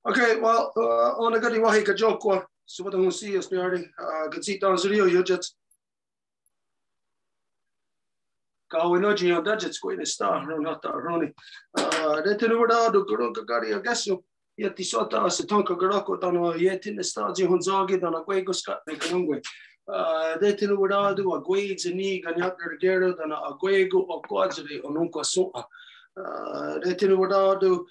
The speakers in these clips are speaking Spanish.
Okay, well, on a goody wahi ka joke wa. So what I'm see is nearly could see down the you just go in noji on budgets going to star, not Ronnie. They tell what I do, Gary, I guess you. Yet the sort of as a tonka garoko down yet in the stars, Honzagi, down a Guego Scott, make an unway. They tell what I do, a Guades and Nig and Yapper Gerard and a Guego or Quadri or Nunca Soa. They tell what I do.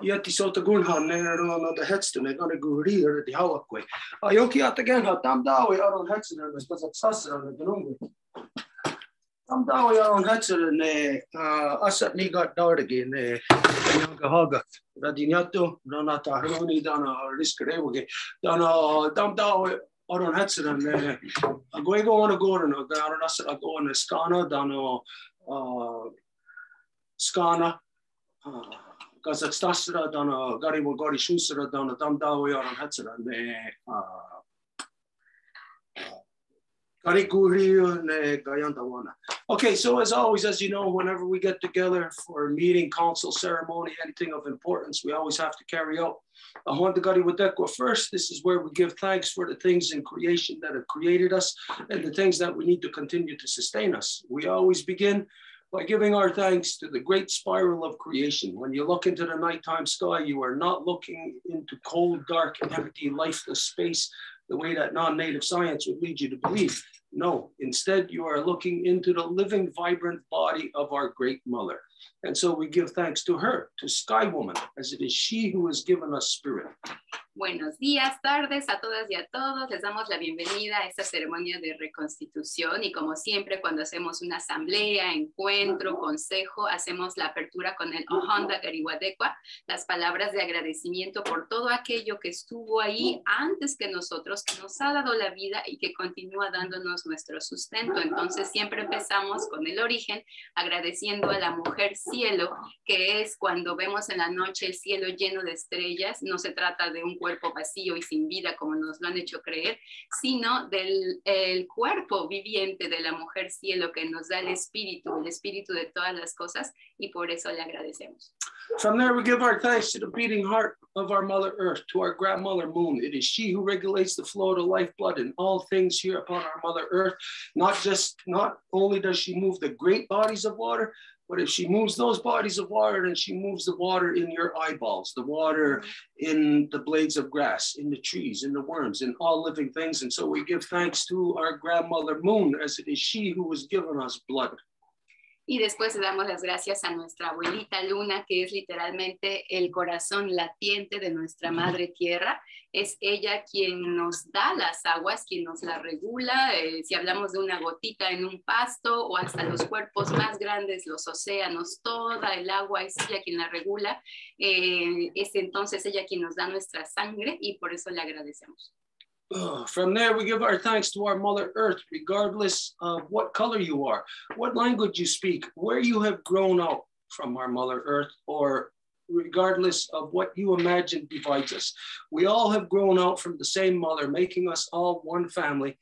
Yet the sort of Gunhan there on the headstone, they're going to go rear at the Hawkway. I yoki out again, how damn down out on headstone, because it's Sasser and the Nunga. I'm down here on Hudson and I certainly got down again. Younger Hogger, Radinato, Donata Haroni, Donna, Riscarewoge, Donna, down out on Hudson and I'm going to go on a Gordon, or down us, I go on a Scana, Donna Scana, Kazakhstan, Donna Gary Gori Schuster, Donna Damdawi on Hudson and Okay, so as always, as you know, whenever we get together for a meeting, council, ceremony, anything of importance, we always have to carry out a Honda Gari Wadekwa first. This is where we give thanks for the things in creation that have created us and the things that we need to continue to sustain us. We always begin by giving our thanks to the great spiral of creation. When you look into the nighttime sky, you are not looking into cold, dark, empty, lifeless space the way that non-native science would lead you to believe. No, instead you are looking into the living, vibrant body of our great mother. And so we give thanks to her, to Sky Woman, as it is she who has given us spirit. Buenos días, tardes a todas y a todos. Les damos la bienvenida a esta ceremonia de reconstitución y como siempre cuando hacemos una asamblea, encuentro, consejo, hacemos la apertura con el Ohonda Gariwadekwa, las palabras de agradecimiento por todo aquello que estuvo ahí antes que nosotros, que nos ha dado la vida y que continúa dándonos nuestro sustento. Entonces siempre empezamos con el origen, agradeciendo a la mujer cielo, que es cuando vemos en la noche el cielo lleno de estrellas. No se trata de un cuerpo vacío y sin vida como nos lo han hecho creer, sino del el cuerpo viviente de la mujer cielo que nos da el espíritu de todas las cosas y por eso le agradecemos. From there we give our thanks to the beating heart of our Mother Earth, to our grandmother Moon. It is she who regulates the flow of the lifeblood in all things here upon our Mother Earth. Not only does she move the great bodies of water, but if she moves those bodies of water, then she moves the water in your eyeballs, the water in the blades of grass, in the trees, in the worms, in all living things. And so we give thanks to our grandmother Moon, as it is she who has given us blood. Y después le damos las gracias a nuestra abuelita Luna, que es literalmente el corazón latiente de nuestra madre tierra. Es ella quien nos da las aguas, quien nos las regula. Si hablamos de una gotita en un pasto o hasta los cuerpos más grandes, los océanos, toda el agua es ella quien la regula. Es entonces ella quien nos da nuestra sangre y por eso le agradecemos. From there, we give our thanks to our Mother Earth, regardless of what color you are, what language you speak, where you have grown up from our Mother Earth, or regardless of what you imagine divides us. We all have grown out from the same mother, making us all one family,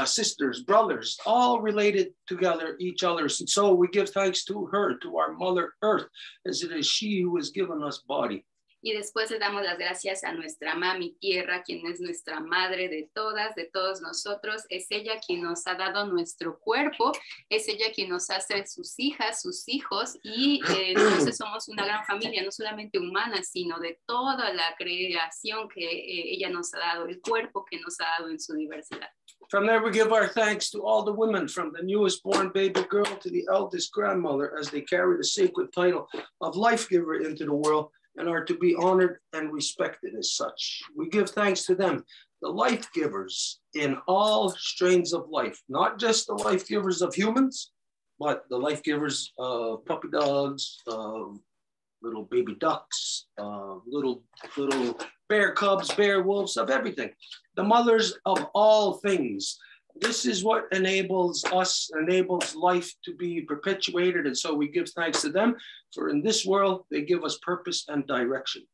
sisters, brothers, all related together, each other. And so we give thanks to her, to our Mother Earth, as it is she who has given us body. Y después le damos las gracias a nuestra mami tierra, quien es nuestra madre de todos nosotros. Es ella quien nos ha dado nuestro cuerpo, es ella quien nos hace sus hijas, sus hijos, y entonces somos una gran familia, no solamente humana, sino de toda la creación que ella nos ha dado, el cuerpo que nos ha dado en su diversidad. From there, we give our thanks to all the women, from the newest born baby girl to the eldest grandmother, as they carry the sacred title of life giver into the world, and are to be honored and respected as such. We give thanks to them, the life givers in all strains of life, not just the life givers of humans, but the life givers of puppy dogs, little baby ducks, little bear cubs, bear wolves, of everything. The mothers of all things. This is what enables us, enables life to be perpetuated. And so we give thanks to them, for in this world, they give us purpose and direction.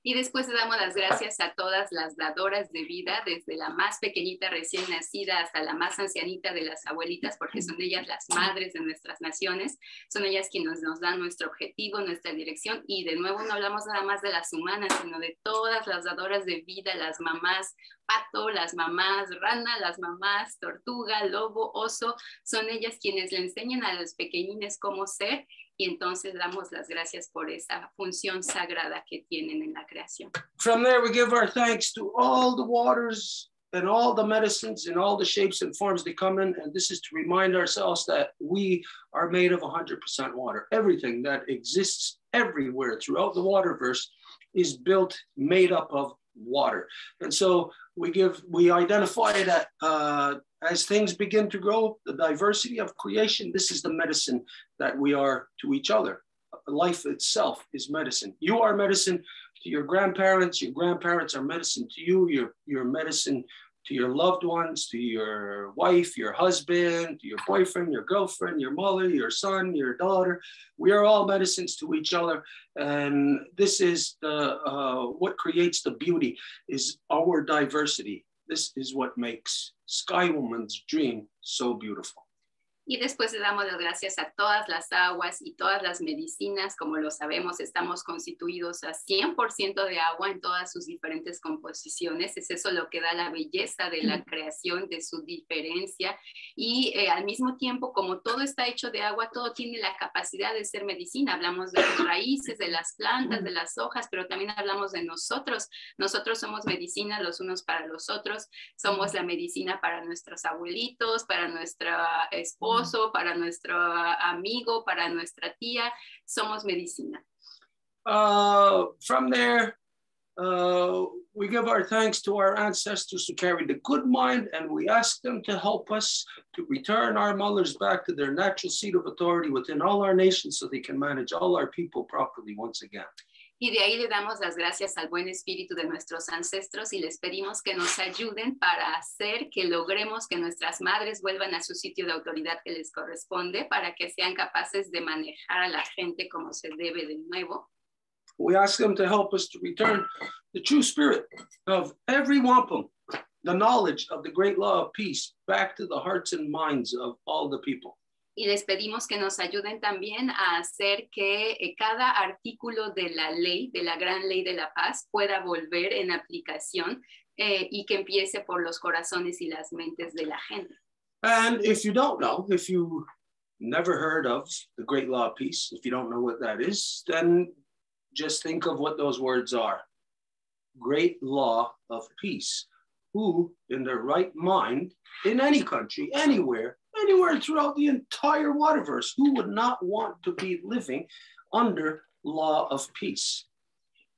Y después le damos las gracias a todas las dadoras de vida, desde la más pequeñita recién nacida hasta la más ancianita de las abuelitas, porque son ellas las madres de nuestras naciones, son ellas quienes nos dan nuestro objetivo, nuestra dirección, y de nuevo no hablamos nada más de las humanas, sino de todas las dadoras de vida, las mamás pato, las mamás rana, las mamás tortuga, lobo, oso, son ellas quienes le enseñan a los pequeñines cómo ser, y entonces damos las gracias por esa función sagrada que tienen en la creación. From there, we give our thanks to all the waters and all the medicines and all the shapes and forms they come in. And this is to remind ourselves that we are made of 100% water. Everything that exists everywhere throughout the waterverse is built, made up of water. And so we identify that as things begin to grow, the diversity of creation, this is the medicine that we are to each other. Life itself is medicine. You are medicine to your grandparents are medicine to you, your medicine to your loved ones, to your wife, your husband, to your boyfriend, your girlfriend, your mother, your son, your daughter. We are all medicines to each other. And this is what creates the beauty, is our diversity. This is what makes Sky Woman's dream so beautiful. Y después le damos las gracias a todas las aguas y todas las medicinas. Como lo sabemos, estamos constituidos a 100% de agua en todas sus diferentes composiciones. Es eso lo que da la belleza de la creación, de su diferencia. Y al mismo tiempo, como todo está hecho de agua, todo tiene la capacidad de ser medicina. Hablamos de las raíces, de las plantas, de las hojas, pero también hablamos de nosotros. Nosotros somos medicina los unos para los otros. Somos la medicina para nuestros abuelitos, para nuestra esposa, para nuestro amigo, para nuestra tía, somos medicina. From there, we give our thanks to our ancestors who carried the good mind, and we ask them to help us to return our mothers back to their natural seat of authority within all our nations so they can manage all our people properly once again. Y de ahí le damos las gracias al buen espíritu de nuestros ancestros y les pedimos que nos ayuden para hacer que logremos que nuestras madres vuelvan a su sitio de autoridad que les corresponde, para que sean capaces de manejar a la gente como se debe de nuevo. We ask them to help us to return the true spirit of every wampum, the knowledge of the great law of peace, back to the hearts and minds of all the people. Y les pedimos que nos ayuden también a hacer que cada artículo de la ley, de la gran ley de la paz, pueda volver en aplicación y que empiece por los corazones y las mentes de la gente. And if you don't know, if you never heard of the great law of peace, if you don't know what that is, then just think of what those words are. Great law of peace. Who in their right mind, in any country, anywhere throughout the entire waterverse, who would not want to be living under law of peace?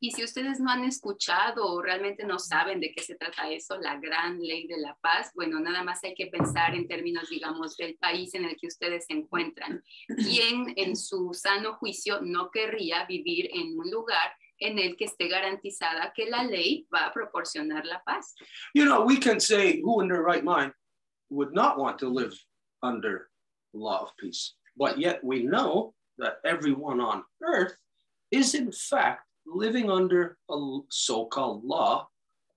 Y si ustedes no han escuchado o realmente no saben de qué se trata eso, la gran ley de la paz, bueno, nada más hay que pensar en términos, digamos, del país en el que ustedes se encuentran. ¿Quién en su sano juicio no querría vivir en un lugar en el que esté garantizada que la ley va a proporcionar la paz? You know, we can say who in their right mind would not want to live under law of peace, but yet we know that everyone on earth is in fact living under a so-called law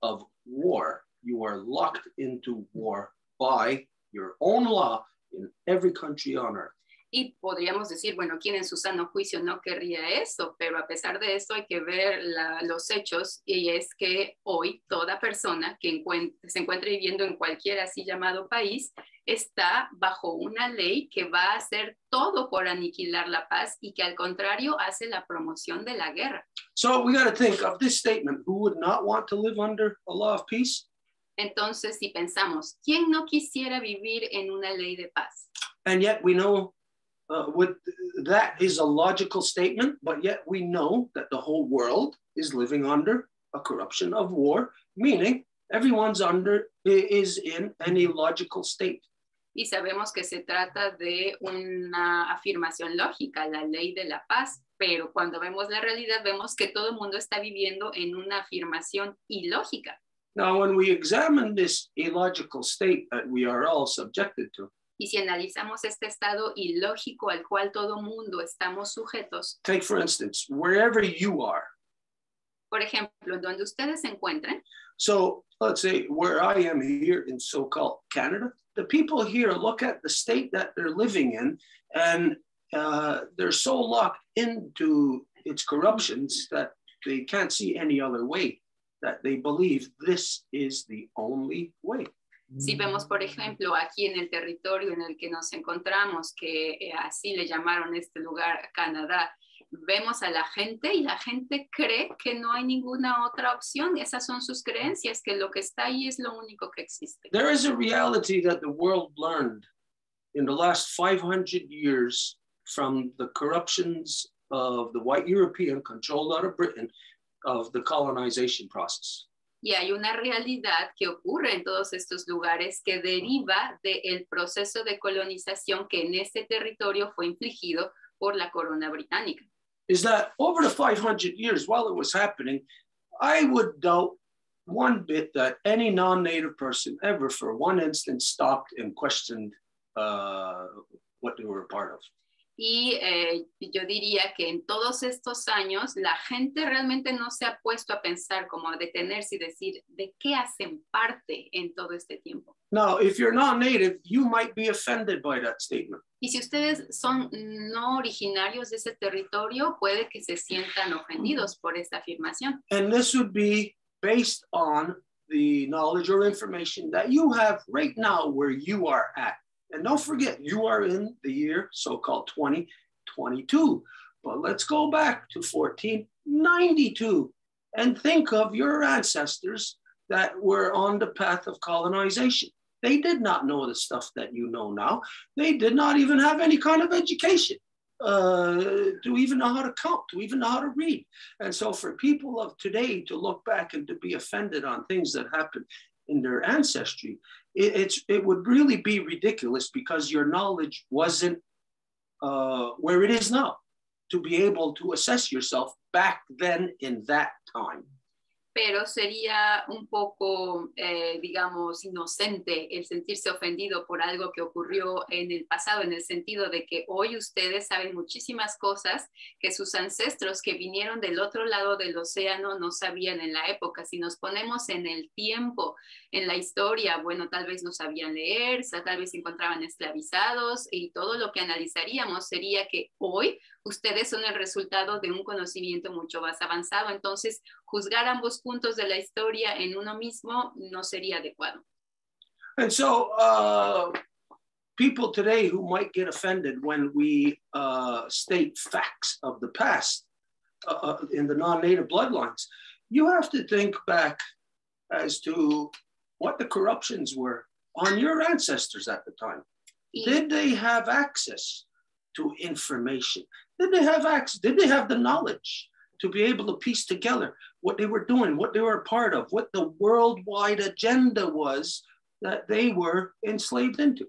of war. You are locked into war by your own law in every country on earth. Y podríamos decir, bueno, ¿quién en su sano juicio no querría eso? Pero a pesar de eso hay que ver los hechos, y es que hoy toda persona que se encuentre viviendo en cualquier así llamado país está bajo una ley que va a hacer todo por aniquilar la paz y que al contrario hace la promoción de la guerra. So we got to think of this statement: who would not want to live under a law of peace? Entonces, si pensamos, ¿quién no quisiera vivir en una ley de paz? And yet we know that is a logical statement, but yet we know that the whole world is living under a corruption of war, meaning everyone's is in an illogical state. Y sabemos que se trata de una afirmación lógica, la ley de la paz, pero cuando vemos la realidad vemos que todo el mundo está viviendo en una afirmación ilógica. Now, when we examine this illogical state that we are all subjected to, y si analizamos este estado ilógico al cual todo mundo estamos sujetos, take for instance, wherever you are, Por ejemplo, donde ustedes se encuentren. So let's say where I am here in so-called Canada, the people here look at the state that they're living in, and they're so locked into its corruptions that they can't see any other way, that they believe this is the only way. Si vemos, por ejemplo, aquí en el territorio en el que nos encontramos, que así le llamaron este lugar Canadá, vemos a la gente y la gente cree que no hay ninguna otra opción. Esas son sus creencias, que lo que está ahí es lo único que existe. There is a reality that the world learned in the last 500 years from the corruptions of the white European controlled out of Britain of the colonization process. Y hay una realidad que ocurre en todos estos lugares que deriva del proceso de colonización que en este territorio fue infligido por la corona británica. Is that over the 500 years while it was happening, I would doubt one bit that any non-native person ever for one instant stopped and questioned what they were a part of. Y yo diría que en todos estos años la gente realmente no se ha puesto a pensar, como a detenerse y decir de qué hacen parte en todo este tiempo. Now, if you're not native, you might be offended by that statement. Y si ustedes son no originarios de ese territorio, puede que se sientan ofendidos por esta afirmación. And this would be based on the knowledge or information that you have right now where you are at. And don't forget, you are in the year so-called 2022. But let's go back to 1492 and think of your ancestors that were on the path of colonization. They did not know the stuff that you know now. They did not even have any kind of education to even know how to count, to even know how to read. And so for people of today to look back and to be offended on things that happened in their ancestry, it would really be ridiculous because your knowledge wasn't where it is now to be able to assess yourself back then in that time. Pero sería un poco, digamos, inocente el sentirse ofendido por algo que ocurrió en el pasado, en el sentido de que hoy ustedes saben muchísimas cosas que sus ancestros que vinieron del otro lado del océano no sabían en la época. Si nos ponemos en el tiempo, en la historia, bueno, tal vez no sabían leer, tal vez se encontraban esclavizados, y todo lo que analizaríamos sería que hoy ustedes son el resultado de un conocimiento mucho más avanzado. Entonces, juzgar ambos puntos de la historia en uno mismo no sería adecuado. And so people today who might get offended when we state facts of the past in the non-native bloodlines, you have to think back as to what the corruptions were on your ancestors at the time. Did they have access to information? Did they have access? Did they have the knowledge to be able to piece together what they were doing, what they were a part of, what the worldwide agenda was that they were enslaved into?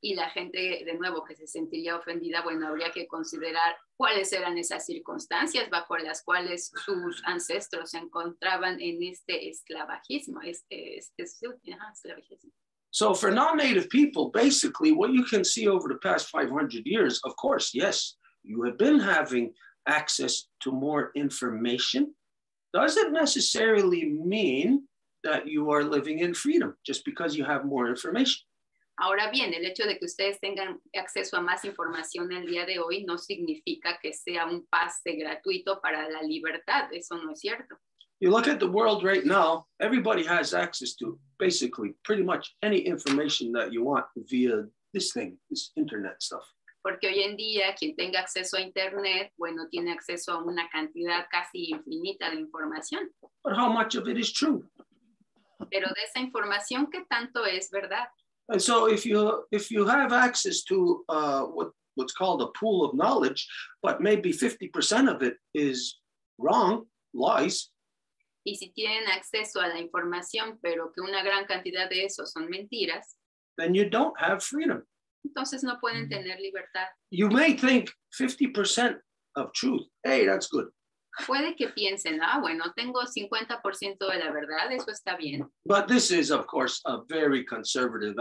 Y la gente, de nuevo, que se sentiría ofendida, bueno, habría que considerar cuáles eran esas circunstancias bajo las cuales sus ancestros se encontraban en este esclavagismo, esclavagismo. So for non-native people, basically what you can see over the past 500 years, of course, yes, you have been having access to more information. Doesn't necessarily mean that you are living in freedom just because you have more information. Ahora bien, el hecho de que ustedes tengan acceso a más información el día de hoy no significa que sea un pase gratuito para la libertad. Eso no es cierto. You look at the world right now, everybody has access to basically pretty much any information that you want via this thing, this internet stuff. Porque hoy en día quien tenga acceso a internet, bueno, tiene acceso a una cantidad casi infinita de información. But how much of it is true? Pero de esa información, ¿qué tanto es verdad? And so if you have access to what's called a pool of knowledge, but maybe 50% of it is wrong, lies. Y si tienen acceso a la información, pero que una gran cantidad de eso son mentiras, then you don't have freedom. Entonces no pueden tener libertad. You may think 50% of truth. Hey, that's good. Puede que piensen, bueno, tengo 50% de la verdad, eso está bien. But this is, of course, a very conservative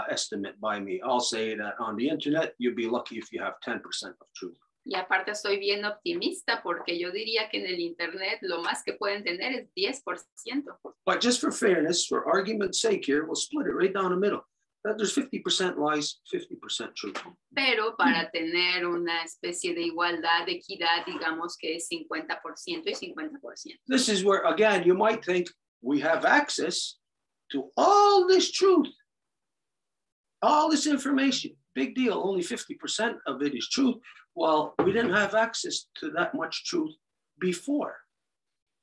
estimate by me. I'll say that on the internet, you'd be lucky if you have 10% of truth. Y aparte soy bien optimista porque yo diría que en el internet lo más que pueden tener es 10%. But just for fairness, for argument's sake here, we'll split it right down the middle. That there's 50% lies, 50% truth. Pero para tener una especie de igualdad, de equidad, digamos que es 50% y 50%. This is where, again, you might think we have access to all this truth, all this information. Big deal, only 50% of it is truth. Well, we didn't have access to that much truth before.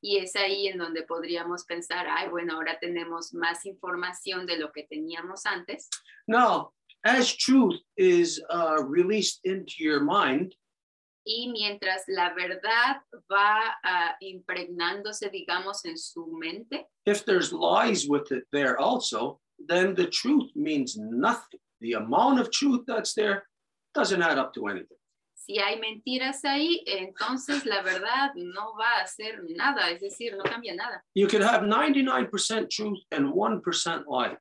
Y es ahí en donde podríamos pensar, ay, bueno, ahora tenemos más información de lo que teníamos antes. Now, as truth is released into your mind, y mientras la verdad va impregnándose, digamos, en su mente, if there's lies with it there also, then the truth means nothing. The amount of truth that's there doesn't add up to anything. si hay mentiras ahí, entonces la verdad no va a hacer nada, es decir, no cambia nada. You could have 99% truth and 1% lie.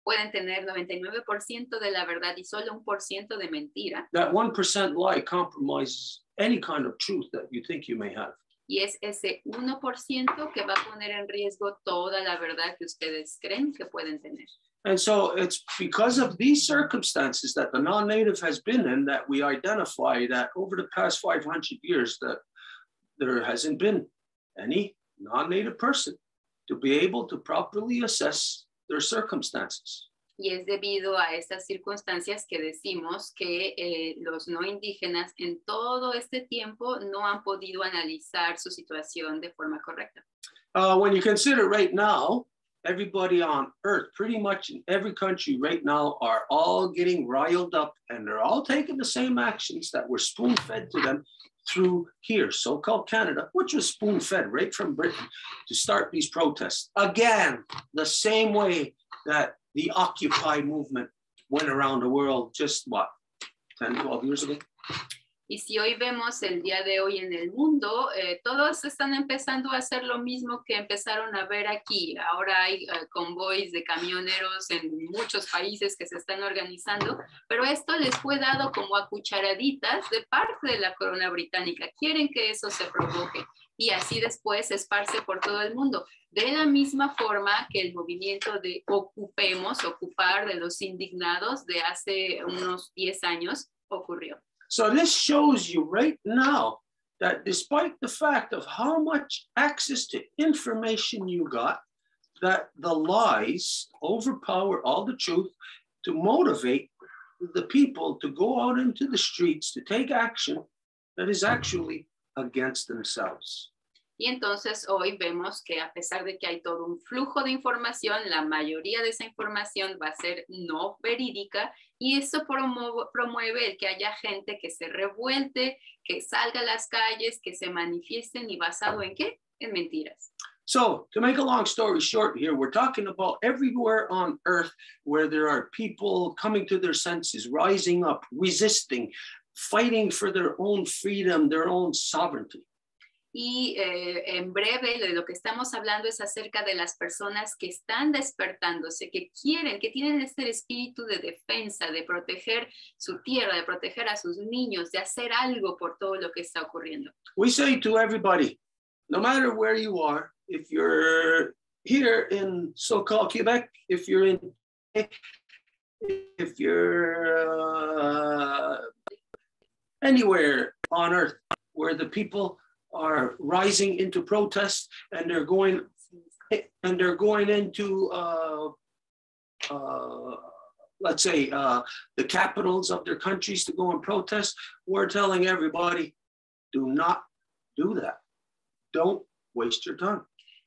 Pueden tener 99% de la verdad y solo 1% de mentira. That 1% lie compromises any kind of truth that you think you may have. Y es ese 1% que va a poner en riesgo toda la verdad que ustedes creen que pueden tener. And so it's because of these circumstances that the non-native has been in that we identify that over the past 500 years that there hasn't been any non-native person to be able to properly assess their circumstances. Y es debido a estas circunstancias que decimos que los no indígenas en todo este tiempo no han podido analizar su situación de forma correcta. When you consider right now, everybody on earth, pretty much in every country right now, are all getting riled up and they're all taking the same actions that were spoon-fed to them through here, so-called Canada, which was spoon-fed right from Britain to start these protests. Again, the same way that the Occupy movement went around the world just, what, 10, 12 years ago? Y si hoy vemos el día de hoy en el mundo, todos están empezando a hacer lo mismo que empezaron a ver aquí. Ahora hay convoys de camioneros en muchos países que se están organizando, pero esto les fue dado como a cucharaditas de parte de la corona británica. Quieren que eso se provoque y así después se esparce por todo el mundo. De la misma forma que el movimiento de ocupemos, ocupar de los indignados de hace unos 10 años ocurrió. So this shows you right now that despite the fact of how much access to information you got, that the lies overpower all the truth to motivate the people to go out into the streets to take action that is actually against themselves. Y entonces hoy vemos que a pesar de que hay todo un flujo de información, la mayoría de esa información va a ser no verídica y eso promueve el que haya gente que se revuelte, que salga a las calles, que se manifiesten y basado en ¿qué? En mentiras. So to make a long story short here, we're talking about everywhere on earth where there are people coming to their senses, rising up, resisting, fighting for their own freedom, their own sovereignty. Y en breve de lo que estamos hablando es acerca de las personas que están despertándose, que quieren, que tienen este espíritu de defensa, de proteger su tierra, de proteger a sus niños, de hacer algo por todo lo que está ocurriendo. We say to everybody, no matter where you are, if you're here in so-called Quebec, if you're in, if you're anywhere on earth where the people are rising into protest and they're going into let's say the capitals of their countries to go and protest, we're telling everybody, do not do that. Don't waste your time.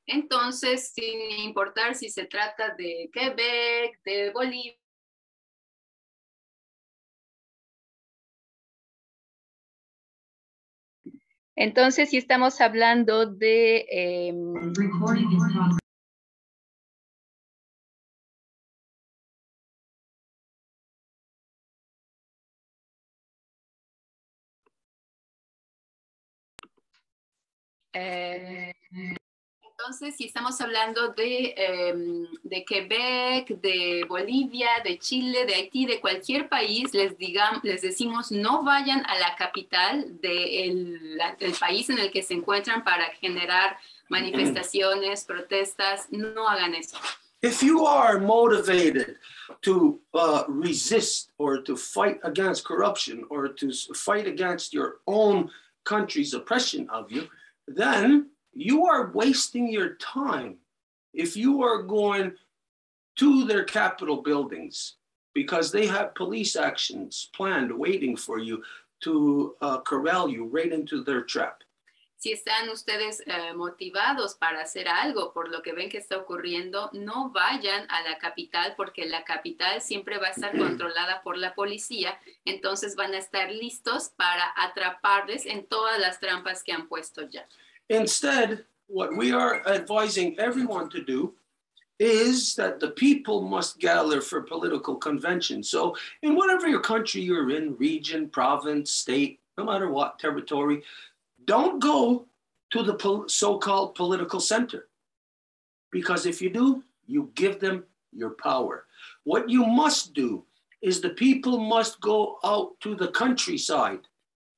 Entonces, sin importar si se trata de Quebec, de Bolivia, entonces, si estamos hablando de... Entonces, si estamos hablando de Quebec, de Bolivia, de Chile, de Haití, de cualquier país, les decimos no vayan a la capital del país en el que se encuentran para generar manifestaciones, protestas, no hagan eso. If you are motivated to resist or to fight against corruption or to fight against your own country's oppression of you, then you are wasting your time if you are going to their Capitol buildings because they have police actions planned waiting for you to corral you right into their trap. Si están ustedes motivados para hacer algo por lo que ven que está ocurriendo, no vayan a la capital porque la capital siempre va a estar controlada por la policía, entonces van a estar listos para atraparles en todas las trampas que han puesto ya. Instead, what we are advising everyone to do is that the people must gather for political convention. So in whatever your country you're in, region, province, state, no matter what, territory, don't go to the so-called political center. Because if you do, you give them your power. What you must do is the people must go out to the countryside,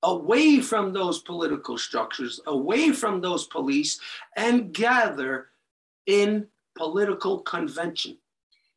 away from those political structures, away from those police, and gather in political convention.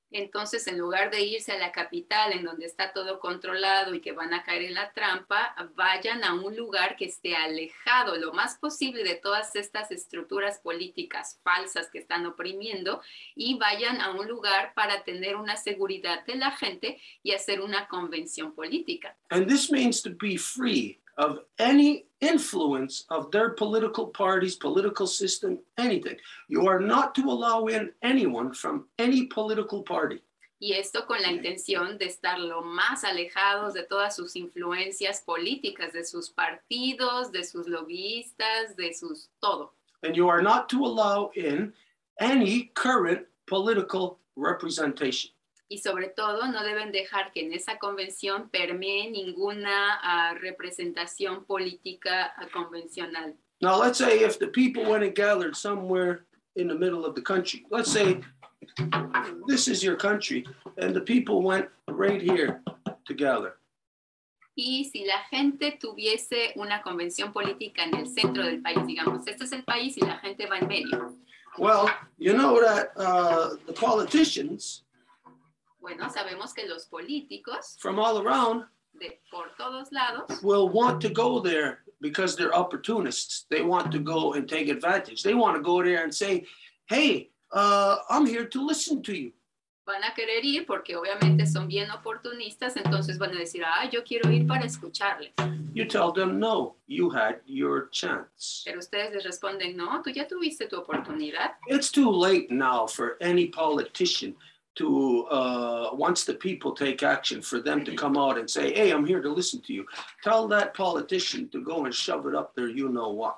Entonces, en lugar de irse a la capital, en donde está todo controlado y que van a caer en la trampa, vayan a un lugar que esté alejado lo más posible de todas estas estructuras políticas falsas que están oprimiendo y vayan a un lugar para tener una seguridad de la gente y hacer una convención política. And this means to be free of any influence of their political parties, political system, anything. You are not to allow in anyone from any political party. Y esto con la intención de estar lo más alejados de todas sus influencias políticas, de sus partidos, de sus lobbyistas, de sus todo. And you are not to allow in any current political representation. Y sobre todo no deben dejar que en esa convención permee ninguna representación política convencional. Now, let's say if the people went and gathered somewhere in the middle of the country, let's say this is your country, and the people went right here to gather. Y si la gente tuviese una convención política en el centro del país, digamos, este es el país y la gente va en medio. Well, you know that the politicians Bueno, sabemos que los políticos from all around por todos lados will want to go there because they're opportunists. They want to go and take advantage. They want to go there and say, hey, I'm here to listen to you. Van a querer ir porque obviamente son bien oportunistas, entonces van a decir, yo quiero ir para escucharles. You tell them, no, you had your chance. Pero ustedes les responden, no, tú ya tuviste tu oportunidad. It's too late now for any politician to, once the people take action, for them to come out and say, hey, I'm here to listen to you. Tell that politician to go and shove it up there, you know what.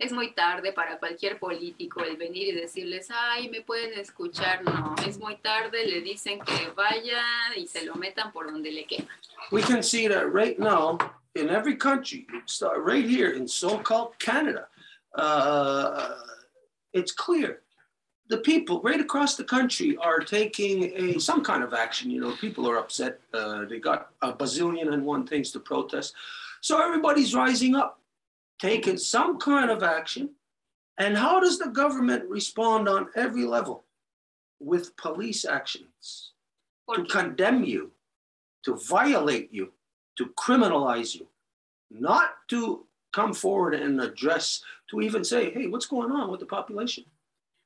Es muy tarde para cualquier político el venir y decirles, ay, me pueden escuchar. No, es muy tarde, le dicen que vayan y se lo metan por donde le quepa. We can see that right now in every country, right here in so-called Canada. It's clear. The people right across the country are taking some kind of action. You know, people are upset. They got a bazillion and one things to protest. So everybody's rising up, taking some kind of action. And how does the government respond on every level? With police actions to condemn you, to violate you, to criminalize you, not to come forward and address, to even say, hey, what's going on with the population?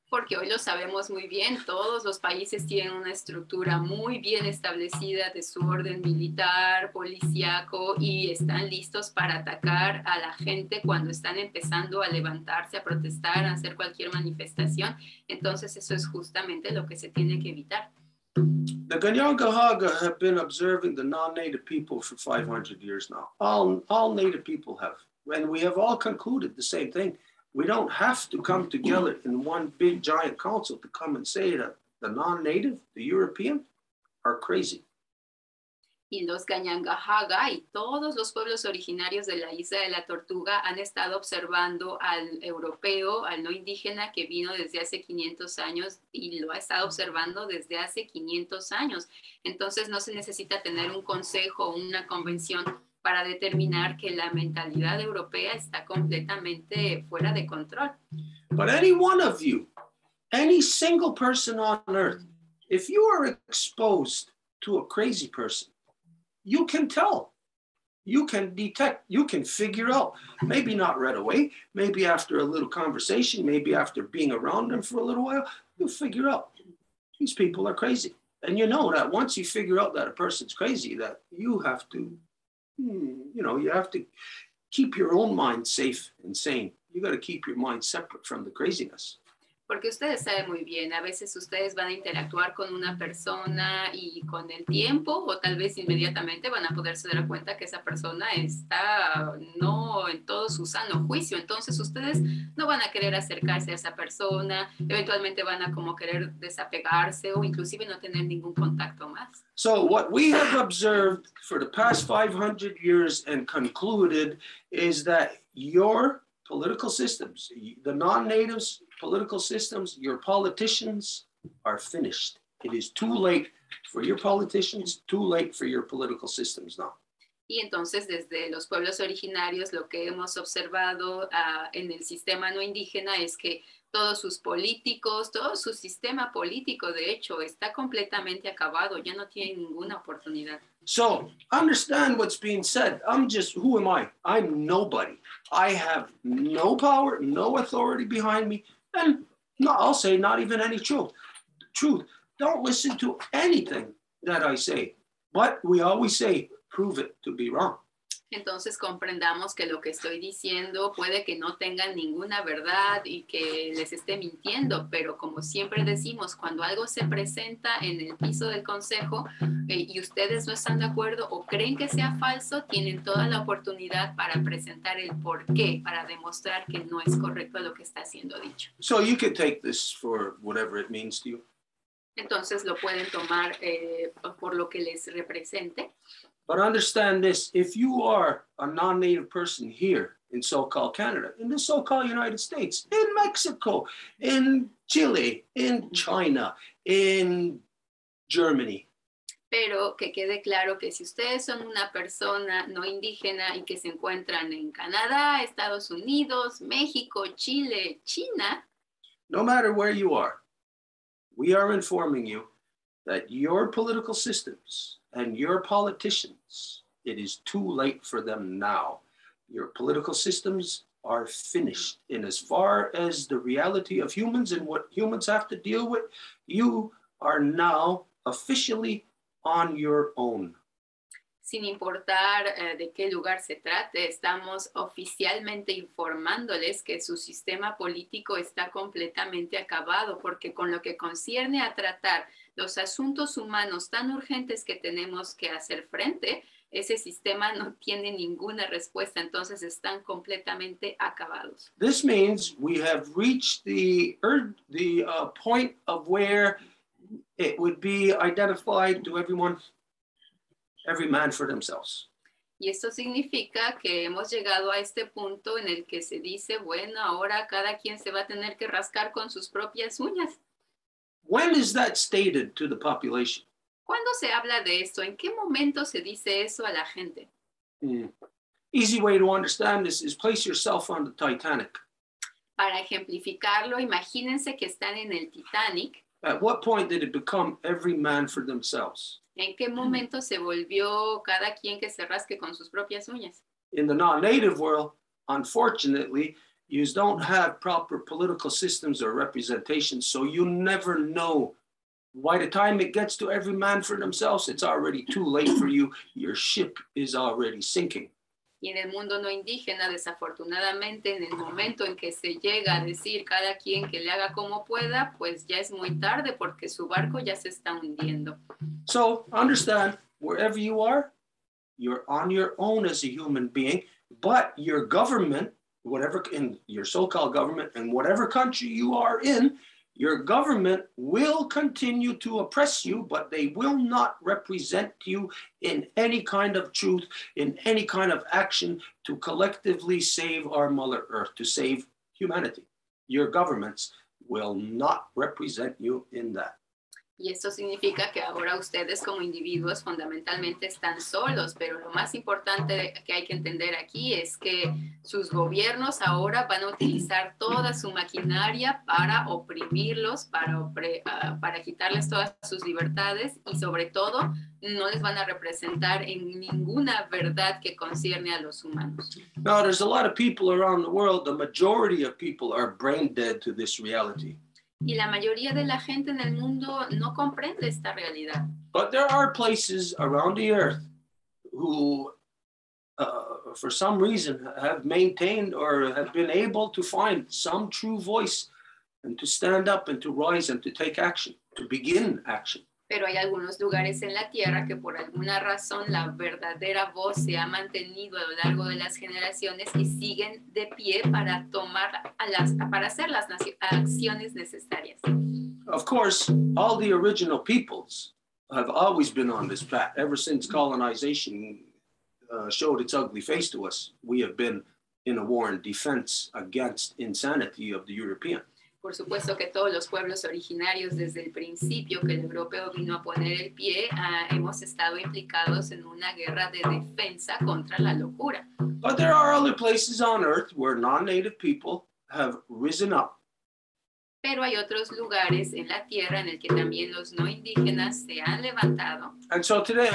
Porque hoy lo sabemos muy bien, todos los países tienen una estructura muy bien establecida de su orden militar, policíaco y están listos para atacar a la gente cuando están empezando a levantarse, a protestar, a hacer cualquier manifestación. Entonces eso es justamente lo que se tiene que evitar. The Ganyangahaga have been observing the non-native people for 500 years now. All native people have. And we have all concluded the same thing. We don't have to come together in one big giant council to come and say that the non-native, the European, are crazy. Y los Cañangajaga y todos los pueblos originarios de la isla de la Tortuga han estado observando al europeo, al no indígena que vino desde hace 500 años y lo ha estado observando desde hace 500 años. Entonces no se necesita tener un consejo o una convención para determinar que la mentalidad europea está completamente fuera de control. But any one of you, any single person on earth, if you are exposed to a crazy person, you can tell, you can detect, you can figure out, maybe not right away, maybe after a little conversation, maybe after being around them for a little while, you'll figure out these people are crazy. And you know that once you figure out that a person's crazy, that you have to, you have to keep your own mind safe and sane. You got to keep your mind separate from the craziness. Porque ustedes saben muy bien, a veces ustedes van a interactuar con una persona y con el tiempo o tal vez inmediatamente van a poderse dar cuenta que esa persona está no en todo su sano juicio. Entonces ustedes no van a querer acercarse a esa persona, eventualmente van a como querer desapegarse o inclusive no tener ningún contacto más. So what we have observed for the past 500 years and concluded is that your political systems, the non-natives political systems, your politicians are finished. It is too late for your politicians, too late for your political systems now. Y entonces desde los pueblos originarios lo que hemos observado en el sistema no indígena es que todos sus políticos, todo su sistema político de hecho está completamente acabado, ya no tiene ninguna oportunidad. So understand what's being said. Who am I? I'm nobody. I have no power, no authority behind me, and I'll say not even any truth. Don't listen to anything that I say, but we always say, prove it to be wrong. Entonces comprendamos que lo que estoy diciendo puede que no tengan ninguna verdad y que les esté mintiendo, pero como siempre decimos, cuando algo se presenta en el piso del consejo y ustedes no están de acuerdo o creen que sea falso, tienen toda la oportunidad para presentar el porqué, para demostrar que no es correcto lo que está siendo dicho. So you can take this for whatever it means to you. Entonces lo pueden tomar por lo que les represente. But understand this, if you are a non-native person here in so-called Canada, in the so-called United States, in Mexico, in Chile, in China, in Germany. Pero que quede claro que si ustedes son una persona no indígena y que se encuentran en Canadá, Estados Unidos, México, Chile, China. No matter where you are, we are informing you that your political systems and your politicians, it is too late for them now. Your political systems are finished. And as far as the reality of humans and what humans have to deal with, you are now officially on your own. Sin importar de qué lugar se trate, estamos oficialmente informándoles que su sistema político está completamente acabado, porque con lo que concierne a tratar los asuntos humanos tan urgentes que tenemos que hacer frente, ese sistema no tiene ninguna respuesta, entonces están completamente acabados. This means we have reached the point of where it would be identified to every man for themselves. Y esto significa que hemos llegado a este punto en el que se dice, bueno, ahora cada quien se va a tener que rascar con sus propias uñas. When is that stated to the population? ¿Cuándo se habla de esto? ¿En qué momento se dice eso a la gente? Easy way to understand this is place yourself on the Titanic. Para ejemplificarlo, imagínense que están en el Titanic. At what point did it become every man for themselves? ¿En qué momento se volvió cada quien que se rasque con sus propias uñas? In the non-native world, unfortunately, you don't have proper political systems or representations, so you never know. By the time it gets to every man for themselves, it's already too late for you. Your ship is already sinking. Y en el mundo no indígena, desafortunadamente, en el momento en que se llega a decir cada quien que le haga como pueda, pues ya es muy tarde porque su barco ya se está hundiendo. So understand, wherever you are, you're on your own as a human being, but your government, whatever in your so-called government, and whatever country you are in, Your government will continue to oppress you, but they will not represent you in any kind of truth, in any kind of action to collectively save our Mother Earth, to save humanity. Your governments will not represent you in that. Y esto significa que ahora ustedes como individuos fundamentalmente están solos, pero lo más importante que hay que entender aquí es que sus gobiernos ahora van a utilizar toda su maquinaria para oprimirlos, para quitarles todas sus libertades y sobre todo no les van a representar en ninguna verdad que concierne a los humanos. Now, there's a lot of people around the world. The majority of people are brain dead to this reality. Y la mayoría de la gente en el mundo no comprende esta realidad. But there are places around the earth who, for some reason, have maintained or have been able to find some true voice and to stand up and to rise and to take action, to begin action. Pero hay algunos lugares en la tierra que por alguna razón la verdadera voz se ha mantenido a lo largo de las generaciones y siguen de pie para para hacer las acciones necesarias. Of course, all the original peoples have always been on this path. Ever since colonization showed its ugly face to us, we have been in a war in defense against insanity of the European. Por supuesto que todos los pueblos originarios desde el principio que el europeo vino a poner el pie, hemos estado implicados en una guerra de defensa contra la locura. But there are other places on earth where non-native people have risen up. Pero hay otros lugares en la tierra en el que también los no indígenas se han levantado. And so today,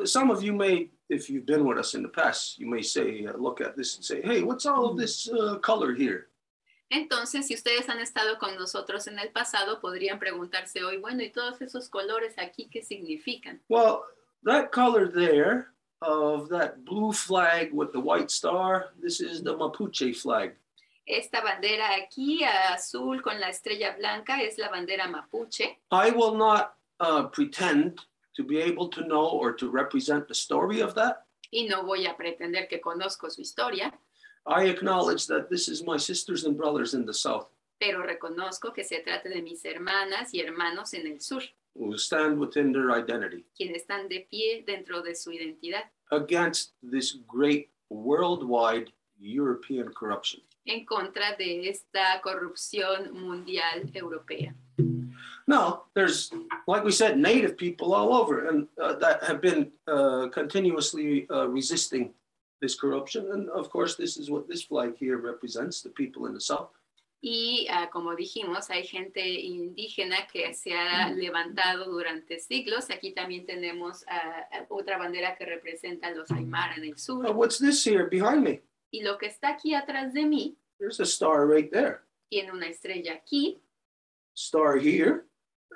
some of you may, if you've been with us in the past, you may say, look at this and say, hey, what's all of this color here? Entonces, si ustedes han estado con nosotros en el pasado, podrían preguntarse hoy, bueno, ¿y todos esos colores aquí qué significan? Well, that color there of that blue flag with the white star, this is the Mapuche flag. Esta bandera aquí, azul con la estrella blanca, es la bandera mapuche. I will not pretend to be able to know or to represent the story of that. Y no voy a pretender que conozco su historia. I acknowledge that this is my sisters and brothers in the South. Pero reconozco que se trata de mis hermanas y hermanos en el sur. Who stand within their identity. Quienes están de pie dentro de su identidad. Against this great worldwide European corruption. En contra de esta corrupción mundial europea. Now, there's, like we said, native people all over and that have been continuously resisting this corruption. And of course, this is what this flag here represents, the people in the South. Y como dijimos, hay gente indígena que se ha levantado durante siglos. Aquí también tenemos otra bandera que representa a los Aymara en el sur. What's this here behind me? Y lo que está aquí atrás de mí, there's a star right there. Tiene una estrella aquí. Star here.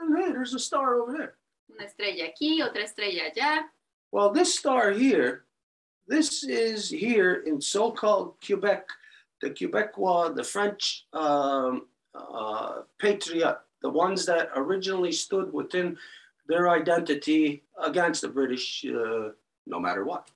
And hey, there's a star over there. Una estrella aquí, otra estrella allá. Well, this star here, this is here in so-called Quebec, the Quebecois, the French patriot, the ones that originally stood within their identity against the British, no matter what.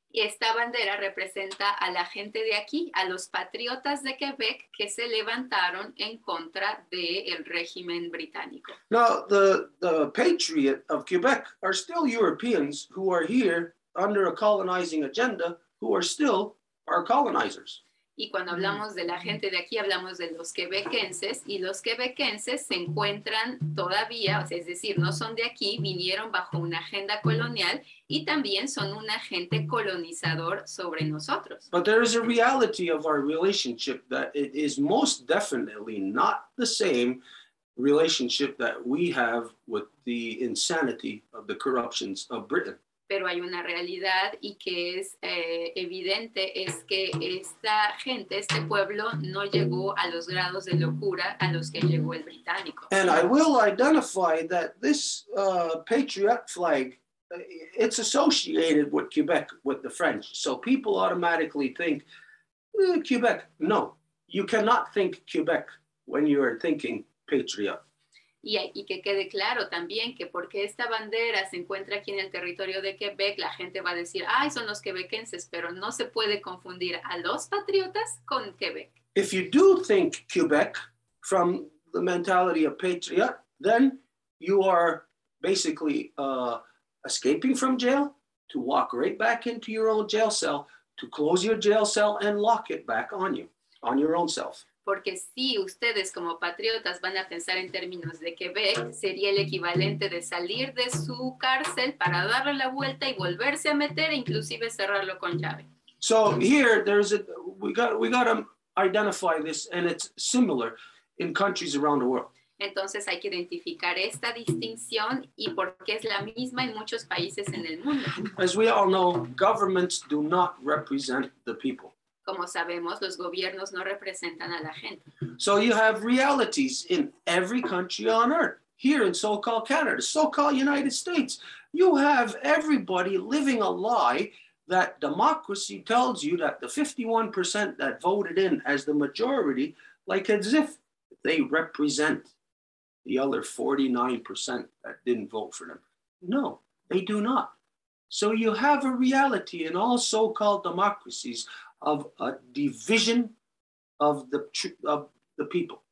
Y esta bandera representa a la gente de aquí, a los patriotas de Quebec que se levantaron en contra del régimen británico. Now, the patriot of Quebec are still Europeans who are here under a colonizing agenda, who are still our colonizers. Y cuando hablamos de la gente de aquí, hablamos de los quebequenses, y los quebequenses se encuentran todavía, o sea, es decir, no son de aquí, vinieron bajo una agenda colonial y también son un agente colonizador sobre nosotros. But there is a reality of our relationship that it is most definitely not the same relationship that we have with the insanity of the corruptions of Britain. Pero hay una realidad y que es evidente, es que esta gente, este pueblo, no llegó a los grados de locura a los que llegó el británico. And I will identify that this patriot flag, it's associated with Quebec, with the French. So people automatically think, Quebec. No, you cannot think Quebec when you are thinking patriot. Y que quede claro también que porque esta bandera se encuentra aquí en el territorio de Quebec, la gente va a decir, ay, son los quebequenses, pero no se puede confundir a los patriotas con Quebec. If you do think Quebec from the mentality of patriot, then you are basically escaping from jail to walk right back into your own jail cell, to close your jail cell and lock it back on you, on your own self. Porque si ustedes como patriotas van a pensar en términos de Quebec, sería el equivalente de salir de su cárcel para darle la vuelta y volverse a meter e inclusive cerrarlo con llave. So here we got to identify this, and it's similar in countries around the world. Entonces hay que identificar esta distinción y porque es la misma en muchos países en el mundo. As we all know, governments do not represent the people. Como sabemos, los gobiernos no representan a la gente. So you have realities in every country on earth. Here in so-called Canada, so-called United States, you have everybody living a lie that democracy tells you that the 51% that voted in as the majority, like as if they represent the other 49% that didn't vote for them. No, they do not. So you have a reality in all so-called democracies of a division of the people.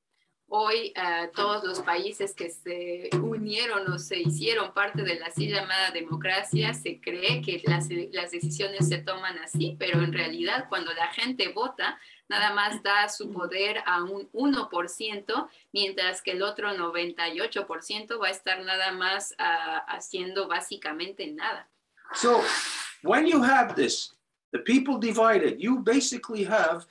Hoy todos los países que se unieron o se hicieron parte de la así llamada democracia, se cree que las decisiones se toman así, pero en realidad cuando la gente vota, nada más da su poder a un 1%, mientras que el otro 98% va a estar nada más haciendo básicamente nada. So when you have this, the people divided, you basically have,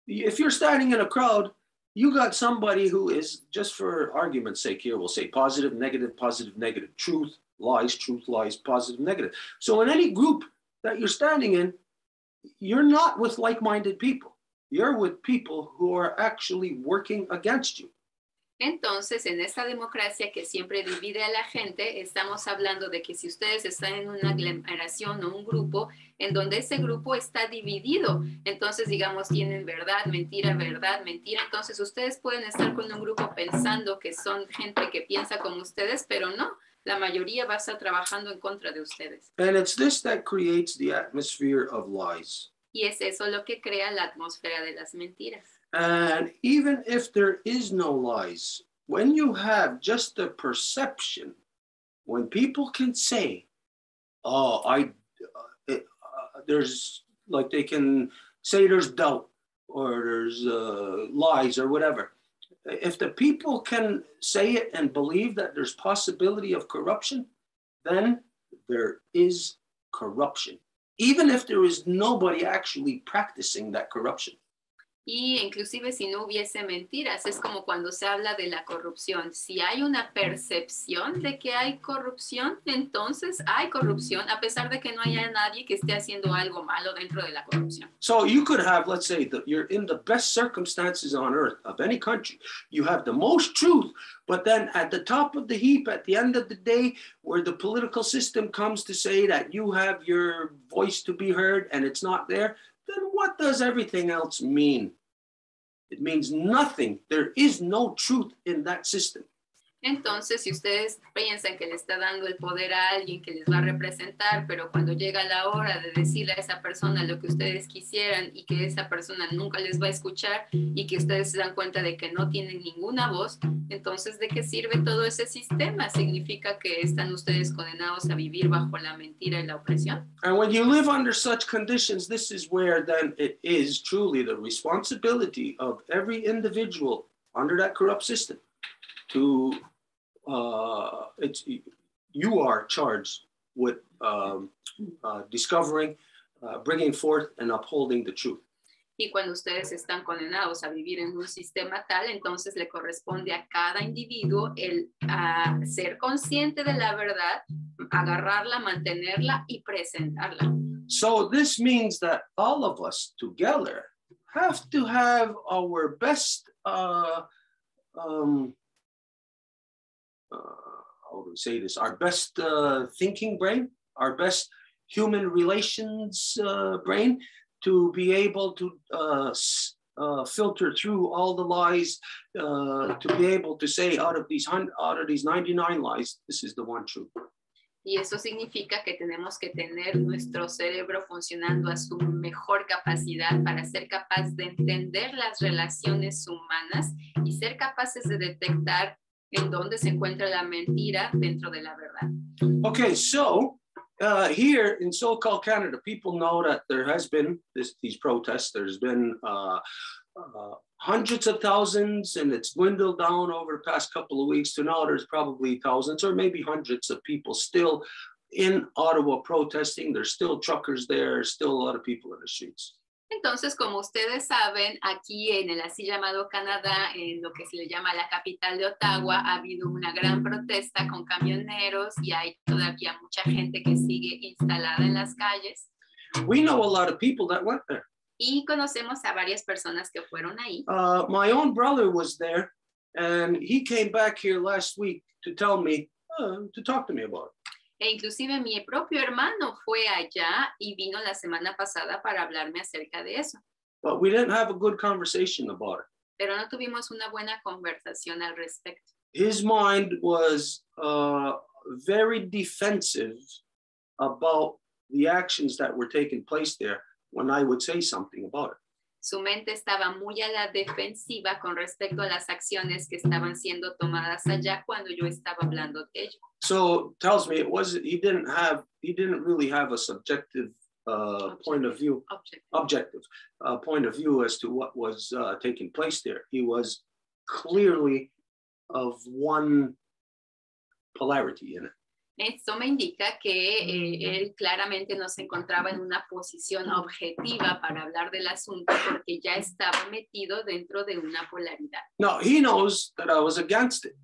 if you're standing in a crowd, you got somebody who is, just for argument's sake here, we'll say positive, negative, truth, lies, positive, negative. So in any group that you're standing in, you're not with like-minded people. You're with people who are actually working against you. Entonces, en esta democracia que siempre divide a la gente, estamos hablando de que si ustedes están en una aglomeración o un grupo en donde ese grupo está dividido, entonces, digamos, tienen verdad, mentira, entonces ustedes pueden estar con un grupo pensando que son gente que piensa como ustedes, pero no, la mayoría va a estar trabajando en contra de ustedes. And it's this that creates the atmosphere of lies. Y es eso lo que crea la atmósfera de las mentiras. And even if there is no lies, when you have just the perception, when people can say, oh, there's, like they can say there's doubt or there's lies or whatever. If the people can say it and believe that there's possibility of corruption, then there is corruption, even if there is nobody actually practicing that corruption. Y inclusive si no hubiese mentiras, es como cuando se habla de la corrupción. Si hay una percepción de que hay corrupción, entonces hay corrupción, a pesar de que no haya nadie que esté haciendo algo malo dentro de la corrupción. So you could have, let's say, that you're in the best circumstances on earth of any country. You have the most truth, but then at the top of the heap, at the end of the day, where the political system comes to say that you have your voice to be heard and it's not there, then what does everything else mean? It means nothing. There is no truth in that system. Entonces, si ustedes piensan que le está dando el poder a alguien que les va a representar, pero cuando llega la hora de decirle a esa persona lo que ustedes quisieran y que esa persona nunca les va a escuchar y que ustedes se dan cuenta de que no tienen ninguna voz, entonces, ¿de qué sirve todo ese sistema? Significa que están ustedes condenados a vivir bajo la mentira y la opresión. And when you live under such conditions, this is where then it is truly the responsibility of every individual under that corrupt system to you are charged with discovering, bringing forth, and upholding the truth. Y cuando ustedes están condenados a vivir en un sistema tal, entonces le corresponde a cada individuo el ser consciente de la verdad, agarrarla, mantenerla y presentarla. So this means that all of us together have to have our best how do we say this? Our best thinking brain, our best human relations brain, to be able to filter through all the lies, to be able to say out of these 99 lies, this is the one truth. Y eso significa que tenemos que tener nuestro cerebro funcionando a su mejor capacidad para ser capaz de entender las relaciones humanas y ser capaces de detectar en dónde se encuentra la mentira dentro de la verdad. Okay, so here in so-called Canada, people know that there has been these protests. There's been hundreds of thousands, and it's dwindled down over the past couple of weeks to now there's probably thousands or maybe hundreds of people still in Ottawa protesting. There's still truckers there, still a lot of people in the streets. Entonces, como ustedes saben, aquí en el así llamado Canadá, en lo que se le llama la capital de Ottawa, ha habido una gran protesta con camioneros y hay todavía mucha gente que sigue instalada en las calles. We know a lot of people that went there. Y conocemos a varias personas que fueron ahí. My own brother was there, and he came back here last week to tell me, to talk to me about it. E inclusive mi propio hermano fue allá y vino la semana pasada para hablarme acerca de eso. But we didn't have a good conversation about it. Pero no tuvimos una buena conversación al respecto. His mind was very defensive about the actions that were taking place there when I would say something about it. Su mente estaba muy a la defensiva con respecto a las acciones que estaban siendo tomadas allá cuando yo estaba hablando de ello. So tells me he didn't really have a subjective point of view, objective point of view as to what was taking place there. He was clearly of one polarity in it. Esto me indica que él claramente no se encontraba en una posición objetiva para hablar del asunto porque ya estaba metido dentro de una polaridad. No, he knows that I was against it.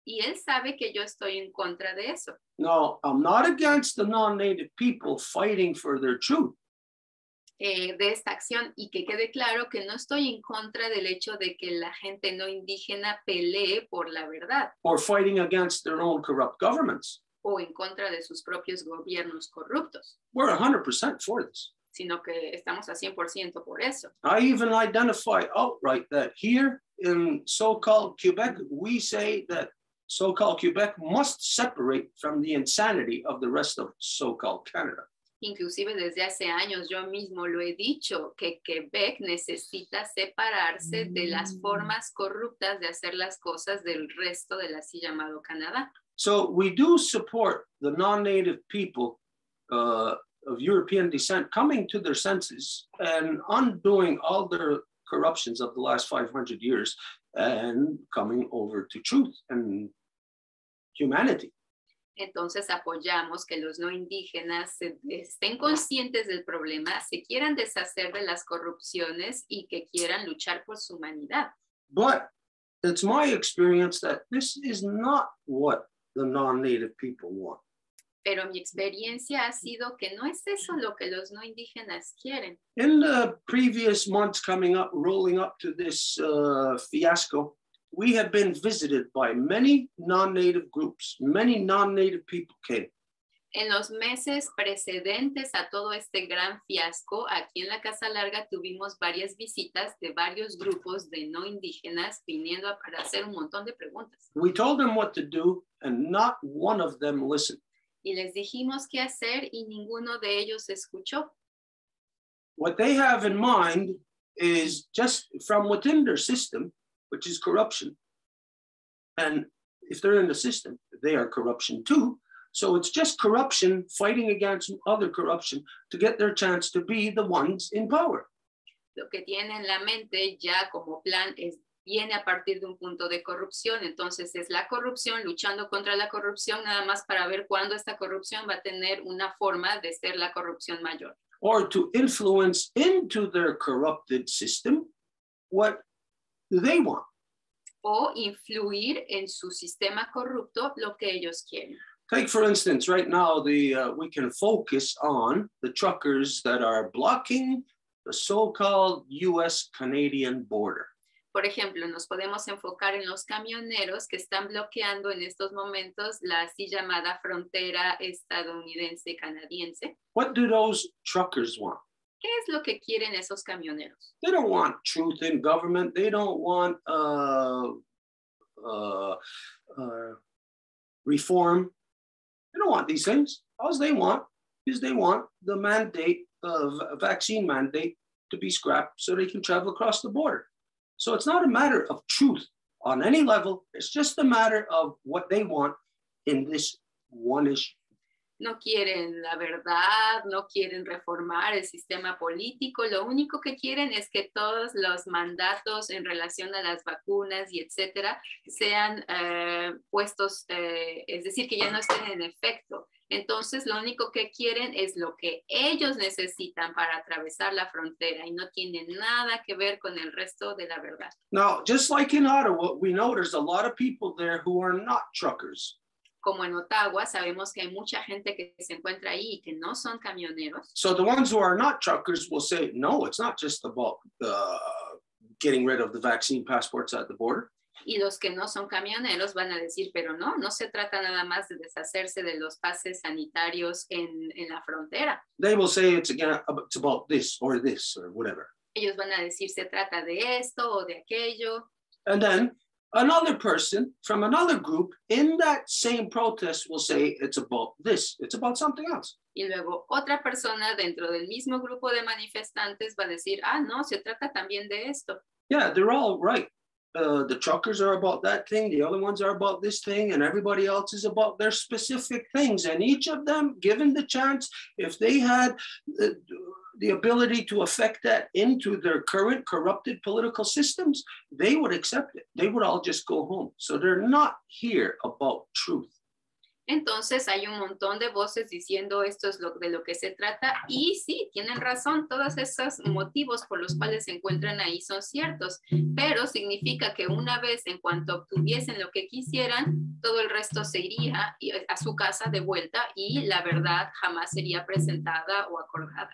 Y él sabe que yo estoy en contra de eso. No, I'm not against the non-native people fighting for their truth. De esta acción y que quede claro que no estoy en contra del hecho de que la gente no indígena pelee por la verdad. Or fighting against their own corrupt governments. O en contra de sus propios gobiernos corruptos. We're 100% for this. Sino que estamos a 100% por eso. I even identify outright that here in so-called Quebec, we say that so-called Quebec must separate from the insanity of the rest of so-called Canada. Inclusive desde hace años yo mismo lo he dicho, que Quebec necesita separarse de las formas corruptas de hacer las cosas del resto del así llamado Canadá. So we do support the non-native people of European descent coming to their senses and undoing all their corruptions of the last 500 years and coming over to truth and humanity. Entonces apoyamos que los no indígenas estén conscientes del problema, se quieran deshacer de las corrupciones y que quieran luchar por su humanidad. But it's my experience that this is not what the non-native people want. Pero mi experiencia ha sido que no es eso lo que los no indígenas quieren. In the previous months coming up, rolling up to this fiasco, we have been visited by many non-native groups. Many non-native people came. En los meses precedentes a todo este gran fiasco, aquí en la Casa Larga tuvimos varias visitas de varios grupos de no indígenas viniendo para hacer un montón de preguntas. We told them what to do and not one of them listened. Y les dijimos qué hacer y ninguno de ellos escuchó. What they have in mind is just from within their system, which is corruption. And if they're in the system, they are corruption too. So it's just corruption fighting against other corruption to get their chance to be the ones in power. Lo que tiene en la mente ya como plan viene a partir de un punto de corrupción. Entonces es la corrupción luchando contra la corrupción nada más para ver cuándo esta corrupción va a tener una forma de ser la corrupción mayor. Or to influence into their corrupted system what they want. O influir en su sistema corrupto lo que ellos quieren. Take, for instance, right now, we can focus on the truckers that are blocking the so-called US-Canadian border. Por ejemplo, nos podemos enfocar en los camioneros que están bloqueando en estos momentos la así llamada frontera estadounidense-canadiense. What do those truckers want? ¿Qué es lo que quieren esos camioneros? They don't want truth in government. They don't want reform. They don't want these things. All they want is they want the mandate of a vaccine mandate to be scrapped so they can travel across the border. So it's not a matter of truth on any level. It's just a matter of what they want in this one issue. No quieren la verdad, no quieren reformar el sistema político, lo único que quieren es que todos los mandatos en relación a las vacunas y etcétera sean puestos, es decir, que ya no estén en efecto. Entonces, lo único que quieren es lo que ellos necesitan para atravesar la frontera y no tiene nada que ver con el resto de la verdad. Now, just like in Ottawa, we know there's a lot of people there who are not truckers. Como en Ottawa, sabemos que hay mucha gente que se encuentra ahí y que no son camioneros. So the ones who are not truckers will say, no, it's not just about getting rid of the vaccine passports at the border. Y los que no son camioneros van a decir, pero no se trata nada más de deshacerse de los pases sanitarios en la frontera. They will say it's about this or whatever. Ellos van a decir, se trata de esto o de aquello. And then another person from another group in that same protest will say it's about this, it's about something else. Y luego otra persona dentro del mismo grupo de manifestantes va a decir, no, se trata también de esto. Yeah, they're all right. The truckers are about that thing, the other ones are about this thing, and everybody else is about their specific things. And each of them, given the chance, if they had the ability to affect that into their current corrupted political systems, they would accept it. They would all just go home. So they're not here about truth. Entonces hay un montón de voces diciendo esto es de lo que se trata y sí, tienen razón, todos esos motivos por los cuales se encuentran ahí son ciertos, pero significa que una vez en cuanto obtuviesen lo que quisieran, todo el resto se iría a su casa de vuelta y la verdad jamás sería presentada o acordada.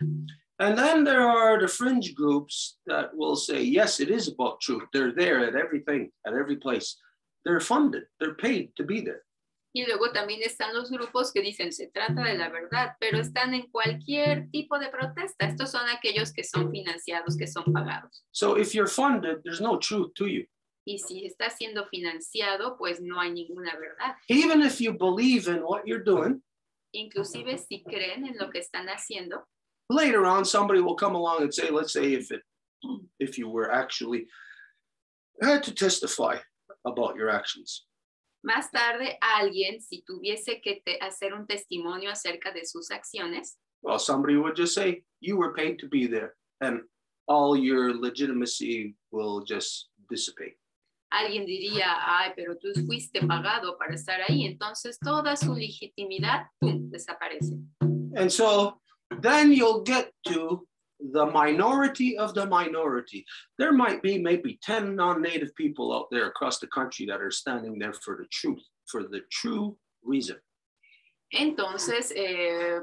And then there are the fringe groups that will say, yes, it is about truth. They're there at everything, at every place. They're funded, they're paid to be there. Y luego también están los grupos que dicen, se trata de la verdad, pero están en cualquier tipo de protesta. Estos son aquellos que son financiados, que son pagados. So if you're funded, there's no truth to you. Y si está siendo financiado, pues no hay ninguna verdad. Even if you believe in what you're doing, inclusive si creen en lo que están haciendo, later on somebody will come along and say, let's say if you were actually had to testify about your actions. Más tarde, alguien, si tuviese que hacer un testimonio acerca de sus acciones, well, somebody would just say, you were paid to be there, and all your legitimacy will just dissipate. Alguien diría, ay, pero tú fuiste pagado para estar ahí, entonces toda su legitimidad, ¡pum!, desaparece. And so then you'll get to the minority of the minority. There might be maybe 10 non-native people out there across the country that are standing there for the truth, for the true reason. Entonces,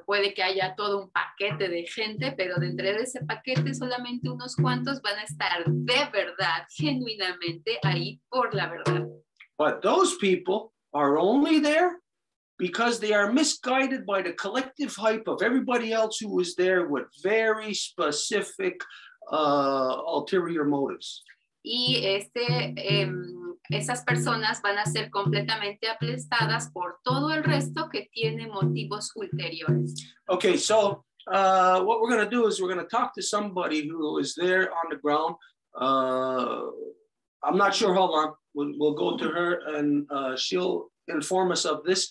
puede que haya todo un paquete de gente, pero dentro de ese paquete solamente unos cuantos van a estar de verdad, genuinamente ahí por la verdad. But those people are only there because they are misguided by the collective hype of everybody else who was there with very specific ulterior motives. Y esas personas van a ser completamente aplastadas por todo el resto que tiene motivos ulteriores. Okay, so what we're going to do is we're going to talk to somebody who is there on the ground. I'm not sure how long. We'll go to her and she'll inform us of this.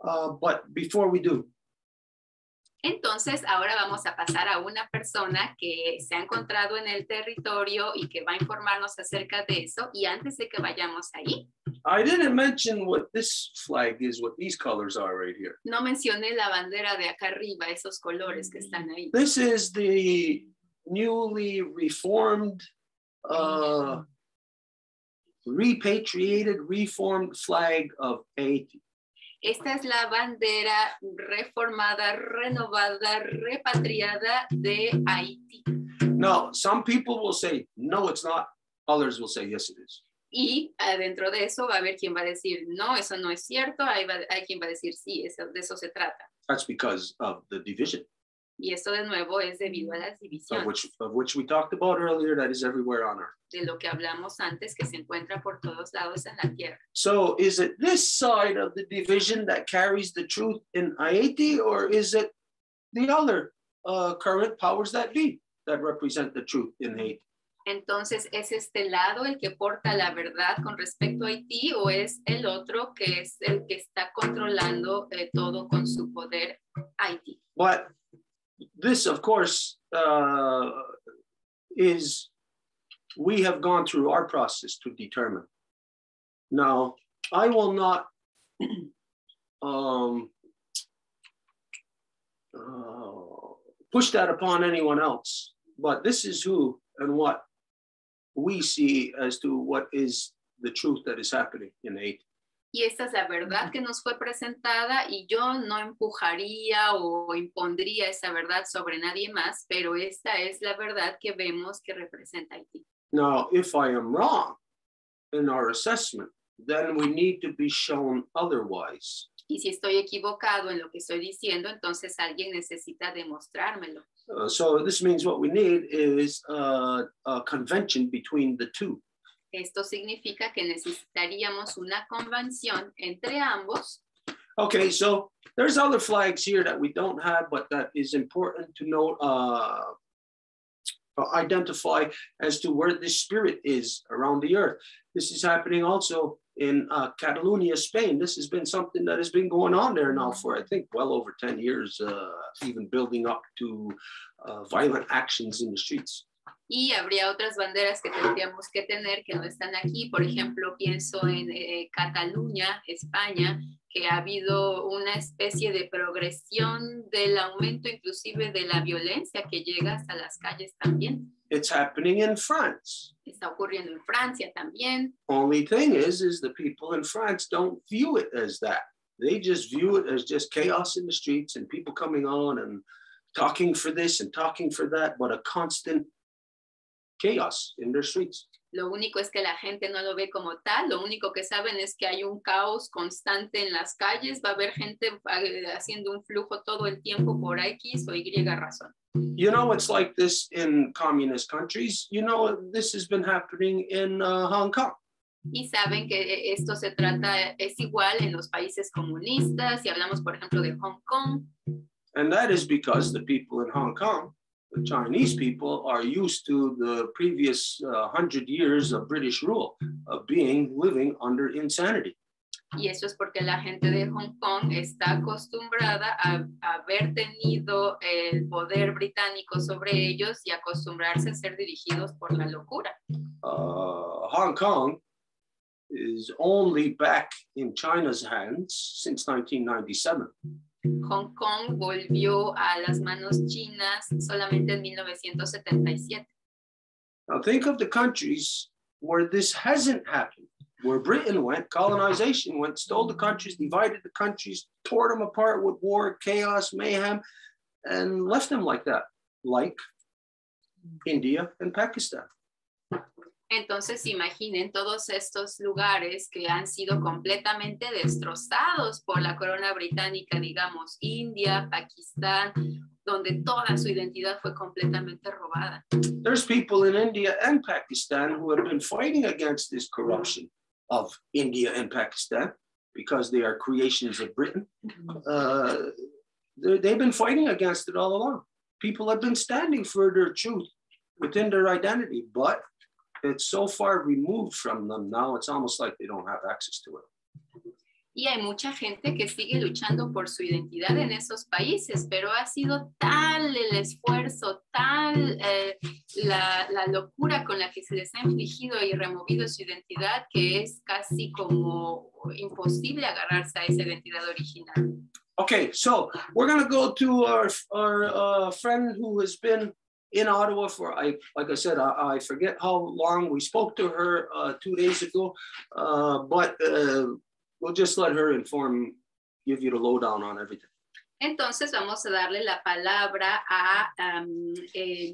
But before we do. Entonces, ahora vamos a pasar a una persona que se ha encontrado en el territorio y que va a informarnos acerca de eso. Y antes de que vayamos ahí. I didn't mention what this flag is, what these colors are right here. No mencioné la bandera de acá arriba, esos colores que están ahí. This is the newly reformed, repatriated, reformed flag of Haiti. Esta es la bandera reformada, renovada, repatriada de Haití. Now, some people will say, no, it's not. Others will say, yes, it is. Y dentro de eso va a haber quien va a decir, no, eso no es cierto. Hay quien va a decir, sí, de eso se trata. That's because of the division. Y esto de nuevo es debido a las of divisiones, which we talked about earlier, that is everywhere on earth. de lo que hablamos antes, que se encuentra por todos lados en la tierra. So is it this side of the division that carries the truth in Haiti, or is it the other current powers that be that represent the truth in Haiti? Entonces, ¿es este lado el que porta la verdad con respecto a Haití o es el otro que es el que está controlando todo con su poder Haití? But this, of course, is, we have gone through our process to determine. Now, I will not push that upon anyone else, but this is who and what we see as to what is the truth that is happening in Haiti. Y esta es la verdad que nos fue presentada y yo no empujaría o impondría esa verdad sobre nadie más, pero esta es la verdad que vemos que representa Haití. Now, if I am wrong in our assessment, then we need to be shown otherwise. Y si estoy equivocado en lo que estoy diciendo, entonces alguien necesita demostrármelo. So this means what we need is a convention between the two. Esto significa que necesitaríamos una convención entre ambos. Okay, so there's other flags here that we don't have, but that is important to note, identify as to where the spirit is around the earth. This is happening also in Catalonia, Spain. This has been something that has been going on there now for, I think, well over 10 years, even building up to violent actions in the streets. Y habría otras banderas que tendríamos que tener que no están aquí. Por ejemplo, pienso en Cataluña, España, que ha habido una especie de progresión del aumento inclusive de la violencia que llega hasta las calles también. It's happening in France. Está ocurriendo en Francia también. Only thing is the people in France don't view it as that. They just view it as just chaos in the streets and people coming on and talking for this and talking for that, but a constant chaos in their streets. Lo único es que la gente no lo ve como tal, lo único que saben es que hay un caos constante en las calles, va a haber gente haciendo un flujo todo el tiempo por X o Y razón. You know, it's like this in communist countries. You know, this has been happening in Hong Kong. Y saben que esto se trata, es igual en los países comunistas, si hablamos por ejemplo de Hong Kong. And that is because the people in Hong Kong, the Chinese people, are used to the previous 100 years of British rule, of living under insanity. Y eso es porque la gente de Hong Kong está acostumbrada a haber tenido el poder británico sobre ellos y acostumbrarse a ser dirigidos por la locura. Hong Kong is only back in China's hands since 1997. Hong Kong volvió a las manos chinas solamente en 1977. Now think of the countries where this hasn't happened, where Britain went, colonization went, stole the countries, divided the countries, tore them apart with war, chaos, mayhem, and left them like that, like India and Pakistan. Entonces imaginen todos estos lugares que han sido completamente destrozados por la corona británica, digamos, India, Pakistán, donde toda su identidad fue completamente robada. There's people in India and Pakistan who have been fighting against this corruption of India and Pakistan because they are creations of Britain. They've been fighting against it all along. People have been standing for their truth within their identity, but it's so far removed from them now, it's almost like they don't have access to it. Y hay mucha gente que sigue luchando por su identidad en esos países, pero ha sido tal el esfuerzo, tal la locura con la que se les ha infligido y removido su identidad que es casi como imposible agarrarse a esa identidad original. Okay, so we're going to go to our friend who has been in Ottawa for, like I said, I forget how long. We spoke to her 2 days ago, but we'll just let her give you the lowdown on everything. Entonces vamos a darle la palabra a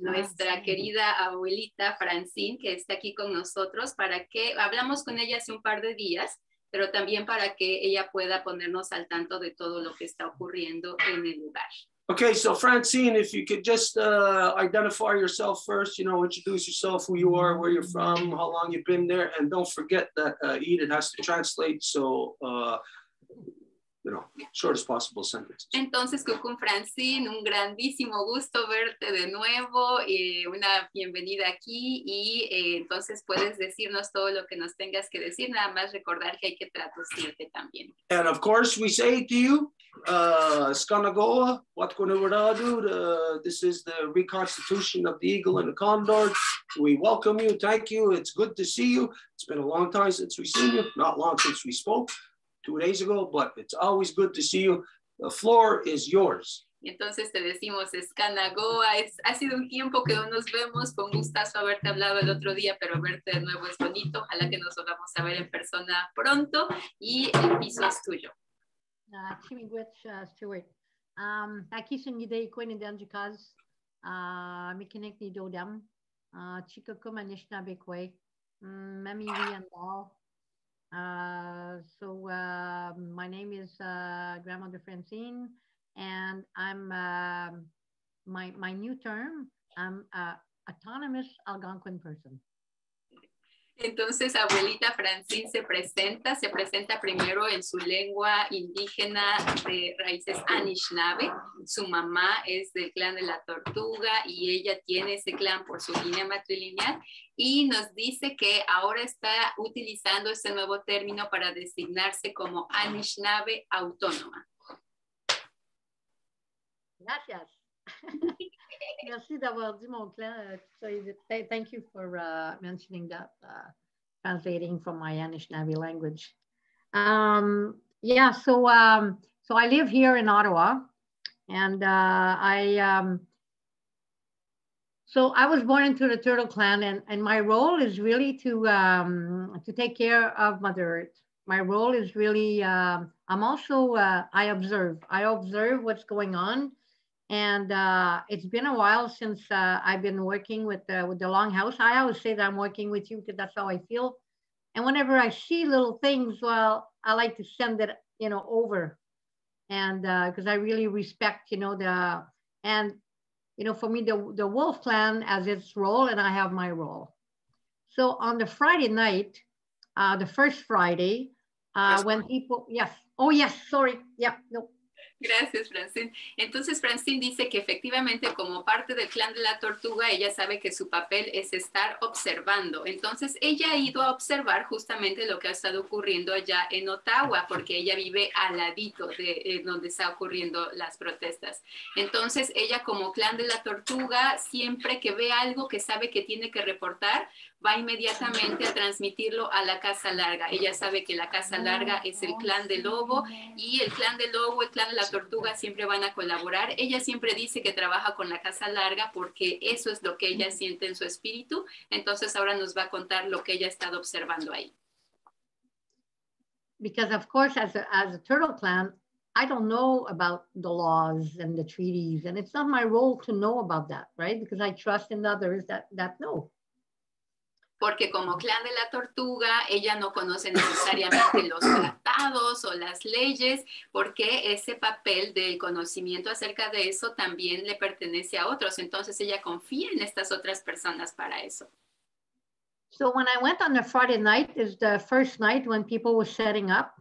nuestra querida abuelita Francine, que está aquí con nosotros, para que hablamos con ella hace un par de días, pero también para que ella pueda ponernos al tanto de todo lo que está ocurriendo en el lugar. Okay, so Francine, if you could just identify yourself first, introduce yourself, who you are, where you're from, how long you've been there, and don't forget that Edith has to translate, so, short as possible sentence. Entonces, Kokoum Francine, un grandísimo gusto verte de nuevo, una bienvenida aquí y entonces puedes decirnos todo lo que nos tengas que decir, nada más recordar que hay que traducirte también. And of course, we say to you, Skanagoa, Watkonuwaradu, this is the reconstitution of the eagle and the condor. We welcome you, thank you, it's good to see you. It's been a long time since we've seen you, not long since we spoke. 2 days ago, but it's always good to see you. The floor is yours. Entonces te decimos, Skanagoa, ha sido un tiempo que no nos vemos, fue un gustazo haberte hablado el otro día, pero verte de nuevo es bonito, ojalá que nos volvamos a ver en persona pronto y el piso es tuyo. Chimigwech Stewart. Aquí sin idea coin in Danjikaz, Mikinek ni Dodam, Chico Kumanishna Bekwe, Mami Riandal. My name is Grandmother Francine, and I'm my new term. I'm autonomous Algonquin person. Entonces, abuelita Francine se presenta primero en su lengua indígena de raíces Anishinaabe. Su mamá es del clan de la Tortuga y ella tiene ese clan por su línea matrilineal y nos dice que ahora está utilizando este nuevo término para designarse como Anishinaabe autónoma. Gracias. Merci d'avoir dit mon clan. Thank you for mentioning that, translating from my Anishinaabe language. So I live here in Ottawa, and I was born into the Turtle Clan, and my role is really to take care of Mother Earth. My role is really, I'm also, I observe what's going on. And it's been a while since I've been working with the Longhouse. I always say that I'm working with you because that's how I feel. And whenever I see little things, well, I like to send it, over. And because I really respect, for me, the Wolf Clan has its role and I have my role. So on the Friday night, the first Friday, when people, yes. Oh, yes, sorry. Yeah, no. Gracias, Francine. Entonces, Francine dice que efectivamente como parte del clan de la Tortuga, ella sabe que su papel es estar observando. Entonces, ella ha ido a observar justamente lo que ha estado ocurriendo allá en Ottawa, porque ella vive al ladito de donde están ocurriendo las protestas. Entonces, ella como clan de la Tortuga, siempre que ve algo que sabe que tiene que reportar, va inmediatamente a transmitirlo a la Casa Larga. Ella sabe que la Casa Larga es el clan del lobo y el clan del lobo, el clan de la Tortuga siempre van a colaborar. Ella siempre dice que trabaja con la Casa Larga porque eso es lo que ella siente en su espíritu. Entonces ahora nos va a contar lo que ella ha estado observando ahí. Because of course, as a Turtle Clan, I don't know about the laws and the treaties, and it's not my role to know about that, right? Because I trust in others that know. Porque como clan de la Tortuga, ella no conoce necesariamente los tratados o las leyes, porque ese papel del conocimiento acerca de eso también le pertenece a otros. Entonces ella confía en estas otras personas para eso. So when I went on the Friday night, is the first night when people were setting up,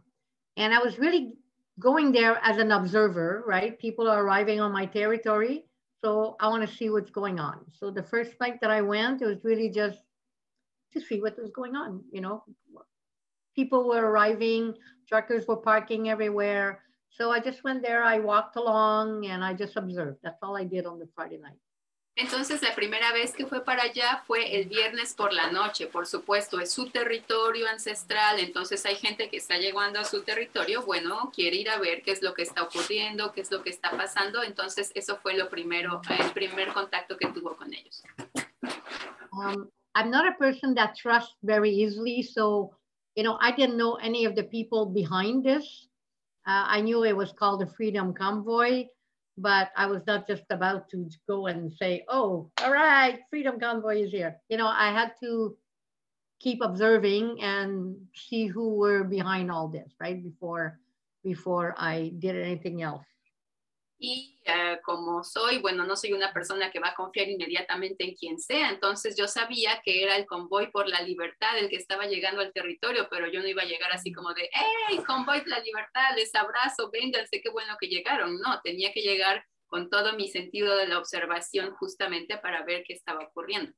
and I was really going there as an observer, right? People are arriving on my territory, so I want to see what's going on. So the first night that I went, it was really just to see what was going on, People were arriving, truckers were parking everywhere. So I just went there, I walked along, and I just observed. That's all I did on the Friday night. Entonces, la primera vez que fue para allá fue el viernes por la noche. Por supuesto, es su territorio ancestral, entonces hay gente que está llegando a su territorio, bueno, quiere ir a ver qué es lo que está ocurriendo, qué es lo que está pasando. Entonces, eso fue el primer contacto que tuvo con ellos. I'm not a person that trusts very easily. So, I didn't know any of the people behind this. I knew it was called the Freedom Convoy, but I was not just about to go and say, oh, all right, Freedom Convoy is here. I had to keep observing and see who were behind all this, right? Before I did anything else. Y como soy, bueno, no soy una persona que va a confiar inmediatamente en quien sea, entonces yo sabía que era el convoy por la libertad el que estaba llegando al territorio, pero yo no iba a llegar así como de, ¡hey, convoy por la libertad, les abrazo, vénganse, qué bueno que llegaron! No, tenía que llegar con todo mi sentido de la observación justamente para ver qué estaba ocurriendo.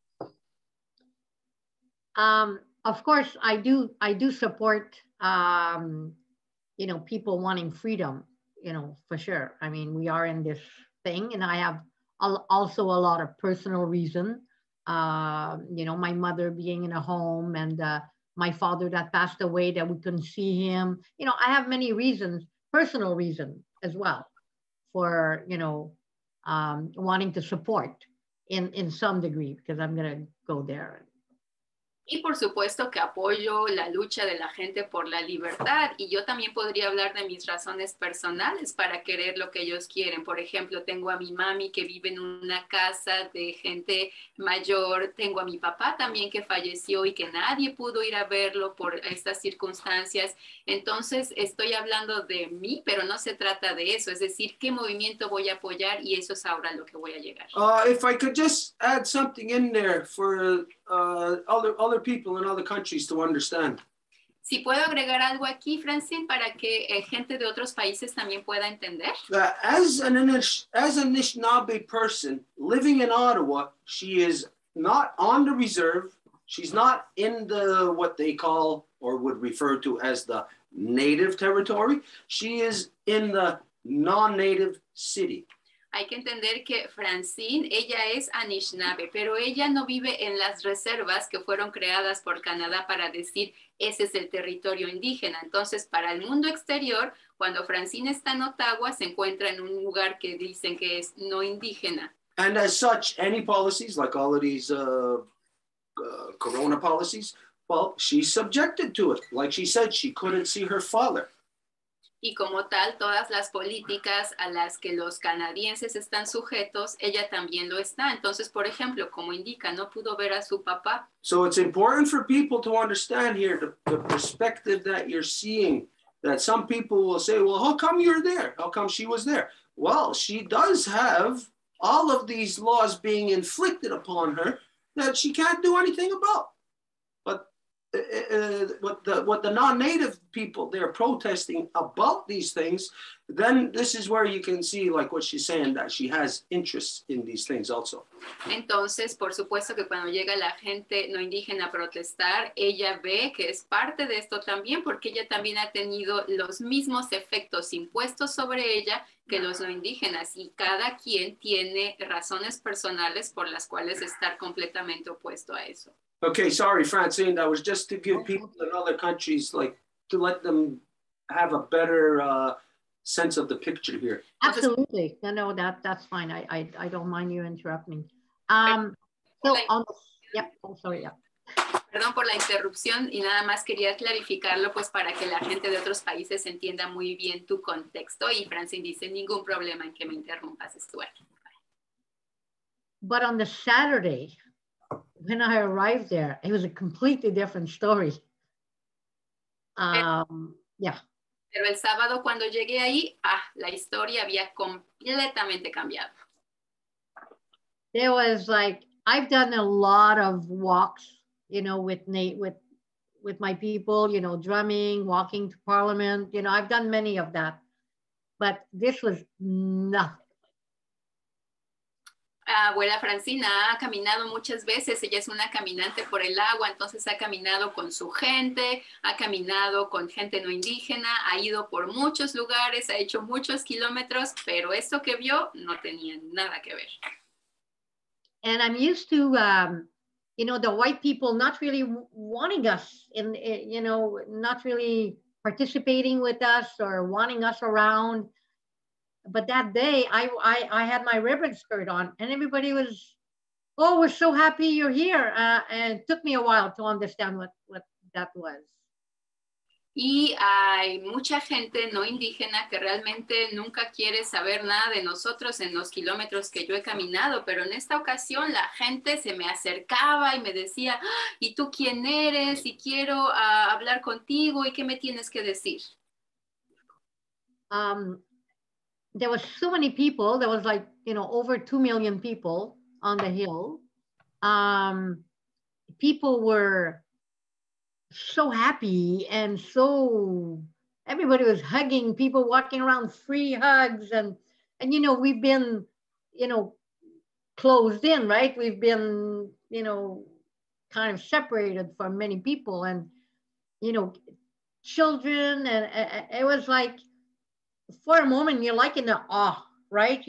Of course, I do support, you know, people wanting freedom, you know, for sure. I mean, we are in this thing, and I have also a lot of personal reason. You know, my mother being in a home, and my father that passed away, that we couldn't see him. You know, I have many reasons, personal reason as well, for, you know, wanting to support in some degree, because I'm going to go there. Y por supuesto que apoyo la lucha de la gente por la libertad, y yo también podría hablar de mis razones personales para querer lo que ellos quieren. Por ejemplo, tengo a mi mami que vive en una casa de gente mayor, tengo a mi papá también que falleció y que nadie pudo ir a verlo por estas circunstancias. Entonces estoy hablando de mí, pero no se trata de eso, es decir, qué movimiento voy a apoyar, y eso es ahora lo que voy a llegar. If I could just add something in there for other people in other countries to understand. Si puedo agregar algo aquí, Francine, para que gente de otros países también pueda entender. As an Anishinaabe person living in Ottawa, she is not on the reserve. She's not in the what they call or would refer to as the native territory. She is in the non-native city. Hay que entender que Francine, ella es Anishinaabe, pero ella no vive en las reservas que fueron creadas por Canadá para decir ese es el territorio indígena. Entonces, para el mundo exterior, cuando Francine está en Ottawa, se encuentra en un lugar que dicen que es no indígena. And as such, any policies, like all of these corona policies, well, she's subjected to it. Like she said, she couldn't see her father. Y como tal, todas las políticas a las que los canadienses están sujetos, ella también lo está. Entonces, por ejemplo, como indica, no pudo ver a su papá. So it's important for people to understand here the perspective that you're seeing, that some people will say, well, how come you're there? How come she was there? Well, she does have all of these laws being inflicted upon her that she can't do anything about. But what the non-native people, they're protesting about these things, then this is where you can see, like what she's saying, that she has interest in these things also. Entonces, por supuesto que cuando llega la gente no indígena a protestar, ella ve que es parte de esto también, porque ella también ha tenido los mismos efectos impuestos sobre ella que los no indígenas, y cada quien tiene razones personales por las cuales estar completamente opuesto a eso. Okay, sorry, Francine, that was just to give people in other countries, like, to let them have a better sense of the picture here. Absolutely. No, that's fine. I don't mind you interrupting. So on, yep, oh, sorry, yeah. Perdón por la interrupción, y nada más quería clarificarlo pues para que la gente de otros países entienda muy bien tu contexto. Y Francine dice, ningún problema en que me interrumpas, Stuart. But on the Saturday, when I arrived there, it was a completely different story. Yeah. Pero el sábado cuando llegué ahí, la historia había completamente cambiado. There was like, I've done a lot of walks, you know, with my people, you know, drumming, walking to Parliament, you know, I've done many of that, but this was nothing. Abuela Francina ha caminado muchas veces, ella es una caminante por el agua, entonces ha caminado con su gente, ha caminado con gente no indígena, ha ido por muchos lugares, ha hecho muchos kilómetros, pero esto que vio no tenía nada que ver. And I'm used to, you know, the white people not really wanting us, you know, not really participating with us or wanting us around. But that day, I had my ribbon skirt on, and everybody was, oh, we're so happy you're here. And it took me a while to understand what that was. Y hay mucha gente no indígena que realmente nunca quiere saber nada de nosotros en los kilómetros que yo he caminado, pero en esta ocasión la gente se me acercaba y me decía, ¿y tú quién eres? Y quiero hablar contigo, ¿y qué me tienes que decir? there was so many people. There was like, you know, over 2 million people on the hill. People were so happy and so everybody was hugging, people walking around, free hugs, and you know, we've been, you know, closed in, right? We've been, you know, kind of separated from many people, and you know, children, and it was like, for a moment you're like in the awe, right?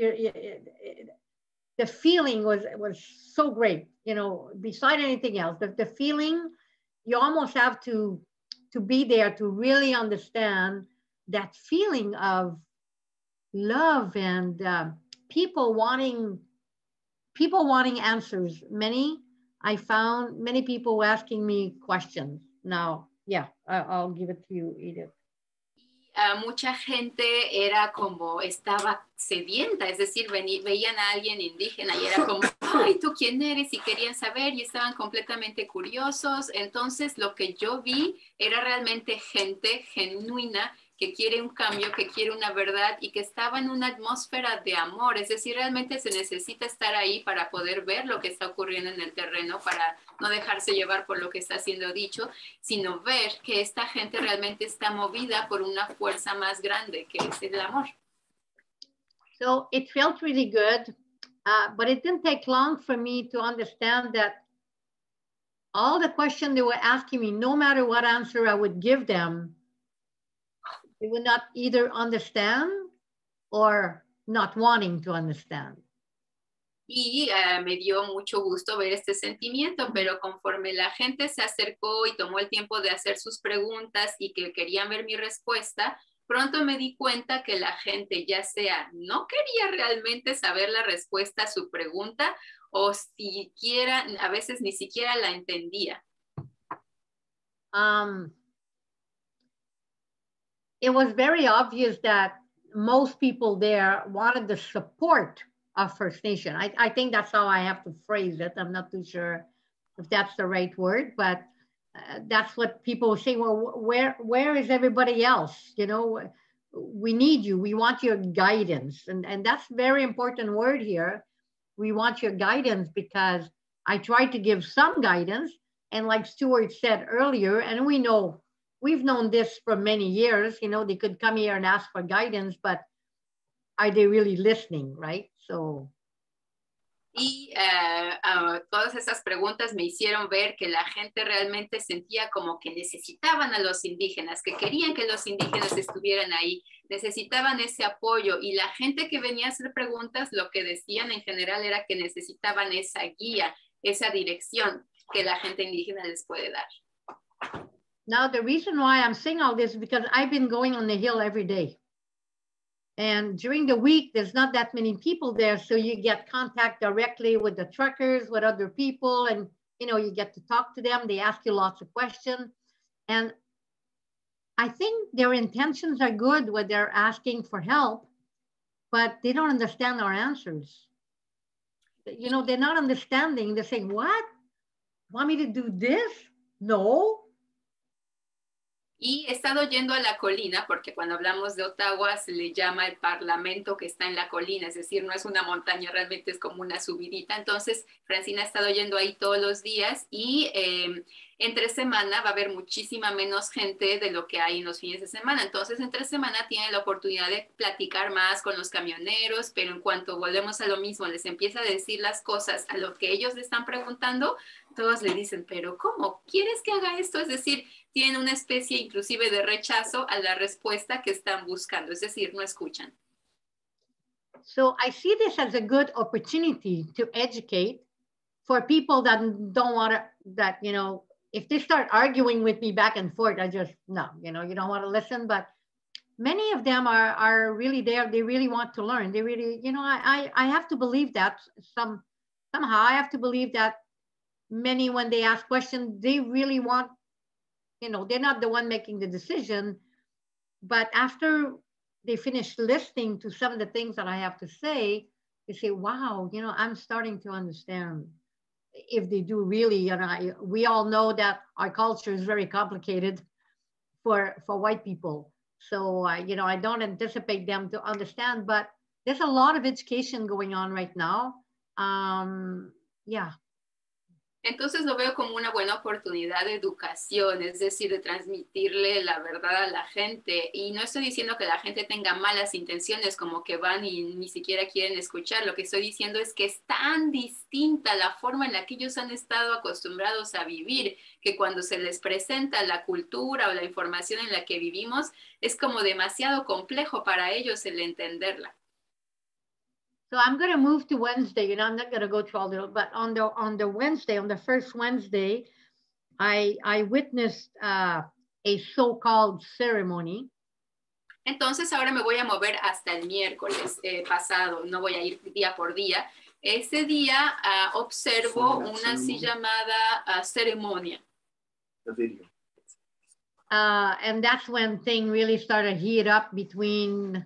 The feeling was so great, you know, beside anything else. The feeling, you almost have to be there to really understand that feeling of love and people wanting answers. I found many people asking me questions. Now, yeah, I'll give it to you, Edith. Mucha gente era como, estaba sedienta, es decir, veían a alguien indígena y era como, ay, ¿tú quién eres? Y querían saber y estaban completamente curiosos. Entonces, lo que yo vi era realmente gente genuina que quiere un cambio, que quiere una verdad y que estaba en una atmósfera de amor. Es decir, realmente se necesita estar ahí para poder ver lo que está ocurriendo en el terreno, para no dejarse llevar por lo que está siendo dicho, sino ver que esta gente realmente está movida por una fuerza más grande, que es el amor. So it felt really good, but it didn't take long for me to understand that all the questions they were asking me, no matter what answer I would give them, they would not either understand or not wanting to understand. Y me dio mucho gusto ver este sentimiento, pero conforme la gente se acercó y tomó el tiempo de hacer sus preguntas y que querían ver mi respuesta, pronto me di cuenta que la gente ya sea no quería realmente saber la respuesta a su pregunta o siquiera, a veces ni siquiera la entendía. It was very obvious that most people there wanted the support of First Nation. I think that's how I have to phrase it. I'm not too sure if that's the right word, but that's what people say. Well, where is everybody else? You know, we need you. We want your guidance. And that's a very important word here. We want your guidance, because I tried to give some guidance. And like Stuart said earlier, and we've known this for many years, you know, they could come here and ask for guidance, but are they really listening, right? So. Y todas esas preguntas me hicieron ver que la gente realmente sentía como que necesitaban a los indígenas, que querían que los indígenas estuvieran ahí, necesitaban ese apoyo, y la gente que venía a hacer preguntas lo que decían en general era que necesitaban esa guía, esa dirección que la gente indígena les puede dar. Now, the reason why I'm saying all this is because I've been going on the hill every day. And during the week, there's not that many people there. So you get contact directly with the truckers, with other people, and, you know, you get to talk to them. They ask you lots of questions. And I think their intentions are good when they're asking for help, but they don't understand our answers. You know, they're not understanding. They're saying, what? Want me to do this? No. Y he estado yendo a la colina, porque cuando hablamos de Ottawa se le llama el parlamento que está en la colina, es decir, no es una montaña, realmente es como una subidita. Entonces, Francina ha estado yendo ahí todos los días y entre semana va a haber muchísima menos gente de lo que hay en los fines de semana. Entonces, entre semana tiene la oportunidad de platicar más con los camioneros, pero en cuanto volvemos a lo mismo, les empieza a decir las cosas a lo que ellos le están preguntando, todos le dicen, pero ¿cómo? ¿Quieres que haga esto? Es decir, tienen una especie inclusive de rechazo a la respuesta que están buscando, es decir, no escuchan. So I see this as a good opportunity to educate for people that don't want to, that, you know, if they start arguing with me back and forth, I just, no, you know, you don't want to listen. But many of them are really there. They really want to learn. They really, you know, I have to believe that somehow I have to believe that many, when they ask questions, they really want, you know, they're not the one making the decision, but after they finish listening to some of the things that I have to say, they say, wow, you know, I'm starting to understand. If they do really, and we all know that our culture is very complicated for white people. So, you know, I don't anticipate them to understand, but there's a lot of education going on right now. Yeah. Entonces lo veo como una buena oportunidad de educación, es decir, de transmitirle la verdad a la gente. Y no estoy diciendo que la gente tenga malas intenciones, como que van y ni siquiera quieren escuchar. Lo que estoy diciendo es que es tan distinta la forma en la que ellos han estado acostumbrados a vivir, que cuando se les presenta la cultura o la información en la que vivimos, es como demasiado complejo para ellos el entenderla. So I'm going to move to Wednesday. You know, I'm not going to go through all the, but on the Wednesday, on the first Wednesday, I witnessed a so-called ceremony. Entonces ahora me voy a mover hasta el miércoles pasado, no voy a ir día por día. Ese día observo una así llamada ceremonia. The video. And that's when things really started heat up between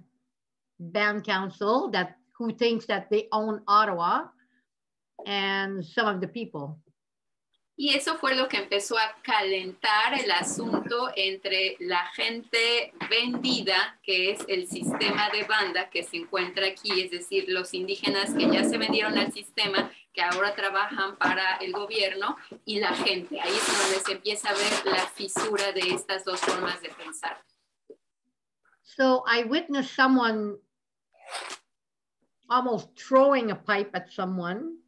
band council who thinks that they own Ottawa and some of the people. Y eso fue lo que empezó a calentar el asunto entre la gente vendida, que es el sistema de banda que se encuentra aquí, es decir, los indígenas que ya se vendieron al sistema, que ahora trabajan para el gobierno, y la gente. Ahí es donde se empieza a ver la fisura de estas dos formas de pensar. So I witnessed someone almost throwing a pipe at someone.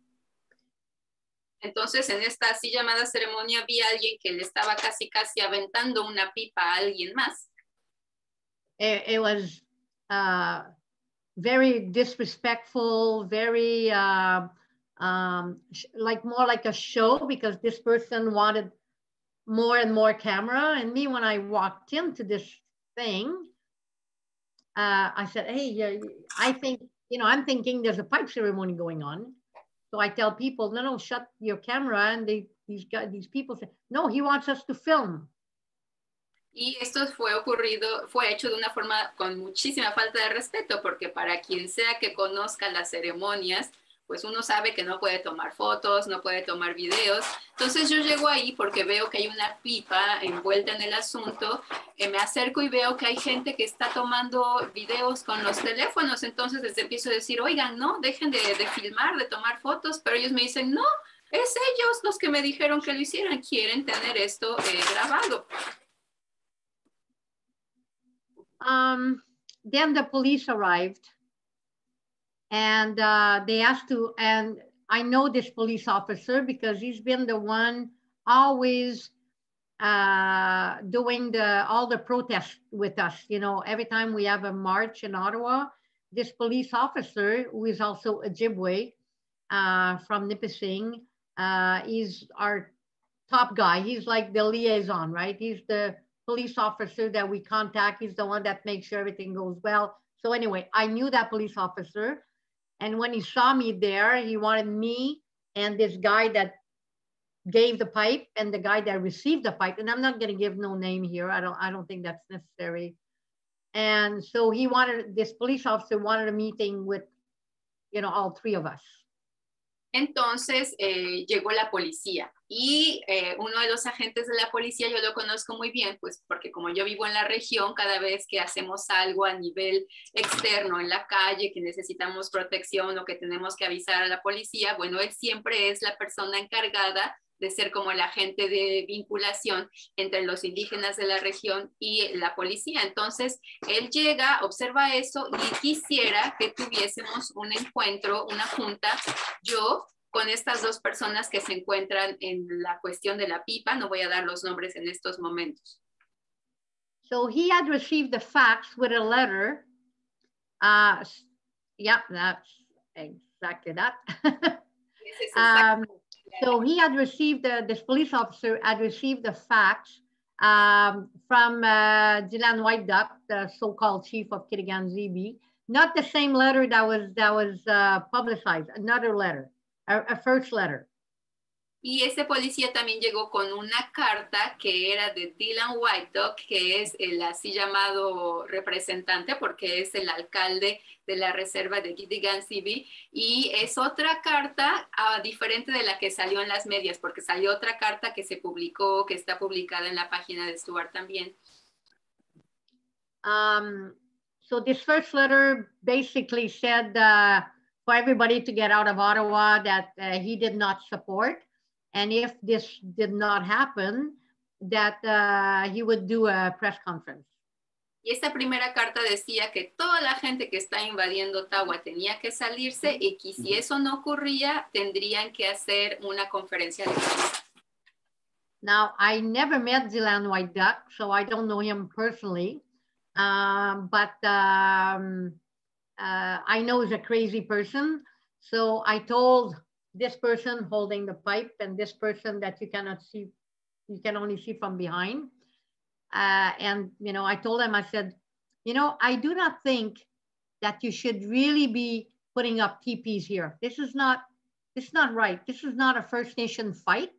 Entonces, en esta así llamada ceremonia vi a alguien que le estaba casi aventando una pipa a alguien más. It was very disrespectful, very like more like a show, because this person wanted more and more camera. And me, when I walked into this thing, I said, hey, I think, you know, I'm thinking there's a pipe ceremony going on. So I tell people, no, shut your camera. And these people say, no, he wants us to film. Y esto fue hecho de una forma con muchísima falta de respeto, porque para quien sea que conozca las ceremonias, pues uno sabe que no puede tomar fotos, no puede tomar videos. Entonces yo llego ahí porque veo que hay una pipa envuelta en el asunto, me acerco y veo que hay gente que está tomando videos con los teléfonos. Entonces les empiezo a decir, oigan, no, dejen de filmar, de tomar fotos, pero ellos me dicen, no, es ellos los que me dijeron que lo hicieran, quieren tener esto grabado. Then the police arrived. And they asked to, and I know this police officer because he's been the one always doing all the protests with us. You know, every time we have a march in Ottawa, this police officer, who is also Ojibwe from Nipissing, is our top guy. He's like the liaison, right? He's the police officer that we contact. He's the one that makes sure everything goes well. So anyway, I knew that police officer. And when he saw me there, he wanted me and this guy that gave the pipe and the guy that received the pipe. And I'm not going to give no name here. I don't think that's necessary. And so this police officer wanted a meeting with, you know, all three of us. Entonces llegó la policía y uno de los agentes de la policía yo lo conozco muy bien, pues porque como yo vivo en la región, cada vez que hacemos algo a nivel externo en la calle, que necesitamos protección o que tenemos que avisar a la policía, bueno, él siempre es la persona encargada de ser como el agente de vinculación entre los indígenas de la región y la policía. Entonces, él llega, observa eso y quisiera que tuviésemos un encuentro, una junta, yo con estas dos personas que se encuentran en la cuestión de la pipa. No voy a dar los nombres en estos momentos. So he had received the fax with a letter. Yep, that's exactly that. So he had received, this police officer had received the fax from Dylan White Duck, the so-called chief of Kitigan Zibi. Not the same letter that was publicized, another letter, a first letter. Y ese policía también llegó con una carta que era de Dylan White Duck, que es el así llamado representante, porque es el alcalde de la reserva de Kitigan Zibi, y es otra carta diferente de la que salió en las medias, porque salió otra carta que se publicó, que está publicada en la página de Stuart también. So this first letter basically said for everybody to get out of Ottawa that he did not support. And if this did not happen, that he would do a press conference. Y esta primera carta decía que toda la gente que está invadiendo Ottawa tenía que salirse y que si eso no ocurría, tendrían que hacer una conferencia de prensa. Now, I never met Dylan White Duck, so I don't know him personally. But I know he's a crazy person. So I told this person holding the pipe and this person that you cannot see, you can only see from behind. And, you know, I told him, I said, you know, I do not think that you should really be putting up teepees here. This is not right. This is not a First Nation fight.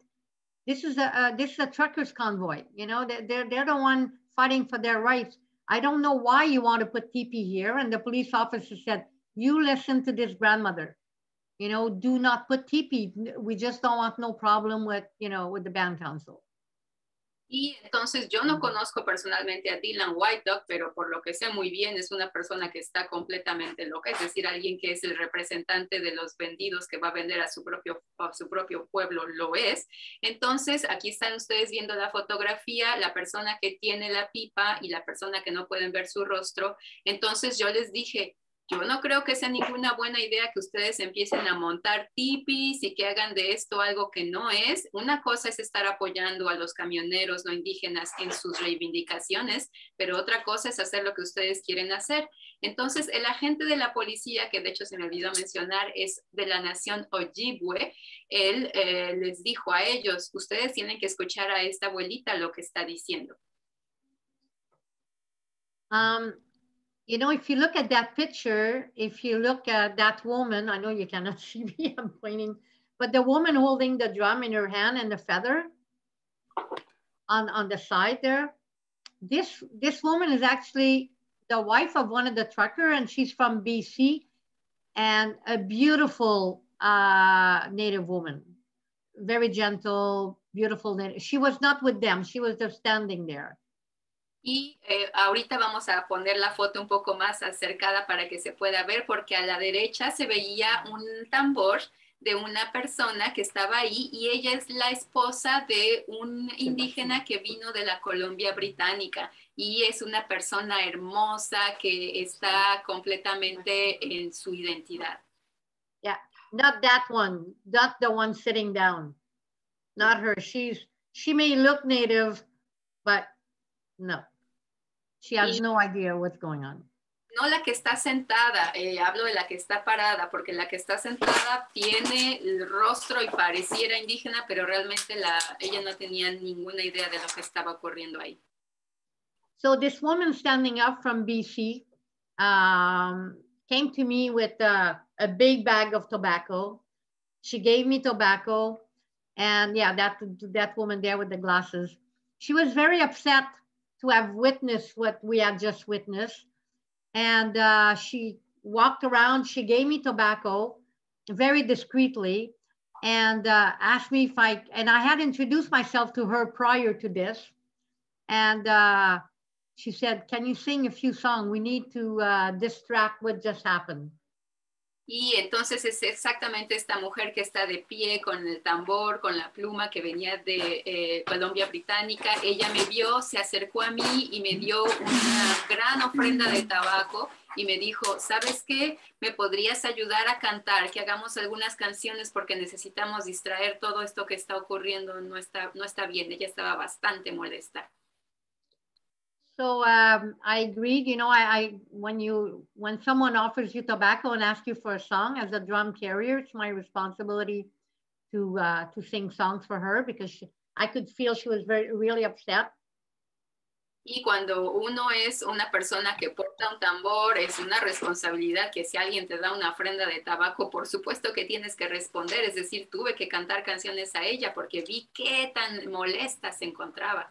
This is a truckers convoy. You know, they're the one fighting for their rights. I don't know why you want to put teepee here. And the police officer said, you listen to this grandmother. You know, do not put teepee. We just don't want no problem with, you know, with the band council. Y entonces yo no conozco personalmente a Dylan White Dog, pero por lo que sé muy bien es una persona que está completamente loca, es decir, alguien que es el representante de los vendidos que va a vender a su propio pueblo, lo es. Entonces aquí están ustedes viendo la fotografía, la persona que tiene la pipa y la persona que no pueden ver su rostro. Entonces yo les dije, yo no creo que sea ninguna buena idea que ustedes empiecen a montar tipis y que hagan de esto algo que no es. Una cosa es estar apoyando a los camioneros no indígenas en sus reivindicaciones, pero otra cosa es hacer lo que ustedes quieren hacer. Entonces, el agente de la policía, que de hecho se me olvidó mencionar, es de la nación Ojibwe, él les dijo a ellos, ustedes tienen que escuchar a esta abuelita lo que está diciendo. You know, if you look at that picture, if you look at that woman, I know you cannot see me, I'm pointing, but the woman holding the drum in her hand and the feather on the side there, this woman is actually the wife of one of the trucker, and she's from BC, and a beautiful Native woman, very gentle, beautiful Native. She was not with them, she was just standing there. Y ahorita vamos a poner la foto un poco más acercada para que se pueda ver, porque a la derecha se veía un tambor de una persona que estaba ahí y ella es la esposa de un indígena que vino de la Colombia Británica y es una persona hermosa que está completamente en su identidad. Yeah, not that one, not the one sitting down, not her. She may look Native, but no, she has no idea what's going on. No la que está sentada, hablo de la que está parada, porque la que está sentada tiene el rostro y pareciera indígena, pero realmente ella no tenía ninguna idea de lo que estaba ocurriendo ahí. So this woman standing up from BC came to me with a big bag of tobacco. She gave me tobacco, and yeah, that woman there with the glasses, she was very upset to have witnessed what we had just witnessed. And she walked around, she gave me tobacco very discreetly and asked me if I had introduced myself to her prior to this. And she said, can you sing a few songs? We need to distract what just happened. Y entonces es exactamente esta mujer que está de pie con el tambor, con la pluma que venía de Colombia Británica. Ella me vio, se acercó a mí y me dio una gran ofrenda de tabaco y me dijo, ¿sabes qué? ¿Me podrías ayudar a cantar? Que hagamos algunas canciones porque necesitamos distraer todo esto que está ocurriendo. No está bien. Ella estaba bastante molesta. So I agreed, you know, when someone offers you tobacco and asks you for a song as a drum carrier, it's my responsibility to sing songs for her because I could feel she was really upset. Y cuando uno es una persona que porta un tambor, es una responsabilidad que si alguien te da una ofrenda de tabaco, por supuesto que tienes que responder. Es decir, tuve que cantar canciones a ella porque vi qué tan molesta se encontraba.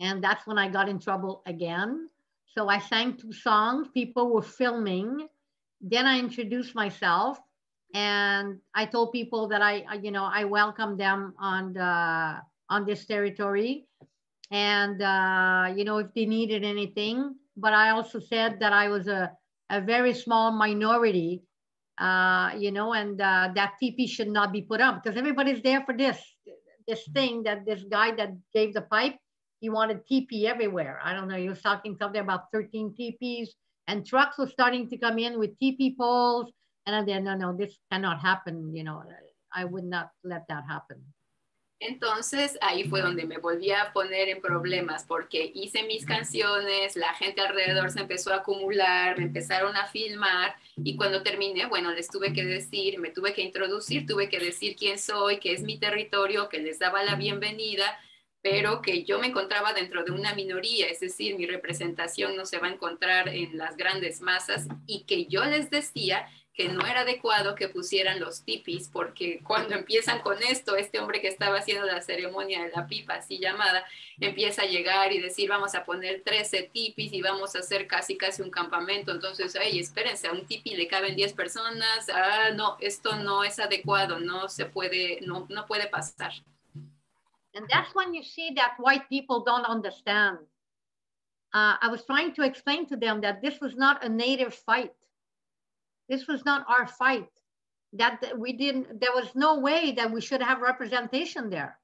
And that's when I got in trouble again. So I sang 2 songs, people were filming. Then I introduced myself and I told people that I welcome them on this territory. And, you know, if they needed anything. But I also said that I was a very small minority, you know, and that TP should not be put up because everybody's there for this thing that this guy that gave the pipe, he wanted TP everywhere. I don't know, he was talking something about 13 TPs and trucks were starting to come in with TP poles. And I said, no, this cannot happen. You know, I would not let that happen. Entonces ahí fue donde me volví a poner en problemas porque hice mis canciones, la gente alrededor se empezó a acumular, me empezaron a filmar y cuando terminé, bueno, les tuve que decir, me tuve que introducir, tuve que decir quién soy, que es mi territorio, que les daba la bienvenida, pero que yo me encontraba dentro de una minoría, es decir, mi representación no se va a encontrar en las grandes masas y que yo les decía que no era adecuado que pusieran los tipis, porque cuando empiezan con esto, este hombre que estaba haciendo la ceremonia de la pipa, así llamada, empieza a llegar y decir, vamos a poner 13 tipis y vamos a hacer casi un campamento. Entonces, hey, espérense, a un tipi le caben 10 personas, no, esto no es adecuado, no se puede, no puede pasar. And that's when you see that white people don't understand. I was trying to explain to them that this was not a native fight. This was not our fight. That we didn't, there was no way that we should have representation there.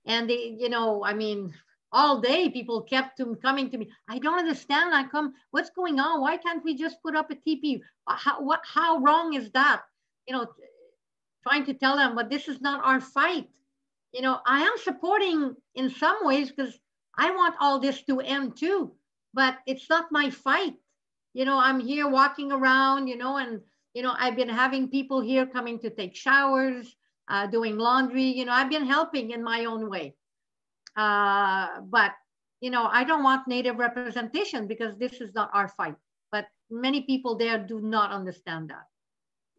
And they, you know, I mean, all day people kept coming to me. I don't understand. I come, what's going on? Why can't we just put up a TP? How wrong is that? You know, trying to tell them, but this is not our fight. You know, I am supporting in some ways because I want all this to end too, but it's not my fight. You know, I'm here walking around, you know, and, you know, I've been having people here coming to take showers, doing laundry, you know, I've been helping in my own way. But, you know, I don't want Native representation because this is not our fight. But many people there do not understand that.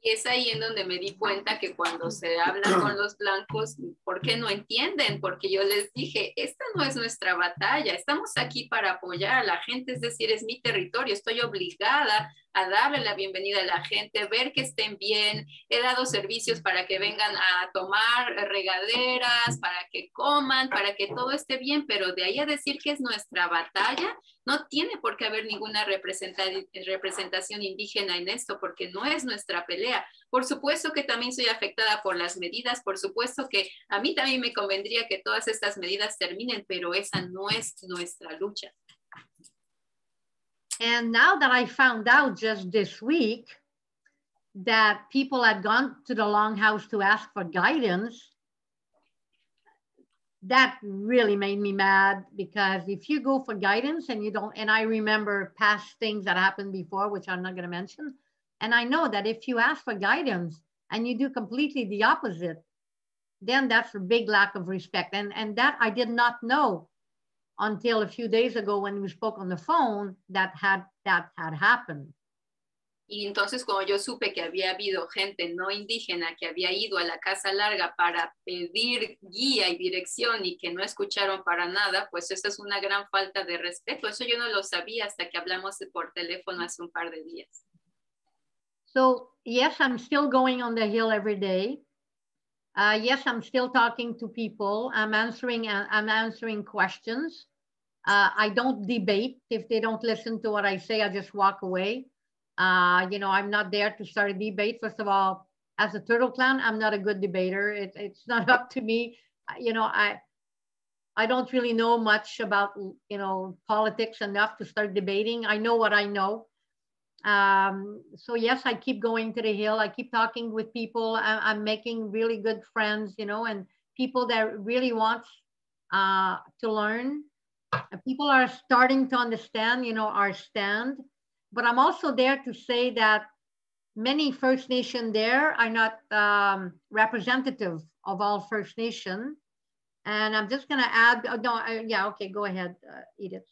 Y es ahí en donde me di cuenta que cuando se habla con los blancos, ¿por qué no entienden? Porque yo les dije, esta no es nuestra batalla, estamos aquí para apoyar a la gente, es decir, es mi territorio, estoy obligada a darle la bienvenida a la gente, ver que estén bien, he dado servicios para que vengan a tomar regaderas, para que coman, para que todo esté bien, pero de ahí a decir que es nuestra batalla, no tiene por qué haber ninguna representación indígena en esto, porque no es nuestra pelea. Por supuesto que también soy afectada por las medidas, por supuesto que a mí también me convendría que todas estas medidas terminen, pero esa no es nuestra lucha. And now that I found out just this week that people had gone to the Longhouse to ask for guidance, that really made me mad, because if you go for guidance and you don't, and I remember past things that happened before, which I'm not going to mention, and I know that if you ask for guidance and you do completely the opposite, then that's a big lack of respect. And that I did not know until a few days ago when we spoke on the phone that had happened. Y entonces cuando yo supe que había habido gente no indígena que había ido a la Casa Larga para pedir guía y dirección y que no escucharon para nada, pues esa es una gran falta de respeto. Eso yo no lo sabía hasta que hablamos por teléfono hace un par de días. So yes, I'm still going on the hill every day. Yes, I'm still talking to people. I'm answering questions. I don't debate. If they don't listen to what I say, I just walk away. You know, I'm not there to start a debate. First of all, as a Turtle Clan, I'm not a good debater. It's not up to me. You know, I don't really know much about, you know, politics enough to start debating. I know what I know. So yes, I keep going to the hill. I keep talking with people. I'm making really good friends, you know, and people that really want to learn. People are starting to understand, you know, our stand. But I'm also there to say that many First Nation there are not representative of all First Nation. And I'm just going to add, yeah, okay, go ahead, Edith.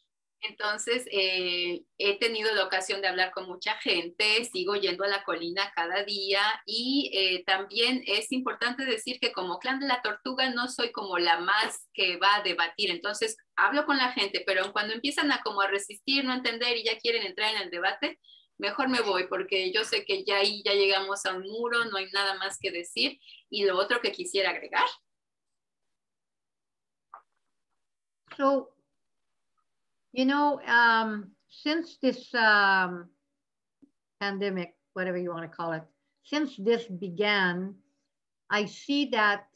Entonces, he tenido la ocasión de hablar con mucha gente, sigo yendo a la colina cada día y también es importante decir que como Clan de la Tortuga no soy como la más que va a debatir, entonces hablo con la gente, pero cuando empiezan a como a resistir, no entender y ya quieren entrar en el debate, mejor me voy porque yo sé que ya ahí ya llegamos a un muro, no hay nada más que decir. Y lo otro que quisiera agregar So, you know, since this pandemic, whatever you want to call it, since this began, I see that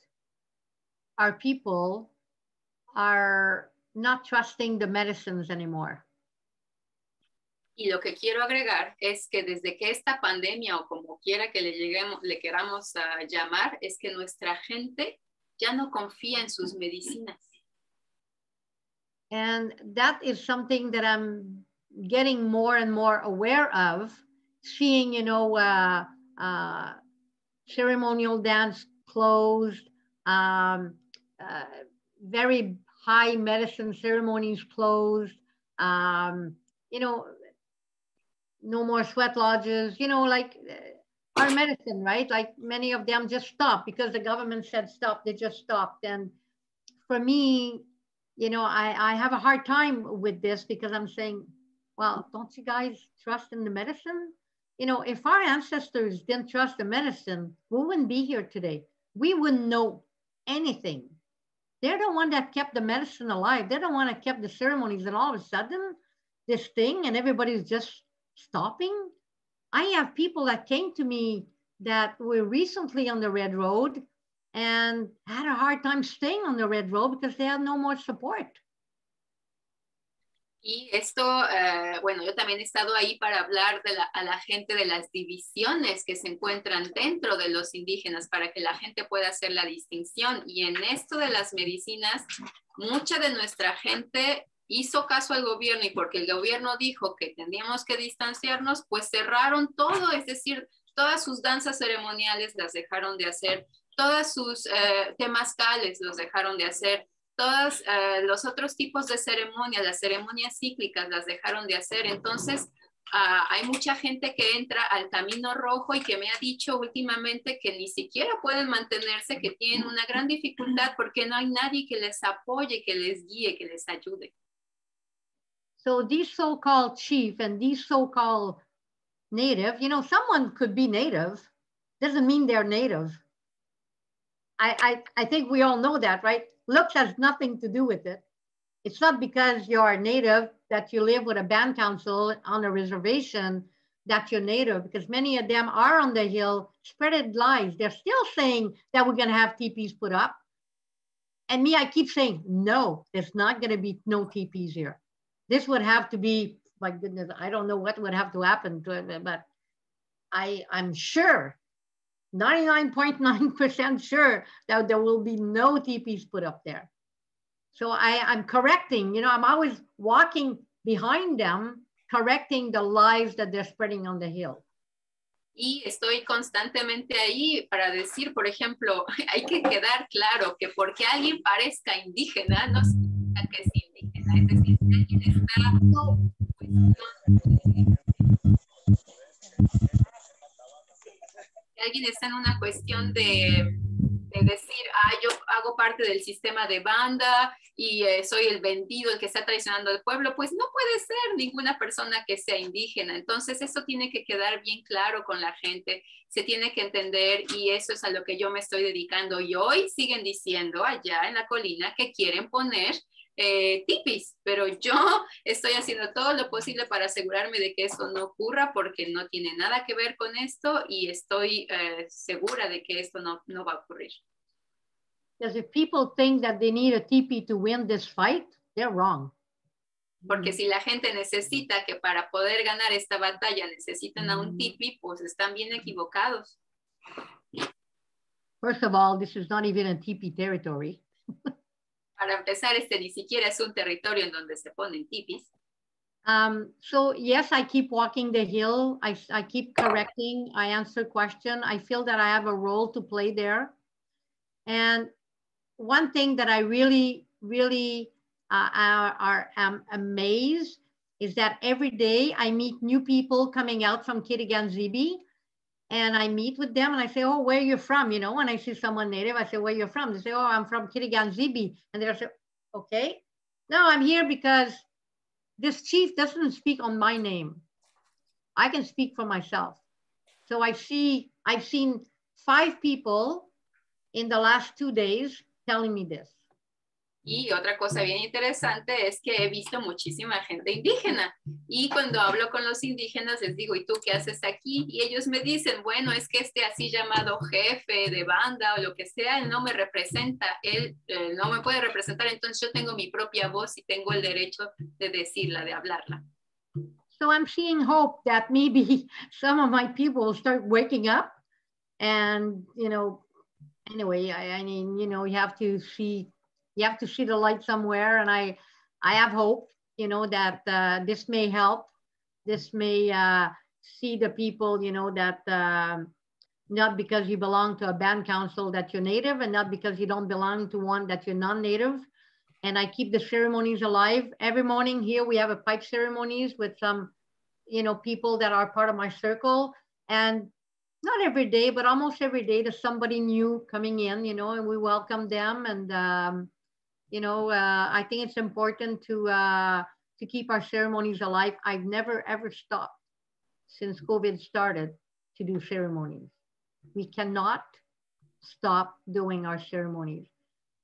our people are not trusting the medicines anymore. Y lo que quiero agregar es que desde que esta pandemia, o como quiera que le queramos llamar, es que nuestra gente ya no confía en sus medicinas. And that is something that I'm getting more and more aware of, seeing, you know, ceremonial dance closed, very high medicine ceremonies closed, you know, no more sweat lodges, you know, like our medicine, right? Like many of them just stopped because the government said stop, they just stopped. And for me, you know, I have a hard time with this because I'm saying, well, don't you guys trust in the medicine? You know, if our ancestors didn't trust the medicine, we wouldn't be here today. We wouldn't know anything. They're the one that kept the medicine alive. They're the one that kept the ceremonies, and all of a sudden, this thing and everybody's just stopping. I have people that came to me that were recently on the Red Road and had a hard time staying on the Red Road because they had no more support. Y esto, bueno, yo también he estado ahí para hablar a la gente de las divisiones que se encuentran dentro de los indígenas para que la gente pueda hacer la distinción. Y en esto de las medicinas, mucha de nuestra gente hizo caso al gobierno, y porque el gobierno dijo que teníamos que distanciarnos, pues cerraron todo, es decir, todas sus danzas ceremoniales las dejaron de hacer, todas sus temazcales los dejaron de hacer, todos los otros tipos de ceremonias, las ceremonias cíclicas las dejaron de hacer. Entonces, hay mucha gente que entra al camino rojo y que me ha dicho últimamente que ni siquiera pueden mantenerse, que tienen una gran dificultad porque no hay nadie que les apoye, que les guíe, que les ayude. So these so-called chief and these so-called native, you know, someone could be native, doesn't mean they're native. I think we all know that, right? Looks has nothing to do with it. It's not because you're a native that you live with a band council on a reservation that you're native, because many of them are on the hill, spreaded lies. They're still saying that we're going to have teepees put up. And me, I keep saying, no, there's not going to be no teepees here. This would have to be, my goodness, I don't know what would have to happen to it, but I'm sure, 99.9% sure that there will be no teepees put up there. So I'm correcting, you know, I'm always walking behind them, correcting the lies that they're spreading on the hill. Y estoy constantemente ahí para decir, por ejemplo, hay que quedar claro que porque alguien parezca indígena no significa que es indígena. Es decir, si alguien está en una cuestión de decir, yo hago parte del sistema de banda y soy el vendido, el que está traicionando al pueblo, pues no puede ser ninguna persona que sea indígena. Entonces eso tiene que quedar bien claro con la gente, se tiene que entender, y eso es a lo que yo me estoy dedicando. Y hoy siguen diciendo allá en la colina que quieren poner tipis, pero yo estoy haciendo todo lo posible para asegurarme de que eso no ocurra, porque no tiene nada que ver con esto, y estoy segura de que esto no va a ocurrir. Because if people think that they need a tipi to win this fight, they're wrong. Porque si la gente necesita que para poder ganar esta batalla necesitan a un tipi, pues están bien equivocados. First of all, this is not even a tipi territory. Para empezar, ni siquiera es un territorio en donde se ponen tipis. So yes, I keep walking the hill. I keep correcting. I answer questions. I feel that I have a role to play there. And one thing that I really am amazed is that every day I meet new people coming out from Kitigan-Zibi, and I meet with them and I say, oh, where are you from? You know, when I see someone native, I say, where are you from? They say, oh, I'm from Kitigan-Zibi. And they'll say, okay. No, I'm here because this chief doesn't speak on my name. I can speak for myself. So I've seen 5 people in the last 2 days telling me this. Y otra cosa bien interesante es que he visto muchísima gente indígena. Y cuando hablo con los indígenas les digo, ¿y tú qué haces aquí? Y ellos me dicen, bueno, es que este así llamado jefe de banda o lo que sea, él no me representa, él no me puede representar, entonces yo tengo mi propia voz y tengo el derecho de decirla, de hablarla. So I'm seeing hope that maybe some of my people will start waking up and, you know, anyway, I mean, you know, you have to see the light somewhere. And I have hope, you know, that this may help. This may see the people, you know, that not because you belong to a band council that you're Native, and not because you don't belong to one that you're non-Native. And I keep the ceremonies alive. Every morning here, we have a pipe ceremonies with some, you know, people that are part of my circle. And not every day, but almost every day, there's somebody new coming in, you know, and we welcome them. And, you know, I think it's important to keep our ceremonies alive. I've never, ever stopped since COVID started to do ceremonies. We cannot stop doing our ceremonies.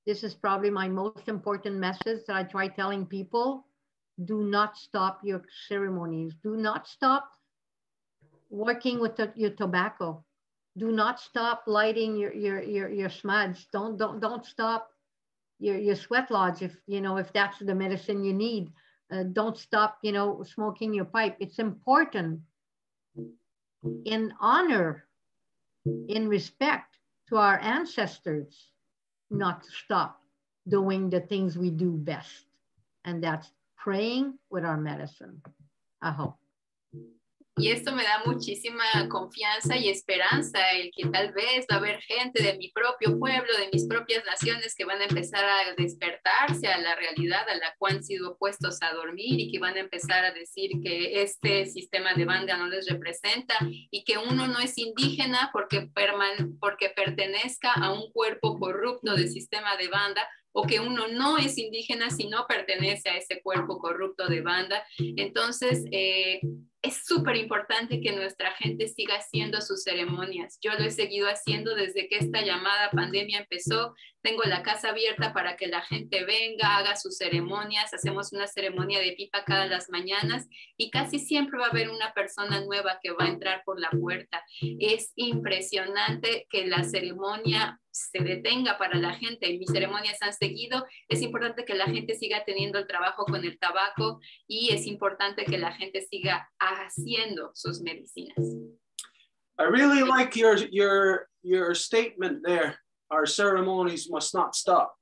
This is probably my most important message that I try telling people. Do not stop your ceremonies. Do not stop working with your tobacco. Do not stop lighting your smuds. Don't stop your sweat lodge if, you know, if that's the medicine you need. Don't stop, you know, smoking your pipe. It's important in honor, in respect to our ancestors, not to stop doing the things we do best. And that's praying with our medicine. I hope. Y esto me da muchísima confianza y esperanza, el que tal vez va a haber gente de mi propio pueblo, de mis propias naciones, que van a empezar a despertarse a la realidad a la cual han sido puestos a dormir, y que van a empezar a decir que este sistema de banda no les representa, y que uno no es indígena porque pertenezca a un cuerpo corrupto de sistema de banda, o que uno no es indígena si no pertenece a ese cuerpo corrupto de banda. Entonces, es súper importante que nuestra gente siga haciendo sus ceremonias. Yo lo he seguido haciendo desde que esta llamada pandemia empezó. Tengo la casa abierta para que la gente venga, haga sus ceremonias. Hacemos una ceremonia de pipa cada las mañanas y casi siempre va a haber una persona nueva que va a entrar por la puerta. Es impresionante que la ceremonia se detenga para la gente. Mis ceremonias han seguido. Es importante que la gente siga teniendo el trabajo con el tabaco, y es importante que la gente siga haciendo sus medicinas. I really like your statement there. Our ceremonies must not stop.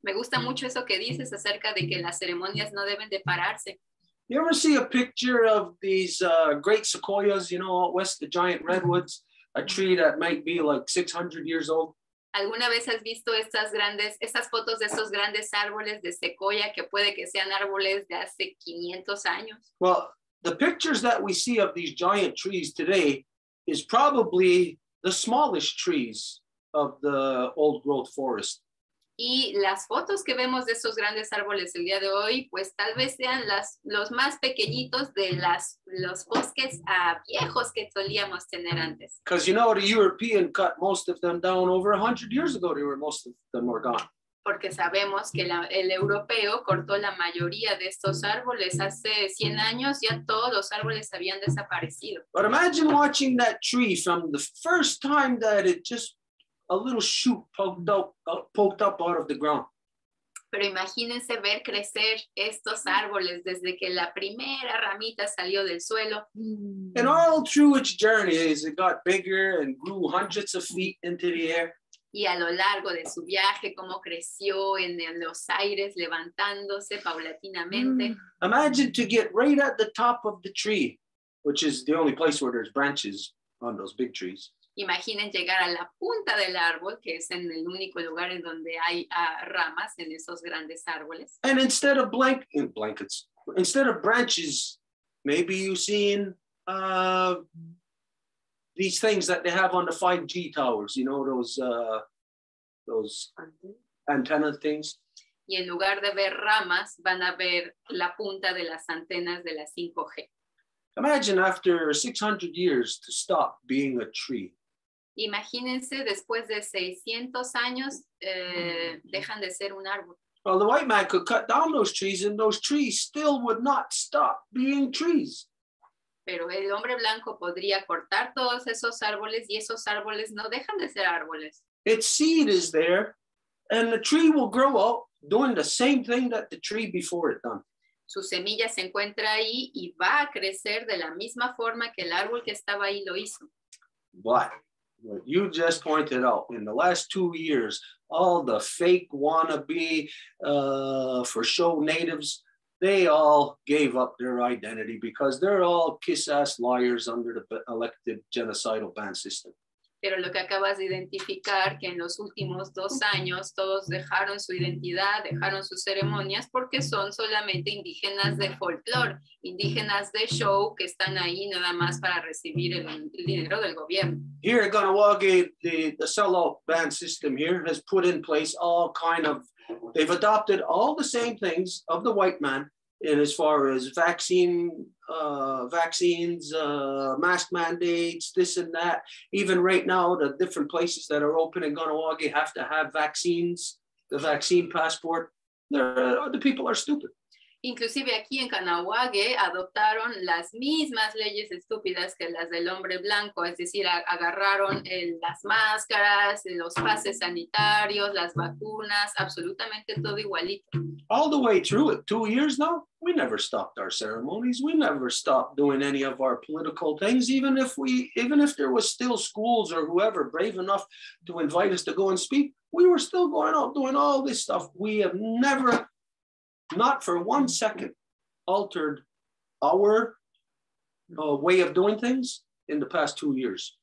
Me gusta mucho eso que dices acerca de que las ceremonias no deben de pararse. You ever see a picture of these great sequoias, you know, out west, the giant redwoods, a tree that might be like 600 years old? ¿Alguna vez has visto estas fotos de estos grandes árboles de secoya que puede que sean árboles de hace 500 años? Well, the pictures that we see of these giant trees today is probably the smallest trees of the old growth forest. Y las fotos que vemos de estos grandes árboles el día de hoy, pues tal vez sean los más pequeñitos de los bosques viejos que solíamos tener antes. Because, you know, the European cut most of them down over 100 years ago. Most of them were gone. Porque sabemos que el europeo cortó la mayoría de estos árboles. Hace 100 años ya todos los árboles habían desaparecido. But imagine watching that tree from the first time that it just a little shoot poked up out of the ground. Pero imagínense ver crecer estos árboles desde que la primera ramita salió del suelo. And all through its journeys, it got bigger and grew hundreds of feet into the air. Y a lo largo de su viaje, cómo creció en los aires, levantándose paulatinamente. Imagine to get right at the top of the tree, which is the only place where there's branches on those big trees. Imaginen llegar a la punta del árbol, que es en el único lugar en donde hay ramas en esos grandes árboles. And instead of blankets, instead of branches, maybe you've seen these things that they have on the 5G towers, you know, those antenna things. Y en lugar de ver ramas, van a ver la punta de las antenas de la 5G. Imagine after 600 years to stop being a tree. Imagínense, después de 600 años, dejan de ser un árbol. Well, the white man could cut down those trees and those trees still would not stop being trees. Pero el hombre blanco podría cortar todos esos árboles y esos árboles no dejan de ser árboles. Its seed is there and the tree will grow up doing the same thing that the tree before it done. Su semilla se encuentra ahí y va a crecer de la misma forma que el árbol que estaba ahí lo hizo. But what you just pointed out, in the last 2 years, all the fake wannabe for show natives, they all gave up their identity because they're all kiss-ass liars under the elected genocidal ban system. Pero lo que acabas de identificar, que en los últimos 2 años todos dejaron su identidad, dejaron sus ceremonias, porque son solamente indígenas de folclore, indígenas de show que están ahí nada más para recibir el dinero del gobierno. Here at Kahnawake, the sellout ban system here has put in place all kind of, they've adopted all the same things of the white man in as far as vaccines, mask mandates, this and that. Even right now, the different places that are open in Kahnawake have to have vaccines, the vaccine passport. The people are stupid. Inclusive aquí en Kahnawake adoptaron las mismas leyes estúpidas que las del hombre blanco, es decir, agarraron las máscaras, los pases sanitarios, las vacunas, absolutamente todo igualito. All the way through it, 2 years now, we never stopped our ceremonies. We never stopped doing any of our political things, even if there was still schools or whoever brave enough to invite us to go and speak, we were still going out doing all this stuff. We have never, not for 1 second, altered our way of doing things in the past 2 years.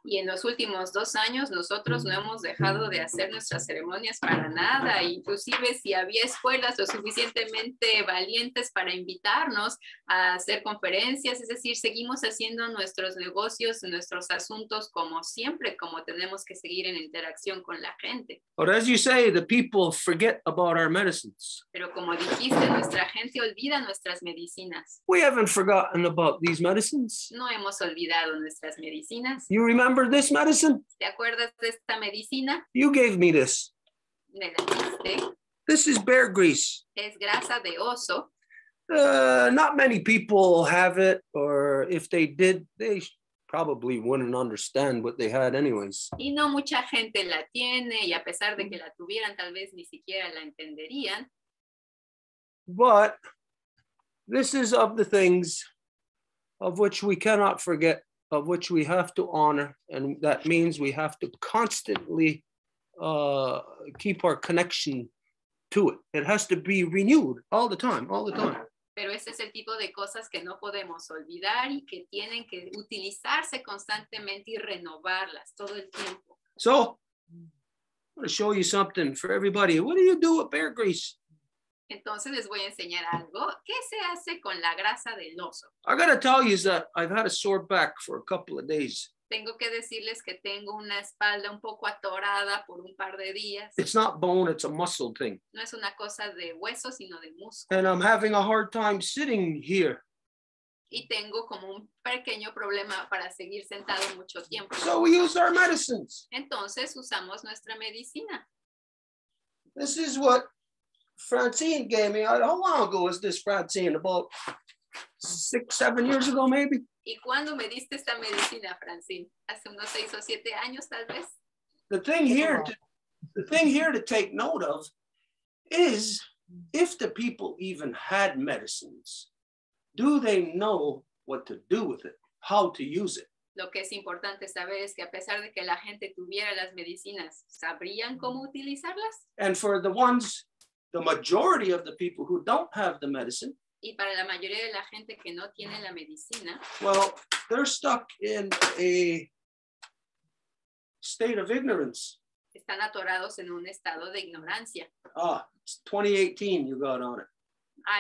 Y en los últimos 2 años nosotros no hemos dejado de hacer nuestras ceremonias para nada. Inclusive si había escuelas lo suficientemente valientes para invitarnos a hacer conferencias, es decir, seguimos haciendo nuestros negocios, nuestros asuntos como siempre, como tenemos que seguir en interacción con la gente. But as you say, the people forget about our medicines. Pero como dijiste, nuestra gente olvida nuestras medicinas. We haven't forgotten about these medicines. No hemos olvidado nuestras medicinas. You remember this medicine? ¿Te acuerdas de esta medicina? You gave me this. Me la diste. This is bear grease. Es grasa de oso. Not many people have it, or if they did, they probably wouldn't understand what they had anyways. Y no mucha gente la tiene, y a pesar de que la tuvieran, tal vez ni siquiera la entenderían. But this is of the things of which we cannot forget, of which we have to honor, and that means we have to constantly keep our connection to it. It has to be renewed all the time, all the time. Pero ese es el tipo de cosas que no podemos olvidar y que tienen que utilizarse constantemente y renovarlas todo el tiempo. So, I'm going to show you something for everybody. What do you do with bear grease? Entonces les voy a enseñar algo. ¿Qué se hace con la grasa del oso? I got to tell you is that I've had a sore back for a couple of days. Tengo que decirles que tengo una espalda un poco atorada por un par de días. It's not bone, it's a muscle thing. No es una cosa de hueso, sino de músculo. And I'm having a hard time sitting here. Y tengo como un pequeño problema para seguir sentado mucho tiempo. So we use our medicines. Entonces usamos nuestra medicina. This is what Francine gave me. How long ago was this, Francine? About 6, 7 years ago, maybe? ¿Y cuándo me diste esta medicina, Francine? Hace unos 6 o 7 años, tal vez. The thing here to take note of is if the people even had medicines, do they know what to do with it, how to use it? Lo que es importante saber es que a pesar de que la gente tuviera las medicinas, ¿sabrían cómo utilizarlas? And for the majority of the people who don't have the medicine, y para la mayoría de la gente que no tiene la medicina, well, they're stuck in a state of ignorance. Están atorados en un estado de ignorancia. It's 2018 you got on it.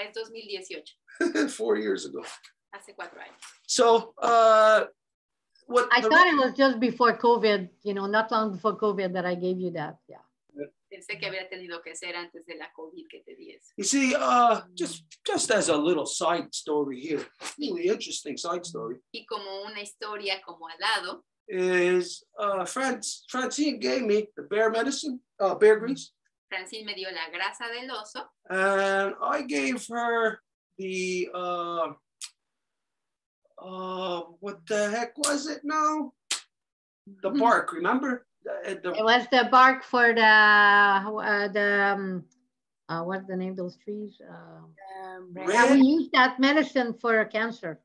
Es 2018. 4 years ago. Hace 4 años. So, I thought it was just before COVID, not long before COVID that I gave you that. Yeah. Pensé que había tenido que ser antes de la COVID que te di eso. You see, just as a little side story here, really interesting side story. Y como una historia como al lado, is Francine gave me the bear medicine, bear grease. Francine me dio la grasa del oso. And I gave her the, what the heck was it now? The bark, remember? It was the bark for what's the name of those trees? Red. We use that medicine for cancer.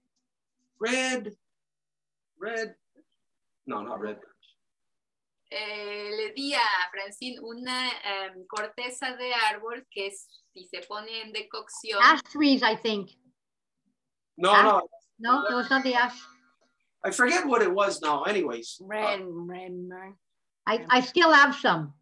Red. No, not red. Le di a Francine una corteza de árbol que si se pone en decocción. Ash trees, I think. No, ash? no. No, it was not the ash. I forget what it was now. Anyways. Red. I still have some.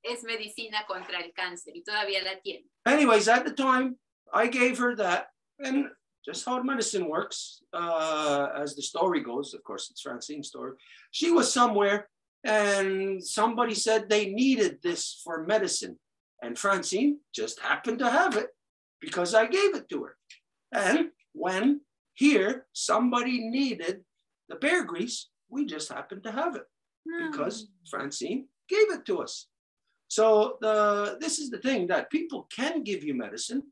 Es medicina contra el cáncer y todavía la tiene. Anyways, at the time, I gave her that, and just how medicine works, as the story goes, of course, it's Francine's story. She was somewhere, and somebody said they needed this for medicine, and Francine just happened to have it because I gave it to her. And when here somebody needed the bear grease, we just happened to have it because Francine gave it to us. So this is the thing, that people can give you medicine.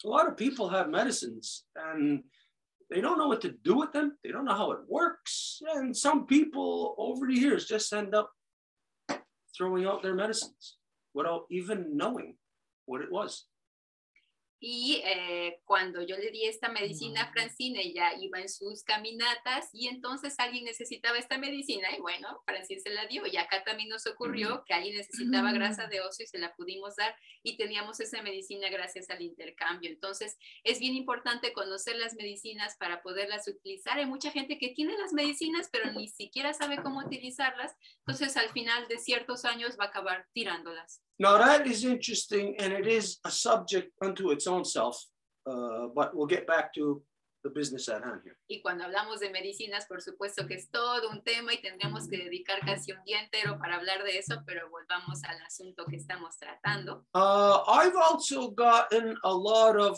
A lot of people have medicines and they don't know what to do with them. They don't know how it works. And some people over the years just end up throwing out their medicines without even knowing what it was. Y cuando yo le di esta medicina a Francine, ella iba en sus caminatas y entonces alguien necesitaba esta medicina y bueno, Francine se la dio. Y acá también nos ocurrió que alguien necesitaba grasa de oso y se la pudimos dar y teníamos esa medicina gracias al intercambio. Entonces es bien importante conocer las medicinas para poderlas utilizar. Hay mucha gente que tiene las medicinas pero ni siquiera sabe cómo utilizarlas. Entonces al final de ciertos años va a acabar tirándolas. Now that is interesting, and it is a subject unto its own self, but we'll get back to the business at hand here. Y cuando hablamos de medicinas, por supuesto que es todo un tema y tendremos que dedicar casi un día entero para hablar de eso, pero volvamos al asunto que estamos tratando. I've also gotten a lot of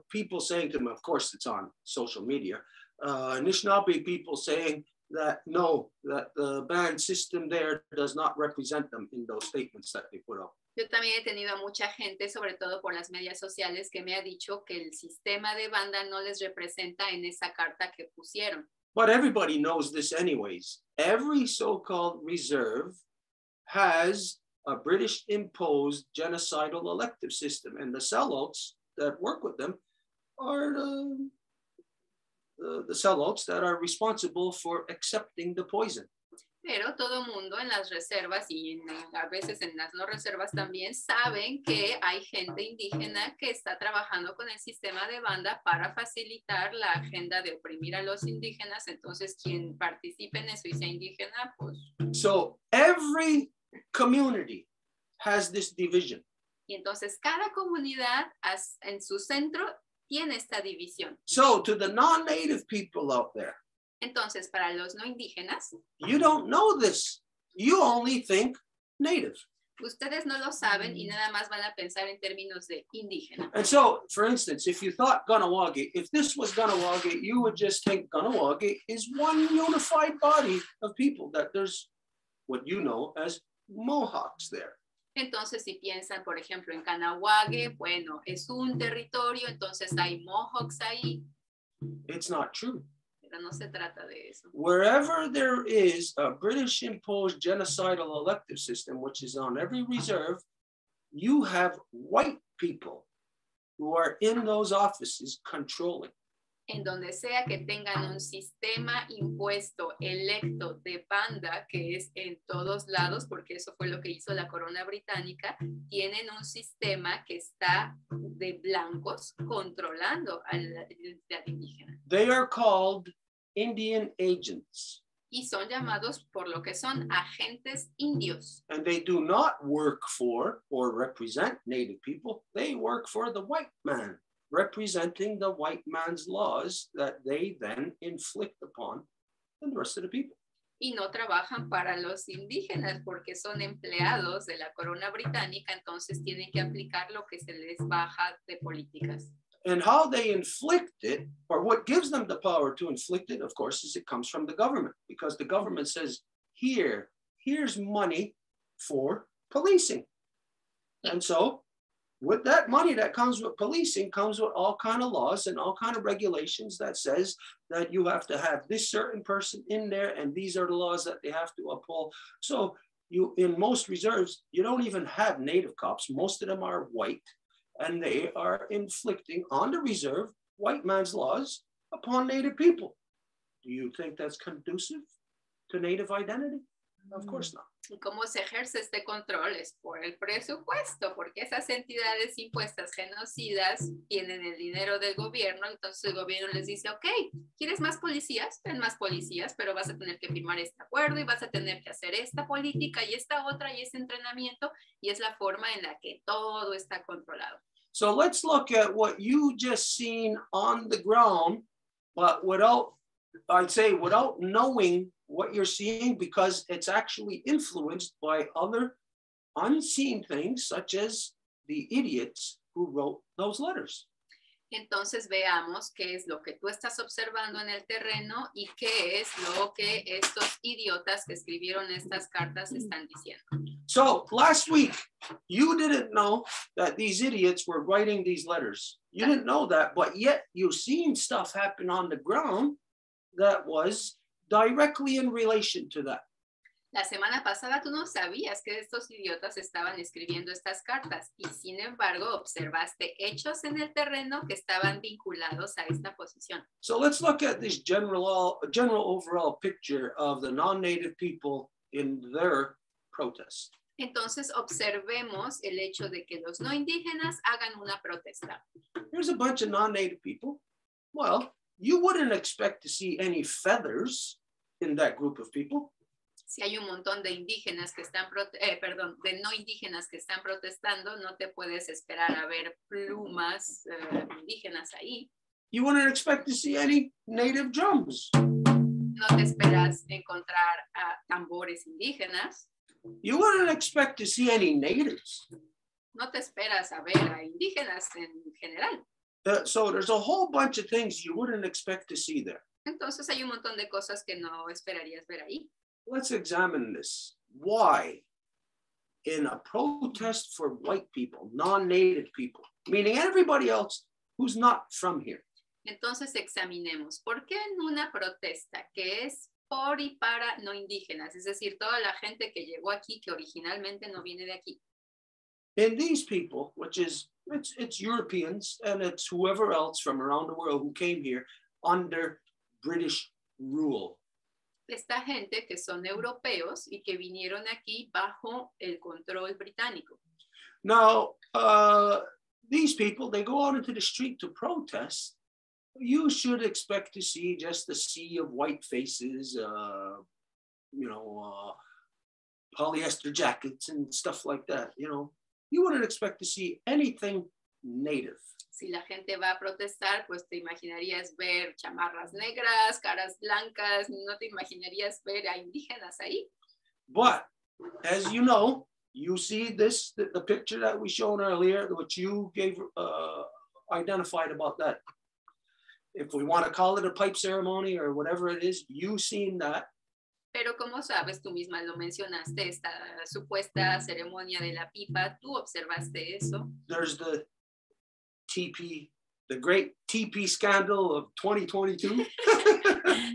people saying to me, of course it's on social media, Anishinaabe people saying that no, that the band system there does not represent them in those statements that they put out. Yo también he tenido a mucha gente, sobre todo por las medias sociales, que me ha dicho que el sistema de banda no les representa en esa carta que pusieron. But everybody knows this anyways. Every so-called reserve has a British imposed genocidal elective system, and the sellouts that work with them are the sellouts that are responsible for accepting the poison. Pero todo mundo en las reservas y a veces en las no reservas también saben que hay gente indígena que está trabajando con el sistema de banda para facilitar la agenda de oprimir a los indígenas. Entonces, quien participe en eso y sea indígena, pues... So every community has this division. Y entonces cada comunidad en su centro tiene esta división. So to the non-native people out there, entonces para los no indígenas, you don't know this. You only think native. Ustedes no lo saben y nada más van a pensar en términos de indígena. And so, for instance, if you thought Ganawagi, if this was Ganawagi, you would just think Ganawagi is one unified body of people, that there's what you know as Mohawks there. Entonces, si piensan, por ejemplo, en Kahnawake, bueno, es un territorio, entonces hay Mohawks ahí. It's not true. Pero no se trata de eso. Wherever there is a British imposed genocidal elective system, which is on every reserve, you have white people who are in those offices controlling. En donde sea que tengan un sistema impuesto electo de banda, que es en todos lados, porque eso fue lo que hizo la corona británica, tienen un sistema que está de blancos controlando a la identidad indígena. They are called Indian agents. Y son llamados por lo que son agentes indios. And they do not work for or represent native people. They work for the white man, representing the white man's laws that they then inflict upon the rest of the people. Y no trabajan para los indígenas porque son empleados de la corona británica, entonces tienen que aplicar lo que se les baja de políticas. And how they inflict it, or what gives them the power to inflict it, of course, is it comes from the government, because the government says, here's money for policing. And so with that money that comes with policing comes with all kind of laws and all kind of regulations that says that you have to have this certain person in there and these are the laws that they have to uphold. So you, in most reserves, you don't even have native cops. Most of them are white and they are inflicting on the reserve white man's laws upon native people. Do you think that's conducive to native identity? Of course not. ¿Y cómo se ejerce este control? Es por el presupuesto, porque esas entidades impuestas genocidas tienen el dinero del gobierno, entonces el gobierno les dice, ok, ¿quieres más policías? Ten más policías, pero vas a tener que firmar este acuerdo y vas a tener que hacer esta política y esta otra y este entrenamiento, y es la forma en la que todo está controlado. So let's look at what you just seen on the ground, but without, I'd say, without knowing what you're seeing, because it's actually influenced by other unseen things, such as the idiots who wrote those letters. Entonces veamos qué es lo que tú estás observando en el terreno y qué es lo que estos idiotas que escribieron estas cartas están diciendo. So last week, you didn't know that these idiots were writing these letters. You didn't know that, but yet you've seen stuff happen on the ground that was directly in relation to that. La semana pasada tú no sabías que estos idiotas estaban escribiendo estas cartas y sin embargo observaste hechos en el terreno que estaban vinculados a esta posición. So let's look at this general overall picture of the non-native people in their protest. Entonces observemos el hecho de que los no indígenas hagan una protesta. Here's a bunch of non-native people. Well, you wouldn't expect to see any feathers in that group of people. Si hay un montón de indígenas que están, de no indígenas que están protestando, no te puedes esperar a ver plumas indígenas ahí. You wouldn't expect to see any native drums. No te esperas encontrar tambores indígenas. You wouldn't expect to see any natives. No te esperas a ver a indígenas en general. So there's a whole bunch of things you wouldn't expect to see there. Entonces hay un montón de cosas que no esperarías ver ahí. Let's examine this. Why, in a protest for white people, non-native people, meaning everybody else who's not from here? Entonces examinemos, ¿por qué en una protesta que es por y para no indígenas? Es decir, toda la gente que llegó aquí que originalmente no viene de aquí. In these people, which is, it's Europeans and it's whoever else from around the world who came here under British rule. Esta gente que son europeos y que vinieron aquí bajo el control británico. Now, these people, they go out into the street to protest. You should expect to see just a sea of white faces, polyester jackets and stuff like that. You wouldn't expect to see anything native. Si la gente va a protestar, pues te imaginarías ver chamarras negras, caras blancas, no te imaginarías ver a indígenas ahí. But as you know, you see this, the picture that we shown earlier, which you gave identified about that. If we want to call it a pipe ceremony or whatever it is, you've seen that. Pero como sabes, tú misma lo mencionaste, esta supuesta ceremonia de la pipa, tú observaste eso. There's the TP, the great TP scandal of 2022.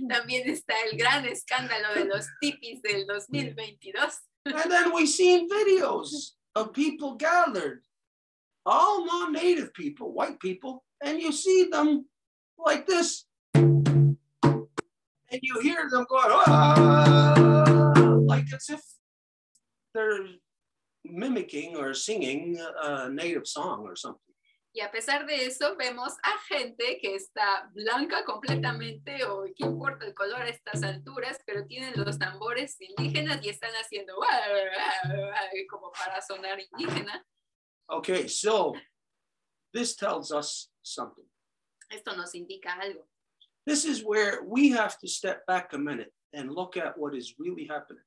También está el gran escándalo de los tipis del 2022. And then we've seen videos of people gathered, all non-native people, white people, and you see them like this. And you hear them going, like as if they're mimicking or singing a native song or something. Y a pesar de eso, vemos a gente que está blanca completamente, o qué importa el color a estas alturas, pero tienen los tambores indígenas y están haciendo como para sonar indígena. Okay, so this tells us something. Esto nos indica algo. This is where we have to step back a minute and look at what is really happening.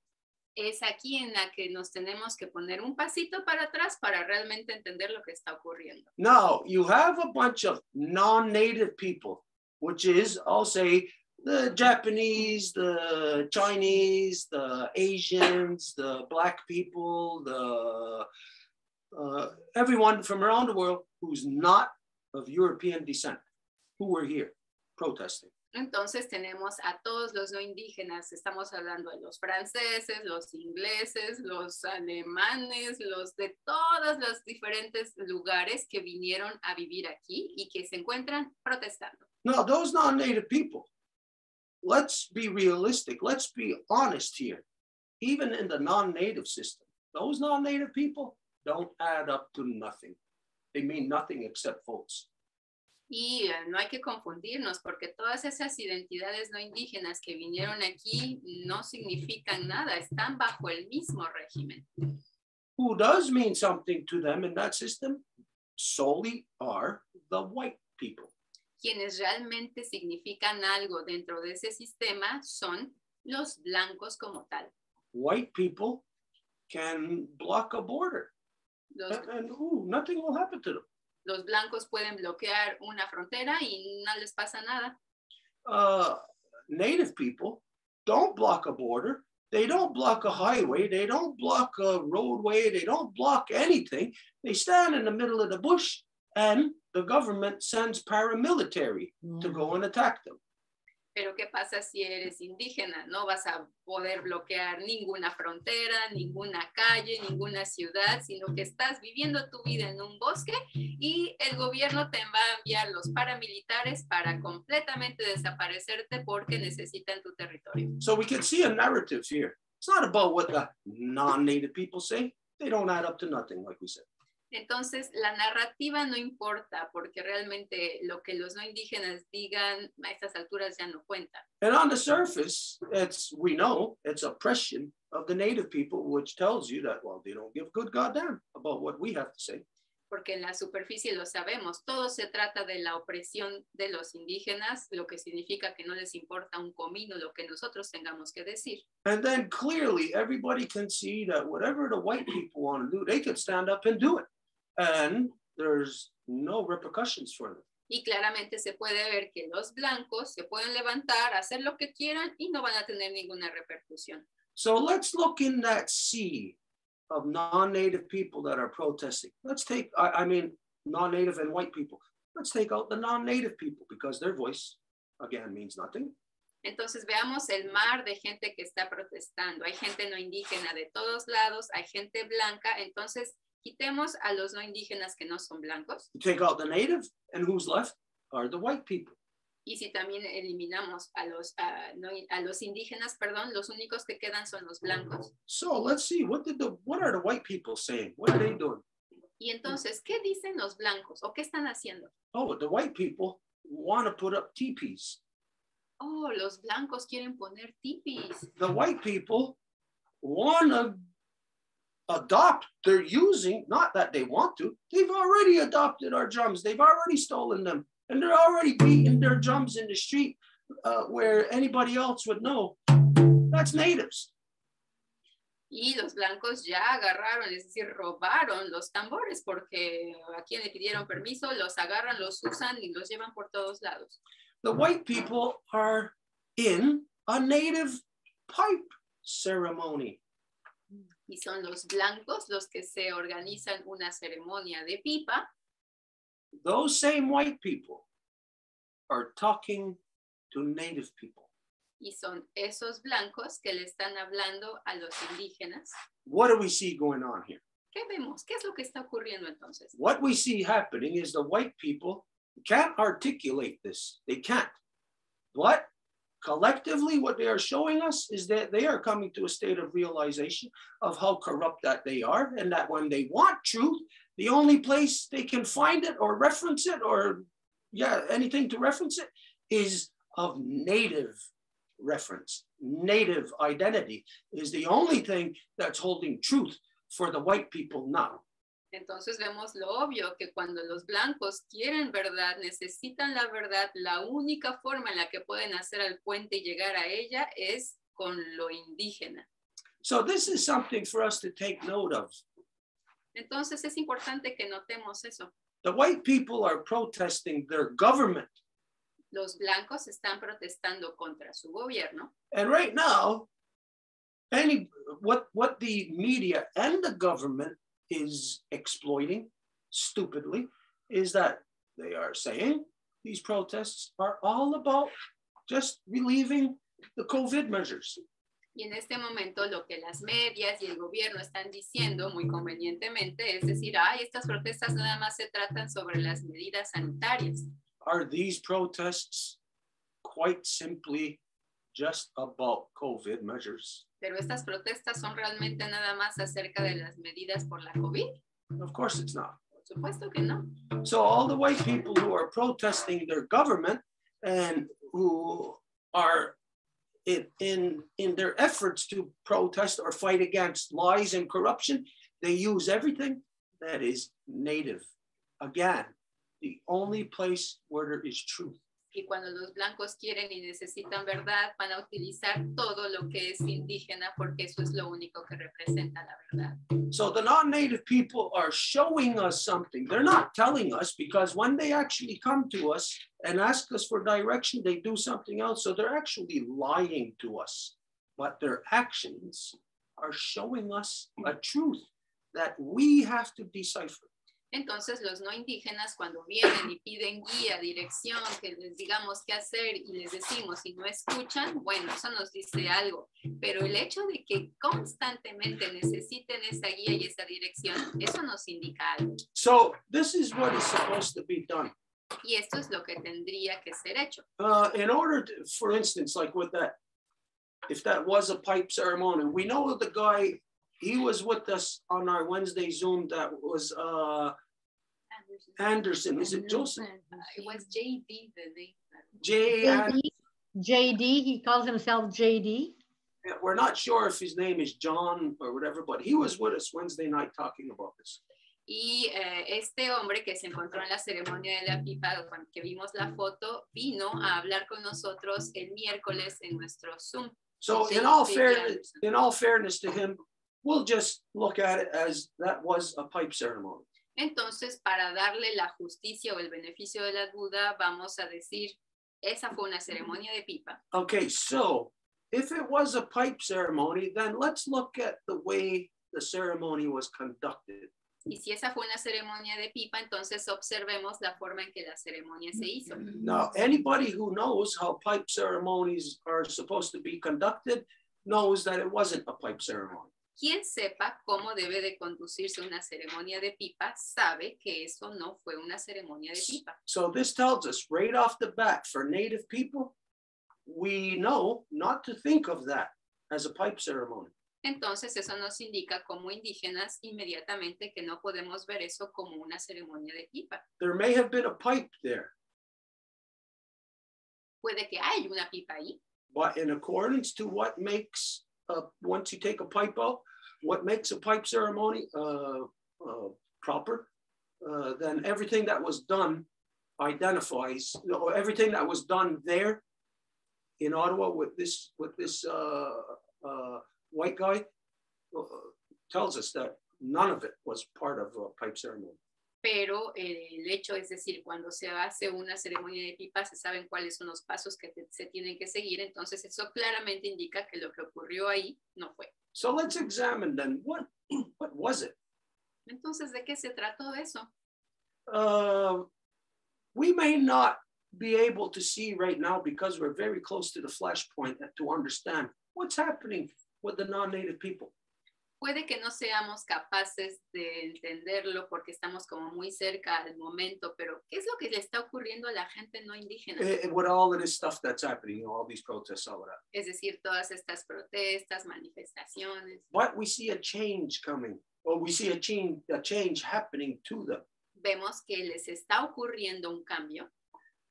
Es aquí en la que nos tenemos que poner un pasito para atrás para realmente entender lo que está ocurriendo. Now, you have a bunch of non-native people, which is, I'll say, the Japanese, the Chinese, the Asians, the Black people, the everyone from around the world who's not of European descent, who were here protesting. Entonces tenemos a todos los no indígenas, estamos hablando de los franceses, los ingleses, los alemanes, los de todos los diferentes lugares que vinieron a vivir aquí y que se encuentran protestando. No, those non-native people, let's be realistic, let's be honest here. Even in the non-native system, those non-native people don't add up to nothing. They mean nothing except votes. Y no hay que confundirnos porque todas esas identidades no indígenas que vinieron aquí no significan nada, están bajo el mismo régimen. Who does mean something to them in that system solely are the white people. Quienes realmente significan algo dentro de ese sistema son los blancos como tal. White people can block a border and nothing will happen to them. Los blancos pueden bloquear una frontera y no les pasa nada. Native people don't block a border. They don't block a highway. They don't block a roadway. They don't block anything. They stand in the middle of the bush and the government sends paramilitary to go and attack them. Pero ¿qué pasa si eres indígena? No vas a poder bloquear ninguna frontera, ninguna calle, ninguna ciudad, sino que estás viviendo tu vida en un bosque y el gobierno te va a enviar los paramilitares para completamente desaparecerte porque necesitan tu territorio. So we can see a narrative here. It's not about what the non-native people say. They don't add up to nothing, like we said. Entonces, la narrativa no importa porque realmente lo que los no indígenas digan a estas alturas ya no cuenta. And on the surface, we know it's oppression of the native people, which tells you that, well, they don't give good goddamn about what we have to say. Porque en la superficie lo sabemos, todo se trata de la opresión de los indígenas, lo que significa que no les importa un comino lo que nosotros tengamos que decir. And then clearly everybody can see that whatever the white people want to do, they can stand up and do it. And there's no repercussions for them. Y claramente se puede ver que los blancos se pueden levantar, hacer lo que quieran y no van a tener ninguna repercusión. So let's look in that sea of non-native people that are protesting. Let's take, I mean, non-native and white people. Let's take out the non-native people because their voice, again, means nothing. Entonces veamos el mar de gente que está protestando. Hay gente no indígena de todos lados, hay gente blanca, entonces quitemos a los no indígenas que no son blancos. You take out the native, and who's left are the white people. Y si también eliminamos a los indígenas, perdón, los únicos que quedan son los blancos. So let's see, what are the white people saying? What are they doing? Y entonces, ¿qué dicen los blancos o qué están haciendo? Oh, the white people want to put up teepees. Oh, los blancos quieren poner tipis. The white people want to adopt, they're using, not that they want to, they've already adopted our drums, they've already stolen them, and they're already beating their drums in the street where anybody else would know. That's natives. Y los blancos ya agarraron, es decir, robaron los tambores porque a quien le pidieron permiso, los agarran, los usan y los llevan por todos lados. The white people are in a native pipe ceremony. Y son los blancos los que se organizan una ceremonia de pipa. Those same white people are talking to native people. Y son esos blancos que le están hablando a los indígenas. What do we see going on here? ¿Qué vemos? ¿Qué es lo que está ocurriendo entonces? What we see happening is the white people can't articulate this. They can't. But collectively, what they are showing us is that they are coming to a state of realization of how corrupt that they are, and that when they want truth, the only place they can find it or reference it or, anything to reference it is of native reference. Native identity is the only thing that's holding truth for the white people now. Entonces vemos lo obvio, que cuando los blancos quieren verdad, necesitan la verdad, la única forma en la que pueden hacer el puente y llegar a ella es con lo indígena. So this is something for us to take note of. Entonces es importante que notemos eso. The white people are protesting their government. Los blancos están protestando contra su gobierno. And right now, what the media and the government is exploiting stupidly is that they are saying these protests are all about just relieving the COVID measures. Y en este momento lo que las medias y el gobierno están diciendo muy convenientemente es decir, ay, estas protestas nada más se tratan sobre las medidas sanitarias. Are these protests quite simply just about COVID measures? Pero estas protestas son realmente nada más acerca de las medidas por la COVID. Of course it's not. Por supuesto que no. So all the white people who are protesting their government and who are in their efforts to protest or fight against lies and corruption, they use everything that is native. Again, the only place where there is truth. Y cuando los blancos quieren y necesitan verdad, van a utilizar todo lo que es indígena porque eso es lo único que representa la verdad. So the non-native people are showing us something. They're not telling us, because when they actually come to us and ask us for direction, they do something else. So they're actually lying to us. But their actions are showing us a truth that we have to decipher. Entonces los no indígenas cuando vienen y piden guía, dirección, que les digamos qué hacer y les decimos y no escuchan, bueno, eso nos dice algo. Pero el hecho de que constantemente necesiten esa guía y esa dirección, eso nos indica algo. So this is what is supposed to be done. Y esto es lo que tendría que ser hecho. In order to, for instance, like with that, if that was a pipe ceremony, we know the guy, he was with us on our Wednesday Zoom. That was Anderson. Is it Joseph? It was JD, the name. JD, he calls himself JD. We're not sure if his name is John or whatever, but he was with us Wednesday night talking about this. Y este hombre que se encontró en la ceremonia de la pipa, cuando que vimos la foto, vino a hablar con nosotros el miércoles en nuestro Zoom. So in all fairness to him, we'll just look at it as that was a pipe ceremony. Entonces, para darle la justicia o el beneficio de la duda, vamos a decir, esa fue una ceremonia de pipa. Okay, so if it was a pipe ceremony, then let's look at the way the ceremony was conducted. Y si esa fue una ceremonia de pipa, entonces observemos la forma en que la ceremonia se hizo. Now, anybody who knows how pipe ceremonies are supposed to be conducted knows that it wasn't a pipe ceremony. Quien sepa cómo debe de conducirse una ceremonia de pipa sabe que eso no fue una ceremonia de pipa. So this tells us right off the bat, for Native people, we know not to think of that as a pipe ceremony. Entonces eso nos indica como indígenas inmediatamente que no podemos ver eso como una ceremonia de pipa. There may have been a pipe there. Puede que haya una pipa ahí. But in accordance to what makes, once you take a pipe out, what makes a pipe ceremony proper, then everything that was done identifies, everything that was done there in Ottawa with this white guy tells us that none of it was part of a pipe ceremony. Pero el hecho es decir, cuando se hace una ceremonia de pipa, se saben cuáles son los pasos que se tienen que seguir, entonces eso claramente indica que lo que ocurrió ahí no fue. So let's examine then, what was it? Entonces, ¿de qué se trató eso? We may not be able to see right now because we're very close to the flashpoint to understand what's happening with the non-native people. Puede que no seamos capaces de entenderlo porque estamos como muy cerca al momento, pero ¿qué es lo que le está ocurriendo a la gente no indígena? With all of this stuff that's happening, all these protests, all of that. Es decir, todas estas protestas, manifestaciones. But we see a change coming, or we see a change happening to them. Vemos que les está ocurriendo un cambio.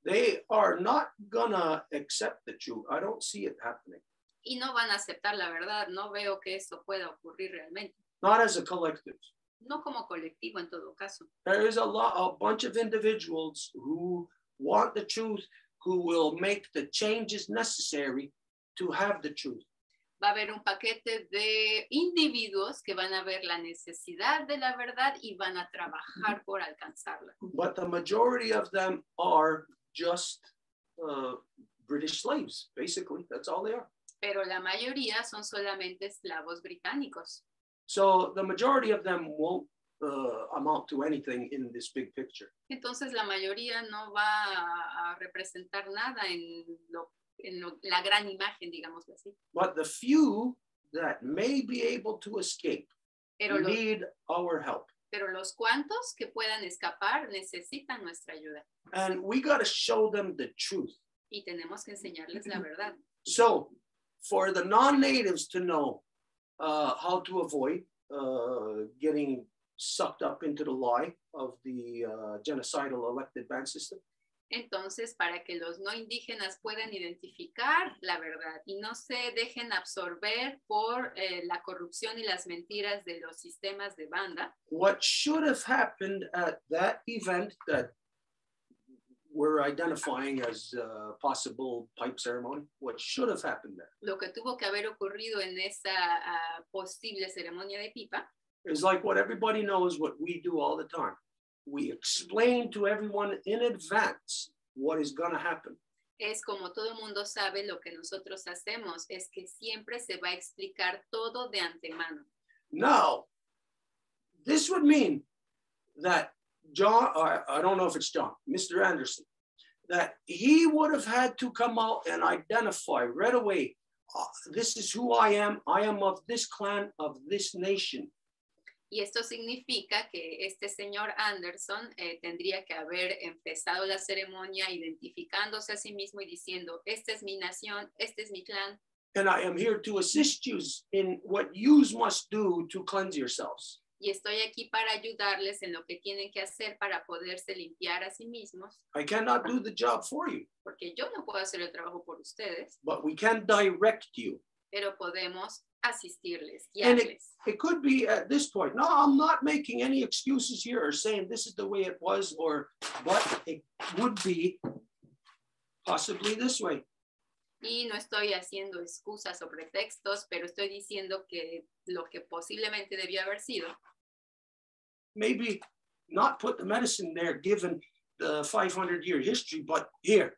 They are not gonna accept the truth. I don't see it happening. Y no van a aceptar la verdad. No veo que esto pueda ocurrir realmente. Not as a collective. No como colectivo en todo caso. There is a bunch of individuals who want the truth, who will make the changes necessary to have the truth. Va a haber un paquete de individuos que van a ver la necesidad de la verdad y van a trabajar por alcanzarla. But the majority of them are just British slaves, basically. That's all they are. Pero la mayoría son solamente esclavos británicos. So the majority of them won't amount to anything in this big picture. Entonces la mayoría no va a representar nada en la gran imagen, digámoslo así. But the few that may be able to escape need our help. Pero los cuantos que puedan escapar necesitan nuestra ayuda. And we got to show them the truth. Y tenemos que enseñarles la verdad. So for the non-natives to know how to avoid getting sucked up into the lie of the genocidal elected band system. Entonces, para que los no indígenas puedan identificar la verdad y no se dejen absorber por la corrupción y las mentiras de los sistemas de banda. What should have happened at that event that we're identifying as a possible pipe ceremony, what should have happened there? Lo que tuvo que haber ocurrido en esa posible ceremonia de pipa is like what everybody knows what we do all the time. We explain to everyone in advance what is going to happen. Es como todo el mundo sabe lo que nosotros hacemos, es que siempre se va a explicar todo de antemano. Now, this would mean that John, I don't know if it's John, Mr. Anderson, that he would have had to come out and identify right away, this is who I am of this clan, of this nation. Y esto significa que este señor Anderson tendría que haber empezado la ceremonia identificándose a sí mismo y diciendo, esta es mi nación, este es mi clan. And I am here to assist you in what you must do to cleanse yourselves. Y estoy aquí para ayudarles en lo que tienen que hacer para poderse limpiar a sí mismos. I cannot do the job for you. Porque yo no puedo hacer el trabajo por ustedes. But we can direct you. Pero podemos asistirles, And guiarles. it could be at this point, no, I'm not making any excuses here or saying this is the way it was, but it would be possibly this way. Y no estoy haciendo excusas o pretextos, pero estoy diciendo que lo que posiblemente debió haber sido. Maybe not put the medicine there given the 500-year history, but here.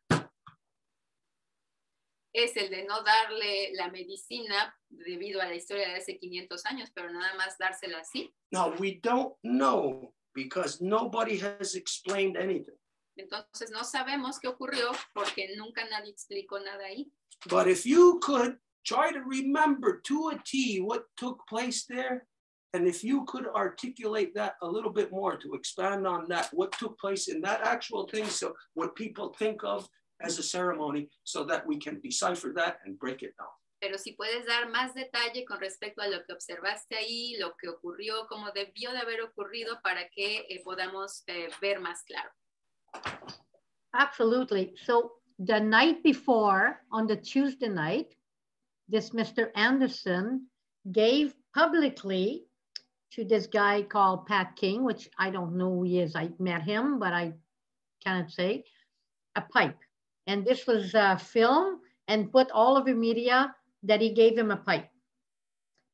Es el de no darle la medicina debido a la historia de hace 500 años, pero nada más dársela así. Now, we don't know because nobody has explained anything. Entonces no sabemos qué ocurrió porque nunca nadie explicó nada ahí. But if you could try to remember to a T what took place there, and if you could articulate that a little bit more to expand on that, what took place in that actual thing, so what people think of as a ceremony, so that we can decipher that and break it down. Pero si puedes dar más detalle con respecto a lo que observaste ahí, lo que ocurrió, cómo debió de haber ocurrido para que podamos ver más claro. Absolutely. So the night before, on the Tuesday night, this Mr. Anderson gave publicly to this guy called Pat King, which I don't know who he is. I met him, but I cannot say, a pipe. And this was filmed and put all over media that he gave him a pipe.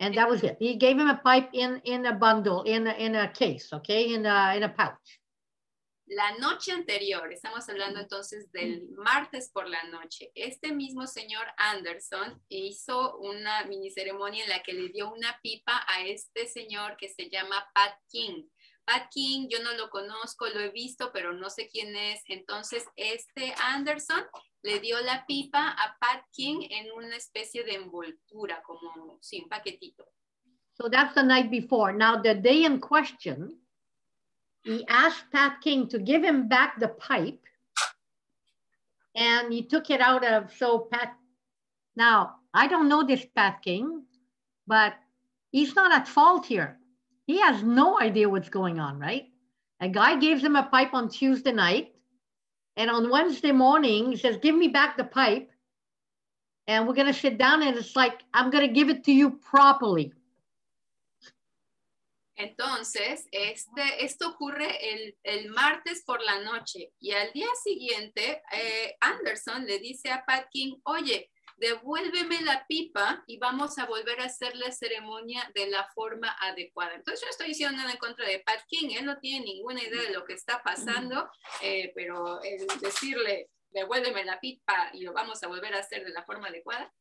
And that was it. He gave him a pipe in a bundle, in a case, okay, in a pouch. La noche anterior, estamos hablando entonces del martes por la noche, este mismo señor Anderson hizo una mini ceremonia en la que le dio una pipa a este señor que se llama Pat King. Pat King, yo no lo conozco, lo he visto, pero no sé quién es. Entonces, este Anderson le dio la pipa a Pat King en una especie de envoltura, como sí, un paquetito. So that's the night before. Now, the day in question, he asked Pat King to give him back the pipe, and he took it out of, so Pat, now, I don't know this Pat King, but he's not at fault here. He has no idea what's going on, right? A guy gives him a pipe on Tuesday night, and on Wednesday morning, he says, give me back the pipe, and we're gonna sit down, and it's like, I'm gonna give it to you properly. Entonces, esto ocurre el martes por la noche y al día siguiente, Anderson le dice a Pat King, oye, devuélveme la pipa y vamos a volver a hacer la ceremonia de la forma adecuada. Entonces, yo no estoy diciendo nada en contra de Pat King, él no tiene ninguna idea de lo que está pasando, pero el decirle, devuélveme la pipa y lo vamos a volver a hacer de la forma adecuada.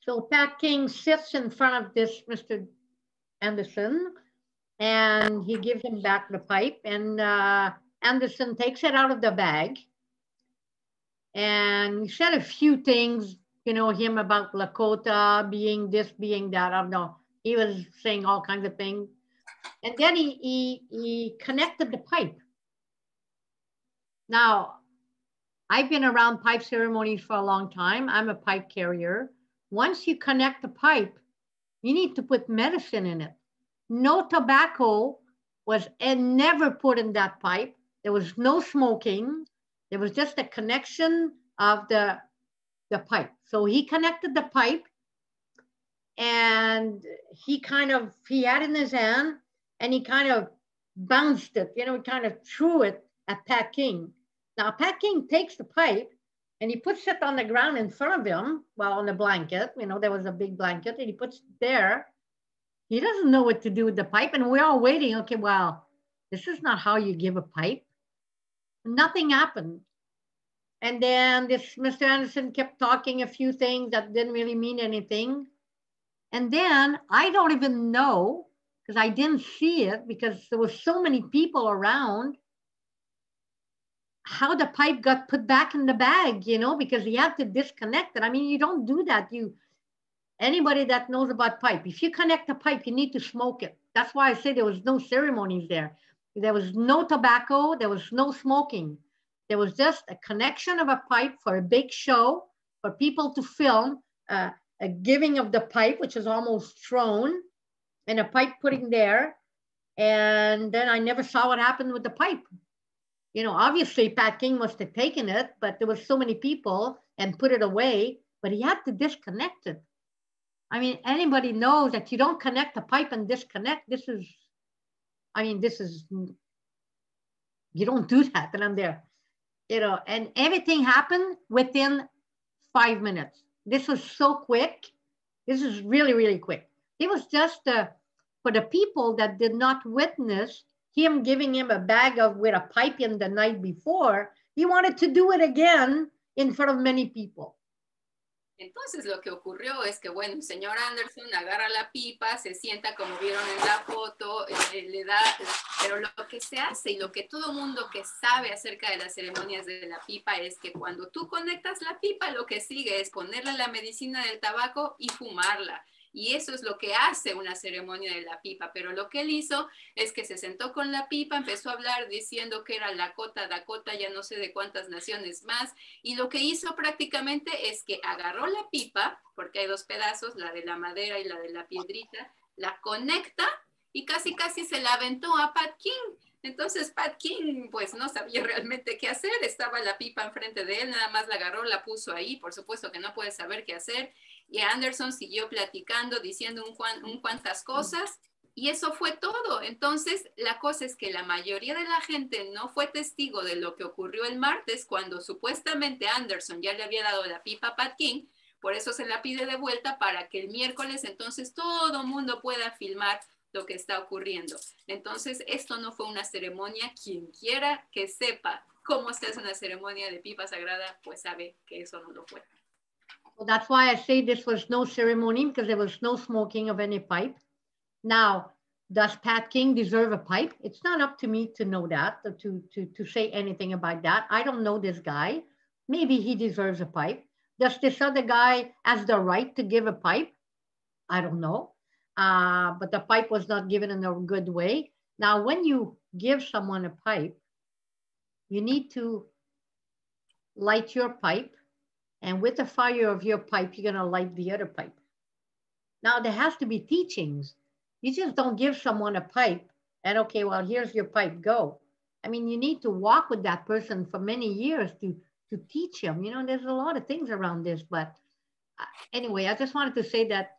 So Pat King sits in front of this Mr. Anderson, and he gives him back the pipe, and Anderson takes it out of the bag, and he said a few things, you know, him about Lakota being this, being that. I don't know. He was saying all kinds of things. And then he connected the pipe. Now, I've been around pipe ceremonies for a long time. I'm a pipe carrier. Once you connect the pipe, you need to put medicine in it. No tobacco was never put in that pipe. There was no smoking. There was just a connection of the pipe. So he connected the pipe, and he had in his hand, and he kind of bounced it, you know, kind of threw it at Pat King. Now, Pat King takes the pipe and he puts it on the ground in front of him, well, on the blanket, you know, there was a big blanket, and he puts it there. He doesn't know what to do with the pipe, and we're all waiting. Okay, well, this is not how you give a pipe. Nothing happened. And then this Mr. Anderson kept talking a few things that didn't really mean anything. And then I don't even know, because I didn't see it because there were so many people around, how the pipe got put back in the bag, you know, because he had to disconnect it. I mean, you don't do that. Anybody that knows about pipe, if you connect a pipe, you need to smoke it. That's why I say there was no ceremonies there. There was no tobacco, there was no smoking. There was just a connection of a pipe for a big show, for people to film, a giving of the pipe, which is almost thrown, and a pipe putting there. And then I never saw what happened with the pipe. You know, obviously Pat King must have taken it, but there was so many people and put it away, but he had to disconnect it. I mean, anybody knows that you don't connect a pipe and disconnect. This is, you don't do that. And I'm there, you know, and everything happened within 5 minutes. This was so quick. This is really, really quick. It was just for the people that did not witness him giving him a bag with a pipe in the night before, he wanted to do it again in front of many people. Entonces lo que ocurrió es que, bueno, el señor Anderson agarra la pipa, se sienta como vieron en la foto, le da, pero lo que se hace y lo que todo mundo que sabe acerca de las ceremonias de la pipa es que cuando tú conectas la pipa, lo que sigue es ponerle la medicina del tabaco y fumarla. Y eso es lo que hace una ceremonia de la pipa. Pero lo que él hizo es que se sentó con la pipa, empezó a hablar diciendo que era Lakota, Dakota, ya no sé de cuántas naciones más. Y lo que hizo prácticamente es que agarró la pipa, porque hay dos pedazos, la de la madera y la de la piedrita, la conecta y casi se la aventó a Pat King. Entonces Pat King pues no sabía realmente qué hacer, estaba la pipa enfrente de él, nada más la agarró, la puso ahí, por supuesto que no puede saber qué hacer, y Anderson siguió platicando, diciendo un cuantas cosas, y eso fue todo. Entonces la cosa es que la mayoría de la gente no fue testigo de lo que ocurrió el martes, cuando supuestamente Anderson ya le había dado la pipa a Pat King, por eso se la pide de vuelta para que el miércoles entonces todo el mundo pueda filmar lo que está ocurriendo. Entonces, esto no fue una ceremonia. Quien quiera que sepa cómo se hace una ceremonia de pipa sagrada, pues sabe que eso no lo fue. Well, that's why I say this was no ceremony, because there was no smoking of any pipe. Now, does Pat King deserve a pipe? It's not up to me to know that, or to say anything about that. I don't know this guy. Maybe he deserves a pipe. Does this other guy has the right to give a pipe? I don't know. But the pipe was not given in a good way. Now, when you give someone a pipe, you need to light your pipe, and with the fire of your pipe, you're gonna light the other pipe. Now, there has to be teachings. You just don't give someone a pipe and, okay, well, here's your pipe, go. I mean, you need to walk with that person for many years to teach him. You know, there's a lot of things around this, but anyway, I just wanted to say that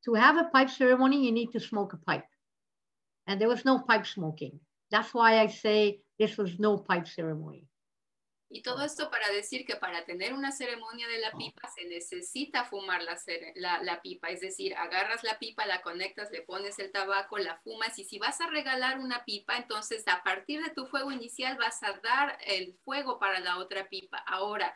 to have a pipe ceremony, you need to smoke a pipe. And there was no pipe smoking. That's why I say this was no pipe ceremony. Y todo esto para decir que para tener una ceremonia de la pipa se necesita fumar la pipa, es decir, agarras la pipa, la conectas, le pones el tabaco, la fumas, y si vas a regalar una pipa, entonces a partir de tu fuego inicial vas a dar el fuego para la otra pipa. Ahora,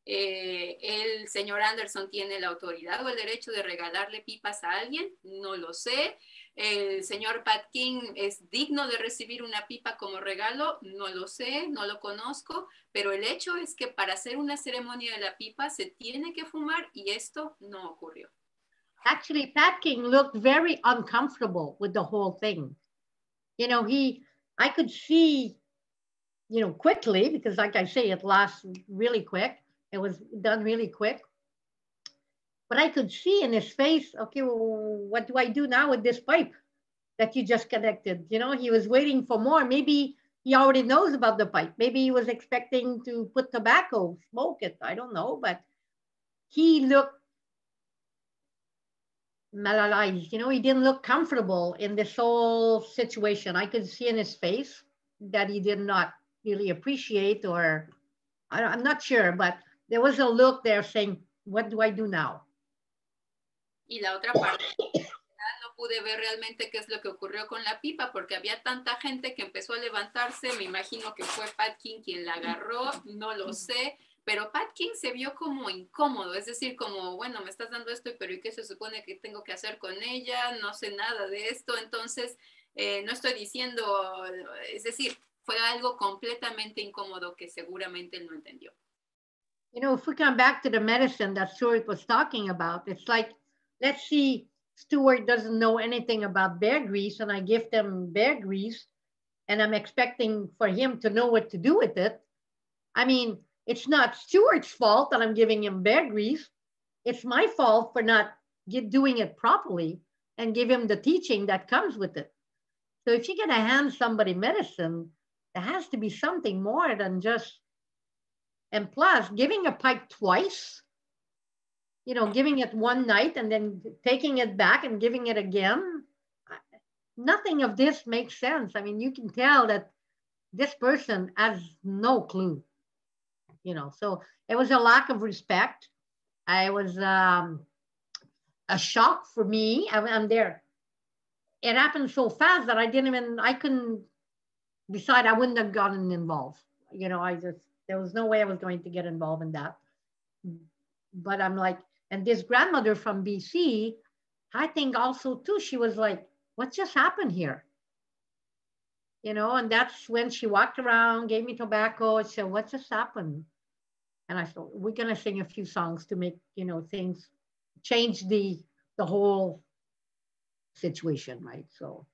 el señor Anderson tiene la autoridad o el derecho de regalarle pipas a alguien, no lo sé. ¿El señor Pat King es digno de recibir una pipa como regalo? No lo sé, no lo conozco, pero el hecho es que para hacer una ceremonia de la pipa se tiene que fumar y esto no ocurrió. Actually, Pat King looked very uncomfortable with the whole thing. You know, I could see, you know, quickly, because like I say, it lasts really quick. It was done really quick. But I could see in his face, okay, well, what do I do now with this pipe that you just connected? You know, he was waiting for more. Maybe he already knows about the pipe. Maybe he was expecting to put tobacco, smoke it. I don't know. But he looked malaligned. You know, he didn't look comfortable in this whole situation. I could see in his face that he did not really appreciate, or I'm not sure, but there was a look there saying, what do I do now? Y la otra parte, no pude ver realmente qué es lo que ocurrió con la pipa porque había tanta gente que empezó a levantarse. Me imagino que fue Pat King quien la agarró, no lo sé, pero Pat King se vio como incómodo, es decir, como, bueno, me estás dando esto, pero ¿y qué se supone que tengo que hacer con ella? No sé nada de esto, entonces no estoy diciendo, es decir, fue algo completamente incómodo que seguramente él no entendió. You know, if we come back to the medicine that Stuart was talking about, it's like, let's see, Stuart doesn't know anything about bear grease, and I give them bear grease, and I'm expecting for him to know what to do with it. I mean, it's not Stuart's fault that I'm giving him bear grease. It's my fault for not doing it properly and give him the teaching that comes with it. So if you're going to hand somebody medicine, there has to be something more than just, and plus giving a pipe twice, you know, giving it one night and then taking it back and giving it again. Nothing of this makes sense. I mean, you can tell that this person has no clue, you know, so it was a lack of respect. I was a shock for me. I'm there. It happened so fast that I couldn't decide. I wouldn't have gotten involved. You know, there was no way I was going to get involved in that. But I'm like, and this grandmother from BC, I think also too, she was like, what just happened here? You know, and that's when she walked around, gave me tobacco, and said, what just happened? And I said, we're going to sing a few songs to make, you know, things change the whole situation, right? So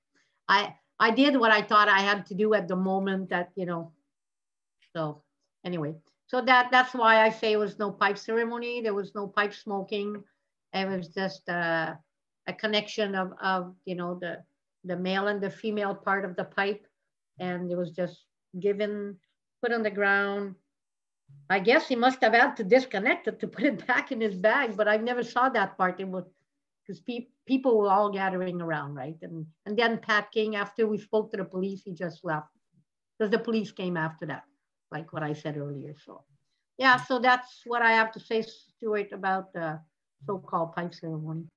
I did what I thought I had to do at the moment that, you know, so anyway, so that's why I say it was no pipe ceremony. There was no pipe smoking. It was just a connection of you know, the male and the female part of the pipe. And it was just given, put on the ground. I guess he must have had to disconnect it to put it back in his bag, but I never saw that part. It was because people were all gathering around, right? And then Pat King, after we spoke to the police, he just left because the police came after that, like what I said earlier. So yeah, so that's what I have to say, Stuart, about the so-called pipe ceremony.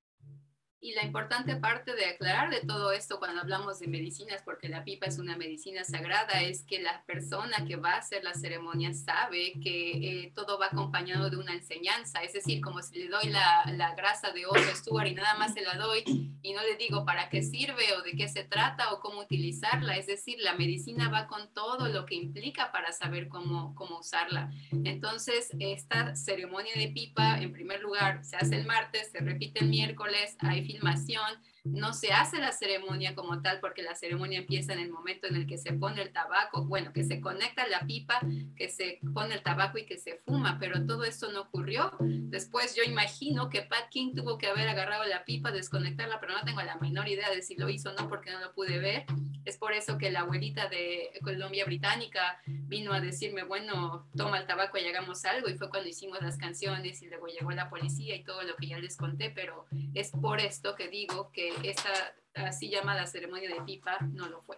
Y la importante parte de aclarar de todo esto cuando hablamos de medicinas, porque la pipa es una medicina sagrada, es que la persona que va a hacer la ceremonia sabe que todo va acompañado de una enseñanza. Es decir, como si le doy la grasa de oso a Stuart y nada más se la doy y no le digo para qué sirve o de qué se trata o cómo utilizarla. Es decir, la medicina va con todo lo que implica para saber cómo usarla. Entonces, esta ceremonia de pipa, en primer lugar, se hace el martes, se repite el miércoles, hay filmación, no se hace la ceremonia como tal porque la ceremonia empieza en el momento en el que se pone el tabaco, bueno, que se conecta la pipa, que se pone el tabaco y que se fuma, pero todo esto no ocurrió. Después yo imagino que Pat King tuvo que haber agarrado la pipa, desconectarla, pero no tengo la menor idea de si lo hizo o no porque no lo pude ver. Es por eso que la abuelita de Colombia Británica vino a decirme, bueno, toma el tabaco y hagamos algo, y fue cuando hicimos las canciones y luego llegó la policía y todo lo que ya les conté, pero es por esto que digo que esta así llamada ceremonia de pipa no lo fue.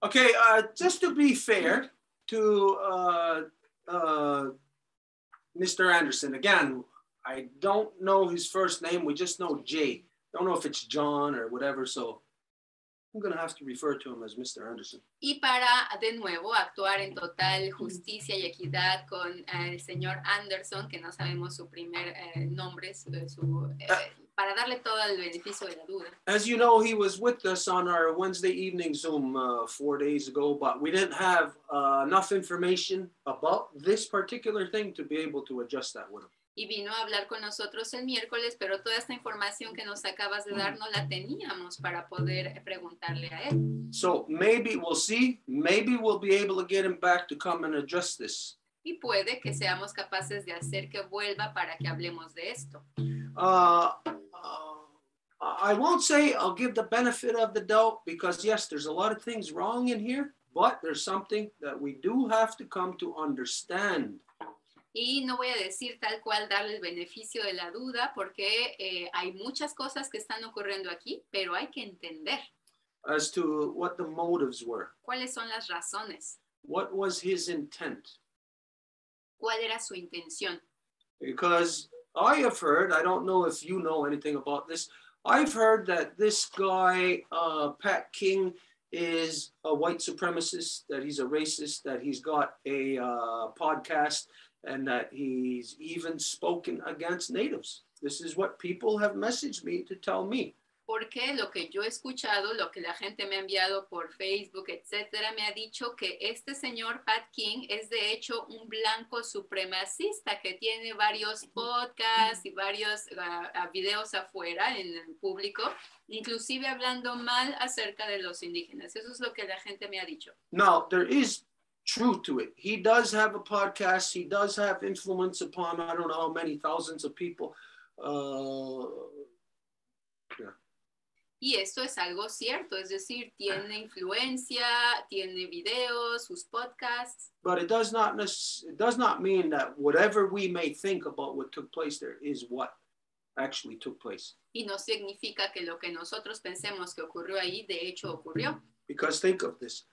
Okay, just to be fair to Mr. Anderson, again, I don't know his first name, we just know Jay. Don't know if it's John or whatever, so I'm going to have to refer to him as Mr. Anderson. Y para, de nuevo, actuar en total justicia y equidad con el señor Anderson, que no sabemos su primer nombre, para darle todo el beneficio de la duda. As you know, he was with us on our Wednesday evening Zoom 4 days ago, but we didn't have enough information about this particular thing to be able to adjust that with him. Y vino a hablar con nosotros el miércoles, pero toda esta información que nos acabas de dar no la teníamos para poder preguntarle a él. So maybe we'll see, maybe we'll be able to get him back to come and adjust this. Y puede que seamos capaces de hacer que vuelva para que hablemos de esto. I won't say I'll give the benefit of the doubt because yes, there's a lot of things wrong in here, but there's something that we do have to come to understand. Y no voy a decir tal cual darle el beneficio de la duda porque hay muchas cosas que están ocurriendo aquí, pero hay que entender. As to what the motives were. ¿Cuáles son las razones? What was his intent? ¿Cuál era su intención? Because I have heard, I don't know if you know anything about this, I've heard that this guy, Pat King, is a white supremacist, that he's a racist, that he's got a podcast, and that he's even spoken against natives. This is what people have messaged me to tell me. Porque lo que yo he escuchado, lo que la gente me ha enviado por Facebook, etcétera, me ha dicho que este señor Pat King es de hecho un blanco supremacista que tiene varios podcasts y varios videos afuera en el público, inclusive hablando mal acerca de los indígenas. Eso es lo que la gente me ha dicho. Now, there is truth to it. He does have a podcast. He does have influence upon, I don't know how many thousands of people. Yeah. Y esto es algo cierto, es decir, tiene influencia, tiene videos, sus podcasts. But it does not mean that whatever we may think about what took place there is what actually took place. Y no significa que lo que nosotros pensemos que ocurrió ahí, de hecho ocurrió. Because think of this.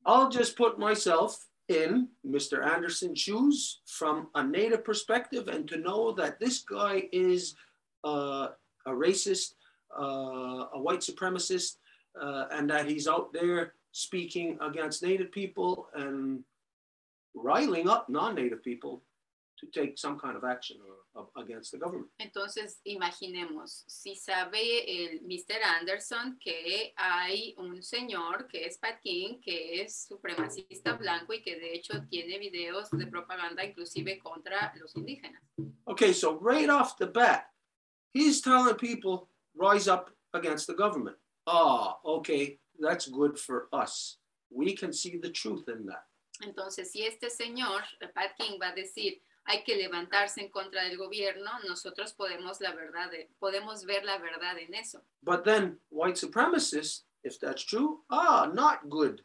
I'll just put myself in Mr. Anderson's shoes from a native perspective and to know that this guy is a racist, a white supremacist, and that he's out there speaking against Native people and riling up non-Native people to take some kind of action against the government. Entonces, imaginemos, si sabe el Mr. Anderson que hay un señor que es Pat King, que es supremacista blanco y que de hecho tiene videos de propaganda inclusive contra los indígenas. Okay, so right off the bat, he's telling people, rise up against the government. Okay, that's good for us. We can see the truth in that. Entonces, si este señor, Pat King, va a decir, hay que levantarse en contra del gobierno, nosotros podemos ver la verdad en eso. But then white supremacists, if that's true, not good.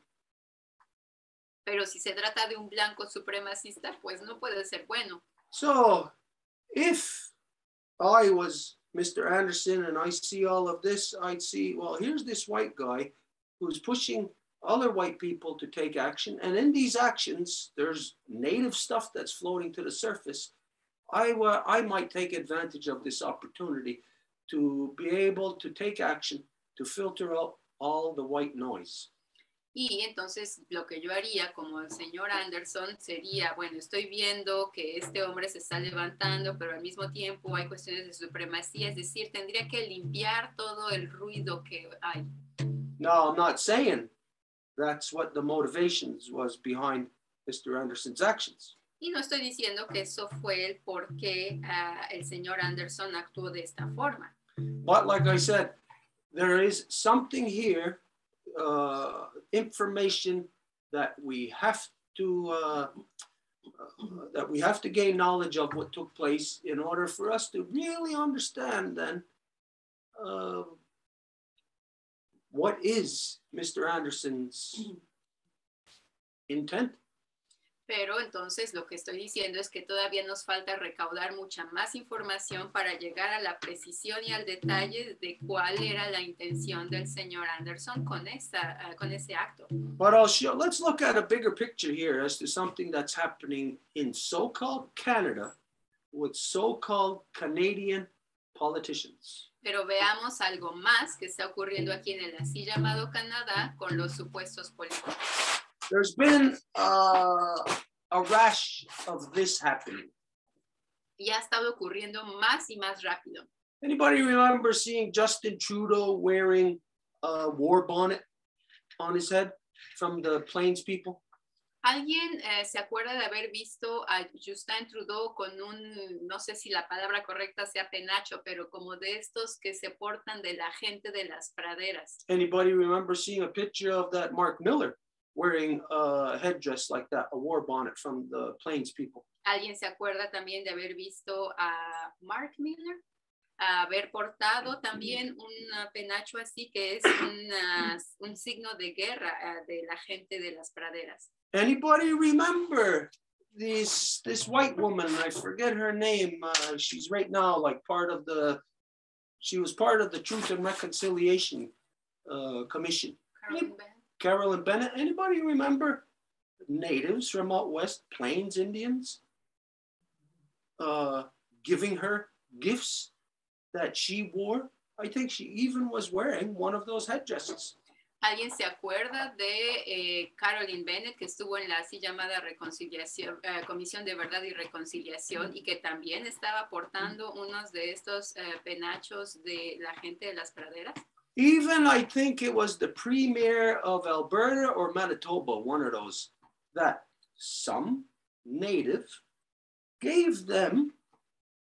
Pero si se trata de un blanco supremacista, pues no puede ser bueno. So if I was Mr. Anderson and I see all of this, I'd see, well, here's this white guy who's pushing other white people to take action. And in these actions, there's native stuff that's floating to the surface. I might take advantage of this opportunity to be able to take action to filter out all the white noise. Y entonces lo que yo haría como el señor Anderson sería, bueno, estoy viendo que este hombre se está levantando, pero al mismo tiempo hay cuestiones de supremacía, es decir, tendría que limpiar todo el ruido que hay. No, I'm not saying that's what the motivations was behind Mr. Anderson's actions. Y no estoy diciendo que eso fue el por qué el señor Anderson actuó de esta forma. But like I said, there is something here, information that we have to gain knowledge of what took place in order for us to really understand then what is Mr. Anderson's intent. Pero entonces lo que estoy diciendo es que todavía nos falta recaudar mucha más información para llegar a la precisión y al detalle de cuál era la intención del señor Anderson con ese acto. But let's look at a bigger picture here as to something that's happening in so-called Canada with so-called Canadian politicians. Pero veamos algo más que está ocurriendo aquí en el así llamado Canadá con los supuestos políticos. There's been a rash of this happening. Y ha estado ocurriendo más y más rápido. Anybody remember seeing Justin Trudeau wearing a war bonnet on his head from the Plains people? ¿Alguien se acuerda de haber visto a Justin Trudeau con un, no sé si la palabra correcta sea penacho, pero como de estos que se portan de la gente de las praderas? Anybody remember seeing a picture of that Mark Miller wearing a headdress like that, a war bonnet from the Plains people? ¿Alguien se acuerda también de haber visto a Mark Miller? Haber portado también un penacho así que es un signo de guerra de la gente de las praderas. Anybody remember this white woman? I forget her name. She's right now like she was part of the Truth and Reconciliation Commission. Carolyn Bennett. Anybody remember natives from out west, Plains Indians, giving her gifts that she wore? I think she even was wearing one of those headdresses. ¿Alguien se acuerda de Carolyn Bennett, que estuvo en la así llamada Comisión de Verdad y Reconciliación y que también estaba portando unos de estos penachos de la gente de las praderas? Even I think it was the premier of Alberta or Manitoba, one of those, that some native gave them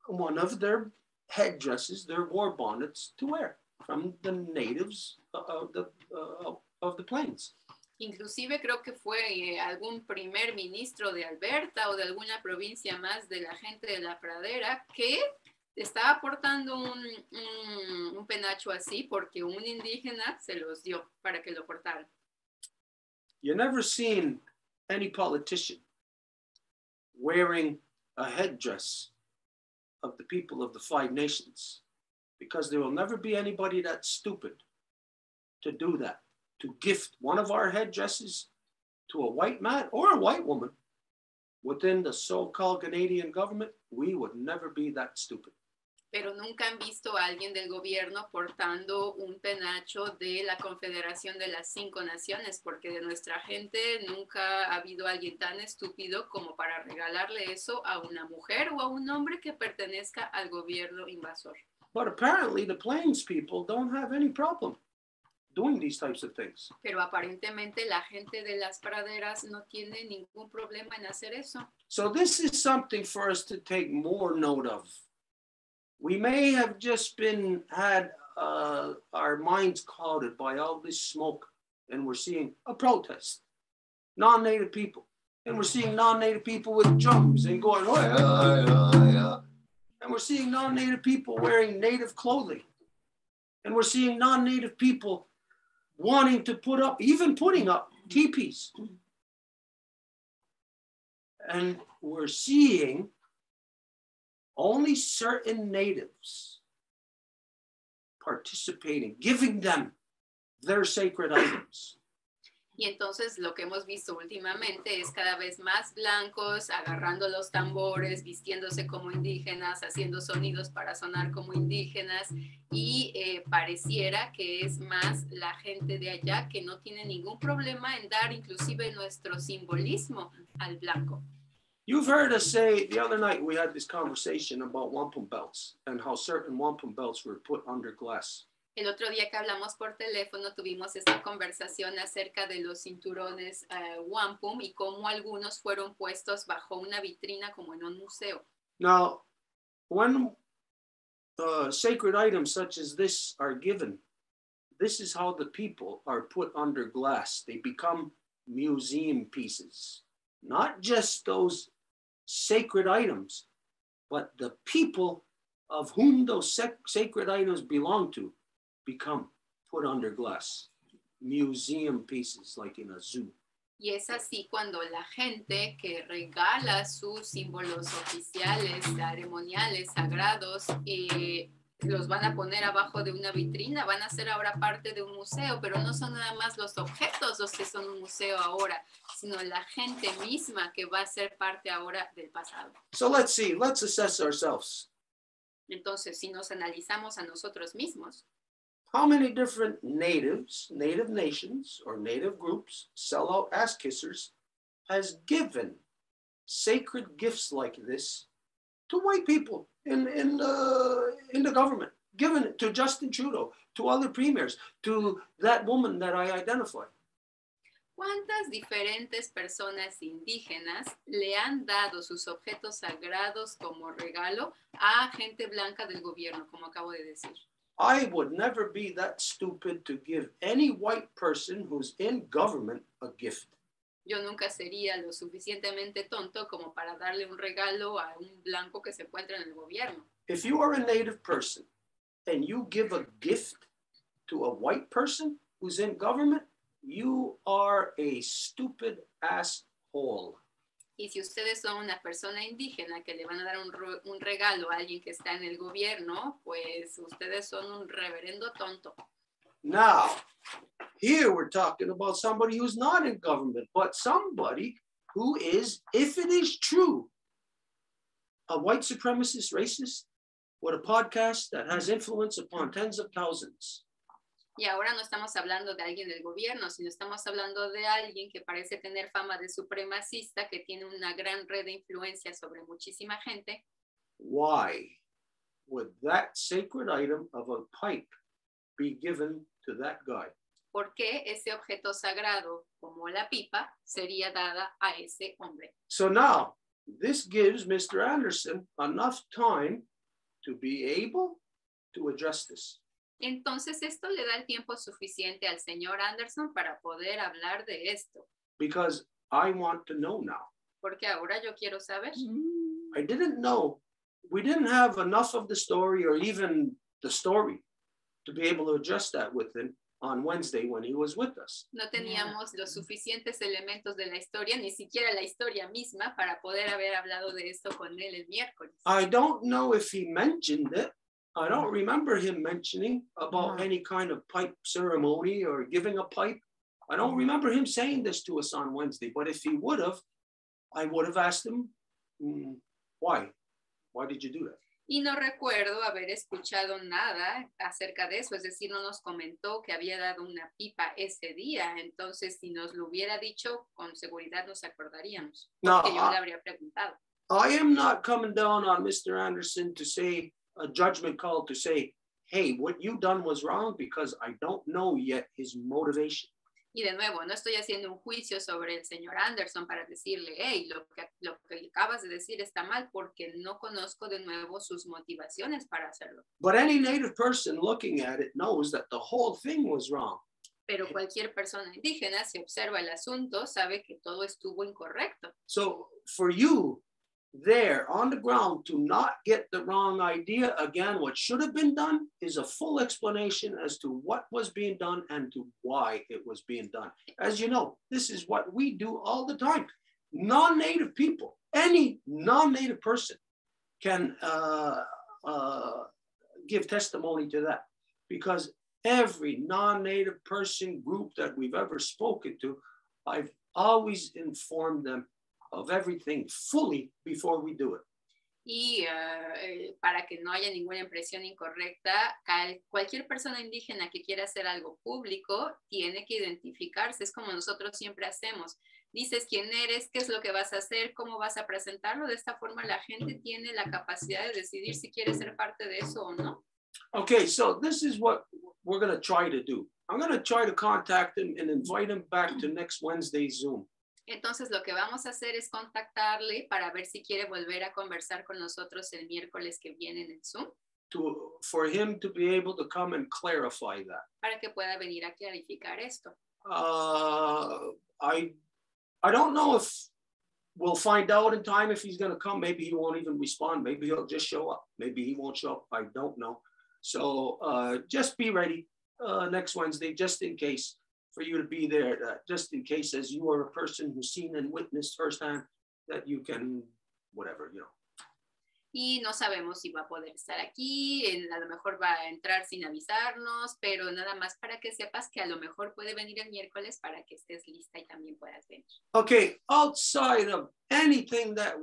one of their headdresses, their war bonnets to wear from the natives of the Plains. Inclusive creo que fue algún primer ministro de Alberta o de alguna provincia más de la gente de la pradera que estaba portando un penacho así porque un indígena se los dio para que lo portaran. You never seen any politician wearing a headdress of the people of the 5 nations, because there will never be anybody that's stupid to do that, to gift one of our headdresses to a white man or a white woman within the so-called Canadian government. We would never be that stupid. Pero nunca han visto a alguien del gobierno portando un penacho de la Confederación de las 5 Naciones, porque de nuestra gente nunca ha habido alguien tan estúpido como para regalarle eso a una mujer o a un hombre que pertenezca al gobierno invasor. But apparently the Plains people don't have any problem doing these types of things. Pero aparentemente la gente de las praderas no tiene ningún problema en hacer eso. So this is something for us to take more note of. We may have just had our minds clouded by all this smoke, and we're seeing a protest, non-native people, and we're seeing non-native people with drums and going, oh, yeah, yeah. And we're seeing non-native people wearing native clothing, and we're seeing non-native people wanting to putting up teepees, and we're seeing only certain natives participating, giving them their sacred items. Y entonces lo que hemos visto últimamente es cada vez más blancos agarrando los tambores, vistiéndose como indígenas, haciendo sonidos para sonar como indígenas y pareciera que es más la gente de allá que no tiene ningún problema en dar inclusive nuestro simbolismo al blanco. You've heard us say, the other night we had this conversation about wampum belts and how certain wampum belts were put under glass. El otro día que hablamos por teléfono tuvimos esta conversación acerca de los cinturones wampum y cómo algunos fueron puestos bajo una vitrina como en un museo. Now, when sacred items such as this are given, this is how the people are put under glass. They become museum pieces. Not just those sacred items, but the people of whom those sacred items belong to become put under glass. Museum pieces like in a zoo. Y es así cuando la gente que regala sus símbolos oficiales, ceremoniales, sagrados, los van a poner abajo de una vitrina, van a ser ahora parte de un museo, pero no son nada más los objetos los que son un museo ahora, sino la gente misma que va a ser parte ahora del pasado. So let's assess ourselves. Entonces, si nos analizamos a nosotros mismos, how many different natives, native nations, or native groups, sellout ass kissers, has given sacred gifts like this to white people in the government, given it to Justin Trudeau, to other premiers, to that woman that I identified. ¿Cuántas diferentes personas indígenas le han dado sus objetos sagrados como regalo a gente blanca del gobierno, como acabo de decir? I would never be that stupid to give any white person who's in government a gift. Yo nunca sería lo suficientemente tonto como para darle un regalo a un blanco que se encuentra en el gobierno. If you are a Native person and you give a gift to a white person who's in government, you are a stupid asshole. Y si ustedes son una persona indígena que le van a dar un regalo a alguien que está en el gobierno, pues ustedes son un reverendo tonto. Now, here we're talking about somebody who's not in government, but somebody who is, if it is true, a white supremacist racist with a podcast that has influence upon tens of thousands. Y ahora no estamos hablando de alguien del gobierno, sino estamos hablando de alguien que parece tener fama de supremacista, que tiene una gran red de influencia sobre muchísima gente. Why would that sacred item of a pipe be given to that guy? ¿Por qué ese objeto sagrado, como la pipa, sería dada a ese hombre? So now, this gives Mr. Anderson enough time to be able to address this. Entonces esto le da el tiempo suficiente al señor Anderson para poder hablar de esto. Because I want to know now. Porque ahora yo quiero saber. I didn't know. We didn't have enough of the story or even the story to be able to address that with him on Wednesday when he was with us. No teníamos los suficientes elementos de la historia, ni siquiera la historia misma, para poder haber hablado de esto con él el miércoles. I don't know if he mentioned it. I don't remember him mentioning about any kind of pipe ceremony or giving a pipe. I don't remember him saying this to us on Wednesday, but if he would have, I would have asked him, why? Why did you do that? Y no recuerdo haber escuchado nada acerca de eso, es decir, no nos comentó que había dado una pipa ese día, entonces si nos lo hubiera dicho, con seguridad nos acordaríamos, porque yo le habría preguntado. I am not coming down on Mr. Anderson to say, a judgment call to say, hey, what you done was wrong, because I don't know yet his motivation. Y de nuevo, no estoy haciendo un juicio sobre el señor Anderson para decirle, hey, lo que acabas de decir está mal, porque no conozco de nuevo sus motivaciones para hacerlo. But any Native person looking at it knows that the whole thing was wrong. Pero cualquier persona indígena, si observa el asunto, sabe que todo estuvo incorrecto. So for you there on the ground to not get the wrong idea, again, what should have been done is a full explanation as to what was being done and to why it was being done. As you know, this is what we do all the time. Non-Native people, any non-Native person can give testimony to that, because every non-Native person group that we've ever spoken to, I've always informed them of everything fully before we do it. Y para que no haya ninguna impresión incorrecta, cualquier persona indígena que quiera hacer algo público tiene que identificarse, es como nosotros siempre hacemos. Dices quién eres, qué es lo que vas a hacer, cómo vas a presentarlo. De esta forma la gente tiene la capacidad de decidir si quiere ser parte de eso o no. Okay, so this is what we're going to try to do. I'm going to try to contact him and invite him back to next Wednesday's Zoom. Entonces lo que vamos a hacer es contactarle para ver si quiere volver a conversar con nosotros el miércoles que viene en el Zoom. For him to be able to come and clarify that. Para que pueda venir a clarificar esto. I don't know if we'll find out in time if he's going to come. Maybe he won't even respond. Maybe he'll just show up. Maybe he won't show up. I don't know. So just be ready next Wednesday, just in case. For you to be there, just in case, as you are a person who's seen and witnessed firsthand, that you can, whatever, you know. Y no sabemos si va a poder estar aquí, a lo mejor va a entrar sin avisarnos, pero nada más para que sepas que a lo mejor puede venir el miércoles para que estés lista y también puedas venir. Okay, outside of anything that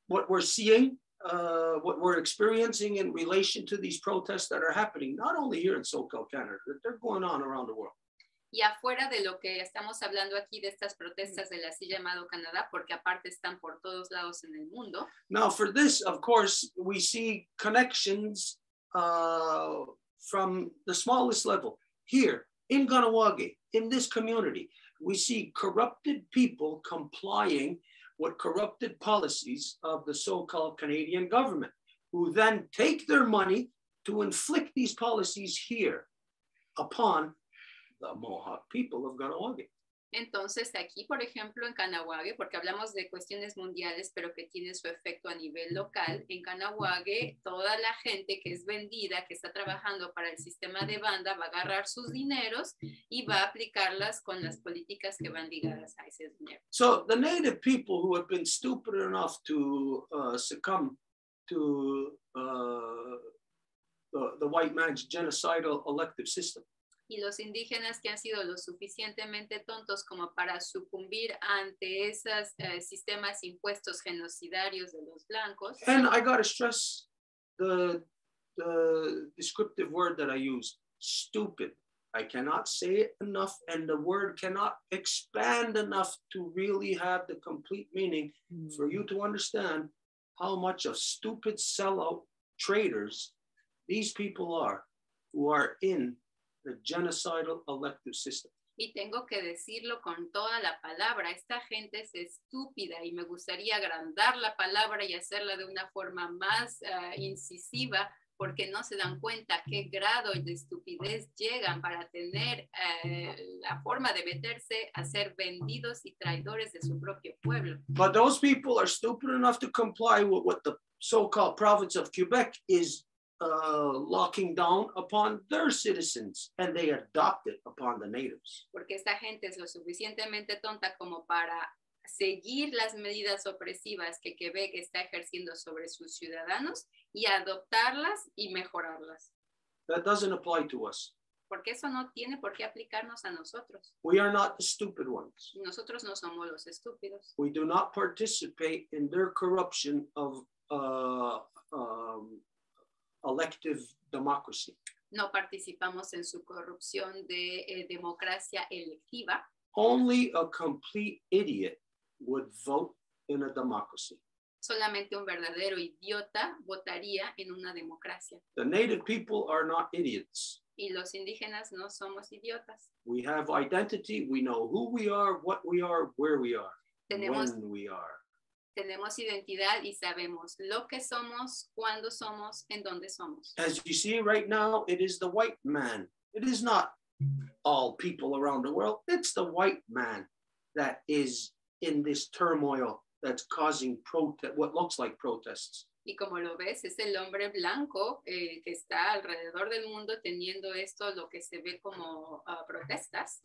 what we're seeing, what we're experiencing in relation to these protests that are happening, not only here in SoCal, Canada, they're going on around the world. Y afuera de lo que estamos hablando aquí de estas protestas del así llamado Canadá, porque aparte están por todos lados en el mundo. Now, for this, of course, we see connections from the smallest level. Here in Kahnawake, in this community, we see corrupted people complying with corrupted policies of the so-called Canadian government, who then take their money to inflict these policies here upon the Mohawk people of Kahnawake. Entonces, aquí, por ejemplo, en Kahnawake, porque hablamos de cuestiones mundiales, pero que tiene su efecto a nivel local, en Kahnawake, toda la gente que es vendida, que está trabajando para el sistema de banda, va a agarrar sus dineros y va a aplicarlas con las políticas que van ligadas a ese dinero. So the native people who have been stupid enough to succumb to the white man's genocidal elective system, y los indígenas que han sido lo suficientemente tontos como para sucumbir ante esos sistemas impuestos genocidarios de los blancos. And I got to stress the descriptive word that I use, stupid. I cannot say it enough, and the word cannot expand enough to really have the complete meaning for you to understand how much of stupid sellout traitors these people are who are in the genocidal elective system. Y tengo que decirlo con toda la palabra, esta gente es estúpida y me gustaría agrandar la palabra y hacerla de una forma más incisiva, porque no se dan cuenta qué grado de estupidez llegan para tener la forma de meterse a ser vendidos y traidores de su propio pueblo. But those people are stupid enough to comply with what the so-called province of Quebec is locking down upon their citizens, and they adopt it upon the natives. Porque esta gente es lo suficientemente tonta como para seguir las medidas opresivas que Quebec está ejerciendo sobre sus ciudadanos y adoptarlas y mejorarlas. That doesn't apply to us. Porque eso no tiene por qué aplicarnos a nosotros. We are not the stupid ones. Nosotros no somos los estúpidos. We do not participate in their corruption of elective democracy. No participamos en su corrupción de democracia electiva. Only a complete idiot would vote in a democracy. Solamente un verdadero idiota votaría en una democracia. The native people are not idiots. Y los indígenas no somos idiotas. We have identity. We know who we are, what we are, where we are, when we are. Tenemos identidad y sabemos lo que somos, cuándo somos, en dónde somos. As you see right now, it is the white man. It is not all people around the world. It's the white man that is in this turmoil that's causing what looks like protests. Y como lo ves, es el hombre blanco que está alrededor del mundo teniendo esto, lo que se ve como protestas.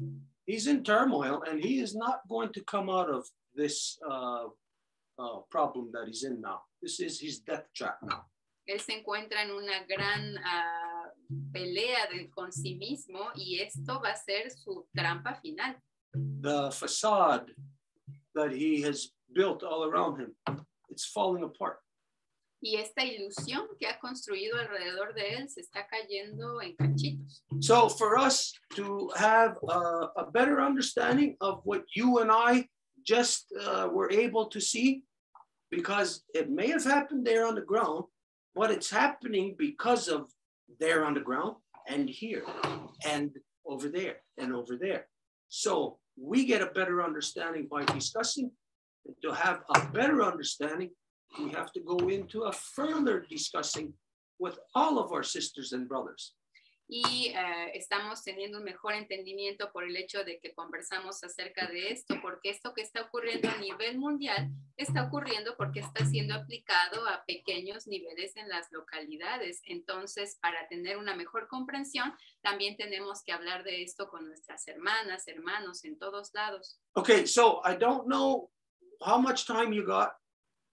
He's in turmoil, and he is not going to come out of this problem that he's in now. This is his death trap now. Él se encuentra en una gran pelea con sí mismo y esto va a ser su trampa final. The facade that he has built all around him, it's falling apart. Y esta ilusión que ha construido alrededor de él se está cayendo en cachitos. So for us to have a better understanding of what you and I just were able to see, because it may have happened there on the ground, but it's happening because of there on the ground and here and over there and over there. So we get a better understanding by discussing. And to have a better understanding, we have to go into a further discussing with all of our sisters and brothers. Y estamos teniendo un mejor entendimiento por el hecho de que conversamos acerca de esto, porque esto que está ocurriendo a nivel mundial está ocurriendo porque está siendo aplicado a pequeños niveles en las localidades. Entonces, para tener una mejor comprensión, también tenemos que hablar de esto con nuestras hermanas, hermanos, en todos lados. Okay, so I don't know how much time you got.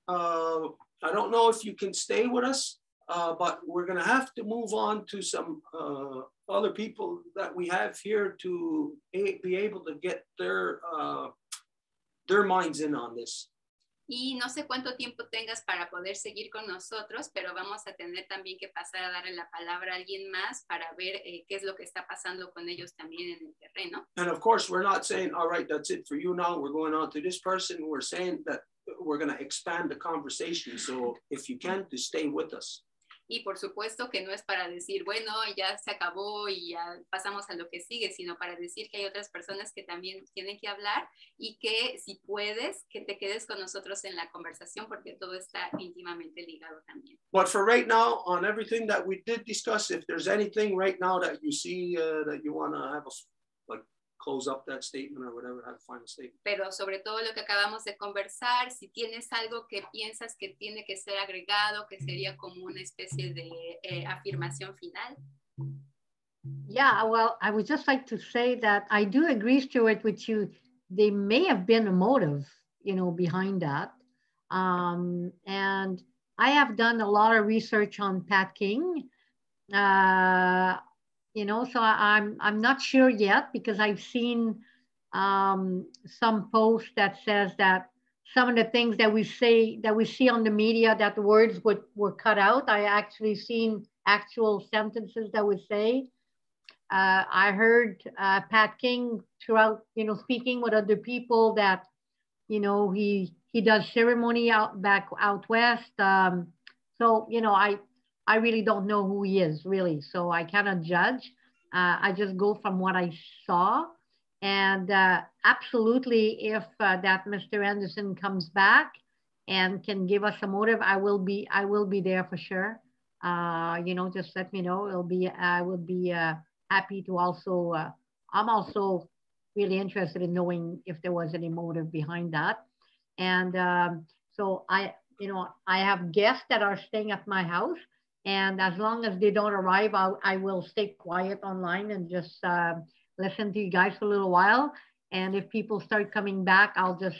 I don't know if you can stay with us. But we're going to have to move on to some other people that we have here to be able to get their minds in on this. Y no sé cuánto tiempo tengas para poder seguir con nosotros, pero vamos a tener también que pasar a darle la palabra a alguien más para ver qué es lo que está pasando con ellos también en el terreno. And of course, we're not saying, all right, that's it for you now. We're going on to this person. We're saying that we're going to expand the conversation. So if you can, to stay with us. Y por supuesto que no es para decir, bueno, ya se acabó y ya pasamos a lo que sigue, sino para decir que hay otras personas que también tienen que hablar y que si puedes, que te quedes con nosotros en la conversación porque todo está íntimamente ligado también. But for right now, on everything that we did discuss, if there's anything right now that you see that you want to have like close up that statement or whatever, have a final statement. Pero sobre todo lo que acabamos de conversar, si tienes algo que piensas que tiene que ser agregado, que sería como una especie de afirmación final. Yeah, well, I would just like to say that I do agree, Stuart, with you. There may have been a motive, behind that. And I have done a lot of research on Pat King. So I'm not sure yet because I've seen some posts that says that some of the things that we see on the media, that the words were cut out. I actually seen actual sentences that would say. I heard Pat King throughout, speaking with other people that, he does ceremony out west. So, I really don't know who he is, really. So I cannot judge. I just go from what I saw. And absolutely, if that Mr. Anderson comes back and can give us a motive, I will be there for sure. Just let me know. I will be happy to also. I'm also really interested in knowing if there was any motive behind that. And so I have guests that are staying at my house. And as long as they don't arrive, I will stay quiet online and just listen to you guys for a little while. And if people start coming back, I'll just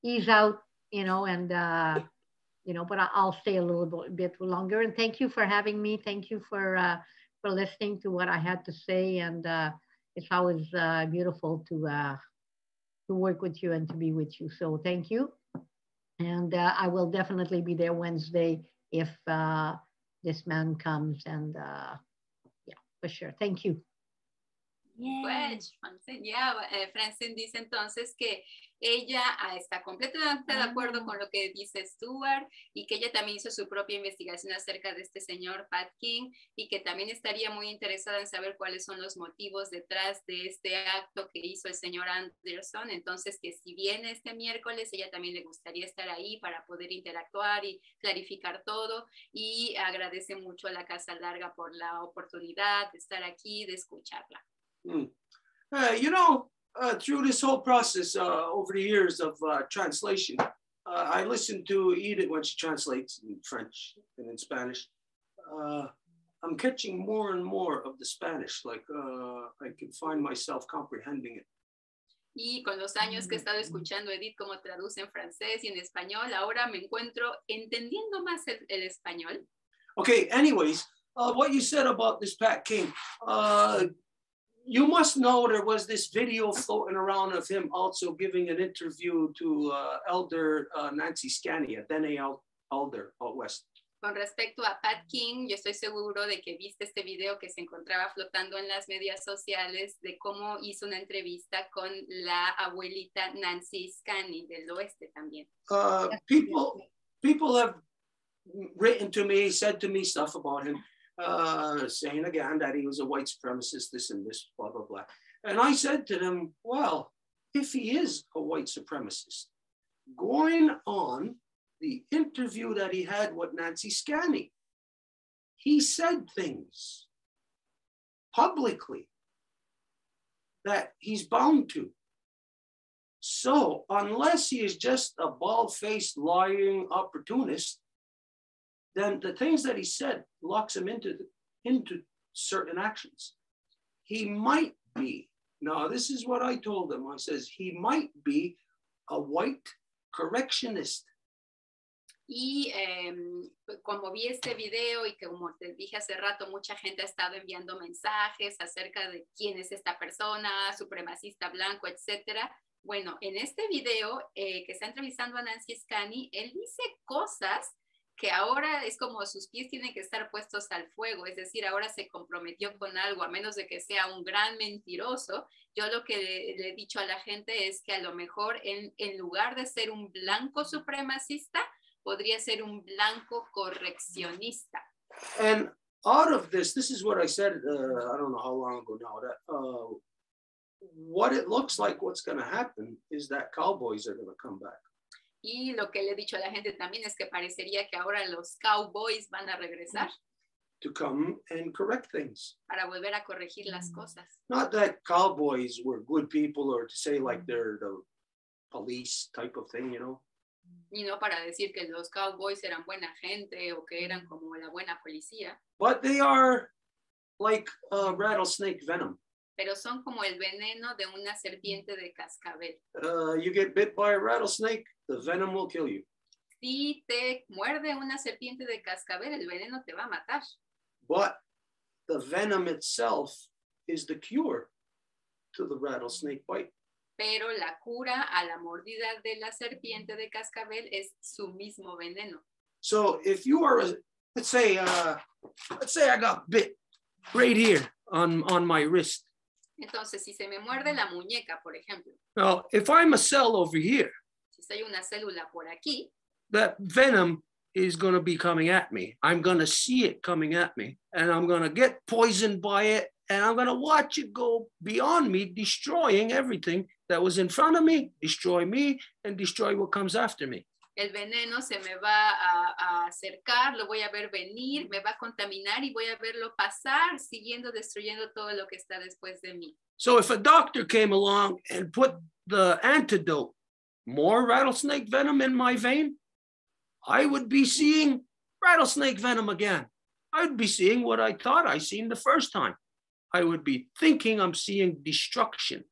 ease out, and, but I'll stay a little bit longer. And thank you for having me. Thank you for listening to what I had to say. And it's always beautiful to work with you and to be with you. So thank you. And I will definitely be there Wednesday if this man comes, and yeah, for sure. Thank you. Pues, Francine dice entonces que ella está completamente de acuerdo con lo que dice Stuart y que ella también hizo su propia investigación acerca de este señor Pat King y que también estaría muy interesada en saber cuáles son los motivos detrás de este acto que hizo el señor Anderson. Entonces, que si viene este miércoles, ella también le gustaría estar ahí para poder interactuar y clarificar todo, y agradece mucho a la Casa Larga por la oportunidad de estar aquí, de escucharla. Through this whole process over the years of translation, I listened to Edith when she translates in French and in Spanish. I'm catching more and more of the Spanish, like I can find myself comprehending it. Y con los años que he estado escuchando Edith cómo traduce en francés y en español, ahora me encuentro entendiendo más el español. Okay, anyways, what you said about this Pat King, you must know there was this video floating around of him also giving an interview to Elder Nancy Scanny, a Dene Elder out west. Con respecto a Pat King, yo estoy seguro de que viste este video que se encontraba flotando en las medias sociales de cómo hizo una entrevista con la abuelita Nancy Scanny del oeste también. People have written to me, said to me stuff about him. Saying again that he was a white supremacist, this and this, blah, blah, blah. And I said to them, well, if he is a white supremacist, going on the interview that he had with Nancy Scanny, he said things publicly that he's bound to. So unless he is just a bald-faced, lying opportunist, then the things that he said locks him into certain actions. He might be, now this is what I told him, I says, he might be a white correctionist. Y como vi este video y que como te dije hace rato, mucha gente ha estado enviando mensajes acerca de quién es esta persona, supremacista blanco, etcétera. Bueno, en este video que está entrevistando a Nancy Scanny, él dice cosas que ahora es como sus pies tienen que estar puestos al fuego, es decir, ahora se comprometió con algo, a menos de que sea un gran mentiroso. Yo lo que le he dicho a la gente es que a lo mejor en lugar de ser un blanco supremacista, podría ser un blanco correccionista. And out of this is what I said, I don't know how long ago now, that what it looks like what's going to happen is that cowboys are going to come back. Y lo que le he dicho a la gente también es que parecería que ahora los cowboys van a regresar. To come and correct things. Para volver a corregir las cosas. Not that cowboys were good people or to say like they're the police type of thing, you know. Y no para decir que los cowboys eran buena gente o que eran como la buena policía. But they are like rattlesnake venom. Pero son como el veneno de una serpiente de cascabel. You get bit by a rattlesnake, the venom will kill you. Si te muerde una serpiente de cascabel, el veneno te va a matar. But the venom itself is the cure to the rattlesnake bite. Pero la cura a la mordida de la serpiente de cascabel es su mismo veneno. So if you are, let's say I got bit right here on my wrist. Entonces, si se me muerde la muñeca, por ejemplo. Now, if I'm a cell over here, si soy una célula por aquí, that venom is going to be coming at me. I'm going to see it coming at me, and I'm going to get poisoned by it, and I'm going to watch it go beyond me, destroying everything that was in front of me, destroy me, and destroy what comes after me. El veneno se me va a acercar, lo voy a ver venir, me va a contaminar y voy a verlo pasar, siguiendo destruyendo todo lo que está después de mí. So if a doctor came along and put the antidote, more rattlesnake venom in my vein, I would be seeing rattlesnake venom again. I would be seeing what I thought I seen the first time. I would be thinking I'm seeing destruction.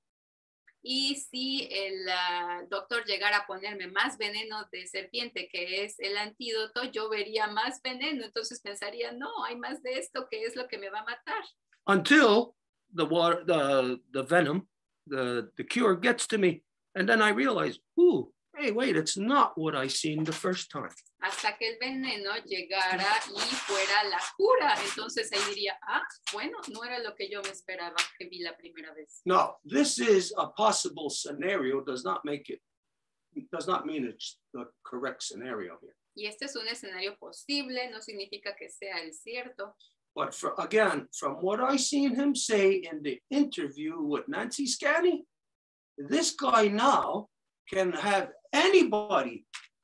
Y si el doctor llegara a ponerme más veneno de serpiente, que es el antídoto, yo vería más veneno. Entonces pensaría, no, hay más de esto, que es lo que me va a matar. Until the venom, the cure gets to me. And then I realize, ooh, hey, wait, it's not what I seen the first time. Hasta que el veneno llegara y fuera la cura. Entonces ahí diría, bueno, no era lo que yo me esperaba que vi la primera vez. No, this is a possible scenario, does not mean it's the correct scenario here. Y este es un escenario posible, no significa que sea el cierto. But again, from what I seen him say in the interview with Nancy Scanny, this guy now can have anyone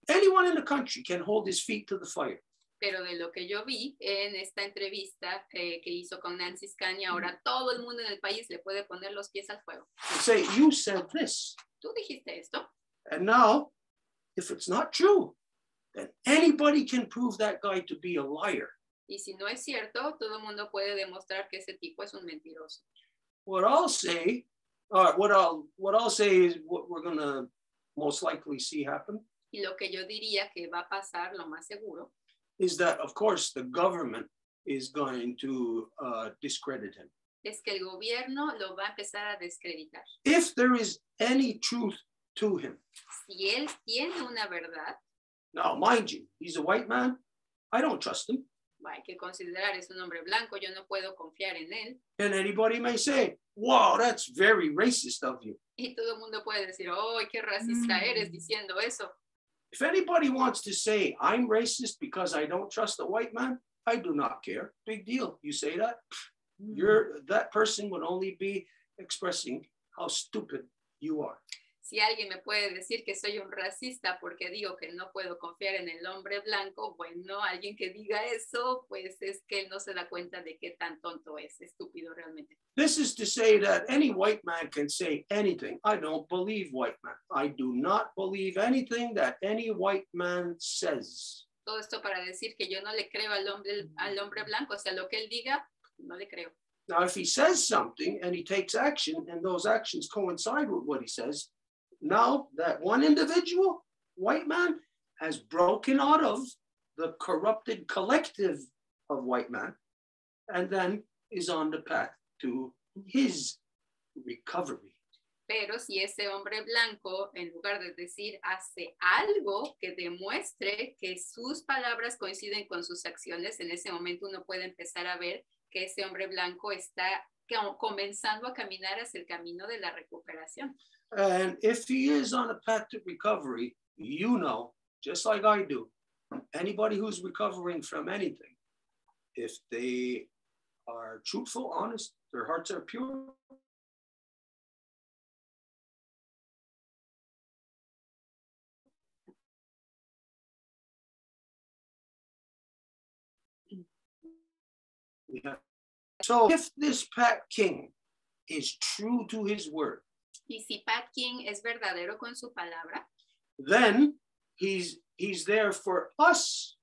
in the country can hold his feet to the fire. Pero de lo que yo vi en esta entrevista que hizo con Nancy Scanny, ahora todo el mundo en el país le puede poner los pies al fuego. And say, you said this. Tú dijiste esto. And now, if it's not true, then anybody can prove that guy to be a liar. Y si no es cierto, todo el mundo puede demostrar que ese tipo es un mentiroso. What I'll say is what we're going to most likely see happen. Y lo que yo diría que va a pasar, lo más seguro, is that, of course, the government is going to discredit him. Es que el gobierno lo va a empezar a descreditar. If there is any truth to him. Si él tiene una verdad. Now, mind you, he's a white man. I don't trust him. Hay que considerar, es un hombre blanco, yo no puedo confiar en él. And anybody may say, wow, that's very racist of you. Y todo el mundo puede decir, oh, qué racista eres diciendo eso. If anybody wants to say I'm racist because I don't trust a white man, I do not care. Big deal. You say that, that person would only be expressing how stupid you are. Si alguien me puede decir que soy un racista porque digo que no puedo confiar en el hombre blanco, bueno, alguien que diga eso, pues es que él no se da cuenta de qué tan tonto es, estúpido realmente. This is to say that any white man can say anything. I don't believe white man. I do not believe anything that any white man says. Todo esto para decir que yo no le creo al hombre blanco, o sea, lo que él diga, no le creo. Now, if he says something and he takes action and those actions coincide with what he says, now that one individual, white man, has broken out of the corrupted collective of white man and then is on the path to his recovery. Pero si ese hombre blanco, en lugar de decir, hace algo que demuestre que sus palabras coinciden con sus acciones, en ese momento uno puede empezar a ver que ese hombre blanco está comenzando a caminar hacia el camino de la recuperación. And if he is on a path to recovery, you know, just like I do, anybody who's recovering from anything, if they are truthful, honest, their hearts are pure, so if this Pat King is true to his word, y si Pat King es verdadero con su palabra, then he's there for us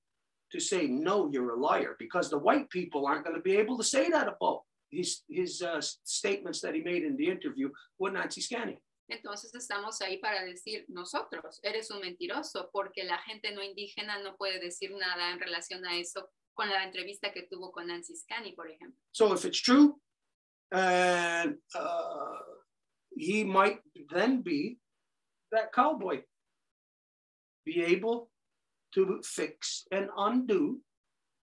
to say, no, you're a liar, because the white people aren't going to be able to say that about his statements that he made in the interview with Nancy Scanny. entonces estamos ahí para decir, nosotros, eres un mentiroso, porque la gente no indígena no puede decir nada en relación a eso con la entrevista que tuvo con Nancy Scanny, por ejemplo. So if it's true, and he might then be that cowboy, be able to fix and undo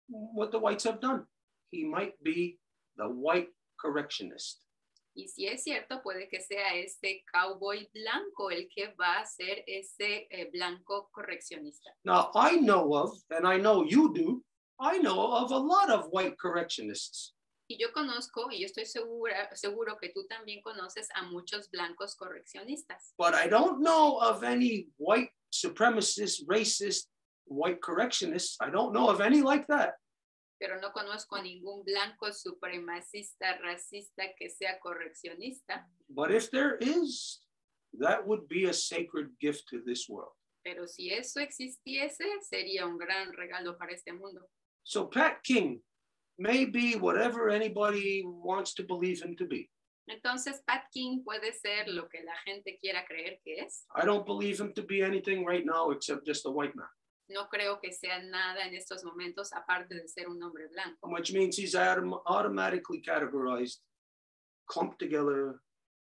what the whites have done. He might be the white correctionist. Y si es cierto, puede que sea este cowboy blanco el que va a ser ese blanco correccionista. Now, I know of, and I know you do, I know of a lot of white correctionists. Y yo conozco, y yo estoy seguro que tú también conoces a muchos blancos correccionistas. But I don't know of any white supremacist, racist, white correctionists. I don't know of any like that. Pero no conozco ningún blanco supremacista, racista que sea correccionista. But if there is, that would be a sacred gift to this world. Pero si eso existiese, sería un gran regalo para este mundo. So Pat King may be whatever anybody wants to believe him to be. Entonces, Pat King puede ser lo que la gente quiera creer que es. I don't believe him to be anything right now except just a white man. No creo que sea nada en estos momentos aparte de ser un hombre blanco. Which means he's automatically categorized, clumped together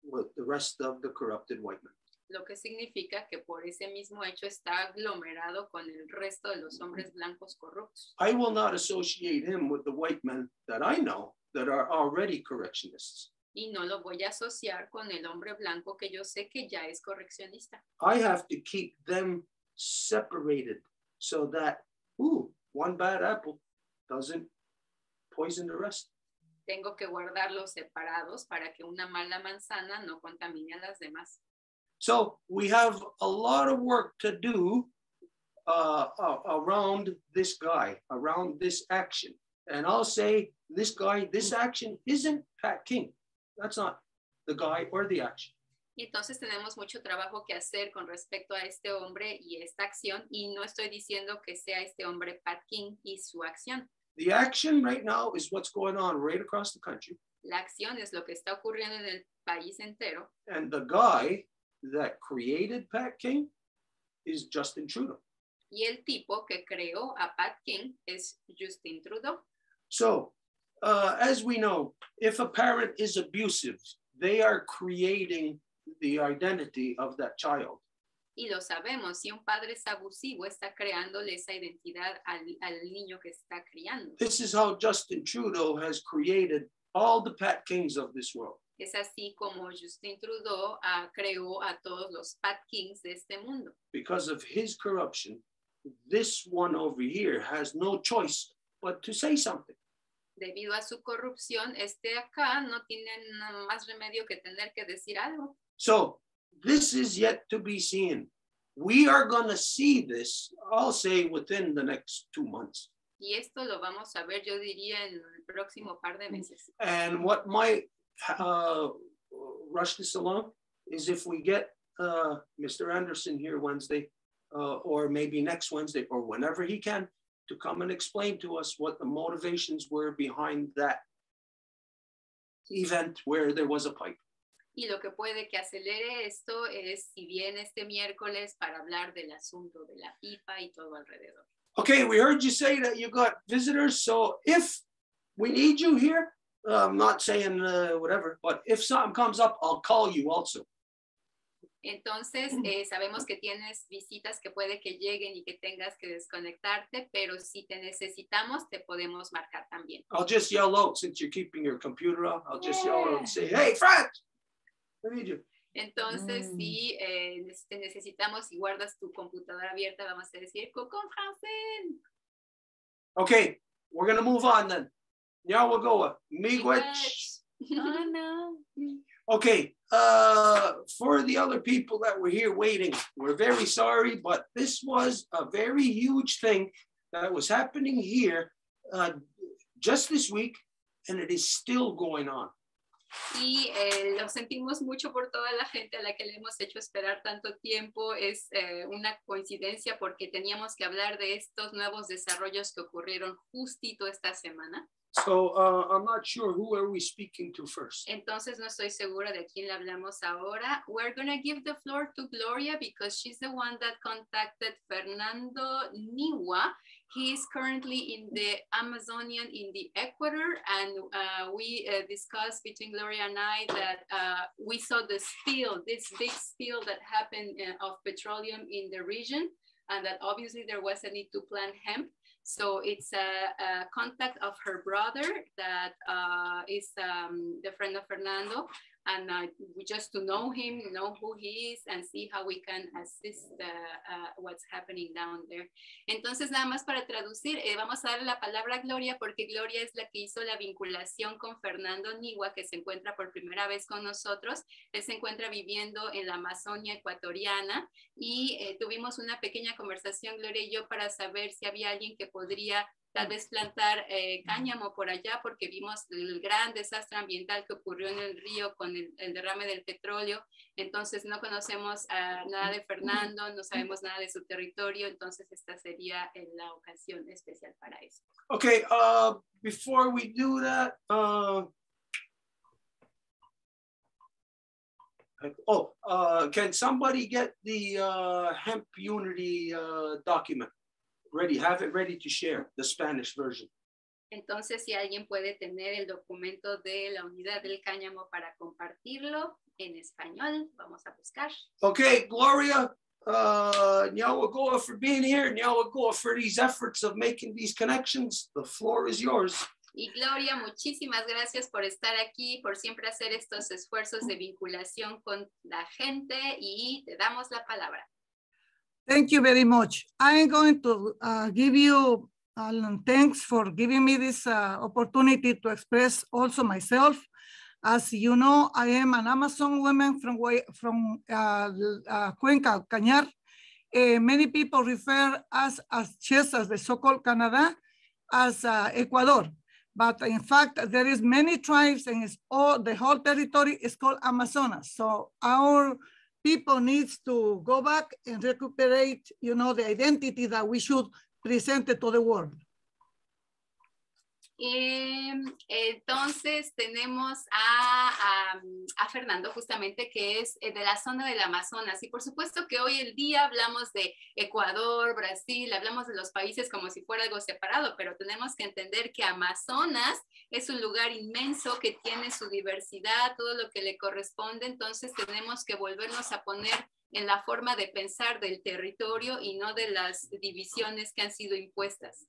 with the rest of the corrupted white men. Lo que significa que por ese mismo hecho está aglomerado con el resto de los hombres blancos corruptos. I will not associate him with the white men that I know that are already correctionists. Y no lo voy a asociar con el hombre blanco que yo sé que ya es correccionista. I have to keep them separated so that, one bad apple doesn't poison the rest. Tengo que guardarlos separados para que una mala manzana no contamine a las demás. So we have a lot of work to do around this guy, around this action. And I'll say this guy, this action isn't Pat King. That's not the guy or the action. Y entonces tenemos mucho trabajo que hacer con respecto a este hombre y esta acción. Y no estoy diciendo que sea este hombre Pat King y su acción. The action right now is what's going on right across the country. La acción es lo que está ocurriendo en el país entero. And the guy that created Pat King is Justin Trudeau. Y el tipo que creó a Pat King es Justin Trudeau. So, as we know, if a parent is abusive, they are creating the identity of that child. Y lo sabemos, si un padre es abusivo, está creándole esa identidad al niño que está criando. This is how Justin Trudeau has created all the Pat Kings of this world. Es así como Justin Trudeau creó a todos los Pat Kings de este mundo. Because of his corruption, this one over here has no choice but to say something. Debido a su corrupción, este acá no tiene más remedio que tener que decir algo. So this is yet to be seen. We are going to see this, I'll say, within the next 2 months. Y esto lo vamos a ver, yo diría, en el próximo par de meses. And what might rush this along is if we get Mr. Anderson here Wednesday, or maybe next Wednesday, or whenever he can, to come and explain to us what the motivations were behind that event where there was a pipe. Y lo que puede que acelere esto es si viene este miércoles para hablar del asunto de la pipa y todo alrededor. Okay, we heard you say that you got visitors, so if we need you here, I'm not saying whatever, but if something comes up, I'll call you also. Entonces, sabemos que tienes visitas que puede que lleguen y que tengas que desconectarte, pero si te necesitamos, te podemos marcar también. I'll just yell out, since you're keeping your computer up, I'll just yell out and say, hey, Fred, I need you. Entonces, si te necesitamos y guardas tu computadora abierta, vamos a decir, Kokoum Francine. Okay, we're going to move on then. Nyawagoa, miigwech. Oh, no. Okay, for the other people that were here waiting, we're very sorry, but this was a very huge thing that was happening here just this week, and it is still going on. Y lo sentimos mucho por toda la gente a la que le hemos hecho esperar tanto tiempo. Es una coincidencia porque teníamos que hablar de estos nuevos desarrollos que ocurrieron justito esta semana. So I'm not sure who are we speaking to first. Entonces no estoy segura de quién le hablamos ahora. We're going to give the floor to Gloria because she's the one that contacted Fernando Niwa. He is currently in the Amazonian in the Ecuador, and we discussed between Gloria and I that we saw the spill, this big spill that happened of petroleum in the region, and that obviously there was a need to plant hemp. So it's a contact of her brother that is the friend of Fernando, and we just to know him, know who he is, and see how we can assist what's happening down there. Entonces, nada más para traducir, vamos a darle la palabra a Gloria, porque Gloria es la que hizo la vinculación con Fernando Niwa, que se encuentra por primera vez con nosotros. Él se encuentra viviendo en la Amazonia ecuatoriana, y tuvimos una pequeña conversación, Gloria y yo, para saber si había alguien que podría tal vez plantar cáñamo por allá, porque vimos el gran desastre ambiental que ocurrió en el río con el derrame del petróleo. Entonces no conocemos nada de Fernando, no sabemos nada de su territorio, entonces esta sería la ocasión especial para eso. Okay, before we do that, can somebody get the hemp unity document? Ready, have it ready to share, the Spanish version. Entonces, si alguien puede tener el documento de la unidad del cáñamo para compartirlo en español, vamos a buscar. Okay, Gloria, Nyawagoa for being here, Nyawagoa for these efforts of making these connections. The floor is yours. Y Gloria, muchísimas gracias por estar aquí, por siempre hacer estos esfuerzos de vinculación con la gente, y te damos la palabra. Thank you very much. I'm going to give you thanks for giving me this opportunity to express also myself. As you know, I am an Amazon woman from Cuenca, Cañar. Many people refer us as just as the so-called Canada, as Ecuador. But in fact, there is many tribes, and it's the whole territory is called Amazonas. So our people needs to go back and recuperate, you know, the identity that we should present it to the world. Entonces tenemos a Fernando justamente, que es de la zona del Amazonas, y por supuesto que hoy el día hablamos de Ecuador, Brasil, hablamos de los países como si fuera algo separado, pero tenemos que entender que Amazonas es un lugar inmenso que tiene su diversidad, todo lo que le corresponde. Entonces tenemos que volvernos a poner en la forma de pensar del territorio y no de las divisiones que han sido impuestas.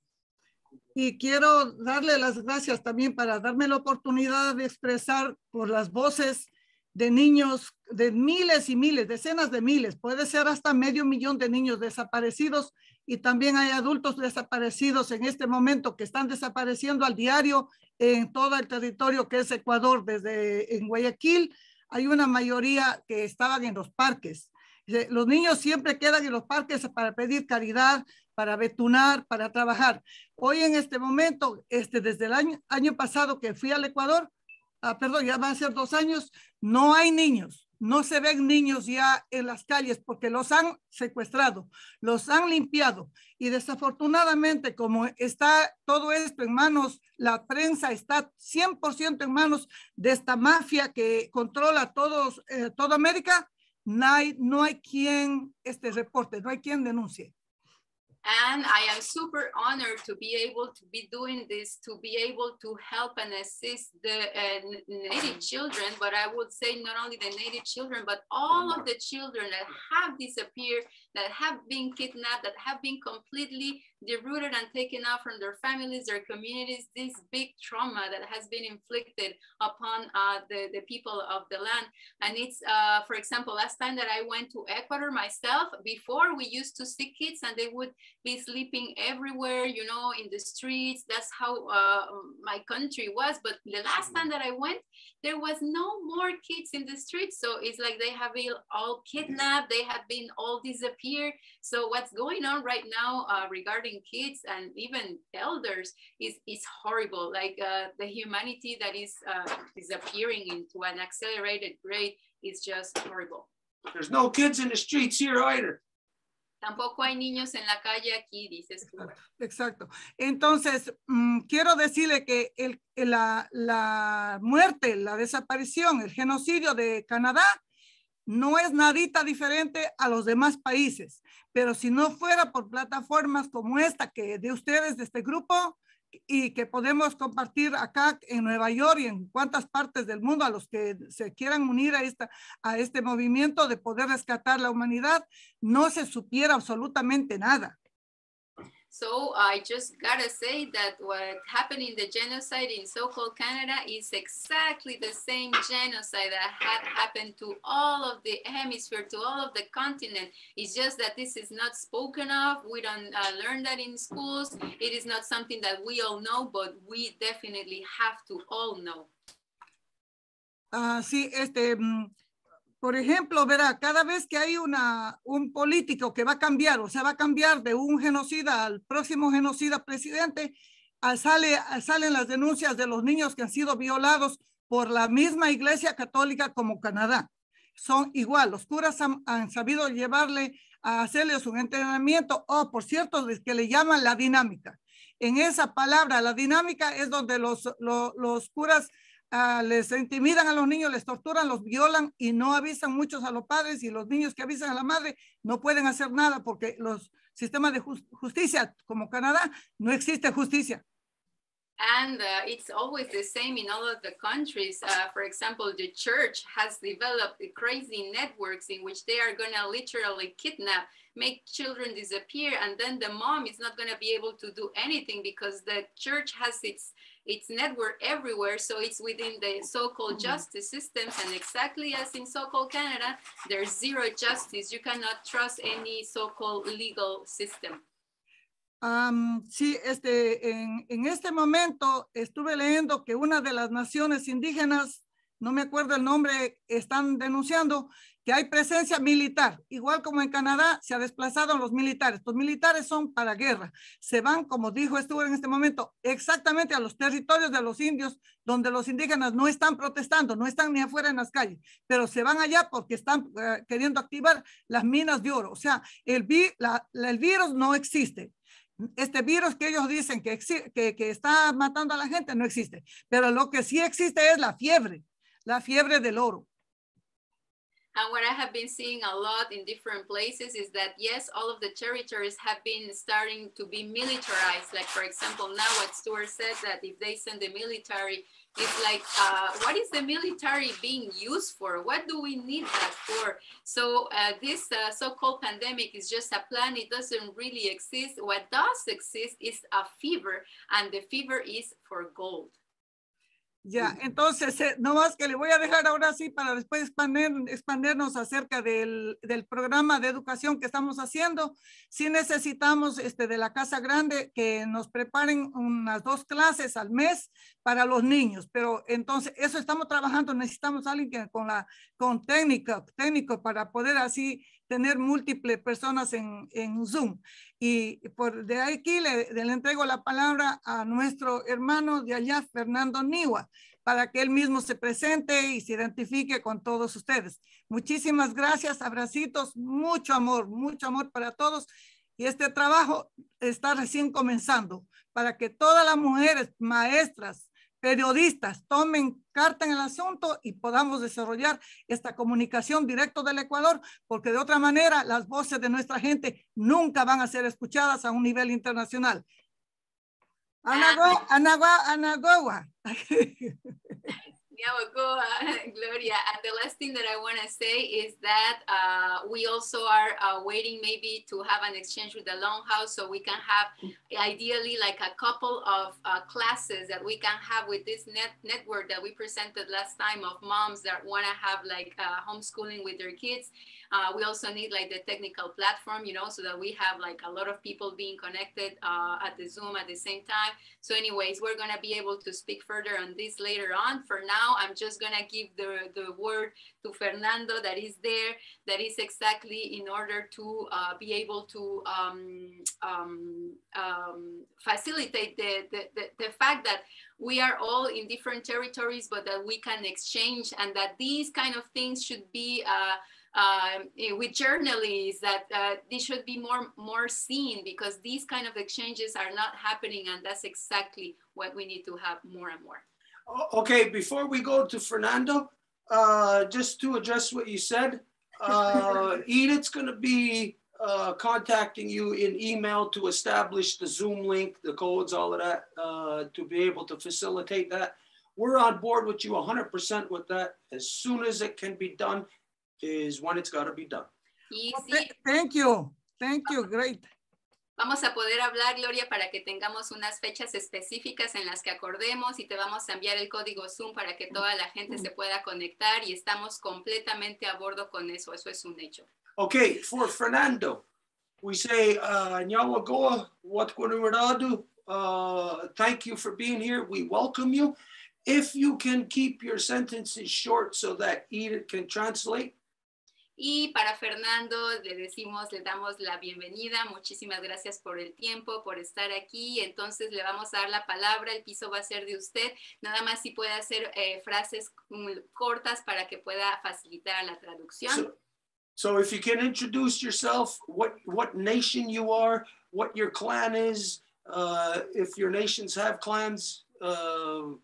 Y quiero darle las gracias también para darme la oportunidad de expresar por las voces de niños, de miles y miles, decenas de miles, puede ser hasta 500,000 de niños desaparecidos, y también hay adultos desaparecidos en este momento que están desapareciendo al diario en todo el territorio que es Ecuador. Desde en Guayaquil hay una mayoría que estaban en los parques. Los niños siempre quedan en los parques para pedir caridad, para betunar, para trabajar. Hoy en este momento, desde el año pasado que fui al Ecuador, perdón, ya van a ser 2 años, no hay niños, no se ven niños ya en las calles porque los han secuestrado, los han limpiado, y desafortunadamente, como está todo esto en manos, la prensa está 100% en manos de esta mafia que controla toda América. No hay quien reporte, no hay quien denuncie. And I am super honored to be able to be doing this, to be able to help and assist the Native children, but I would say not only the Native children, but all of the children that have disappeared, that have been kidnapped, that have been completely derooted and taken out from their families, their communities, this big trauma that has been inflicted upon the people of the land. And it's, for example, last time that I went to Ecuador myself, before we used to see kids and they would be sleeping everywhere, you know, in the streets. That's how my country was. But the last time that I went, there was no more kids in the streets. So it's like they have been all kidnapped, they have been all disappeared. So what's going on right now regarding kids and even elders is horrible. Like the humanity that is disappearing into an accelerated rate is just horrible. There's no kids in the streets here either. Tampoco hay niños en la calle aquí, dices tú. Exacto. Entonces, quiero decirle que la muerte, la desaparición, el genocidio de Canadá no es nadita diferente a los demás países. Pero si no fuera por plataformas como esta que de ustedes, de este grupo, y que podemos compartir acá en Nueva York y en cuantas partes del mundo a los que se quieran unir a este movimiento de poder rescatar la humanidad, no se supiera absolutamente nada. So I just gotta say that what happened in the genocide in so-called Canada is exactly the same genocide that had happened to all of the hemisphere, to all of the continent. It's just that this is not spoken of. We don't learn that in schools. It is not something that we all know, but we definitely have to all know. Sí, por ejemplo, verá, cada vez que hay un político que va a cambiar, o sea, va a cambiar de un genocida al próximo genocida presidente, salen las denuncias de los niños que han sido violados por la misma Iglesia Católica como Canadá. Son igual, los curas han sabido llevarle a hacerles un entrenamiento, por cierto, que le llaman la dinámica. En esa palabra, la dinámica es donde los curas les intimidan a los niños, les torturan, los violan y no avisan muchos a los padres, y los niños que avisan a la madre no pueden hacer nada porque los sistemas de justicia como Canadá no existe justicia. And it's always the same in all of the countries. For example, the church has developed crazy networks in which they are going to literally kidnap, make children disappear, and then the mom is not going to be able to do anything because the church has its network everywhere. So it's within the so-called justice systems, and exactly as in so-called Canada, there's zero justice. You cannot trust any so-called legal system. Sí, en este momento estuve leyendo que una de las naciones indígenas, no me acuerdo el nombre, están denunciando que hay presencia militar, igual como en Canadá se ha desplazado a los militares. Los militares son para guerra, se van, como dijo Stuart en este momento, exactamente a los territorios de los indios, donde los indígenas no están protestando, no están ni afuera en las calles, pero se van allá porque están queriendo activar las minas de oro. O sea, el virus no existe. Este virus que ellos dicen que está matando a la gente no existe, pero lo que sí existe es la fiebre del oro. And what I have been seeing a lot in different places is that, yes, all of the territories have been starting to be militarized. Like, for example, now what Stuart said, that if they send the military, it's like, what is the military being used for? What do we need that for? So this so-called pandemic is just a plan. It doesn't really exist. What does exist is a fever, and the fever is for gold. Ya, entonces, no más que le voy a dejar ahora sí para después expandernos acerca del programa de educación que estamos haciendo. Sí necesitamos de la Casa Grande que nos preparen unas 2 clases al mes para los niños, pero entonces eso estamos trabajando. Necesitamos a alguien con técnico para poder así tener múltiples personas en Zoom. Y de aquí le entrego la palabra a nuestro hermano de allá, Fernando Niwa, para que él mismo se presente y se identifique con todos ustedes. Muchísimas gracias, abracitos, mucho amor para todos. Y este trabajo está recién comenzando para que todas las mujeres, maestras, periodistas tomen carta en el asunto y podamos desarrollar esta comunicación directo del Ecuador, porque de otra manera las voces de nuestra gente nunca van a ser escuchadas a un nivel internacional. Anagua. Gloria. And the last thing that I want to say is that we also are waiting maybe to have an exchange with the Longhouse, so we can have ideally like a couple of classes that we can have with this network that we presented last time of moms that want to have like homeschooling with their kids. We also need like the technical platform, you know, so that we have like a lot of people being connected at the Zoom at the same time. So anyways, we're going to be able to speak further on this later on. For now, I'm just going to give the word to Fernando that is there, that is exactly in order to be able to facilitate the fact that we are all in different territories, but that we can exchange, and that these kind of things should be with journalists, that they should be more seen, because these kind of exchanges are not happening, and that's exactly what we need to have more and more. Okay, before we go to Fernando, just to address what you said, Edith's going to be contacting you in email to establish the Zoom link, the codes, all of that, to be able to facilitate that. We're on board with you 100% with that. As soon as it can be done is when it's got to be done. Thank you. Thank you. Great. Vamos a poder hablar, Gloria, para que tengamos unas fechas específicas en las que acordemos, y te vamos a enviar el código Zoom para que toda la gente se pueda conectar, y estamos completamente a bordo con eso. Eso es un hecho. Okay, for Fernando, we say, Nyawagoa, Watquanuradu, thank you for being here. We welcome you. If you can keep your sentences short so that Edith can translate. Y para Fernando le damos la bienvenida. Muchísimas gracias por el tiempo, por estar aquí. Entonces le vamos a dar la palabra. El piso va a ser de usted. Nada más si puede hacer frases cortas para que pueda facilitar la traducción. So if you can introduce yourself, what nation you are, what your clan is, if your nations have clans, all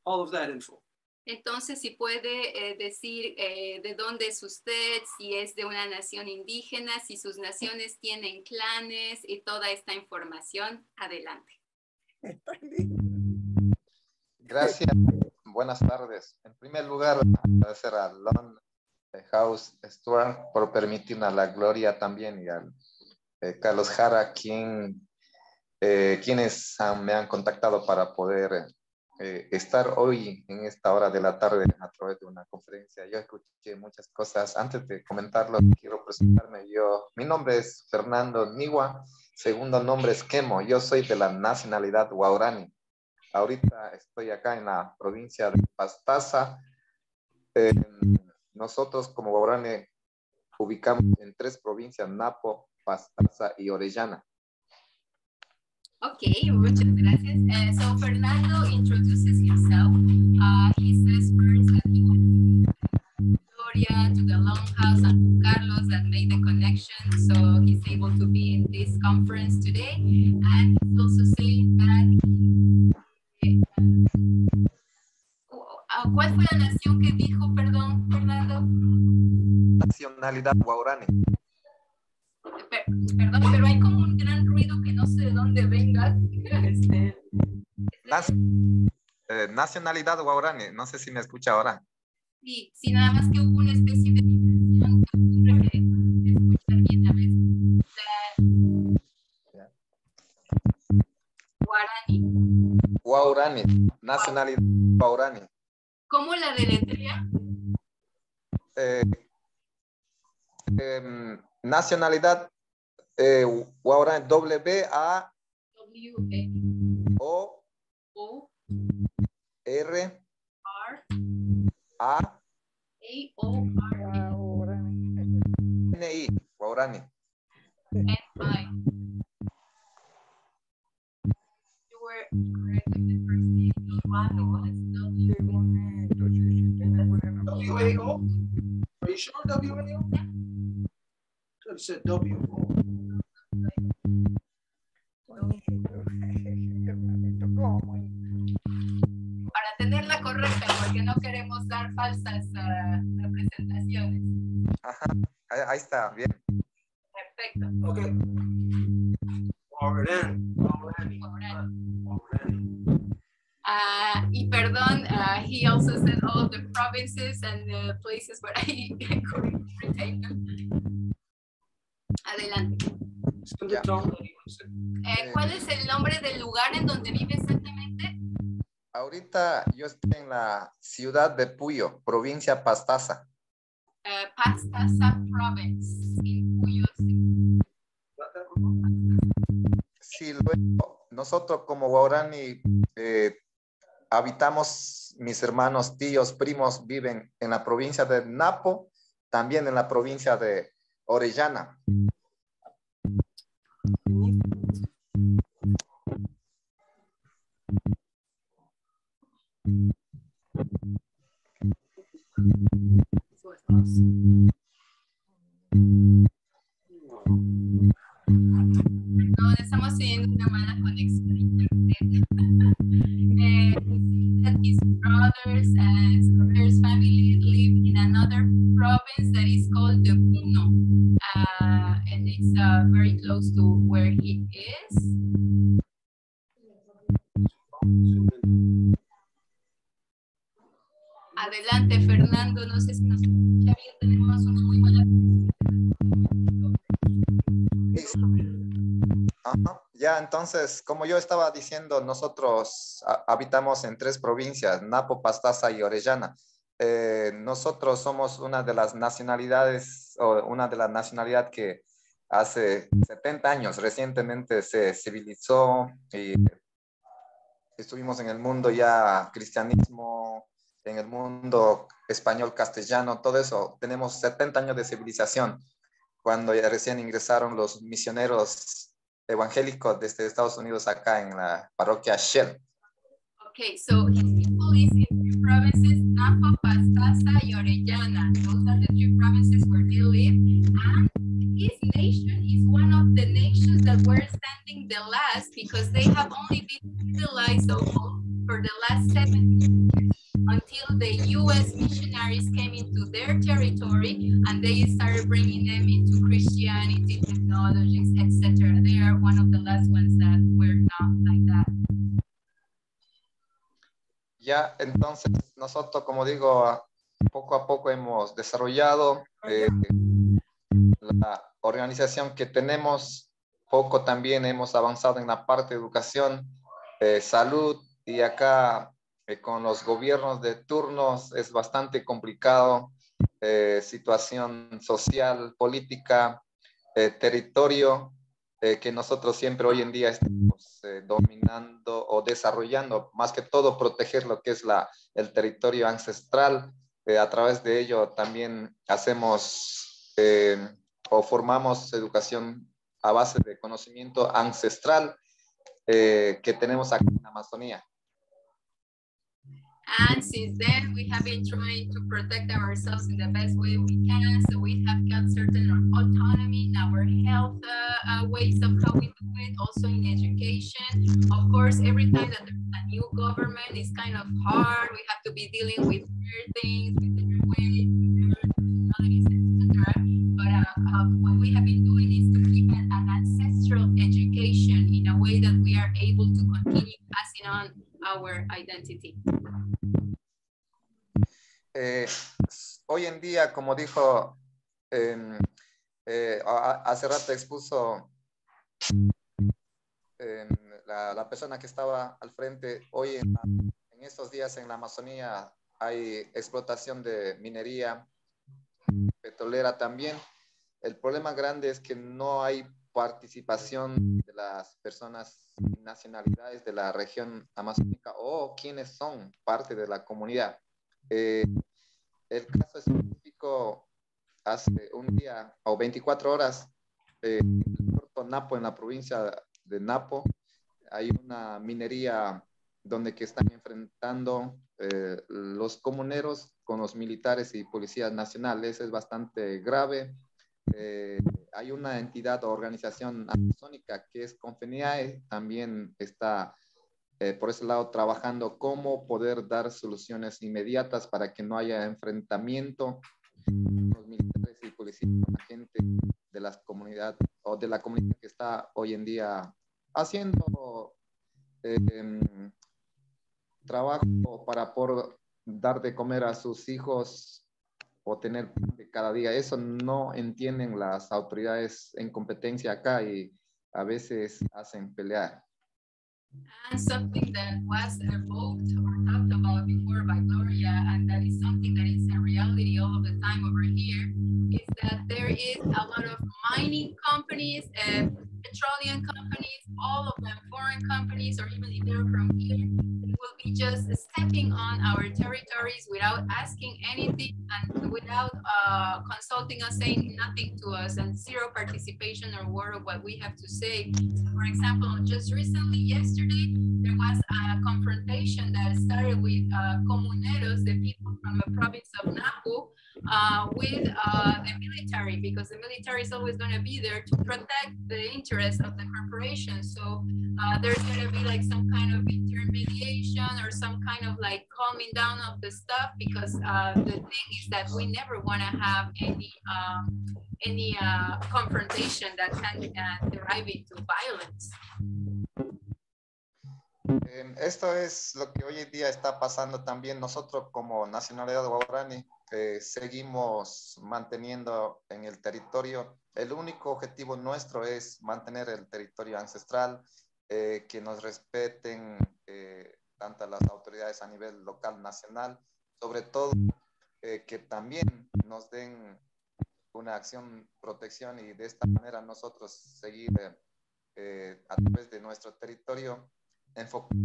of that info. Entonces, si puede decir de dónde es usted, si es de una nación indígena, si sus naciones tienen clanes y toda esta información, adelante. Gracias. Buenas tardes. En primer lugar, agradecer a House Stuart por permitirnos la Gloria también, y a Carlos Jara, quienes me han contactado para poder estar hoy en esta hora de la tarde a través de una conferencia. Yo escuché muchas cosas. Antes de comentarlo, quiero presentarme. Mi nombre es Fernando Niwa, segundo nombre es Quemo. Yo soy de la nacionalidad Guarani. Ahorita estoy acá en la provincia de Pastaza. Nosotros como Guarani ubicamos en 3 provincias: Napo, Pastaza y Orellana. Okay, muchas gracias. So Fernando introduces himself. He says first that he wants to be Gloria, to the Longhouse, and to Carlos that made the connection, so he's able to be in this conference today. And he's also saying that ¿cuál fue la nación que dijo, perdón, Fernando? Nacionalidad Guarani. Perdón, pero hay como un gran ruido que no sé de dónde venga. Nacionalidad Guarani, no sé si me escucha ahora. Sí, nada más que hubo una especie de vibración que ocurre que escuchar bien a veces. Guarani, nacionalidad Guarani. ¿Cómo la deletrea? Nacionalidad Guarani, W-A O R A N-I, Guarani. N-I. You were correct with the first name. W-A-O? Are you sure W-A-O? I said W-O. Para tenerla correcta, porque no queremos dar falsas representaciones. Ajá, ahí está, bien. Perfecto. Okay. Guarani. Y perdón, he also said all the provinces and the places, but I couldn't retain them. Adelante. ¿Cuál es el nombre del lugar en donde vive exactamente? Ahorita yo estoy en la ciudad de Puyo, provincia Pastaza. Pastaza Province, en Puyo. Sí, luego nosotros como guaraní habitamos, mis hermanos, tíos, primos viven en la provincia de Napo, también en la provincia de Orellana. No, estamos teniendo una mala conexión a internet. That his brothers and his family live in another province that is called the Puno, and it's very close to where he is. Adelante, Fernando, no sé si nos escucha bien, tenemos una muy buena Ya, entonces, como yo estaba diciendo, nosotros habitamos en 3 provincias, Napo, Pastaza y Orellana. Nosotros somos una de las nacionalidades, o una de las nacionalidades que hace 70 años recientemente se civilizó y estuvimos en el mundo ya cristianismo, en el mundo español, castellano, todo eso. Tenemos 70 años de civilización cuando ya recién ingresaron los misioneros evangélicos desde Estados Unidos acá en la parroquia Shell. Okay, so his people is in 3 provinces, Napo, Pastaza, y Orellana. Those are the 3 provinces where they live. And his nation is one of the nations that were standing the last because they have only been civilized for the last 70 years until the U.S. missionaries came into their territory and they started bringing them into Christianity, technologies, etc. They are one of the last ones that were not like that. Ya, entonces nosotros, como digo, poco a poco hemos desarrollado la organización que tenemos, poco también hemos avanzado en la parte de educación, salud, y acá con los gobiernos de turnos es bastante complicado, situación social, política, territorio, que nosotros siempre hoy en día estamos dominando o desarrollando, más que todo proteger lo que es el territorio ancestral. A través de ello también hacemos o formamos educación a base de conocimiento ancestral que tenemos aquí en la Amazonía. And since then, we have been trying to protect ourselves in the best way we can. So we have got certain autonomy in our health ways of how we do it, also in education. Of course, every time that there's a new government, it's kind of hard. We have to be dealing with weird things, with different ways, etc. But what we have been doing is to keep an ancestral education in a way that we are able to continue passing on our identity. Hoy en día, como dijo, hace rato expuso la persona que estaba al frente, hoy en estos días en la Amazonía hay explotación de minería, petrolera también. El problema grande es que no hay participación de las personas y nacionalidades de la región amazónica o quienes son parte de la comunidad. El caso específico, hace un día o 24 horas, en el puerto Napo, en la provincia de Napo, hay una minería donde que están enfrentando los comuneros con los militares y policías nacionales. Es bastante grave. Hay una entidad o organización amazónica que es Confeniae, también está por ese lado trabajando cómo poder dar soluciones inmediatas para que no haya enfrentamiento con los militares y policías con la gente de las comunidades o de la comunidad que está hoy en día haciendo trabajo para por dar de comer a sus hijos o tener de cada día. Eso no entienden las autoridades en competencia acá y a veces hacen pelear. And something that was evoked or talked about before by Gloria, and that is something that is a reality all of the time over here, is that there is a lot of mining companies, petroleum companies, all of them foreign companies, or even if they're from here, they will be just stepping on our territories without asking anything and without consulting us, saying nothing to us, and zero participation or word of what we have to say. So for example, just recently, yesterday, there was a confrontation that started with comuneros, the people from the province of Nahu, with the military, because the military is always going to be there to protect the interests of the corporation. So there's going to be like some kind of intermediation or some kind of like calming down of the stuff, because the thing is that we never want to have any confrontation that can derive into violence. Esto es lo que hoy en día está pasando también. Nosotros como nacionalidad guaraní seguimos manteniendo en el territorio. El único objetivo nuestro es mantener el territorio ancestral, que nos respeten tanto las autoridades a nivel local, nacional, sobre todo que también nos den una acción, protección, y de esta manera nosotros seguir a través de nuestro territorio enfocar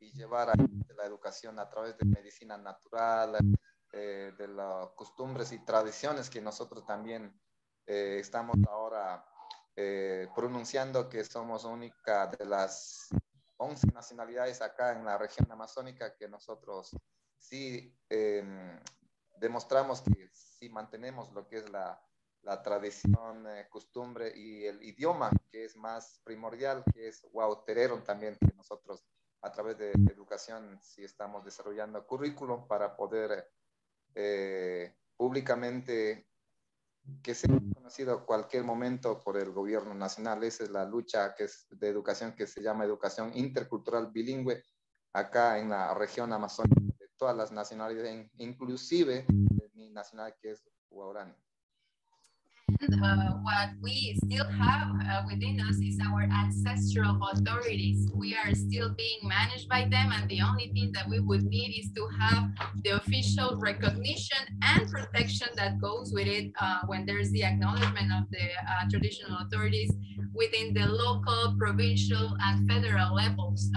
y llevar a la educación a través de medicina natural, de las costumbres y tradiciones que nosotros también estamos ahora pronunciando que somos única de las 11 nacionalidades acá en la región amazónica, que nosotros sí demostramos que sí mantenemos lo que es la tradición, costumbre y el idioma, que es más primordial, que es guauterero también, que nosotros a través de educación sí estamos desarrollando currículum para poder públicamente que sea conocido a cualquier momento por el gobierno nacional. Esa es la lucha que es de educación, que se llama educación intercultural bilingüe acá en la región amazónica, de todas las nacionalidades, inclusive de mi nacionalidad, que es guaraní. And what we still have within us is our ancestral authorities. We are still being managed by them, and the only thing that we would need is to have the official recognition and protection that goes with it when there's the acknowledgement of the traditional authorities within the local, provincial, and federal levels.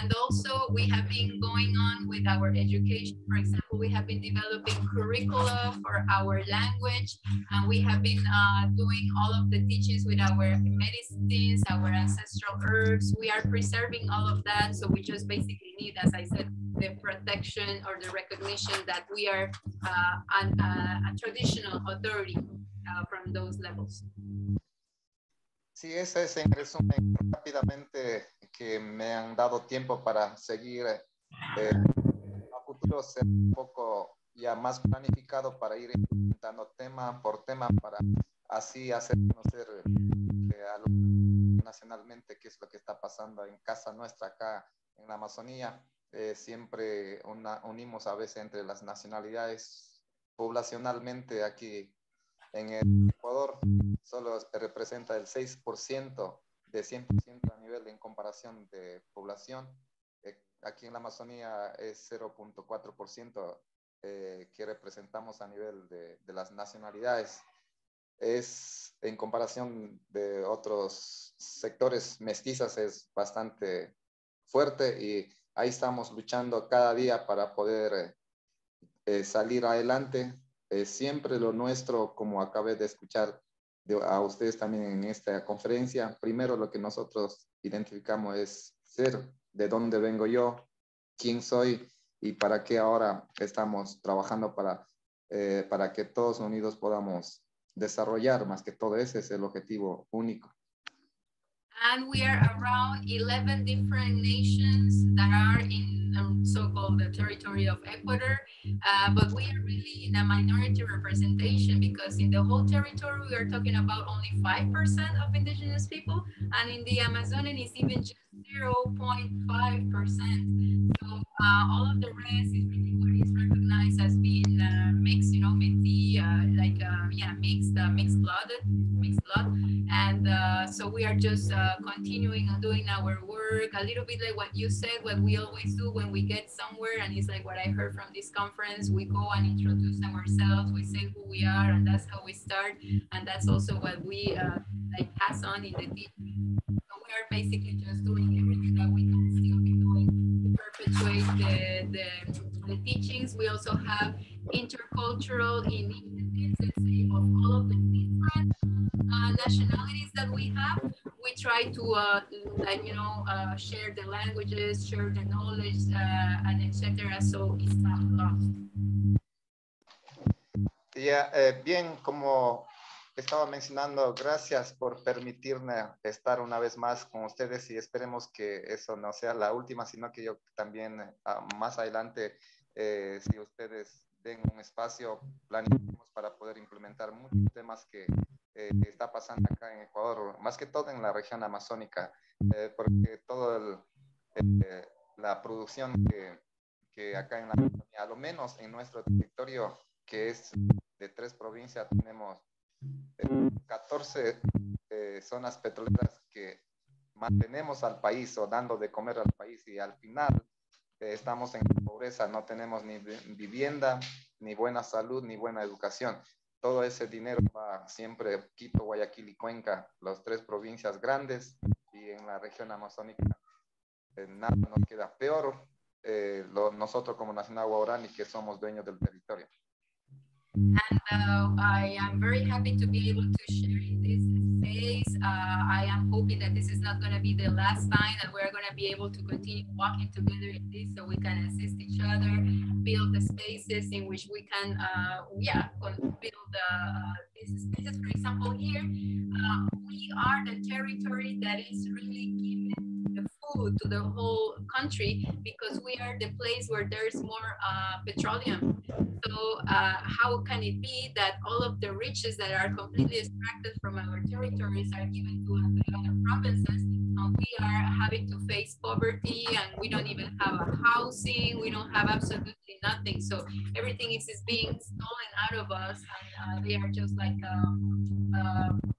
And also we have been going on with our education. For example, we have been developing curricula for our language, and we have been doing all of the teachings with our medicines, our ancestral herbs. We are preserving all of that. So we just basically need, as I said, the protection or the recognition that we are a traditional authority from those levels. Sí, ese es en resumen rápidamente que me han dado tiempo para seguir a futuro ser un poco ya más planificado para ir implementando tema por tema para así hacer conocer nacionalmente qué es lo que está pasando en casa nuestra acá en la Amazonía. Siempre unimos a veces entre las nacionalidades poblacionalmente aquí en el Ecuador. Solo representa el 6% de 100% a nivel en comparación de población. Aquí en la Amazonía es 0.4% que representamos a nivel de las nacionalidades. Es en comparación de otros sectores mestizas es bastante fuerte, y ahí estamos luchando cada día para poder salir adelante. Siempre lo nuestro, como acabé de escuchar a ustedes también en esta conferencia, primero lo que nosotros identificamos es ser, de dónde vengo yo, quién soy y para qué ahora estamos trabajando para que todos unidos podamos desarrollar. Más que todo, ese es el objetivo único. And we are around 11 different nations that are in so-called the territory of Ecuador, but we are really in a minority representation because in the whole territory we are talking about only 5% of indigenous people, and in the Amazonian it's even just 0.5%. So all of the rest is really what is recognized as being mixed, you know, mixed blood, and so we are just continuing on doing our work, a little bit like what you said, what we always do when we get somewhere, and it's like what I heard from this conference. We go and introduce ourselves, we say who we are, and that's how we start, and that's also what we like pass on in the teaching. So we are basically just doing everything that we can still be doing to perpetuate the teachings. We also have intercultural initiatives, let's say, of all of the different nationalities that we have. We try to share the languages, share the knowledge, and etc. So it's not lost. Bien, como estaba mencionando, gracias por permitirme estar una vez más con ustedes y esperemos que eso no sea la última, sino que yo también más adelante, si ustedes den un espacio, planificamos para poder implementar muchos temas que está pasando acá en Ecuador, más que todo en la región amazónica, porque toda la producción que acá en la Amazonía, a lo menos en nuestro territorio, que es de 3 provincias, tenemos 14 zonas petroleras que mantenemos al país o dando de comer al país, y al final estamos en pobreza, no tenemos ni vivienda, ni buena salud, ni buena educación. Todo ese dinero va siempre Quito, Guayaquil y Cuenca, las 3 provincias grandes, y en la región amazónica nada nos queda peor, nosotros como Nacional Guaraní, que somos dueños del territorio. And I am very happy to be able to share in this space. I am hoping that this is not going to be the last time that we're going to be able to continue walking together in this, so we can assist each other, build the spaces in which we can, build these spaces. For example, here, we are the territory that is really giving the food to the whole country, because we are the place where there's more petroleum. So how can it be that all of the riches that are completely extracted from our territories are given to other provinces, and we are having to face poverty, and we don't even have a housing, we don't have absolutely nothing. So everything is being stolen out of us, and they are just like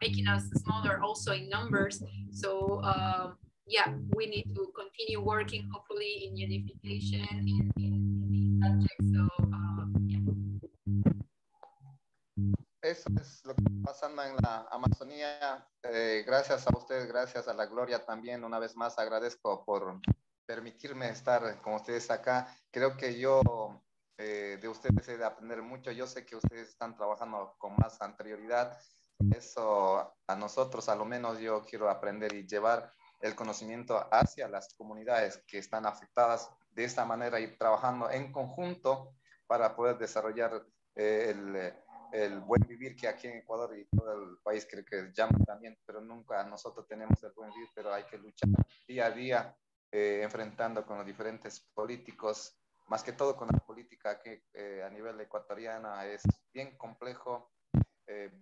making us smaller also in numbers. So we need to continue working, hopefully, in unification in these subjects. So Eso es lo que está pasando en la Amazonía. Gracias a ustedes, gracias a la Gloria también. Una vez más agradezco por permitirme estar con ustedes acá. Creo que yo de ustedes he de aprender mucho. Yo sé que ustedes están trabajando con más anterioridad. Eso a nosotros, a lo menos yo quiero aprender y llevar el conocimiento hacia las comunidades que están afectadas de esta manera, y trabajando en conjunto para poder desarrollar el buen vivir que aquí en Ecuador y todo el país creo que llama también, pero nunca nosotros tenemos el buen vivir, pero hay que luchar día a día, enfrentando con los diferentes políticos, más que todo con la política que a nivel ecuatoriano es bien complejo,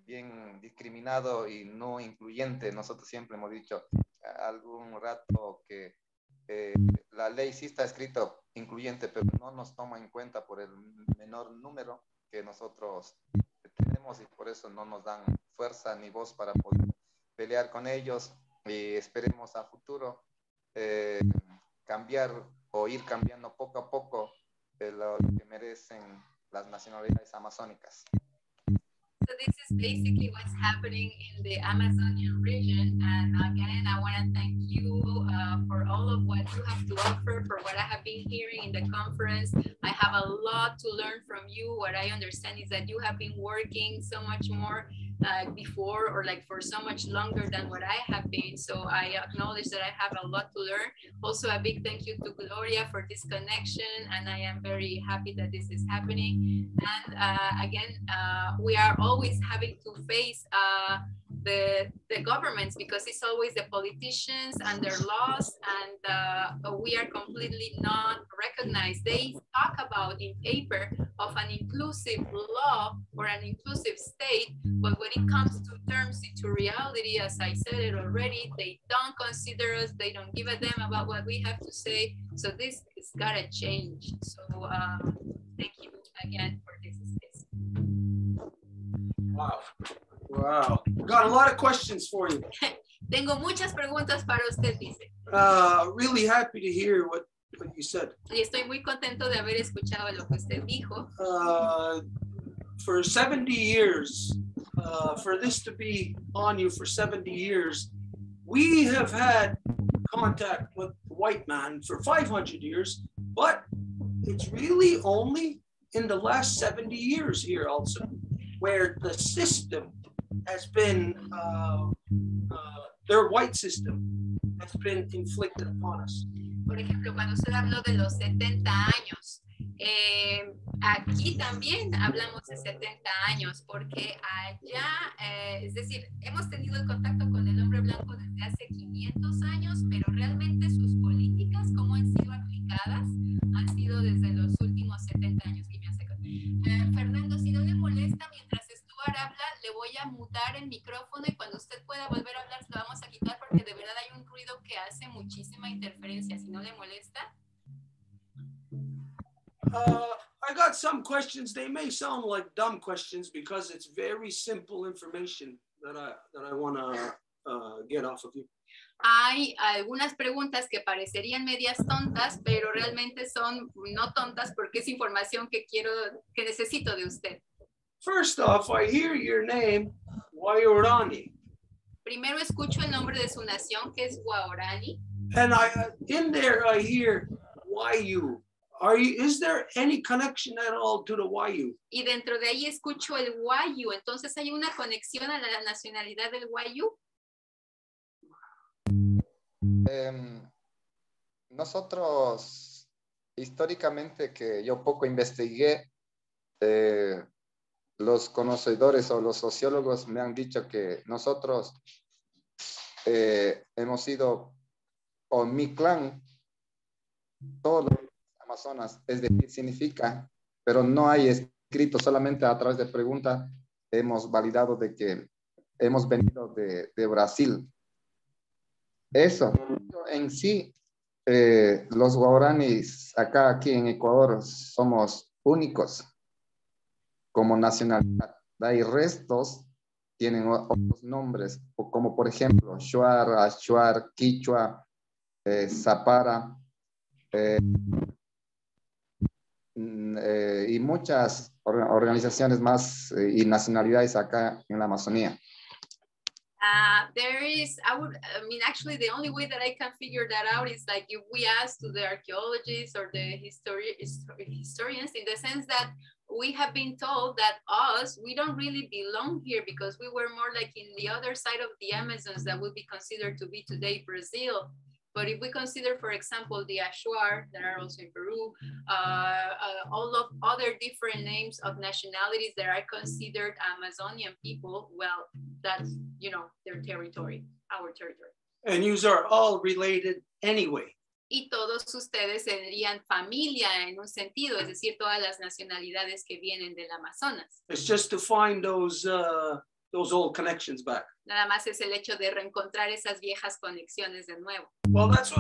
bien discriminado y no incluyente. Nosotros siempre hemos dicho algún rato que la ley sí está escrito incluyente, pero no nos toma en cuenta por el menor número que nosotros tenemos, y por eso no nos dan fuerza ni voz para poder pelear con ellos, y esperemos a futuro cambiar o ir cambiando poco a poco lo que merecen las nacionalidades amazónicas. So this is basically what's happening in the Amazonian region. And again, I want to thank you for all of what you have to offer, for what I have been hearing in the conference. I have a lot to learn from you. What I understand is that you have been working so much more before, or like for so much longer than what I have been. So I acknowledge that I have a lot to learn. Also, a big thank you to Gloria for this connection. And I am very happy that this is happening. And again, we are always having to face the governments, because it's always the politicians and their laws, and we are completely not recognized recognize, they talk about in paper of an inclusive law or an inclusive state, but when it comes to terms into reality, as I said it already, they don't consider us, they don't give a damn about what we have to say. So this has gotta change. So thank you again for this space. Wow. Wow. Got a lot of questions for you. Tengo muchas preguntas para usted, dice. Really happy to hear what you said. Y estoy muy contento de haber escuchado lo que usted dijo. For 70 years, for this to be on you for 70 years, we have had contact with the white man for 500 years, but it's really only in the last 70 years here also, where the system has been, their white system has been inflicted upon us. Por ejemplo, cuando usted habló de los 70 años, aquí también hablamos de 70 años, porque allá, es decir, hemos tenido el contacto con el hombre blanco desde hace 500 años, pero realmente sus políticas, cómo han sido aplicadas, han sido desde los últimos 70 años. Fernando, si no le molesta, mientras Stuart habla, le voy a mutar el micrófono y cuando usted pueda volver a hablar, se lo vamos a quitar porque de verdad hay un ruido que hace muchísima interferencia. Si no le molesta. I got some questions. They may sound like dumb questions because it's very simple information that I want to get off of you. Hay algunas preguntas que parecerían medias tontas, pero realmente son no tontas porque es información que necesito de usted. First off, I hear your name, Wayorani. Primero escucho el nombre de su nación, que es Waorani. And in there I hear Wayu. Is there any connection at all to the Wayu? Y dentro de ahí escucho el Wayu. Entonces, ¿hay una conexión a la nacionalidad del Wayu? Nosotros, históricamente, que yo poco investigué, los conocedores o los sociólogos me han dicho que nosotros hemos sido, o mi clan, todos los Amazonas, es decir, significa, pero no hay escrito, solamente a través de preguntas hemos validado de que hemos venido de Brasil. Eso, en sí, los guaraníes aquí en Ecuador somos únicos como nacionalidad. Hay restos, tienen otros nombres, como por ejemplo, Shuar, Achuar, Quichua, Zapara, y muchas organizaciones más y nacionalidades acá en la Amazonía. Actually, the only way that I can figure that out is like if we ask to the archaeologists or the historians, in the sense that we have been told that we don't really belong here because we were more like in the other side of the Amazons that would be considered to be today Brazil. But if we consider, for example, the Ashuar that are also in Peru, all of other different names of nationalities that are considered Amazonian people, well, that's, their territory, our territory. And you are all related anyway. Y todos ustedes serían familia en un sentido, es decir, todas las nacionalidades que vienen del Amazonas. It's just to find those old connections back. Nada más es el hecho de reencontrar esas viejas conexiones de nuevo. Well, that's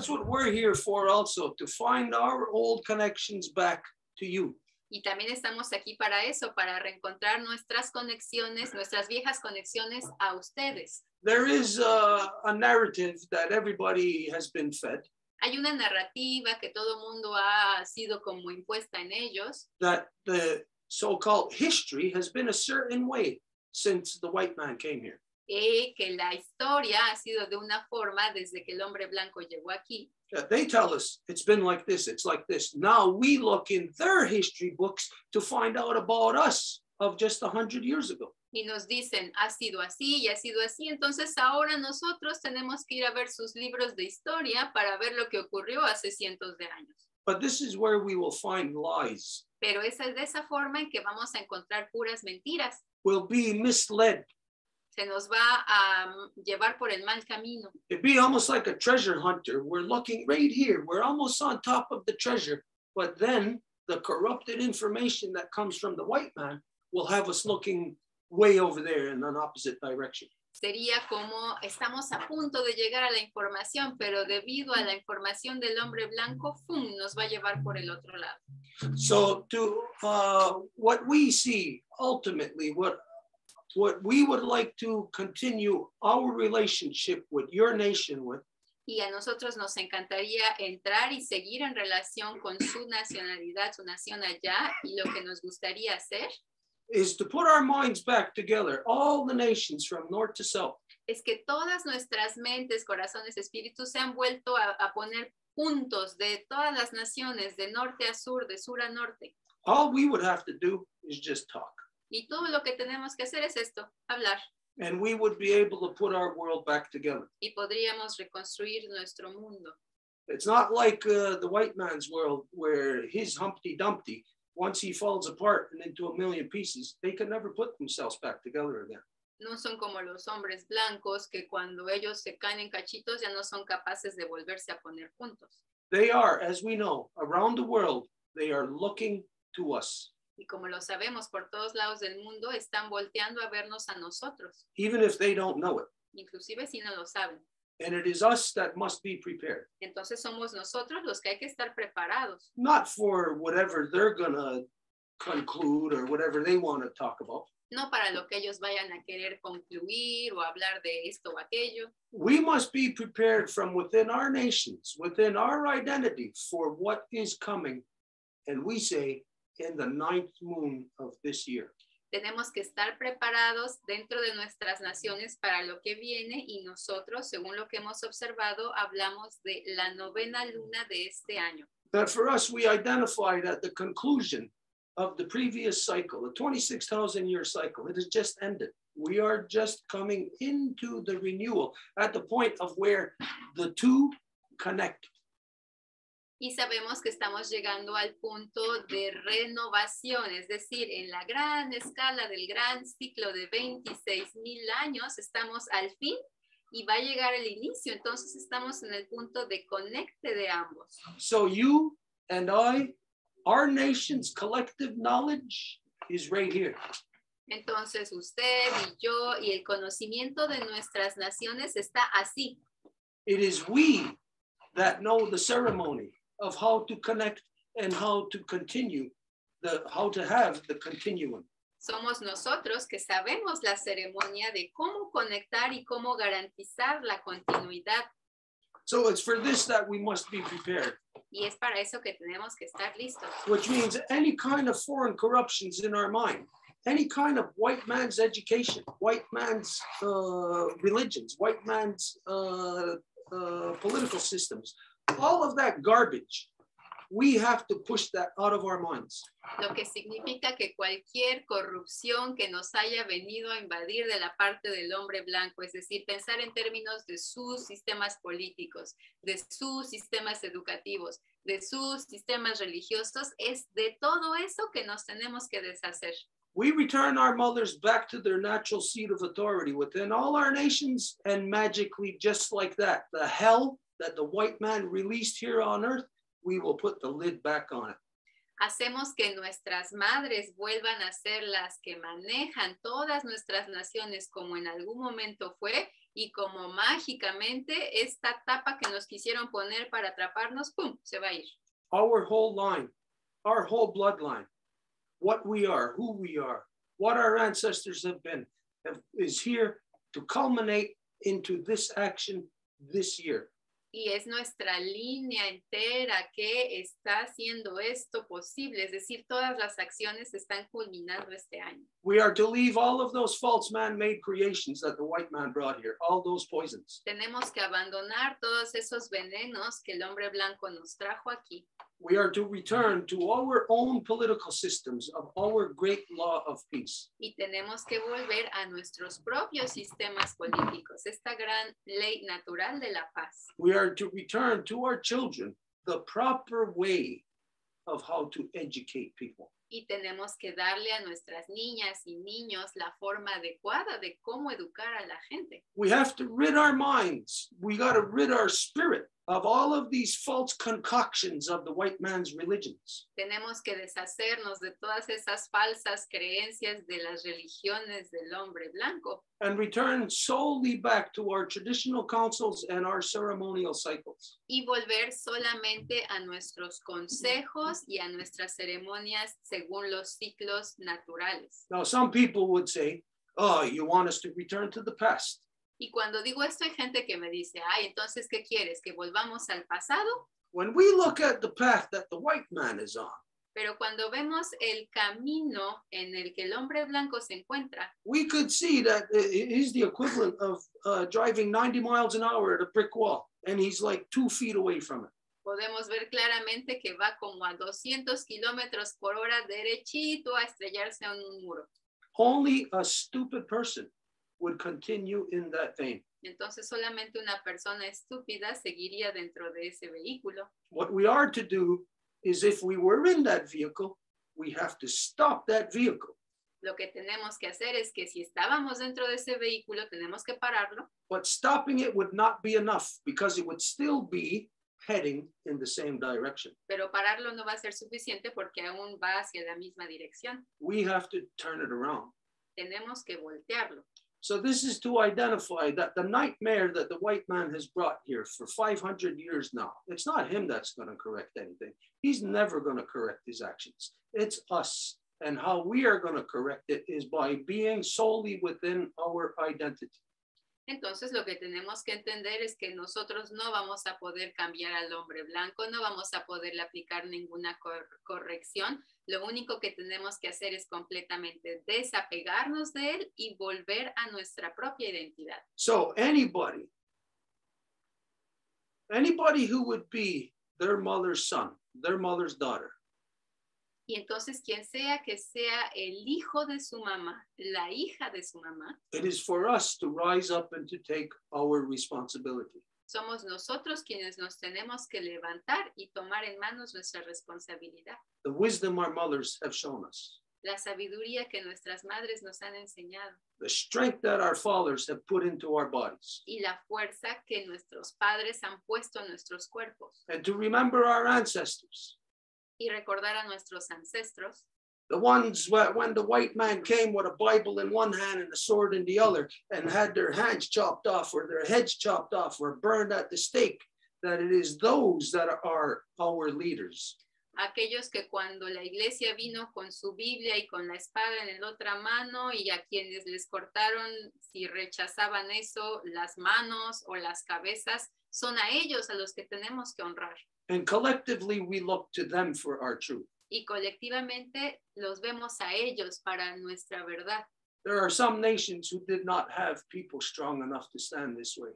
what we're here for also, to find our old connections back to you. Y también estamos aquí para eso, para reencontrar nuestras conexiones, nuestras viejas conexiones a ustedes. There is a narrative that everybody has been fed. Hay una narrativa que todo mundo ha sido como impuesta en ellos. That the so-called history has been a certain way since the white man came here. Que la historia ha sido de una forma desde que el hombre blanco llegó aquí. They tell us it's been like this, it's like this. Now we look in their history books to find out about us of just 100 years ago. Y nos dicen, ha sido así y ha sido así. Entonces ahora nosotros tenemos que ir a ver sus libros de historia para ver lo que ocurrió hace cientos de años. But this is where we will find lies. Pero esa es de esa forma en que vamos a encontrar puras mentiras. We'll be misled. se nos va a llevar por el mal camino. It'd be almost like a treasure hunter. We're looking right here. We're almost on top of the treasure. But then the corrupted information that comes from the white man will have us looking way over there in an opposite direction. Sería como estamos a punto de llegar a la información, pero debido a la información del hombre blanco, ¡fum!, nos va a llevar por el otro lado. So what we see ultimately, what we would like to continue our relationship with your nation with, y a nosotros nos encantaría entrar y seguir en relación con su nacionalidad, su nación allá, y lo que nos gustaría hacer is to put our minds back together, all the nations from north to south. Es que todas nuestras mentes, corazones, espíritus se han vuelto a poner puntos de todas las naciones, de norte a sur, de sur a norte. All we would have to do is just talk. Y todo lo que tenemos que hacer es esto, hablar. And we would be able to put our world back together. Y podríamos reconstruir nuestro mundo. It's not like the white man's world where his Humpty Dumpty, once he falls apart and into a million pieces, they can never put themselves back together again. No son como los hombres blancos que cuando ellos se caen en cachitos ya no son capaces de volverse a poner juntos. They are, as we know, around the world, they are looking to us. Y como lo sabemos, por todos lados del mundo están volteando a vernos a nosotros. Even if they don't know it. Inclusive si no lo saben. And it is us that must be prepared. Entonces somos nosotros los que hay que estar preparados. Not for whatever they're gonna conclude or whatever they want to talk about. No para lo que ellos vayan a querer concluir o hablar de esto o aquello. We must be prepared from within our nations, within our identity for what is coming. And we say in the 9th moon of this year. Tenemos que estar preparados dentro de nuestras naciones para lo que viene y nosotros, según lo que hemos observado, hablamos de la 9ª luna de este año. That for us, we identified at the conclusion of the previous cycle, the 26,000-year cycle. It has just ended. We are just coming into the renewal at the point of where the two connect. Y sabemos que estamos llegando al punto de renovación, es decir, en la gran escala del gran ciclo de 26,000 años, estamos al fin y va a llegar el inicio. Entonces estamos en el punto de conecte de ambos. So you and I, our nation's collective knowledge is right here. Entonces usted y yo y el conocimiento de nuestras naciones está así. It is we that know the ceremony of how to connect and how to continue, how to have the continuum. Somos nosotros que sabemos la ceremonia de cómo conectar y cómo garantizar la continuidad. So it's for this that we must be prepared. Y es para eso que tenemos que estar listos. Which means any kind of foreign corruptions in our mind, any kind of white man's education, white man's religions, white man's political systems, all of that garbage, we have to push that out of our minds. Lo que significa que cualquier corrupción que nos haya venido a invadir de la parte del hombre blanco, es decir, pensar en términos de sus sistemas políticos, de sus sistemas educativos, de sus sistemas religiosos, es de todo eso que nos tenemos que deshacer. We return our mothers back to their natural seat of authority within all our nations, and magically, just like that, the hell that the white man released here on earth, we will put the lid back on it. Hacemos que nuestras madres vuelvan a ser las que manejan todas nuestras naciones como en algún momento fue y como mágicamente esta tapa que nos quisieron poner para atraparnos, ¡pum!, se va a ir. Our whole line, our whole bloodline, what we are, who we are, what our ancestors have been, is here to culminate into this action this year. Y es nuestra línea entera que está haciendo esto posible, es decir, todas las acciones están culminando este año. We are to leave all of those false man-made creations that the white man brought here, all those poisons. Tenemos que abandonar todos esos venenos que el hombre blanco nos trajo aquí. We are to return to our own political systems of our great law of peace. Y tenemos que volver a nuestros propios sistemas políticos, esta gran ley natural de la paz. We are to return to our children the proper way of how to educate people. Y tenemos que darle a nuestras niñas y niños la forma adecuada de cómo educar a la gente. We have to rid our minds. We got to rid our spirit of all of these false concoctions of the white man's religions. Tenemos que deshacernos de todas esas falsas creencias de las religiones del hombre blanco And return solely back to our traditional councils and our ceremonial cycles. y volver solamente a nuestros consejos y a nuestras ceremonias según los ciclos naturales. Now, some people would say, oh, you want us to return to the past. Y cuando digo esto hay gente que me dice, ay, entonces, ¿qué quieres? ¿Que volvamos al pasado? When we look at the path that the white man is on, Pero cuando vemos el camino en el que el hombre blanco se encuentra, we could see that he's the equivalent of driving 90 miles an hour at a brick wall, and he's like 2 feet away from it. podemos ver claramente que va como a 200 kilómetros por hora derechito a estrellarse en un muro. Only a stupid person would continue in that vein. Entonces solamente una persona estúpida seguiría dentro de ese vehículo. What we are to do is, if we were in that vehicle, we have to stop that vehicle. Lo que tenemos que hacer es que si estábamos dentro de ese vehículo, tenemos que pararlo, But stopping it would not be enough, because it would still be heading in the same direction. pero pararlo no va a ser suficiente porque aún va hacia la misma dirección. We have to turn it around. Tenemos que voltearlo. So this is to identify that the nightmare that the white man has brought here for 500 years now, it's not him that's going to correct anything. He's never going to correct his actions. It's us. And how we are going to correct it is by being solely within our identity. Entonces lo que tenemos que entender es que nosotros no vamos a poder cambiar al hombre blanco, no vamos a poderle aplicar ninguna corrección. Lo único que tenemos que hacer es completamente desapegarnos de él y volver a nuestra propia identidad. So anybody who would be their mother's son, their mother's daughter, Y entonces quien sea que sea el hijo de su mamá, la hija de su mamá, it is for us to rise up and to take our responsibility. somos nosotros quienes nos tenemos que levantar y tomar en manos nuestra responsabilidad. The wisdom our mothers have shown us, La sabiduría que nuestras madres nos han enseñado the strength that our fathers have put into our bodies, y la fuerza que nuestros padres han puesto en nuestros cuerpos. and to remember our ancestors, Y recordar a nuestros ancestros, the ones when the white man came with a Bible in one hand and a sword in the other, and had their hands chopped off or their heads chopped off or burned at the stake, that it is those that are our leaders. aquellos que cuando la iglesia vino con su Biblia y con la espada en la otra mano y a quienes les cortaron, si rechazaban eso, las manos o las cabezas, son a ellos a los que tenemos que honrar. And collectively, we look to them for our truth. Y colectivamente los vemos a ellos para nuestra verdad. There are some nations who did not have people strong enough to stand this way.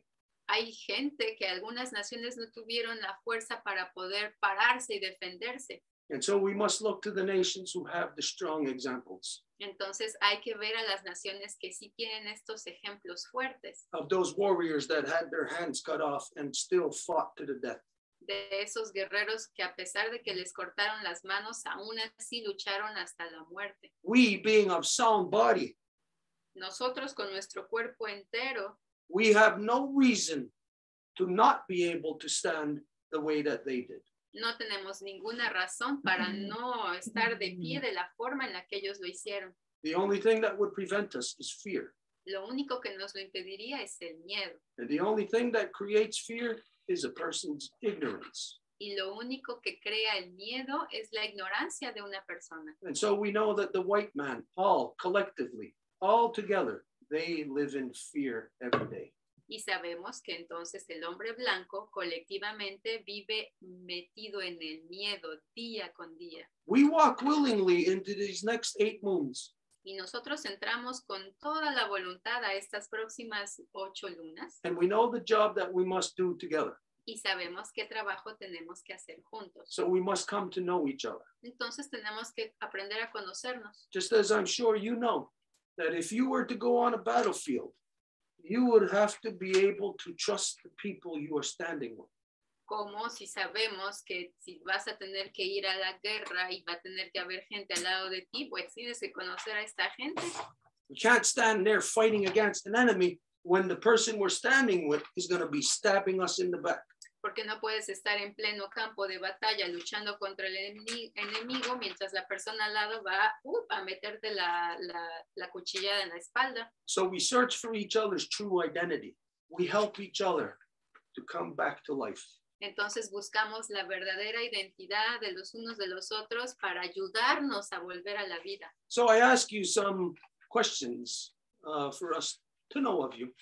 Hay gente que algunas naciones no tuvieron la fuerza para poder pararse y defenderse. And so we must look to the nations who have the strong examples Entonces hay que ver a las naciones que sí tienen estos ejemplos fuertes, of those warriors that had their hands cut off and still fought to the death. de esos guerreros que a pesar de que les cortaron las manos, aún así lucharon hasta la muerte. We, being of sound body, Nosotros con nuestro cuerpo entero we have no reason to not be able to stand the way that they did. no tenemos ninguna razón para no estar de pie de la forma en la que ellos lo hicieron. The only thing that would prevent us is fear. Lo único que nos lo impediría es el miedo. And the only thing that creates fear is a person's ignorance. Y lo único que crea el miedo es la ignorancia de una persona. And so we know that the white man, all collectively, all together, they live in fear every day. Y sabemos que entonces el hombre blanco colectivamente vive metido en el miedo día con día. We walk willingly into these next 8 moons. Y nosotros entramos con toda la voluntad a estas próximas 8 lunas And we know the job that we must do together. y sabemos qué trabajo tenemos que hacer juntos. So we must come to know each other. Entonces tenemos que aprender a conocernos. Just as I'm sure you know that if you were to go on a battlefield, you would have to be able to trust the people you are standing with. como si sabemos que si vas a tener que ir a la guerra y va a tener que haber gente al lado de ti, pues tienes que conocer a esta gente. We can't stand there fighting against an enemy when the person we're standing with is going to be stabbing us in the back. Porque no puedes estar en pleno campo de batalla luchando contra el enemigo mientras la persona al lado va a meterte la cuchillada en la espalda. So we search for each other's true identity. We help each other to come back to life. Entonces buscamos la verdadera identidad de los unos de los otros para ayudarnos a volver a la vida. So I ask you some questions for us to know of you.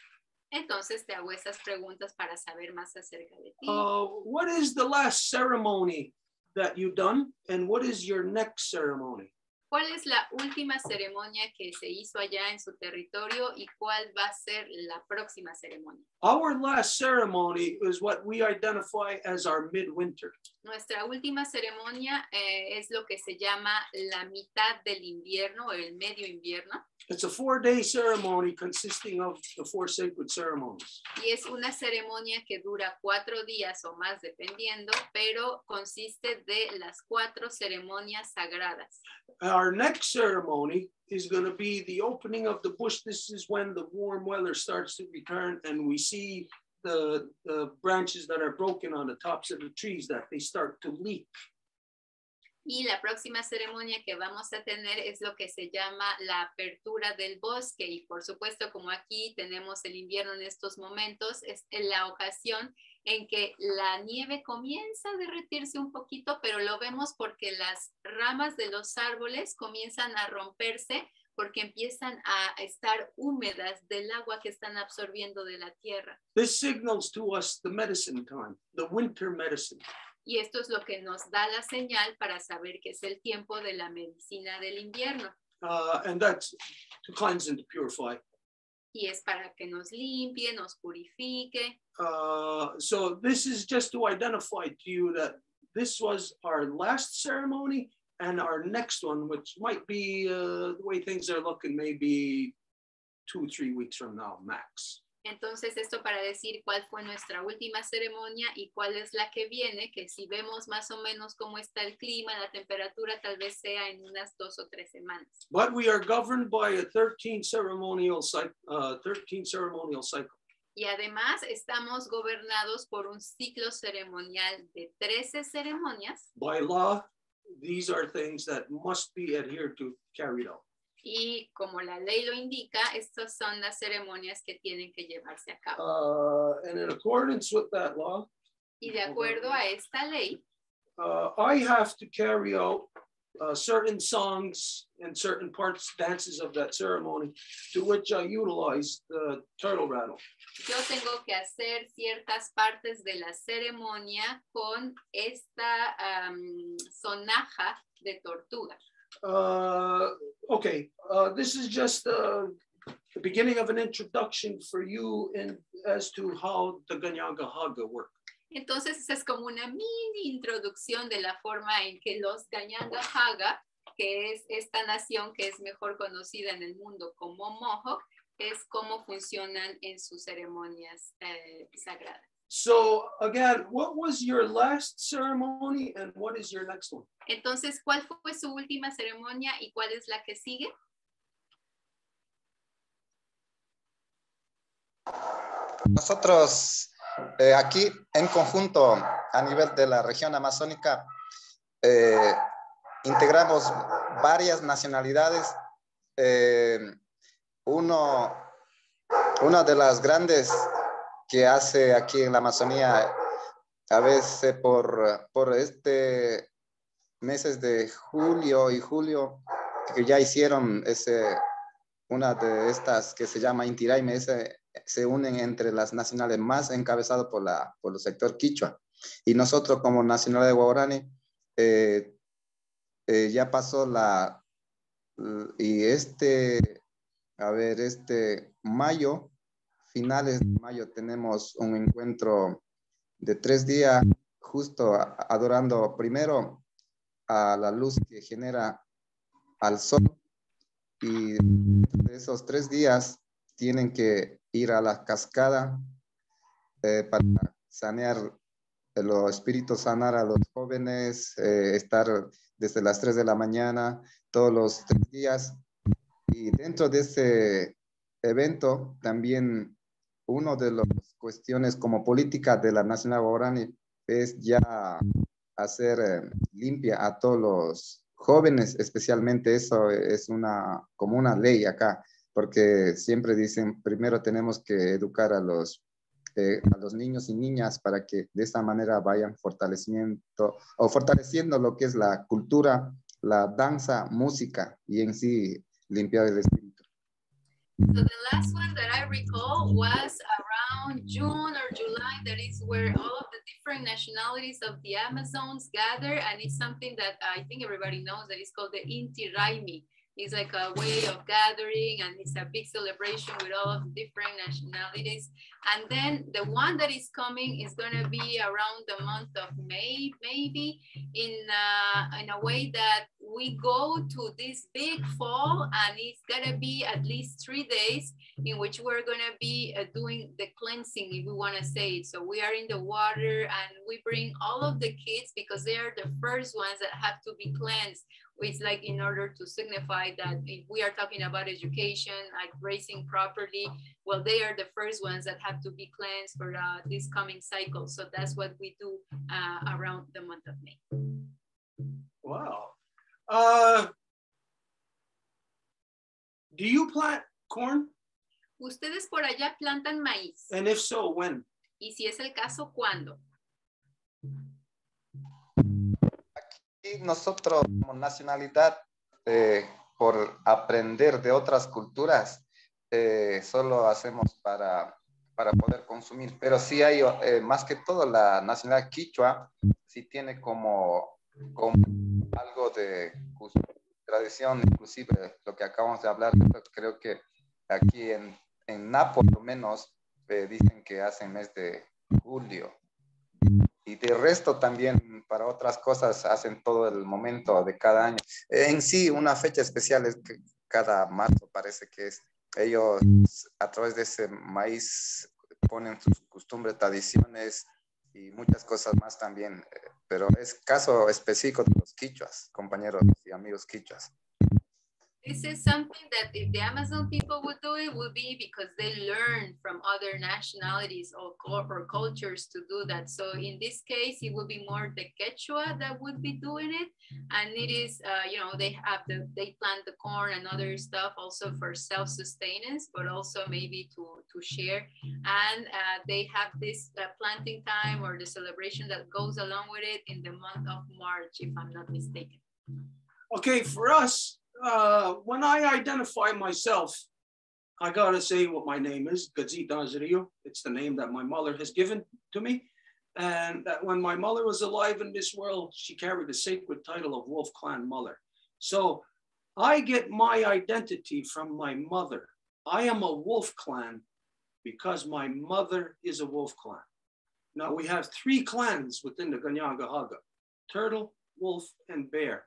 Entonces te hago esas preguntas para saber más acerca de ti. What is the last ceremony that you've done, and what is your next ceremony? ¿Cuál es la última ceremonia que se hizo allá en su territorio y cuál va a ser la próxima ceremonia? Our last ceremony is what we identify as our midwinter. Nuestra última ceremonia es lo que se llama la mitad del invierno o el medio invierno. It's a 4-day ceremony consisting of the 4 sacred ceremonies. Y es una ceremonia que dura 4 días o más dependiendo, pero consiste de las 4 ceremonias sagradas. Our next ceremony is going to be the opening of the bush. This is when the warm weather starts to return and we see the branches that are broken on the tops of the trees that they start to leak. Y la próxima ceremonia que vamos a tener es lo que se llama la apertura del bosque. Y por supuesto, como aquí tenemos el invierno en estos momentos, es la ocasión en que la nieve comienza a derretirse un poquito, pero lo vemos porque las ramas de los árboles comienzan a romperse porque empiezan a estar húmedas del agua que están absorbiendo de la tierra. This signals to us the medicine time, the winter medicine. Y esto es lo que nos da la señal para saber que es el tiempo de la medicina del invierno. And that's to cleanse and to purify. Y es para que nos limpie, nos purifique. So this is just to identify to you that this was our last ceremony and our next one, which might be the way things are looking, maybe 2 or 3 weeks from now, max. Entonces, esto para decir cuál fue nuestra última ceremonia y cuál es la que viene, que si vemos más o menos cómo está el clima, la temperatura, tal vez sea en unas 2 o 3 semanas. But we are governed by a 13 ceremonial cycle. Y además estamos gobernados por un ciclo ceremonial de 13 ceremonias. By law, these are things that must be adhered to, carried out. Y como la ley lo indica, estas son las ceremonias que tienen que llevarse a cabo. And in accordance with that law, Y de acuerdo a esta ley, I have to carry out certain songs and certain parts, dances of that ceremony, to which I utilize the turtle rattle. yo tengo que hacer ciertas partes de la ceremonia con esta sonaja de tortuga. Okay, this is just the beginning of an introduction for you as to how the Ganyaga Haga work. Entonces, esa es como una mini introducción de la forma en que los Ganyaga Haga, que es esta nación que es mejor conocida en el mundo como Mohawk, es cómo funcionan en sus ceremonias sagradas. So again, what was your last ceremony and what is your next one? Entonces, ¿cuál fue su última ceremonia y cuál es la que sigue? Nosotros aquí en conjunto a nivel de la región amazónica integramos varias nacionalidades. Una de las grandes que hace aquí en la Amazonía, a veces por este meses de julio y julio, que ya hicieron una de estas que se llama Inti Raymi, se unen entre las nacionales más encabezado por el sector quichua. Y nosotros como nacionalidad de Guarani, ya pasó mayo, finales de mayo, tenemos un encuentro de 3 días, justo adorando primero a la luz que genera al sol, y de esos 3 días tienen que ir a la cascada para sanear los espíritus sanar a los jóvenes, estar desde las 3 de la mañana, todos los 3 días. Y dentro de ese evento, también uno de las cuestiones como política de la Nacional Guaraní es ya hacer limpia a todos los jóvenes, especialmente eso es como una ley acá, porque siempre dicen, primero tenemos que educar a los niños y niñas para que de esta manera vayan fortaleciendo lo que es la cultura, la danza, música y en sí limpiar el espíritu. So the last one that I recall was around June or July. That is where all of the different nationalities of the Amazons gather, and it's something that I think everybody knows that is called the Inti Raimi. It's like a way of gathering, and it's a big celebration with all of the different nationalities. And then the one that is coming is going to be around the month of May, maybe, in a way that we go to this big fall, and it's going to be at least 3 days in which we're going to be doing the cleansing, if we want to say it. So we are in the water, and we bring all of the kids because they are the first ones that have to be cleansed. It's like in order to signify that if we are talking about education, like raising properly, well, they are the first ones that have to be cleansed for this coming cycle. So that's what we do around the month of May. Wow. Do you plant corn? ¿Ustedes por allá plantan maíz? And if so, when? Y si es el caso, ¿cuándo? Y nosotros como nacionalidad, por aprender de otras culturas, solo hacemos para poder consumir. Pero sí hay, más que todo, la nacionalidad quichua, sí tiene como algo de tradición, inclusive lo que acabamos de hablar. Creo que aquí en Napo, por lo menos, dicen que hacen mes de julio. Y de resto también para otras cosas hacen todo el momento de cada año. En sí, una fecha especial es que cada marzo parece que es. Ellos a través de ese maíz ponen sus costumbres, tradiciones y muchas cosas más también. Pero es caso específico de los quichuas, compañeros y amigos quichuas. This is something that if the Amazon people would do, it would be because they learn from other nationalities or cultures to do that. So in this case, it would be more the Quechua that would be doing it. And it is, they plant the corn and other stuff also for self-sustenance, but also maybe to share. And they have this planting time or the celebration that goes along with it in the month of March, if I'm not mistaken. Okay, for us, when I identify myself, I gotta say what my name is, Gazit Nazario. It's the name that my mother has given to me. And that when my mother was alive in this world, she carried the sacred title of Wolf Clan Mother. So I get my identity from my mother. I am a Wolf Clan because my mother is a Wolf Clan. Now we have 3 clans within the Ganyangahaga: Turtle, Wolf, and Bear.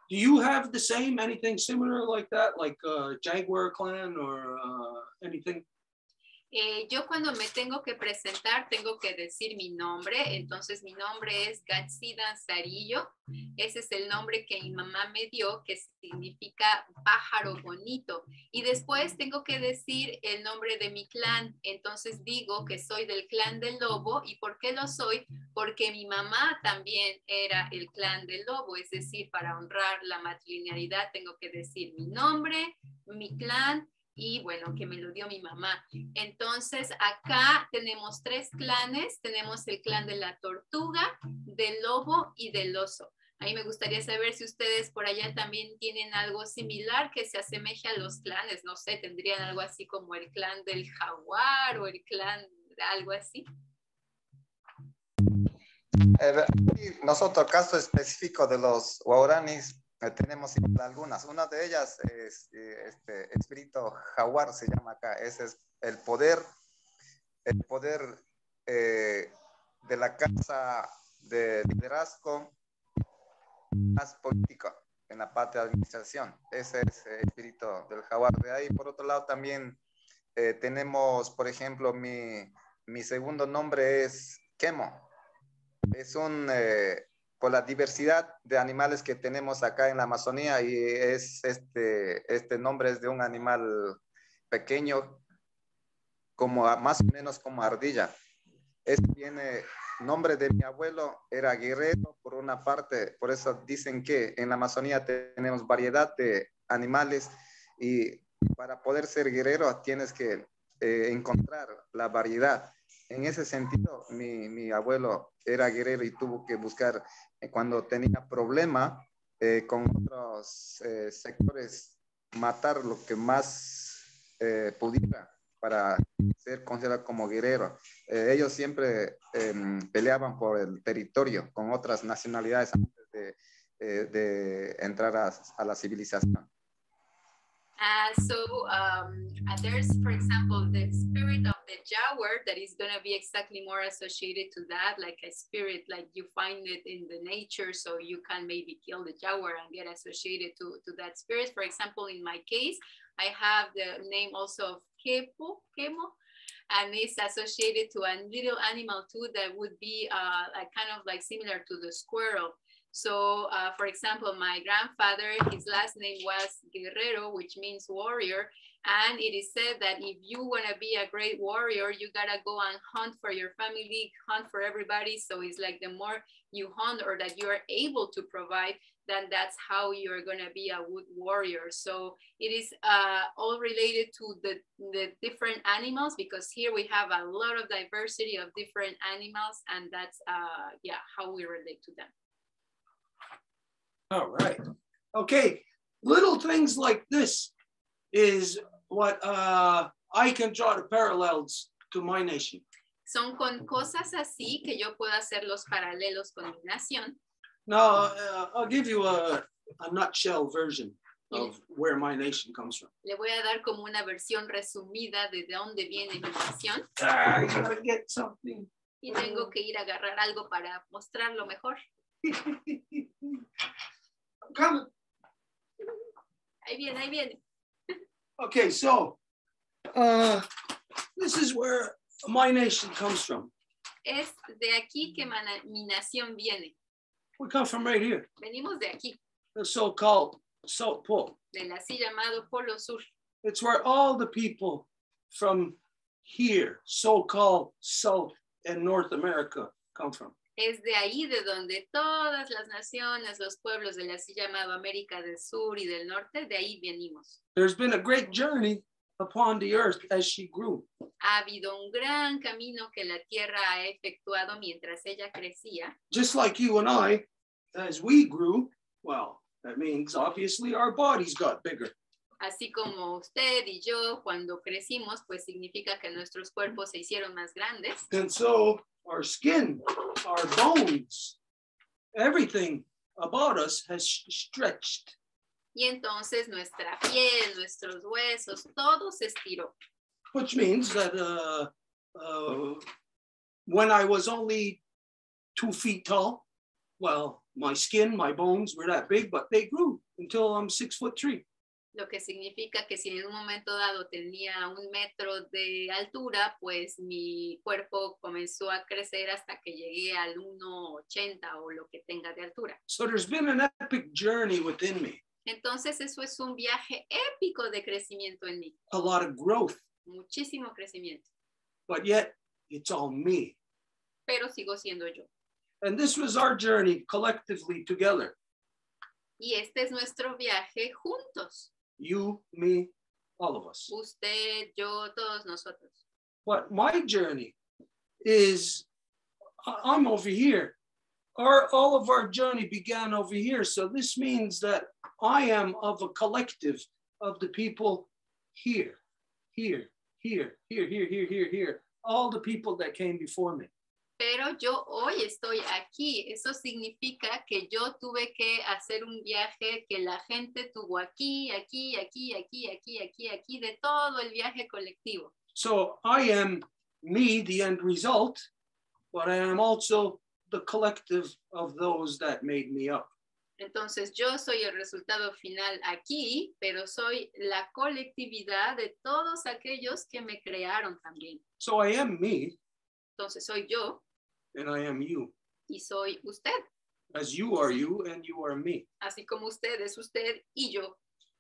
Do you have the same, anything similar like that, like Jaguar clan or anything? Yo cuando me tengo que presentar, tengo que decir mi nombre. Entonces mi nombre es Gatsida Zarillo. Ese es el nombre que mi mamá me dio, que significa pájaro bonito. Y después tengo que decir el nombre de mi clan. Entonces digo que soy del clan del lobo. ¿Y por qué lo soy? Porque mi mamá también era el clan del lobo. Es decir, para honrar la matrilinealidad tengo que decir mi nombre, mi clan, y bueno, que me lo dio mi mamá. Entonces acá tenemos 3 clanes. Tenemos el clan de la tortuga, del lobo y del oso. A mí me gustaría saber si ustedes por allá también tienen algo similar que se asemeje a los clanes. No sé, tendrían algo así como el clan del jaguar o el clan de algo así. Nosotros, caso específico de los guaraníes, tenemos algunas. Una de ellas es espíritu jaguar, se llama acá. Ese es el poder de la casa de liderazgo más político en la parte de administración. Ese es el espíritu del jaguar. De ahí, por otro lado, también tenemos, por ejemplo, mi segundo nombre es Quemo. es por la diversidad de animales que tenemos acá en la Amazonía, y este nombre es de un animal pequeño, como más o menos como ardilla. Nombre de mi abuelo era guerrero por una parte, por eso dicen que en la Amazonía tenemos variedad de animales, y para poder ser guerrero tienes que encontrar la variedad. En ese sentido, mi abuelo era guerrero y tuvo que buscar, cuando tenía problema con otros sectores, matar lo que más pudiera para ser considerado como guerrero. Ellos siempre peleaban por el territorio con otras nacionalidades antes de entrar a la civilización. There's, for example, the spirit of the jaguar that is going to be exactly more associated to that, like a spirit, like you find it in the nature, so you can maybe kill the jaguar and get associated to that spirit. For example, in my case, I have the name also of Kemo, and it's associated to a little animal too that would be kind of like similar to the squirrel. So, for example, my grandfather, his last name was Guerrero, which means warrior. And it is said that if you want to be a great warrior, you got to go and hunt for your family, hunt for everybody. So it's like the more you hunt or that you are able to provide, then that's how you're going to be a good warrior. So it is all related to the different animals, because here we have a lot of diversity of different animals, and that's how we relate to them. All right. Okay. Little things like this is what I can draw the parallels to my nation. Son con cosas así que yo puedo hacer los paralelos con mi nación. Now, I'll give you a nutshell version of where my nation comes from. Le voy a dar como una versión resumida de dónde viene mi nación. I gotta get something. Y tengo que ir a agarrar algo para mostrarlo mejor. Come. Ahí viene. Okay, so this is where my nation comes from. Es de aquí que mi nación viene. We come from right here. Venimos de aquí. The so-called South Pole. Del así llamado Polo Sur. It's where all the people from here, so-called South and North America, come from. Es de ahí de donde todas las naciones, los pueblos del así llamado América del Sur y del Norte, de ahí venimos. There's been a great journey upon the earth as she grew. Ha habido un gran camino que la tierra ha efectuado mientras ella crecía. Just like you and I, as we grew, well, that means obviously our bodies got bigger. Así como usted y yo, cuando crecimos, pues significa que nuestros cuerpos se hicieron más grandes. And so our skin, our bones, everything about us has stretched. Y entonces nuestra piel, nuestros huesos, todo se estiró. Which means that when I was only 2 feet tall, well, my skin, my bones were that big, but they grew until I'm 6'3". Lo que significa que si en un momento dado tenía 1 metro de altura, pues mi cuerpo comenzó a crecer hasta que llegué al 1.80 o lo que tenga de altura. So there's been an epic journey within me. Entonces eso es un viaje épico de crecimiento en mí. A lot of growth. Muchísimo crecimiento. But yet it's all me. Pero sigo siendo yo. And this was our journey collectively together. Y este es nuestro viaje juntos. You, me, all of us. Usted, yo, todos nosotros. But my journey is, I'm over here. All of our journey began over here. So this means that I am of a collective of the people here. All the people that came before me. Pero yo hoy estoy aquí. Eso significa que yo tuve que hacer un viaje que la gente tuvo aquí, de todo el viaje colectivo. So I am me, the end result, but I am also the collective of those that made me up. Entonces yo soy el resultado final aquí, pero soy la colectividad de todos aquellos que me crearon también. So I am me. Entonces soy yo. And I am you. y soy usted. As you are you and you are me. Así como usted es usted y yo.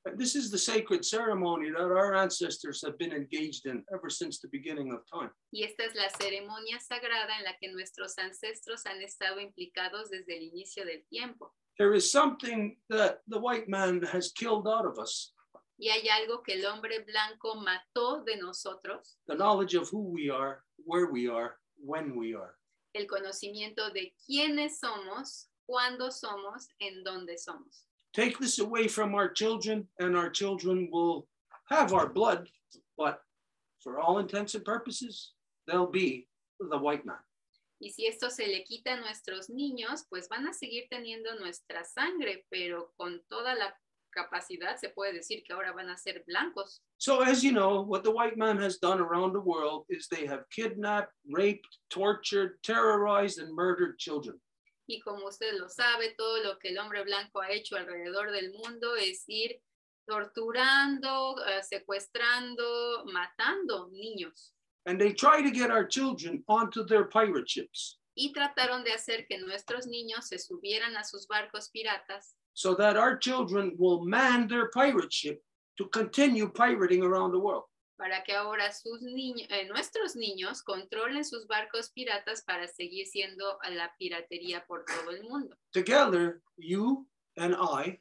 And this is the sacred ceremony that our ancestors have been engaged in ever since the beginning of time. Y esta es la ceremonia sagrada en la que nuestros ancestros han estado implicados desde el inicio del tiempo. There is something that the white man has killed out of us. Y hay algo que el hombre blanco mató de nosotros, The knowledge of who we are, where we are, when we are. el conocimiento de quiénes somos, cuándo somos, en dónde somos. Take this away from our children and our children will have our blood, but for all intents and purposes, they'll be the white man. Y si esto se le quita a nuestros niños, pues van a seguir teniendo nuestra sangre, pero con toda la capacidad se puede decir que ahora van a ser blancos. So as you know, what the white man has done around the world is they have kidnapped, raped, tortured, terrorized, and murdered children. Y como usted lo sabe, todo lo que el hombre blanco ha hecho alrededor del mundo es ir torturando, secuestrando, matando niños. And they try to get our children onto their pirate ships Y trataron de hacer que nuestros niños se subieran a sus barcos piratas so that our children will man their pirate ship to continue pirating around the world. para que ahora nuestros niños controlen sus barcos piratas para seguir siendo a la piratería por todo el mundo. Together, you and I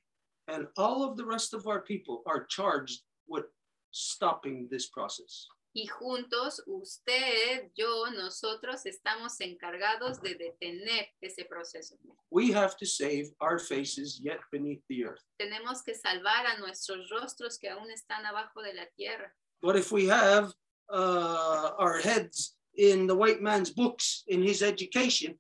and all of the rest of our people are charged with stopping this process. Y juntos, usted, yo, nosotros estamos encargados de detener ese proceso. We have to save our faces yet beneath the earth. Tenemos que salvar a nuestros rostros que aún están abajo de la tierra. But if we have our heads in the white man's books, in his education,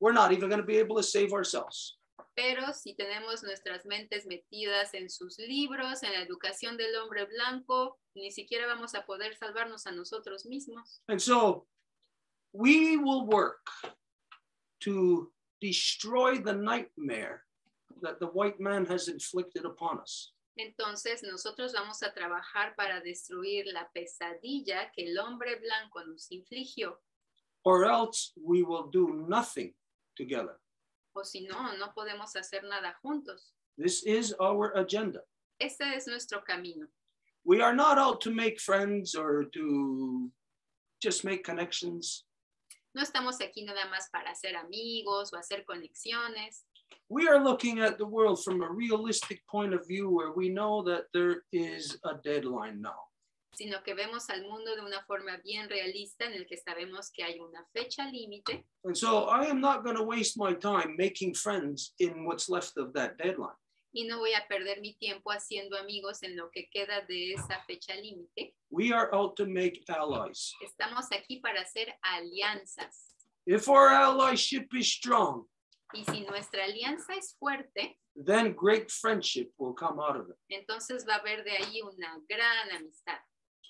we're not even going to be able to save ourselves. Pero si tenemos nuestras mentes metidas en sus libros, en la educación del hombre blanco, ni siquiera vamos a poder salvarnos a nosotros mismos. And so we will work to destroy the nightmare that the white man has inflicted upon us. Entonces nosotros vamos a trabajar para destruir la pesadilla que el hombre blanco nos infligió. Or else we will do nothing together. O si no, no podemos hacer nada juntos. This is our agenda. Este es nuestro camino. We are not out to make friends or to just make connections. No estamos aquí nada más para hacer amigos o hacer conexiones. We are looking at the world from a realistic point of view where we know that there is a deadline now. Sino que vemos al mundo de una forma bien realista en el que sabemos que hay una fecha límite. And so I am not going to waste my time making friends in what's left of that deadline. Y no voy a perder mi tiempo haciendo amigos en lo que queda de esa fecha límite. We are out to make allies. Estamos aquí para hacer alianzas. If our allyship is strong, Y si nuestra alianza es fuerte, then great friendship will come out of it. entonces va a haber de ahí una gran amistad.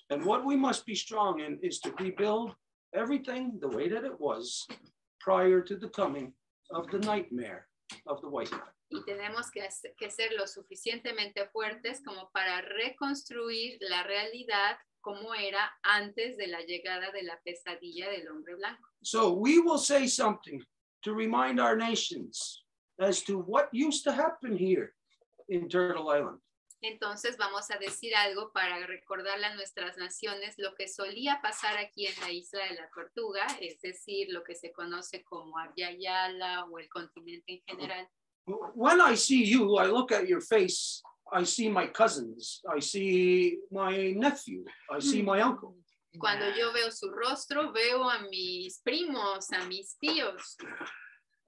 And what we must be strong in is to rebuild everything the way that it was prior to the coming of the nightmare of the white man. Y tenemos que ser lo suficientemente fuertes como para reconstruir la realidad como era antes de la llegada de la pesadilla del hombre blanco. So we will say something to remind our nations as to what used to happen here in Turtle Island. Entonces vamos a decir algo para recordarle a nuestras naciones lo que solía pasar aquí en la isla de la Tortuga, es decir, lo que se conoce como Abya Yala o el continente en general. When I see you, I look at your face, I see my cousins, I see my nephew, I see my uncle. Cuando yo veo su rostro, veo a mis primos, a mis tíos.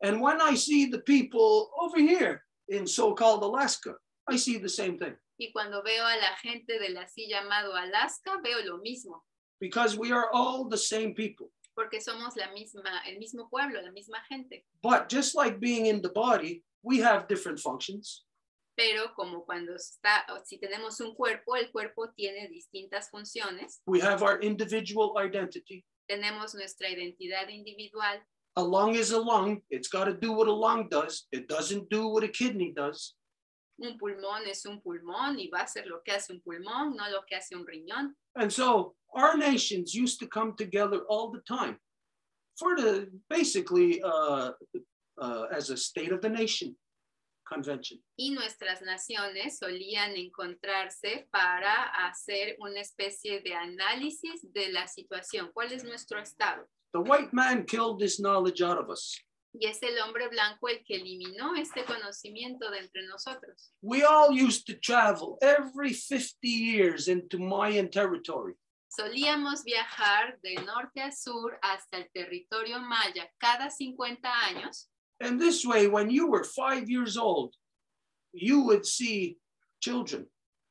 And when I see the people over here in so-called Alaska, I see the same thing. Y cuando veo a la gente del así llamado Alaska, veo lo mismo. Because we are all the same people. Porque somos el mismo pueblo, la misma gente. But just like being in the body, we have different functions. Pero como si tenemos un cuerpo, el cuerpo tiene distintas funciones. We have our individual identity. Tenemos nuestra identidad individual. A lung is a lung. It's got to do what a lung does. It doesn't do what a kidney does. Un pulmón es un pulmón y va a hacer lo que hace un pulmón, no lo que hace un riñón. And so our nations used to come together all the time for the basically as a State of the Nation convention. Y nuestras naciones solían encontrarse para hacer una especie de análisis de la situación. ¿Cuál es nuestro estado? The white man killed this knowledge out of us. Y es el hombre blanco el que eliminó este conocimiento de entre nosotros. We all used to travel every 50 years into Mayan territory. Solíamos viajar de norte a sur hasta el territorio maya cada 50 años. And this way, when you were 5 years old, you would see children,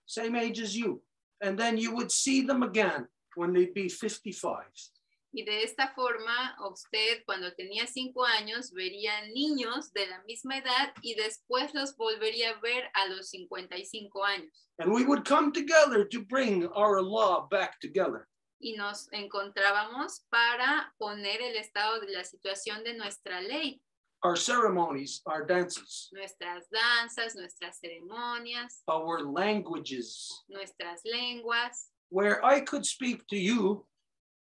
same age as you. And then you would see them again when they'd be 55. Y de esta forma, usted cuando tenía 5 años vería niños de la misma edad y después los volvería a ver a los 55 años. And we would come together to bring our law back together. Y nos encontrábamos para poner el estado de la situación de nuestra ley. Our ceremonies, our dances, Nuestras danzas, nuestras ceremonias, our languages, nuestras lenguas, where I could speak to you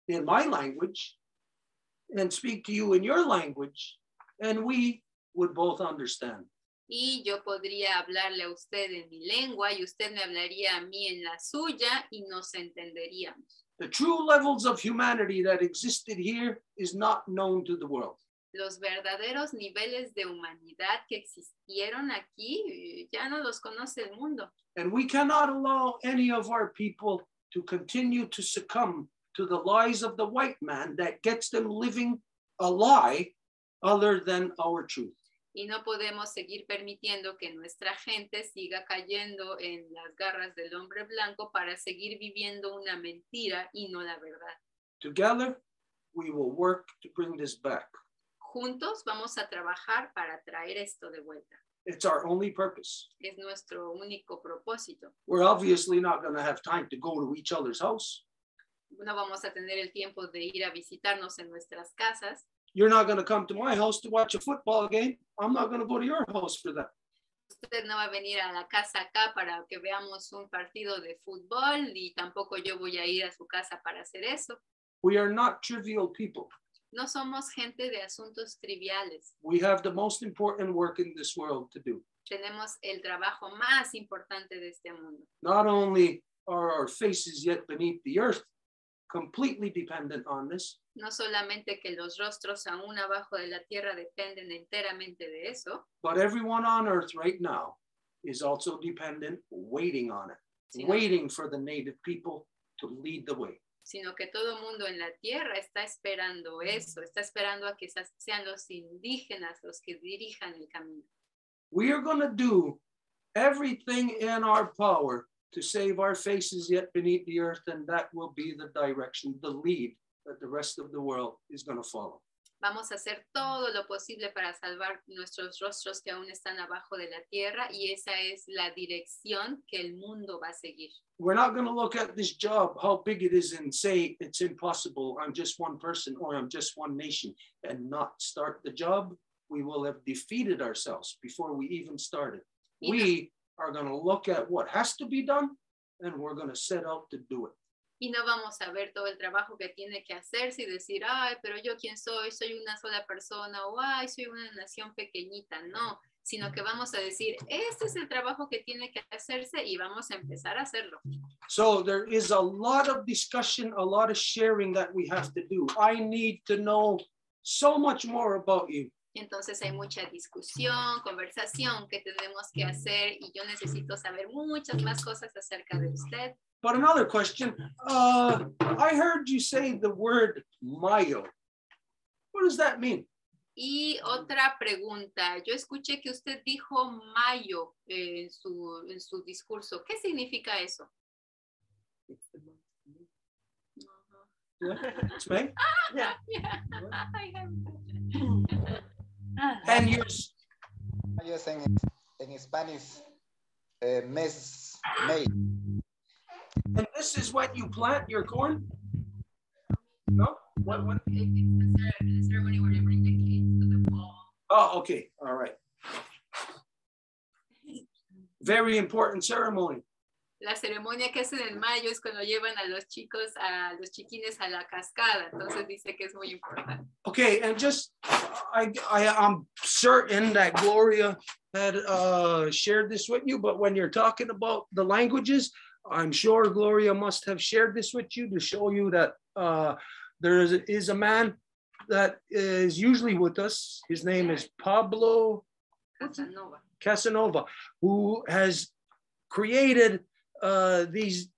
in my language and speak to you in your language, and we would both understand. y yo podría hablarle a usted en mi lengua y usted me hablaría a mí en la suya y nos entenderíamos. The true levels of humanity that existed here is not known to the world. Los verdaderos niveles de humanidad que existieron aquí ya no los conoce el mundo. And we cannot allow any of our people to continue to succumb to the lies of the white man that gets them living a lie other than our truth. Y no podemos seguir permitiendo que nuestra gente siga cayendo en las garras del hombre blanco para seguir viviendo una mentira y no la verdad. Together, we will work to bring this back. Juntos vamos a trabajar para traer esto de vuelta. It's our only purpose. Es nuestro único propósito. We're obviously not going to have time to go to each other's house. No vamos a tener el tiempo de ir a visitarnos en nuestras casas. You're not going to come to my house to watch a football game. I'm not going to go to your house for that. Usted no va a venir a la casa acá para que veamos un partido de fútbol y tampoco yo voy a ir a su casa para hacer eso. We are not trivial people. No somos gente de asuntos triviales. We have the most important work in this world to do. Tenemos el trabajo más importante de este mundo. Not only are our faces yet beneath the earth completely dependent on this, No solamente que los rostros aún abajo de la tierra dependen enteramente de eso, but everyone on earth right now is also dependent, waiting on it, sino, waiting for the native people to lead the way. sino que todo mundo en la tierra está esperando eso, está esperando a que sean los indígenas los que dirijan el camino. We are going to do everything in our power to save our faces yet beneath the earth, and that will be the direction, the lead that the rest of the world is going to follow. Vamos a hacer todo lo posible para salvar nuestros rostros que aún están abajo de la tierra y esa es la dirección que el mundo va a seguir. We're not going to look at this job, how big it is, and say it's impossible, I'm just one person or I'm just one nation, and not start the job. We will have defeated ourselves before we even started. We are going to look at what has to be done, and we're going to set out to do it. Y no vamos a ver todo el trabajo que tiene que hacerse y decir, ay, pero yo quién soy una sola persona, o ay, soy una nación pequeñita. No, sino que vamos a decir, este es el trabajo que tiene que hacerse y vamos a empezar a hacerlo. So there is a lot of discussion, a lot of sharing that we have to do. I need to know so much more about you. Entonces hay mucha discusión, conversación que tenemos que hacer y yo necesito saber muchas más cosas acerca de usted. But another question, I heard you say the word Mayo. What does that mean? Y otra pregunta, yo escuché que usted dijo mayo en su discurso. ¿Qué significa eso? It's May? Yeah. And you're... Ellos en Spanish, mes, May. And this is when you plant your corn? No? What? It's a ceremony where they bring the kids to the wall. Oh, okay. All right. Very important ceremony. La ceremonia que hacen en mayo es cuando llevan a los chicos, a los chiquines a la cascada. Entonces dice que es muy importante. Okay, and just, I'm certain that Gloria had shared this with you, but when you're talking about the languages, I'm sure Gloria must have shared this with you to show you that there is a man that is usually with us. His name is Pablo Casanova, who has created these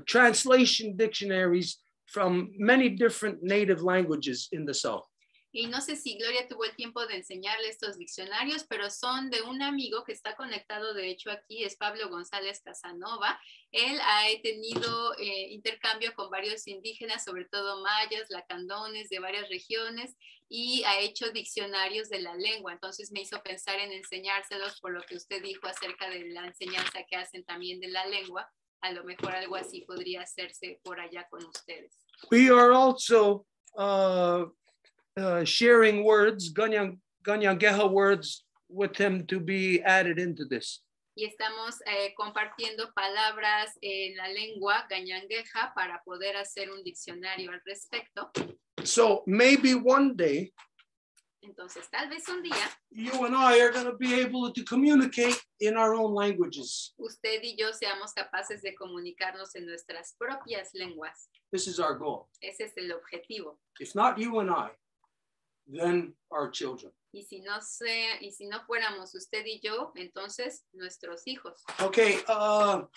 translation dictionaries from many different native languages in the South. Y no sé si Gloria tuvo el tiempo de enseñarle estos diccionarios, pero son de un amigo que está conectado, de hecho aquí es Pablo González Casanova. Él ha tenido intercambio con varios indígenas, sobre todo mayas, lacandones de varias regiones, y ha hecho diccionarios de la lengua. Entonces me hizo pensar en enseñárselos por lo que usted dijo acerca de la enseñanza que hacen también de la lengua. A lo mejor algo así podría hacerse por allá con ustedes. We are also sharing words, Ganyangeha words, with him to be added into this. Y estamos compartiendo palabras en la lengua Ganyangeja para poder hacer un diccionario al respecto. So maybe one day, entonces tal vez un día, you and I are going to be able to communicate in our own languages. Usted y yo seamos capaces de comunicarnos en nuestras propias lenguas. This is our goal. Ese es el objetivo. If not you and I, then our children. Y si no fuéramos usted y yo, entonces nuestros hijos. Okay, I'm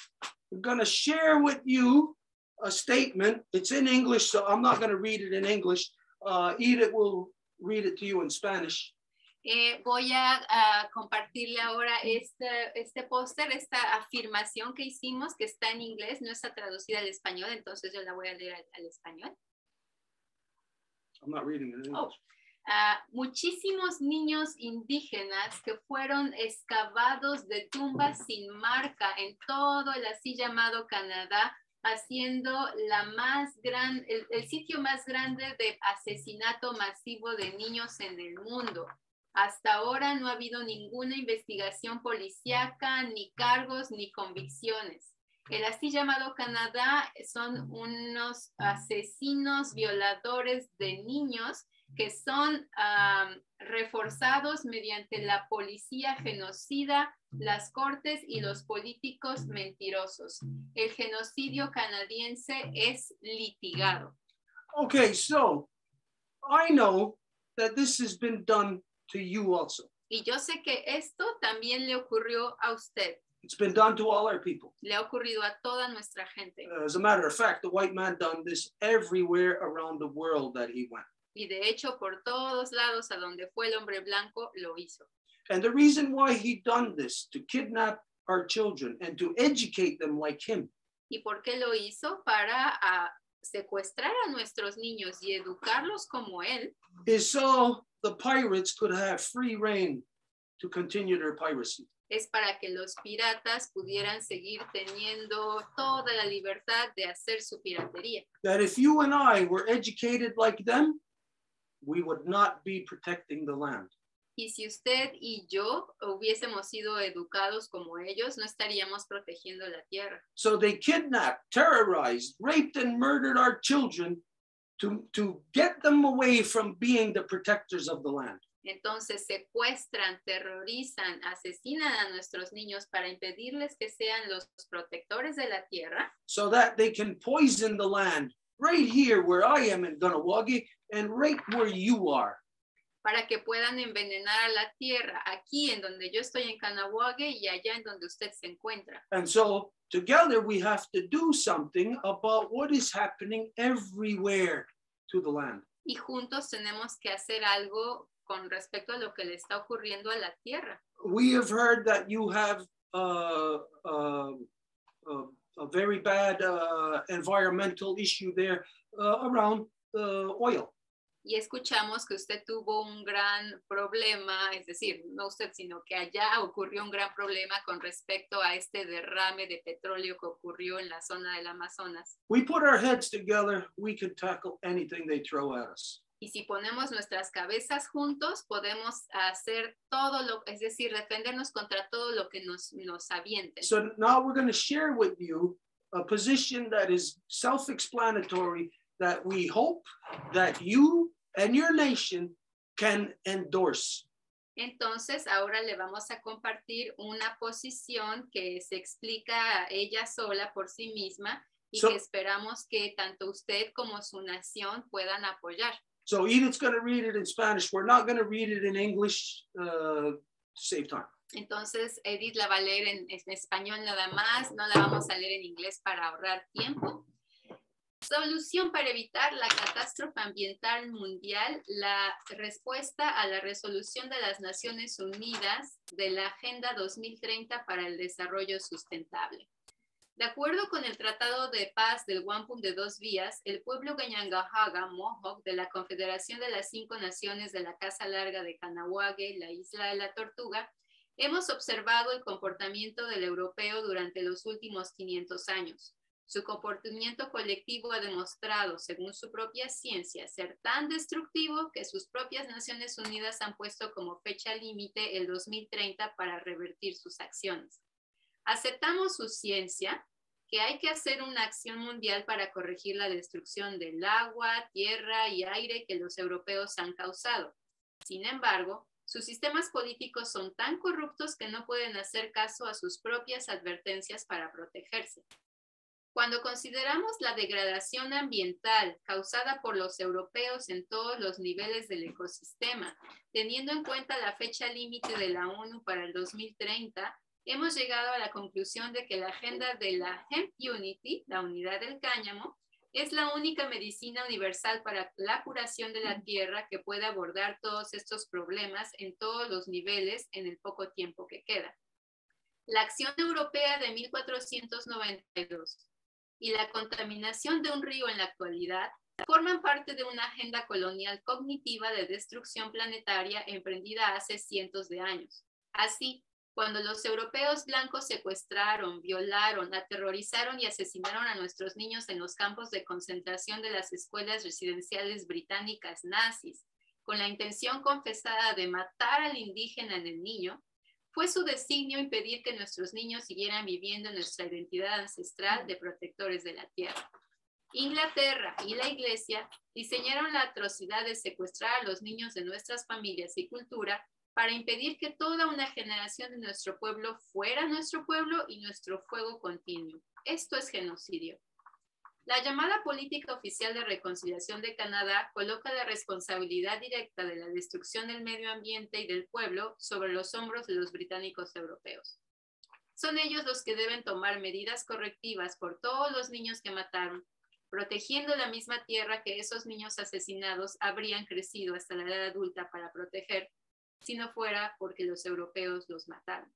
going to share with you a statement. It's in English, so I'm not going to read it in English. Edith will read it to you in Spanish. Voy a compartirle ahora este póster, esta afirmación que hicimos, que está en inglés, no está traducida al español, entonces yo la voy a leer al español. I'm not reading it in English. Muchísimos niños indígenas que fueron excavados de tumbas sin marca en todo el así llamado Canadá, haciendo el sitio más grande de asesinato masivo de niños en el mundo. Hasta ahora no ha habido ninguna investigación policíaca, ni cargos, ni convicciones. El así llamado Canadá son unos asesinos violadores de niños que son reforzados mediante la policía genocida, las cortes y los políticos mentirosos. El genocidio canadiense es litigado. Okay, so I know that this has been done to you also. Y yo sé que esto también le ocurrió a usted. It's been done to all our people. Le ha ocurrido a toda nuestra gente. As a matter of fact, the white man done this everywhere around the world that he went. Y de hecho, por todos lados a donde fue el hombre blanco, lo hizo. And the reason why he done this, to kidnap our children and to educate them like him. ¿Y por qué lo hizo? Para secuestrar a nuestros niños y educarlos como él. Is so the pirates could have free reign to continue their piracy. Es para que los piratas pudieran seguir teniendo toda la libertad de hacer su piratería. That if you and I were educated like them, we would not be protecting the land. Y si usted y yo hubiésemos sido educados como ellos, no estaríamos protegiendo la tierra. So they kidnapped, terrorized, raped, and murdered our children to get them away from being the protectors of the land. Entonces secuestran, terrorizan, asesinan a nuestros niños para impedirles que sean los protectores de la tierra. So that they can poison the land right here where I am in Ganawagi and right where you are. Para que puedan envenenar a la tierra aquí en donde yo estoy en Kahnawake y allá en donde usted se encuentra. And so together we have to do something about what is happening everywhere to the land. Y juntos tenemos que hacer algo con respecto a lo que le está ocurriendo a la tierra. We have heard that you have a very bad environmental issue there around oil. Y escuchamos que usted tuvo un gran problema, es decir, no usted, sino que allá ocurrió un gran problema con respecto a este derrame de petróleo que ocurrió en la zona del Amazonas. We put our heads together, we can tackle anything they throw at us. Y si ponemos nuestras cabezas juntos, podemos hacer todo es decir, defendernos contra todo lo que nos avienten. So now we're going to share with you a position that is self-explanatory that we hope that you and your nation can endorse. Entonces, ahora le vamos a compartir una posición que se explica ella sola por sí misma y que esperamos que tanto usted como su nación puedan apoyar. So Edith's going to read it in Spanish. We're not going to read it in English to save time. Entonces, Edith la va a leer en español nada más, no la vamos a leer en inglés para ahorrar tiempo. Solución para evitar la catástrofe ambiental mundial, la respuesta a la resolución de las Naciones Unidas de la Agenda 2030 para el Desarrollo Sustentable. De acuerdo con el Tratado de Paz del Wampum de Dos Vías, el pueblo Gañangajaga Mohawk de la Confederación de las 5 Naciones de la Casa Larga de Kahnawake, la Isla de la Tortuga, hemos observado el comportamiento del europeo durante los últimos 500 años. Su comportamiento colectivo ha demostrado, según su propia ciencia, ser tan destructivo que sus propias Naciones Unidas han puesto como fecha límite el 2030 para revertir sus acciones. Aceptamos su ciencia, que hay que hacer una acción mundial para corregir la destrucción del agua, tierra y aire que los europeos han causado. Sin embargo, sus sistemas políticos son tan corruptos que no pueden hacer caso a sus propias advertencias para protegerse. Cuando consideramos la degradación ambiental causada por los europeos en todos los niveles del ecosistema, teniendo en cuenta la fecha límite de la ONU para el 2030, hemos llegado a la conclusión de que la agenda de la Hemp Unity, la unidad del cáñamo, es la única medicina universal para la curación de la tierra que puede abordar todos estos problemas en todos los niveles en el poco tiempo que queda. La acción europea de 1492 y la contaminación de un río en la actualidad forman parte de una agenda colonial cognitiva de destrucción planetaria emprendida hace cientos de años. Así, cuando los europeos blancos secuestraron, violaron, aterrorizaron y asesinaron a nuestros niños en los campos de concentración de las escuelas residenciales británicas nazis, con la intención confesada de matar al indígena en el niño, fue su designio impedir que nuestros niños siguieran viviendo nuestra identidad ancestral de protectores de la tierra. Inglaterra y la Iglesia diseñaron la atrocidad de secuestrar a los niños de nuestras familias y cultura para impedir que toda una generación de nuestro pueblo fuera nuestro pueblo y nuestro fuego continuo. Esto es genocidio. La llamada política oficial de reconciliación de Canadá coloca la responsabilidad directa de la destrucción del medio ambiente y del pueblo sobre los hombros de los británicos europeos. Son ellos los que deben tomar medidas correctivas por todos los niños que mataron, protegiendo la misma tierra que esos niños asesinados habrían crecido hasta la edad adulta para proteger, si no fuera porque los europeos los mataron.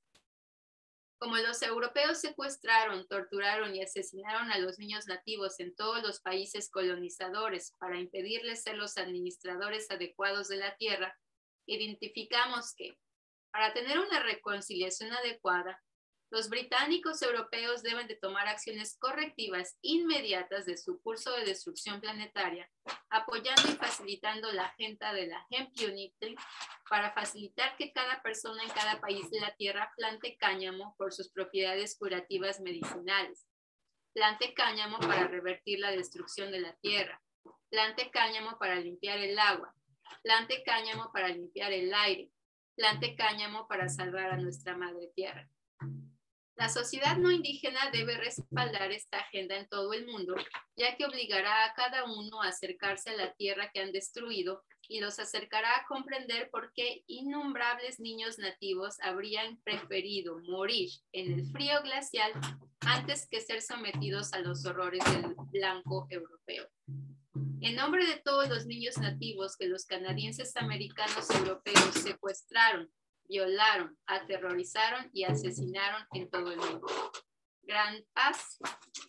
Como los europeos secuestraron, torturaron y asesinaron a los niños nativos en todos los países colonizadores para impedirles ser los administradores adecuados de la tierra, identificamos que, para tener una reconciliación adecuada, los británicos europeos deben de tomar acciones correctivas inmediatas de su curso de destrucción planetaria, apoyando y facilitando la agenda de la Hemp Unity para facilitar que cada persona en cada país de la Tierra plante cáñamo por sus propiedades curativas medicinales. Plante cáñamo para revertir la destrucción de la tierra. Plante cáñamo para limpiar el agua. Plante cáñamo para limpiar el aire. Plante cáñamo para salvar a nuestra madre tierra. La sociedad no indígena debe respaldar esta agenda en todo el mundo, ya que obligará a cada uno a acercarse a la tierra que han destruido y los acercará a comprender por qué innombrables niños nativos habrían preferido morir en el frío glacial antes que ser sometidos a los horrores del blanco europeo. En nombre de todos los niños nativos que los canadienses americanos europeos secuestraron, violaron, aterrorizaron y asesinaron en todo el mundo. Gran paz,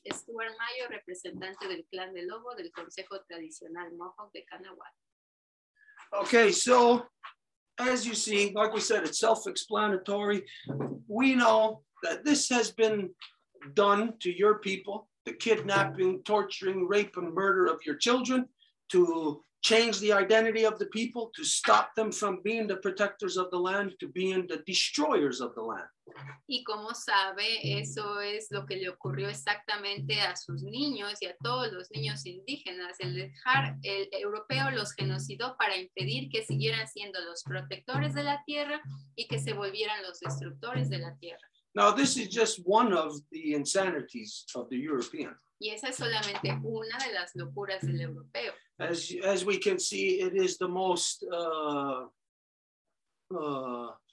Stuart Mayo, representante del clan del Lobo del Consejo Tradicional Mohawk de Kahnawake. Okay, so as you see, like we said, it's self-explanatory. We know that this has been done to your people, the kidnapping, torturing, rape, and murder of your children, to change the identity of the people to stop them from being the protectors of the land to being the destroyers of the land. Y como sabe, eso es lo que le ocurrió exactamente a sus niños y a todos los niños indígenas. El europeo los genocidó para impedir que siguieran siendo los protectores de la tierra y que se volvieran los destructores de la tierra. Now, this is just one of the insanities of the European. Y esa es solamente una de las locuras del europeo. As we can see, it is the most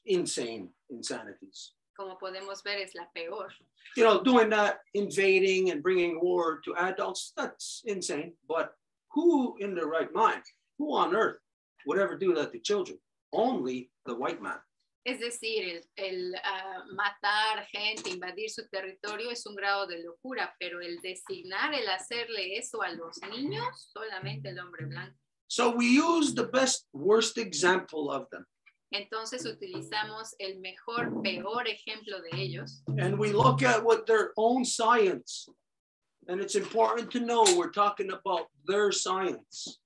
insane insanities. Como podemos ver, es la peor. You know, doing that, invading and bringing war to adults, that's insane. But who in their right mind, who on earth would ever do that to children? Only the white man. Es decir, el matar gente, invadir su territorio es un grado de locura, pero el designar, el hacerle eso a los niños, solamente el hombre blanco. So we use the best, worst example of them. Entonces utilizamos el mejor, peor ejemplo de ellos. And we look at what their own science, and it's important to know we're talking about their science.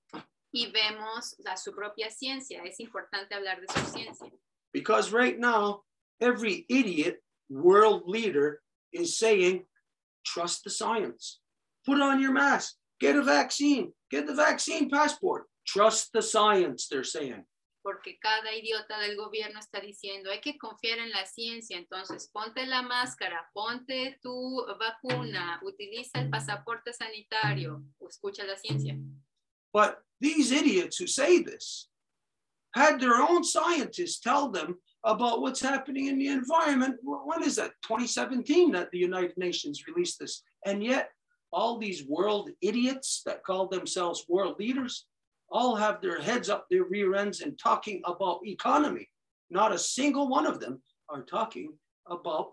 Y vemos su propia ciencia, es importante hablar de su ciencia. Because right now, every idiot world leader is saying, trust the science. Put on your mask, get a vaccine, get the vaccine passport. Trust the science, they're saying. Porque cada idiota del gobierno está diciendo, hay que confiar en la ciencia, entonces ponte la máscara, ponte tu vacuna, utiliza el pasaporte sanitario, escucha la ciencia. But these idiots who say this had their own scientists tell them about what's happening in the environment. When is that? 2017 that the United Nations released this. And yet all these world idiots that call themselves world leaders all have their heads up their rear ends and talking about economy. Not a single one of them are talking about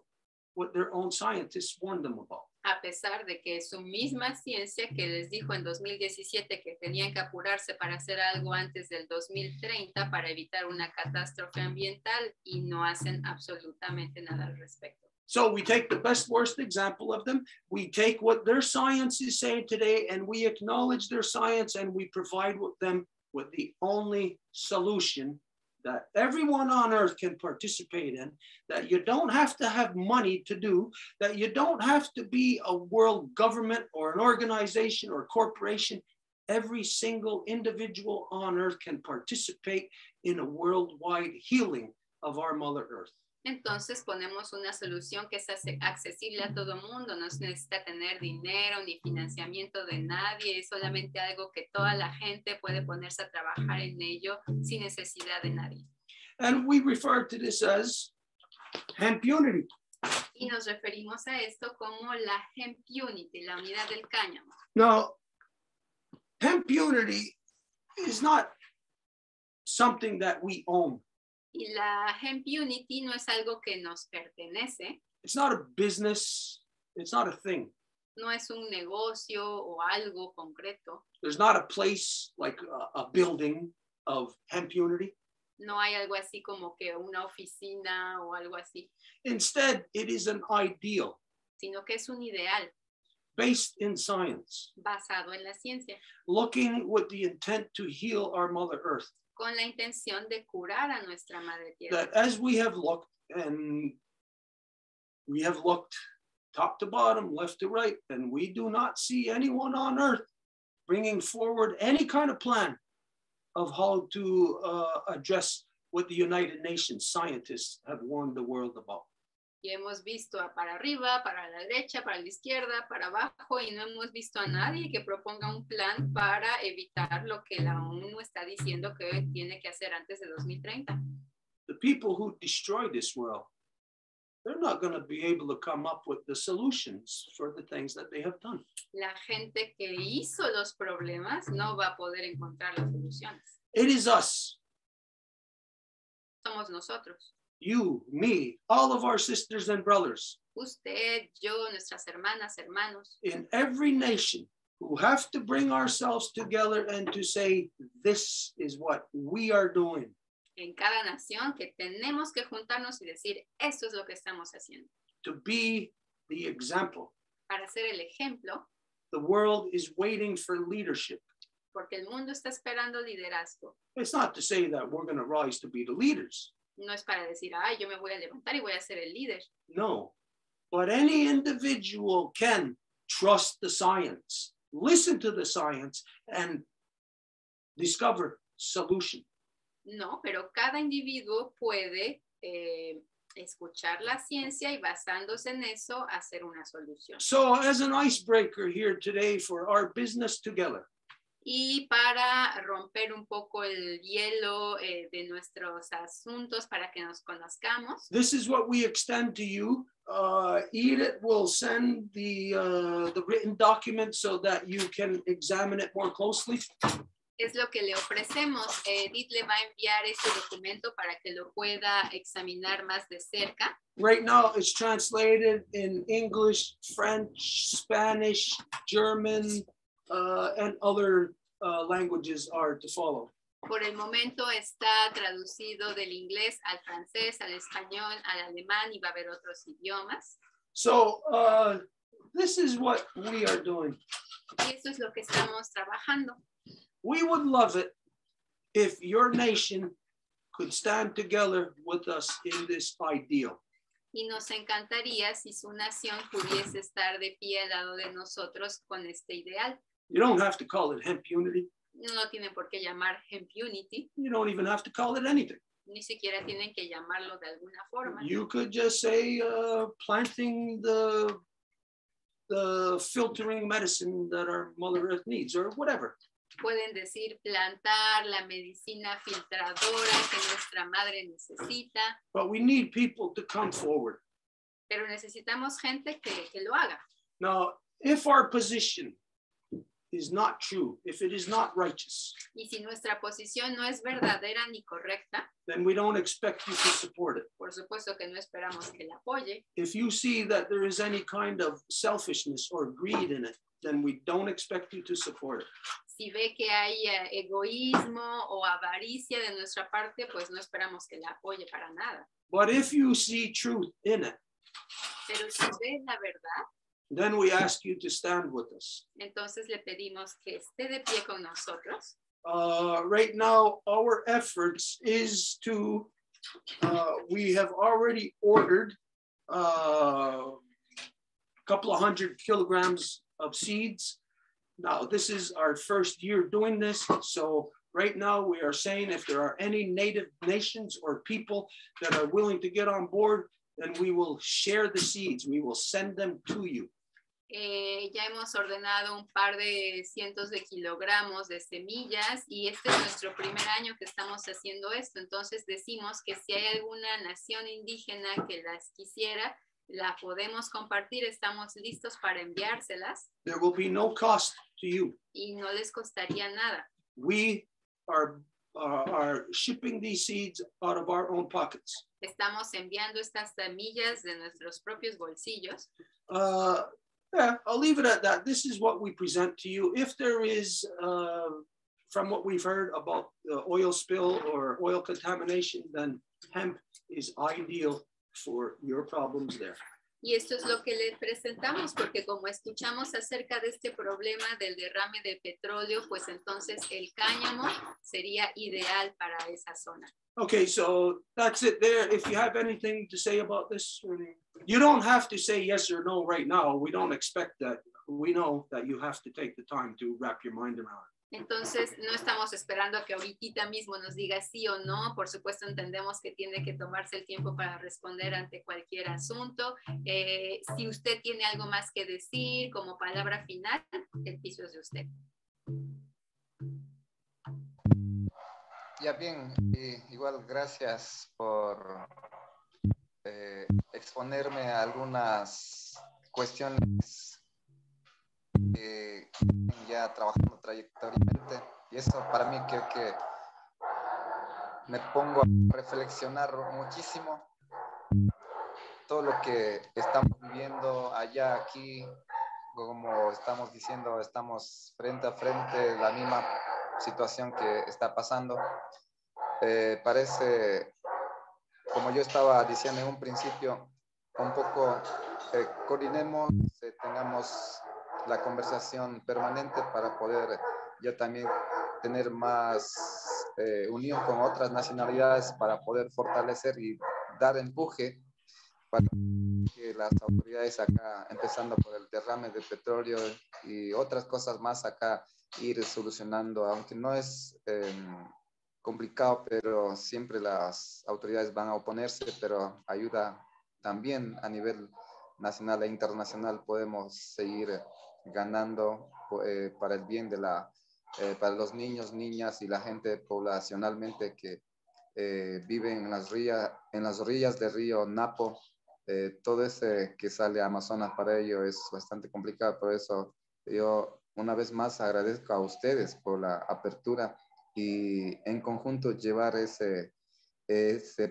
what their own scientists warned them about. A pesar de que su misma ciencia que les dijo en 2017 que tenían que apurarse para hacer algo antes del 2030 para evitar una catástrofe ambiental y no hacen absolutamente nada al respecto. So we take the best, worst example of them. We take what their science is saying today and we acknowledge their science and we provide with them with the only solution that everyone on earth can participate in, that you don't have to have money to do, that you don't have to be a world government or an organization or corporation. Every single individual on earth can participate in a worldwide healing of our Mother Earth. Entonces ponemos una solución que es accesible a todo mundo, no se necesita tener dinero ni financiamiento de nadie, es solamente algo que toda la gente puede ponerse a trabajar en ello sin necesidad de nadie. And we refer to this as hemp unity. Y nos referimos a esto como la hemp unity, la unidad del cáñamo. Now, hemp unity is not something that we own. Y la hemp unity no es algo que nos pertenece. It's not a business. It's not a thing. No es un negocio o algo concreto. There's not a place like a building of hemp unity. No hay algo así como que una oficina o algo así. Instead, it is an ideal. Sino que es un ideal. Based in science. Basado en la ciencia. Looking with the intent to heal our Mother Earth. Con la intención de curar a nuestra Madre Tierra. That as we have looked, and we have looked top to bottom, left to right, and we do not see anyone on earth bringing forward any kind of plan of how to address what the United Nations scientists have warned the world about. Y hemos visto para arriba, para la derecha, para la izquierda, para abajo, y no hemos visto a nadie que proponga un plan para evitar lo que la ONU está diciendo que tiene que hacer antes de 2030. The people who destroy this world, they're not going to be able to come up with the solutions for the things that they have done. La gente que hizo los problemas no va a poder encontrar las soluciones. It is us. Somos nosotros. You, me, all of our sisters and brothers. Usted, yo, nuestras hermanas, hermanos. In every nation who have to bring ourselves together and to say, this is what we are doing. En cada nación que tenemos que juntarnos y decir, esto es lo que estamos haciendo. To be the example. Para ser el ejemplo. The world is waiting for leadership. porque el mundo está esperando liderazgo. It's not to say that we're going to rise to be the leaders. No es para decir, ay, yo me voy a levantar y voy a ser el líder. No, but any individual can trust the science, listen to the science, and discover solution. No, pero cada individuo puede escuchar la ciencia y basándose en eso hacer una solución. So as an icebreaker here today for our business together, Y para romper un poco el hielo de nuestros asuntos para que nos conozcamos, this is what we extend to you. Edith will send the written document so that you can examine it more closely. es lo que le ofrecemos. Edith le va a enviar este documento para que lo pueda examinar más de cerca. Right now it's translated in English, French, Spanish, German, and other languages are to follow. Por el momento está traducido del inglés al francés, al español, al alemán y va a haber otros idiomas. So this is what we are doing. Y eso es lo que estamos trabajando. We would love it if your nation could stand together with us in this ideal. Y nos encantaría si su nación pudiese estar de pie al lado de nosotros con este ideal. You don't have to call it hemp unity. No tienen por qué llamar Hemp Unity, You don't even have to call it anything. ni siquiera tienen que llamarlo de alguna forma. You could just say planting the filtering medicine that our Mother Earth needs or whatever. Pueden decir plantar la medicina filtradora que nuestra madre necesita, But we need people to come forward. pero necesitamos gente que lo haga. Now, if our position is not true, if it is not righteous, Y si nuestra posición no es verdadera ni correcta, then we don't expect you to support it. por supuesto que no esperamos que la apoye. If you see that there is any kind of selfishness or greed in it, then we don't expect you to support it. Si ve que hay egoísmo o avaricia de nuestra parte, pues no esperamos que la apoye para nada. But if you see truth in it, Pero si ve la verdad, then we ask you to stand with us. entonces le pedimos que esté de pie con nosotros. Right now, our efforts is to, we have already ordered a couple of 100 kilograms of seeds. Now, this is our first year doing this. So right now we are saying if there are any native nations or people that are willing to get on board, then we will share the seeds. We will send them to you. Ya hemos ordenado un par de cientos de kilogramos de semillas y este es nuestro primer año que estamos haciendo esto. Entonces decimos que si hay alguna nación indígena que las quisiera, la podemos compartir, estamos listos para enviárselas. There will be no cost to you. Y no les costaría nada. We are shipping these seeds out of our own pockets. Estamos enviando estas semillas de nuestros propios bolsillos. Yeah, I'll leave it at that. This is what we present to you. If there is, from what we've heard about the oil spill or oil contamination, then hemp is ideal for your problems there. Y esto es lo que le presentamos, porque como escuchamos acerca de este problema del derrame de petróleo, pues entonces el cáñamo sería ideal para esa zona. Okay, so that's it there. If you have anything to say about this, you don't have to say yes or no right now. We don't expect that. We know that you have to take the time to wrap your mind around it. Entonces, no estamos esperando a que ahorita mismo nos diga sí o no. Por supuesto, entendemos que tiene que tomarse el tiempo para responder ante cualquier asunto. Si usted tiene algo más que decir como palabra final, el piso es de usted. Ya bien, igual gracias por exponerme a algunas cuestiones que ya trabajando trayectoriamente, y eso para mí creo que me pongo a reflexionar muchísimo todo lo que estamos viviendo allá, aquí, como estamos diciendo, estamos frente a frente, la misma situación que está pasando. Parece, como yo estaba diciendo en un principio, un poco coordinemos, tengamos la conversación permanente para poder ya también tener más unión con otras nacionalidades para poder fortalecer y dar empuje para que las autoridades acá, empezando por el derrame de petróleo y otras cosas más acá, ir solucionando, aunque no es complicado, pero siempre las autoridades van a oponerse, pero ayuda también a nivel nacional e internacional, podemos seguir ganando para el bien de para los niños, niñas y la gente poblacionalmente que viven en las orillas del río Napo. Todo ese que sale a Amazonas para ello es bastante complicado, por eso yo una vez más agradezco a ustedes por la apertura y en conjunto llevar ese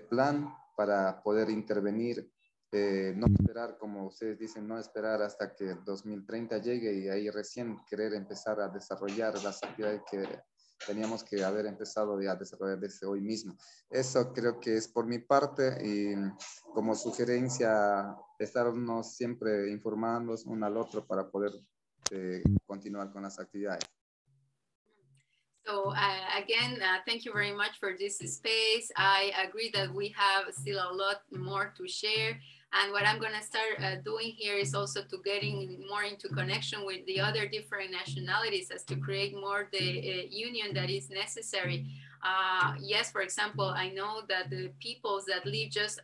plan para poder intervenir, no esperar, como ustedes dicen, no esperar hasta que el 2030 llegue y ahí recién querer empezar a desarrollar las actividades que teníamos que haber empezado a desarrollar desde hoy mismo. Eso creo que es por mi parte y como sugerencia estarnos siempre informando uno al otro para poder continuar con las actividades. So again, thank you very much for this space. I agree that we have still a lot more to share. And what I'm going to start doing here is also to getting more into connection with the other different nationalities as to create more the union that is necessary. Yes, for example, I know that the peoples that live just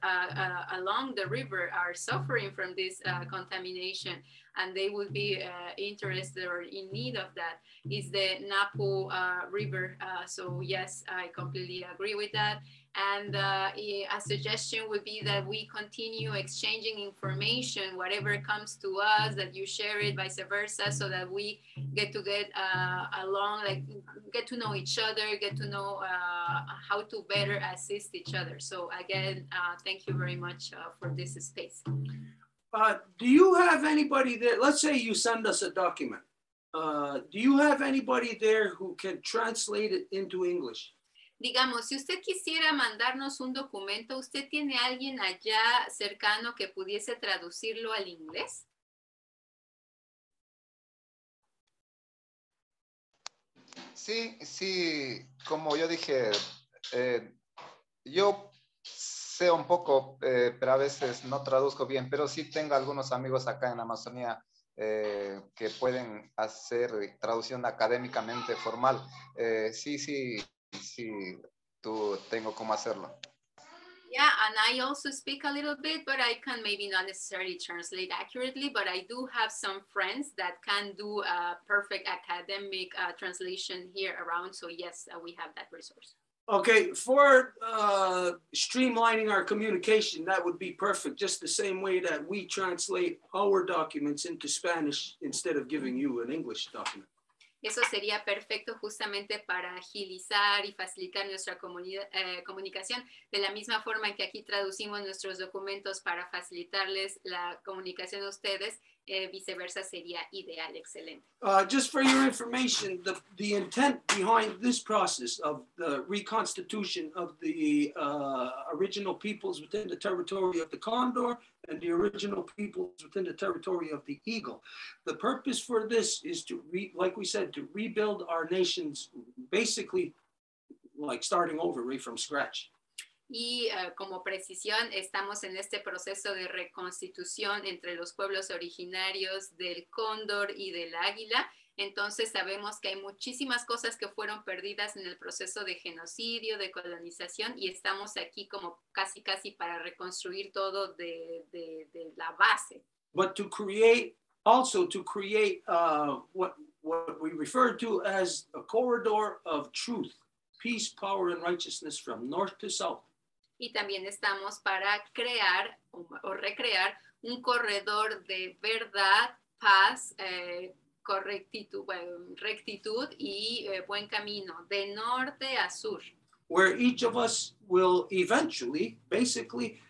along the river are suffering from this contamination, and they would be interested or in need of that. Is the Napo River. So yes, I completely agree with that. And a suggestion would be that we continue exchanging information, whatever comes to us, that you share it, vice versa, so that we get along, like get to know each other, get to know how to better assist each other. So again, thank you very much for this space. Do you have anybody there? Let's say you send us a document. Do you have anybody there who can translate it into English? Digamos, si usted quisiera mandarnos un documento, ¿usted tiene alguien allá cercano que pudiese traducirlo al inglés? Sí, como yo dije, yo sé un poco, pero a veces no traduzco bien, pero sí tengo algunos amigos acá en la Amazonía que pueden hacer traducción académicamente formal. Sí, tengo cómo hacerlo. Yeah, and I also speak a little bit, but I can maybe not necessarily translate accurately, but I do have some friends that can do a perfect academic translation here around. So yes, we have that resource. Okay, for streamlining our communication, that would be perfect. Just the same way that we translate our documents into Spanish instead of giving you an English document. Eso sería perfecto justamente para agilizar y facilitar nuestra comunicación, de la misma forma en que aquí traducimos nuestros documentos para facilitarles la comunicación a ustedes, viceversa sería ideal, excelente. Just for your information, the intent behind this process of the reconstitution of the original peoples within the territory of the Condor and the original peoples within the territory of the Eagle. The purpose for this is to, like we said, to rebuild our nations, basically like starting over right from scratch. Y como precisión, estamos en este proceso de reconstitución entre los pueblos originarios del Cóndor y del Águila. Entonces sabemos que hay muchísimas cosas que fueron perdidas en el proceso de genocidio, de colonización, y estamos aquí como casi para reconstruir todo de la base. But to create what we refer to as a corridor of truth, peace, power, and righteousness from north to south. Y también estamos para crear o recrear un corredor de verdad, paz, rectitud y buen camino, de norte a sur. Where each of us will eventually, basically,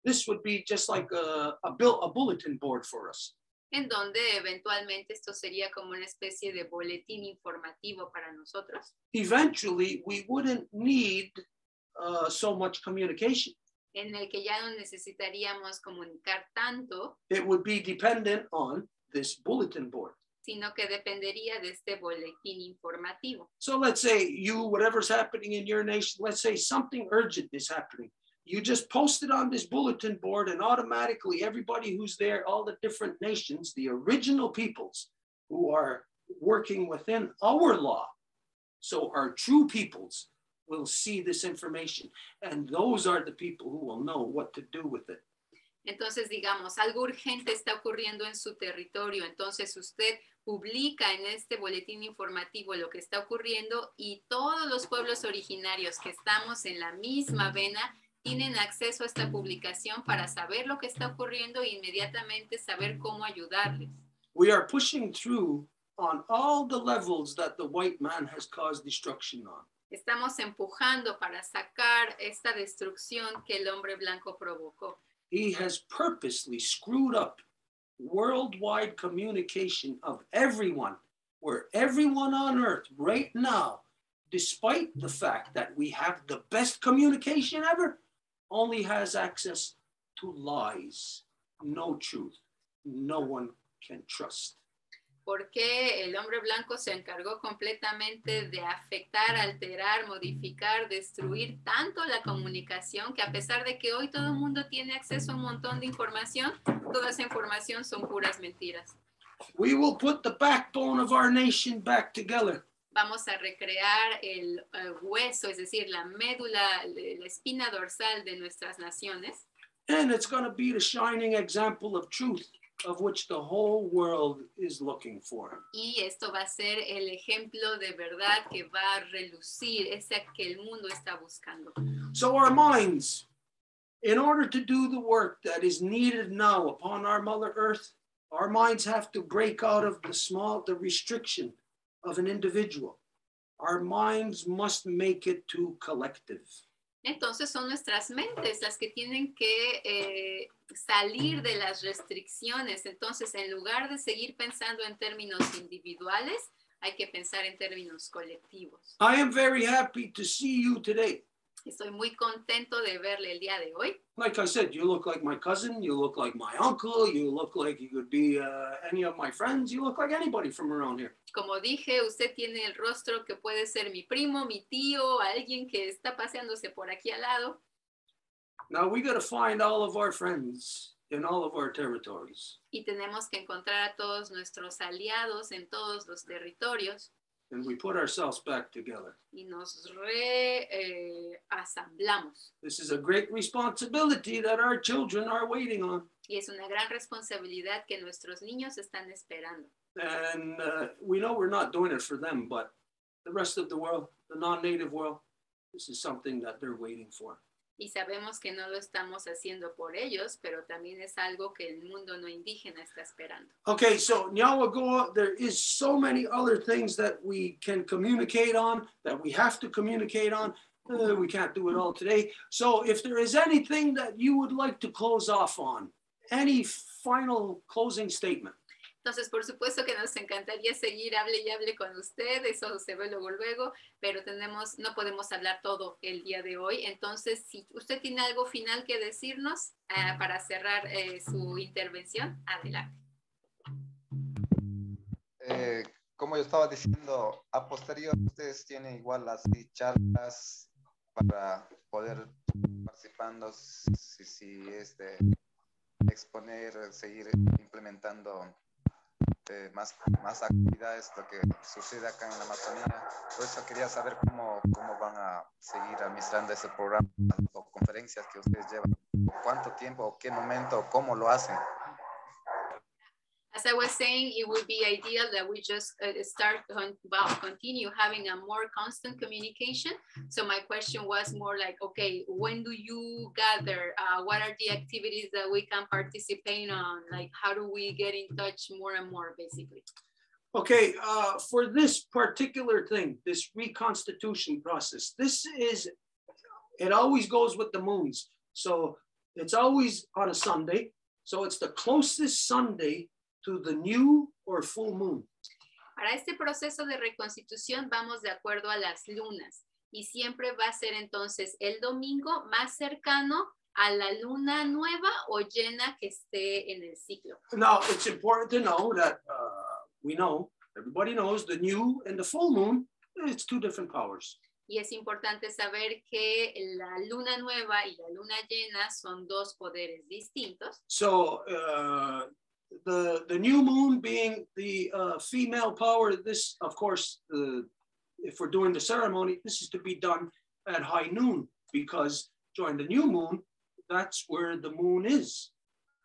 this would be just like a bulletin board for us. En donde eventualmente esto sería como una especie de boletín informativo para nosotros. Eventually, we wouldn't need so much communication. En el que ya no necesitaríamos comunicar tanto. It would be dependent on this bulletin board. sino que dependería de este boletín informativo. So let's say whatever's happening in your nation, let's say something urgent is happening. You just post it on this bulletin board and automatically everybody who's there, all the different nations, the original peoples who are working within our law, so our true peoples will see this information. And those are the people who will know what to do with it. Entonces, digamos, algo urgente está ocurriendo en su territorio, entonces usted publica en este boletín informativo lo que está ocurriendo y todos los pueblos originarios que estamos en la misma vena tienen acceso a esta publicación para saber lo que está ocurriendo e inmediatamente saber cómo ayudarles. We are pushing through on all the levels that the white man has caused destruction on. Estamos empujando para sacar esta destrucción que el hombre blanco provocó. He has purposely screwed up worldwide communication of everyone, where everyone on earth right now, despite the fact that we have the best communication ever, only has access to lies, no truth, no one can trust. Porque el hombre blanco se encargó completamente de afectar, alterar, modificar, destruir tanto la comunicación que a pesar de que hoy todo el mundo tiene acceso a un montón de información, toda esa información son puras mentiras. We will put the backbone of our nation back together. Vamos a recrear el hueso, es decir, la médula, la espina dorsal de nuestras naciones. And it's going to be the shining example of truth, of which the whole world is looking for. Y esto va a ser el ejemplo de verdad que va a relucir, ese que el mundo está buscando. So our minds, in order to do the work that is needed now upon our Mother Earth, our minds have to break out of the restriction of an individual. Our minds must make it to collective. Entonces son nuestras mentes las que tienen que salir de las restricciones. Entonces, en lugar de seguir pensando en términos individuales, hay que pensar en términos colectivos. I am very happy to see you today. Estoy muy contento de verle el día de hoy. Like I said, you look like my cousin, you look like my uncle, you look like you could be any of my friends, you look like anybody from around here. Como dije, usted tiene el rostro que puede ser mi primo, mi tío, alguien que está paseándose por aquí al lado. Now we got to find all of our friends in all of our territories. Y tenemos que encontrar a todos nuestros aliados en todos los territorios. And we put ourselves back together. Y nos asamblamos. This is a great responsibility that our children are waiting on. Y es una gran responsabilidad que nuestros niños están esperando. And we know we're not doing it for them, but the rest of the world, the non-native world, this is something that they're waiting for. Y sabemos que no lo estamos haciendo por ellos, pero también es algo que el mundo no indígena está esperando. Okay, so Nyawagoa, there is so many other things that we can communicate on, that we have to communicate on. We can't do it all today. So if there is anything that you would like to close off on, any final closing statement? Entonces, por supuesto que nos encantaría seguir, hable y hable con usted, eso se ve luego, pero no podemos hablar todo el día de hoy. Entonces, si usted tiene algo final que decirnos para cerrar su intervención, adelante. Como yo estaba diciendo, a posterior ustedes tienen igual las charlas para poder participando, si es de exponer, seguir implementando más actividades, lo que sucede acá en la Amazonía. Por eso quería saber cómo van a seguir administrando ese programa o conferencias que ustedes llevan, cuánto tiempo, o qué momento, o cómo lo hacen. As I was saying, it would be ideal that we just continue having a more constant communication. So my question was more like, okay, when do you gather? What are the activities that we can participate on? Like, how do we get in touch more and more, basically? Okay, for this particular thing, this reconstitution process, it always goes with the moons. So it's always on a Sunday. So it's the closest Sunday to the new or full moon. Para este proceso de reconstitución vamos de acuerdo a las lunas y siempre va a ser entonces el domingo más cercano a la luna nueva o llena que esté en el ciclo. Now, it's important to know that we know, everybody knows, the new and the full moon, it's two different powers. Y es importante saber que la luna nueva y la luna llena son dos poderes distintos. So the new moon being the female power, this, of course, if we're doing the ceremony, this is to be done at high noon, because during the new moon, that's where the moon is.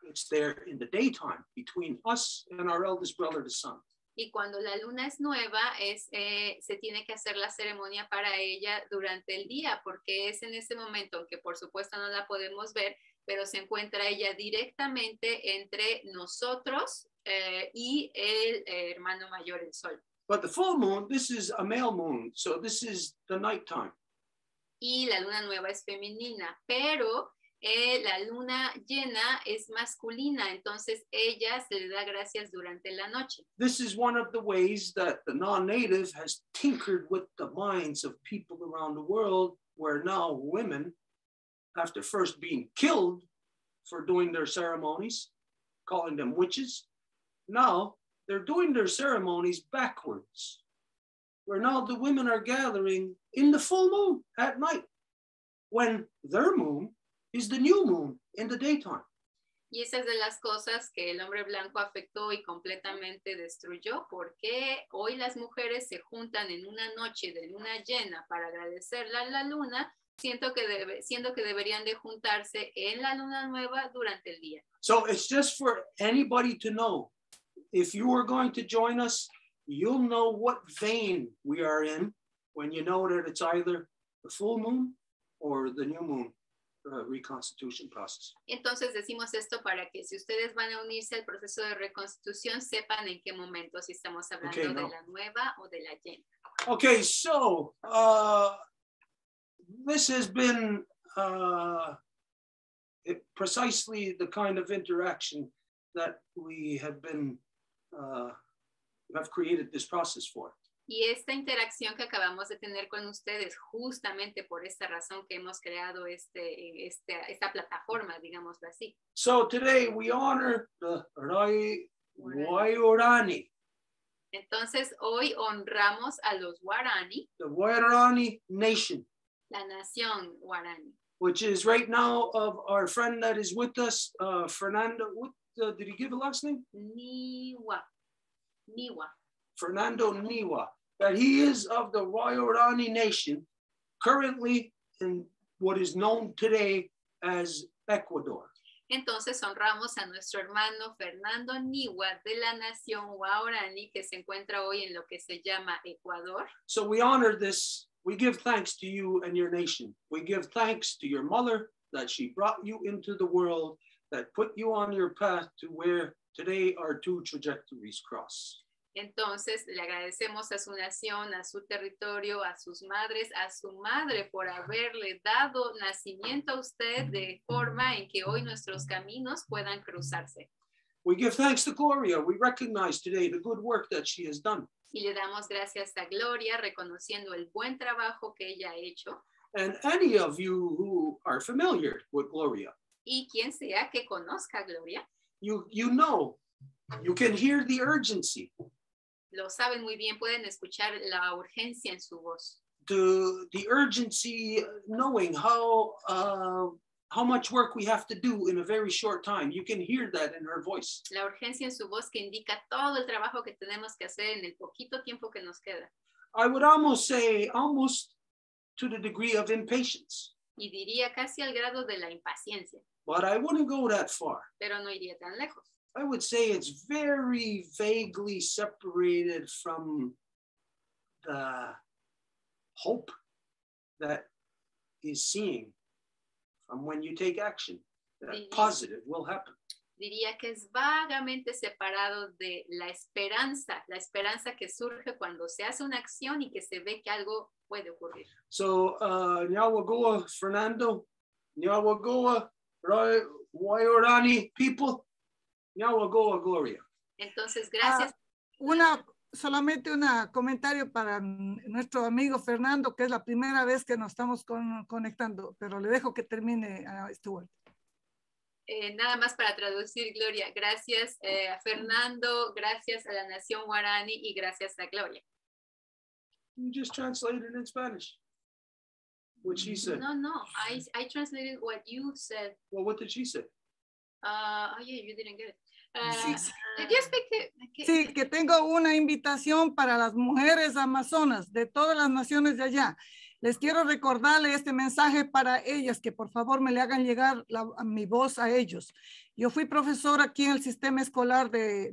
It's there in the daytime between us and our eldest brother, the sun. Y cuando la luna es nueva, se tiene que hacer la ceremonia para ella durante el día, porque es en ese momento, aunque por supuesto no la podemos ver, pero se encuentra ella directamente entre nosotros y el hermano mayor, el sol. But the full moon, this is a male moon, so this is the nighttime. Y la luna nueva es femenina, pero la luna llena es masculina, entonces ella se le da gracias durante la noche. This is one of the ways that the non-native has tinkered with the minds of people around the world, where now women, after first being killed for doing their ceremonies, calling them witches, now they're doing their ceremonies backwards, where now the women are gathering in the full moon at night, when their moon is the new moon in the daytime. Y esa es de las cosas que el hombre blanco afectó y completamente destruyó, porque hoy las mujeres se juntan en una noche de luna llena para agradecerle a la luna, siendo que deberían de juntarse en la luna nueva durante el día. So it's just for anybody to know. If you are going to join us, you'll know what vein we are in when you know that it's either the full moon or the new moon. Reconstitution process. Entonces decimos esto para que si ustedes van a unirse al proceso de reconstitución sepan en qué momento, si estamos hablando de la nueva o de la llena. Okay, so this has been precisely the kind of interaction that we have been have created this process for. Y esta interacción que acabamos de tener con ustedes, justamente por esta razón que hemos creado esta plataforma, digámoslo así. So today we honor the Wayorani. Entonces hoy honramos a los Guarani. The Wayorani nation. La nación Guarani. Which is right now of our friend that is with us, Fernando. What did he give a last name? Niwa. Fernando Niwa, that he is of the Wayorani nation, currently in what is known today as Ecuador. Entonces honramos a nuestro hermano Fernando Niwa de la nación Waorani, que se encuentra hoy en lo que se llama Ecuador. So we honor this. We give thanks to you and your nation. We give thanks to your mother that she brought you into the world, that put you on your path to where today our two trajectories cross. Entonces le agradecemos a su nación, a su territorio, a sus madres, a su madre por haberle dado nacimiento a usted de forma en que hoy nuestros caminos puedan cruzarse. We give thanks to Gloria. We recognize today the good work that she has done. Y le damos gracias a Gloria, reconociendo el buen trabajo que ella ha hecho. And any of you who are familiar with Gloria, y quien sea que conozca a Gloria, you know, you can hear the urgency. Lo saben muy bien, pueden escuchar la urgencia en su voz. The urgency, knowing how much work we have to do in a very short time. You can hear that in her voice. La urgencia en su voz que indica todo el trabajo que tenemos que hacer en el poquito tiempo que nos queda. I would almost say, almost to the degree of impatience. Y diría casi al grado de la impaciencia. But I wouldn't go that far. Pero no iría tan lejos. I would say it's very vaguely separated from the hope that is seen from when you take action, that positive will happen. Diría que es vagamente separado de la esperanza que surge cuando se hace una acción y que se ve que algo puede ocurrir. So, Nyawagoa, Fernando, Nyawagoa, Wayorani people, Nyawagoa, Gloria. Entonces, gracias. Solamente un comentario para nuestro amigo Fernando, que es la primera vez que nos estamos conectando, pero le dejo que termine a Stuart. Nada más para traducir, Gloria. Gracias a Fernando, gracias a la Nación Guarani y gracias a Gloria. You just translated it in Spanish. What she said. No, I translated what you said. Well, what did she say? Oh yeah, you didn't get it. Sí. Did you speak to? Sí, que tengo una invitación para las mujeres amazonas de todas las naciones de allá. Les quiero recordarle este mensaje para ellas, que por favor me le hagan llegar mi voz a ellos. Yo fui profesora aquí en el sistema escolar de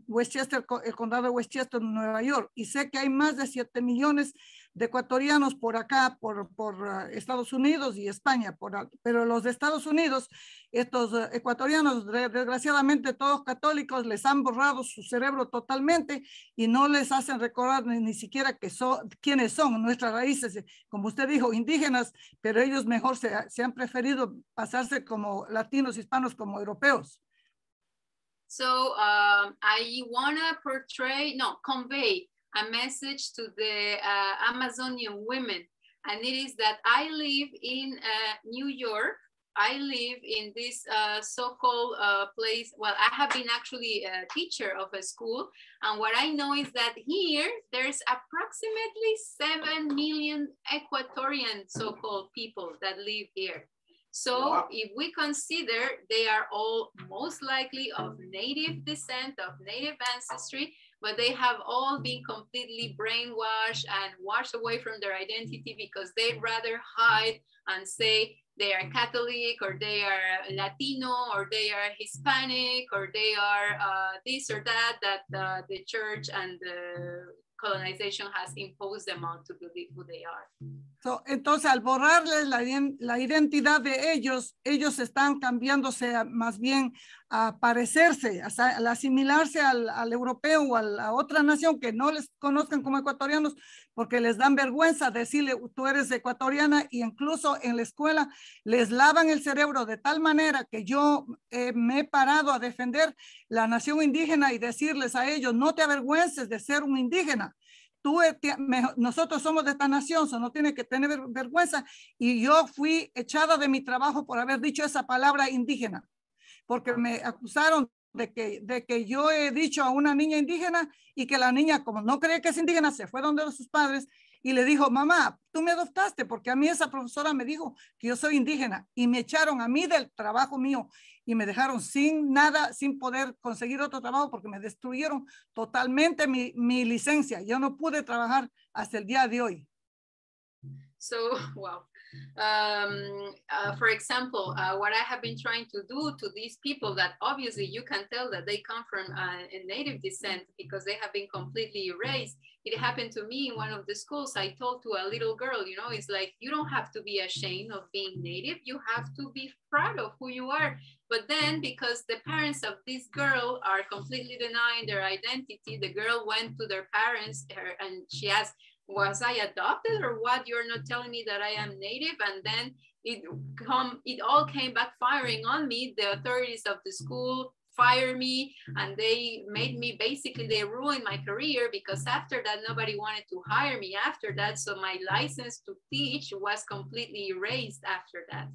Westchester, el condado de Westchester, Nueva York, y sé que hay más de 7 millones de ecuatorianos por acá, por Estados Unidos y España, pero los de Estados Unidos, estos ecuatorianos, desgraciadamente todos católicos, les han borrado su cerebro totalmente y no les hacen recordar ni siquiera quiénes son nuestras raíces, como usted dijo, indígenas, pero ellos mejor se han preferido pasarse como latinos, hispanos, como europeos. So I want to convey a message to the Amazonian women, and it is that I live in New York. I live in this so-called place. Well, I have been actually a teacher of a school, and what I know is that here there's approximately 7 million Ecuadorian so-called people that live here. So wow. If we consider they are all most likely of native descent, of native ancestry, but they have all been completely brainwashed and washed away from their identity because they'd rather hide and say they are Catholic, or they are Latino, or they are Hispanic, or they are this or that the church and the colonization has imposed them on to believe who they are. So, entonces, al borrarles la identidad de ellos están cambiándose más bien a parecerse, al asimilarse al europeo o a la otra nación que no les conozcan como ecuatorianos, porque les dan vergüenza decirle tú eres ecuatoriana, y incluso en la escuela les lavan el cerebro de tal manera que yo me he parado a defender la nación indígena y decirles a ellos, no te avergüences de ser un indígena. Nosotros somos de esta nación, no tiene que tener vergüenza, y yo fui echada de mi trabajo por haber dicho esa palabra indígena, porque me acusaron de que yo he dicho a una niña indígena, y que la niña, como no cree que es indígena, se fue donde sus padres y le dijo, mamá, tú me adoptaste porque a mí esa profesora me dijo que yo soy indígena, y me echaron a mí del trabajo mío y me dejaron sin nada, sin poder conseguir otro trabajo, porque me destruyeron totalmente mi licencia. Yo no pude trabajar hasta el día de hoy. So, wow. For example, what I have been trying to do to these people that obviously you can tell that they come from a native descent because they have been completely erased. It happened to me in one of the schools. I told to a little girl, you know, it's like, you don't have to be ashamed of being native. You have to be proud of who you are. But then because the parents of this girl are completely denying their identity, the girl went to their parents and she asked, was I adopted or what? You're not telling me that I am native. And then it all came backfiring on me. The authorities of the school fired me, and they made me, basically they ruined my career, because after that nobody wanted to hire me after that. So my license to teach was completely erased after that.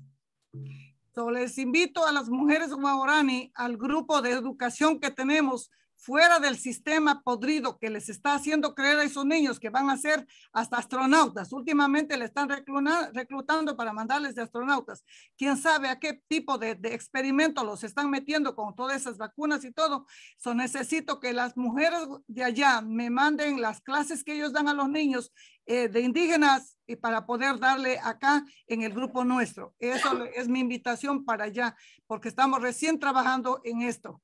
So les invito a las mujeres guaraní al grupo de educación que tenemos fuera del sistema podrido que les está haciendo creer a esos niños que van a ser hasta astronautas. Últimamente le están reclutando para mandarles de astronautas. ¿Quién sabe a qué tipo de experimento los están metiendo con todas esas vacunas y todo? So, necesito que las mujeres de allá me manden las clases que ellos dan a los niños de indígenas, y para poder darle acá en el grupo nuestro. Eso es mi invitación para allá, porque estamos recién trabajando en esto.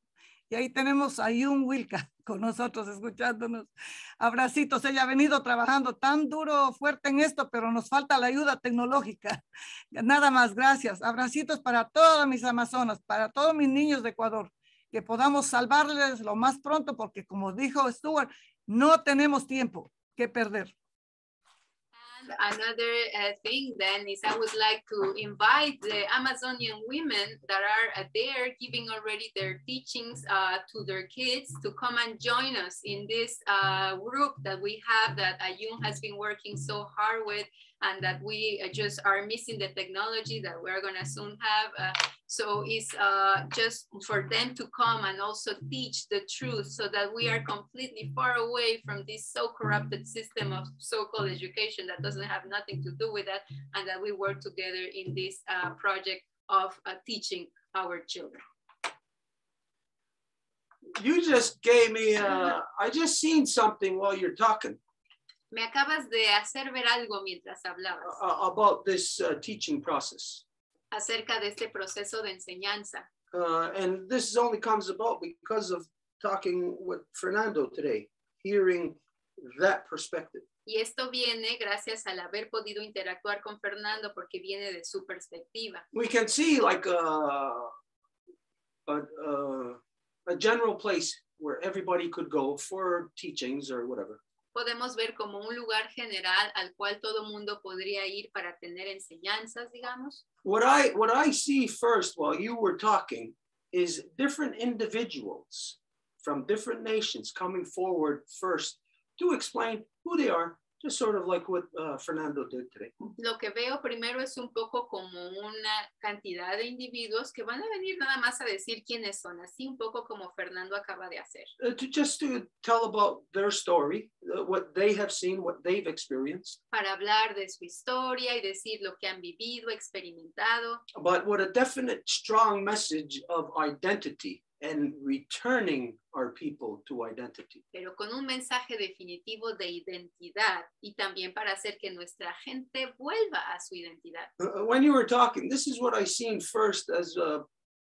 Y ahí tenemos a Yun Wilka con nosotros escuchándonos. Abracitos, ella ha venido trabajando tan duro, fuerte en esto, pero nos falta la ayuda tecnológica. Nada más, gracias. Abracitos para todas mis amazonas, para todos mis niños de Ecuador, que podamos salvarles lo más pronto, porque como dijo Stuart, no tenemos tiempo que perder. Another thing then is I would like to invite the Amazonian women that are there giving already their teachings to their kids to come and join us in this group that we have, that Ayun has been working so hard with, and that we just are missing the technology that we're going to soon have. So it's just for them to come and also teach the truth so that we are completely far away from this so corrupted system of so-called education that doesn't have nothing to do with that, and that we work together in this project of teaching our children. You just gave me, I just seen something while you're talking. Me acabas de hacer ver algo mientras hablabas. About this teaching process. Acerca de este proceso de enseñanza. And this only comes about because of talking with Fernando today, hearing that perspective. Y esto viene gracias al haber podido interactuar con Fernando porque viene de su perspectiva. We can see like a general place where everybody could go for teachings or whatever. Podemos ver como un lugar general al cual todo mundo podría ir para tener enseñanzas, digamos. What I see first while you were talking is different individuals from different nations coming forward first to explain who they are, just sort of like what Fernando did today. Lo que veo primero es un poco como una cantidad de individuos que van a venir nada más a decir quiénes son, así un poco como Fernando acaba de hacer. To tell about their story, what they have seen, what they've experienced. Para hablar de su historia y decir lo que han vivido, experimentado. But with a definite, strong message of identity and returning our people to identity. Pero con un mensaje definitivo de identidad y también para hacer que nuestra gente vuelva a su identidad. When you were talking, this is what I seen first as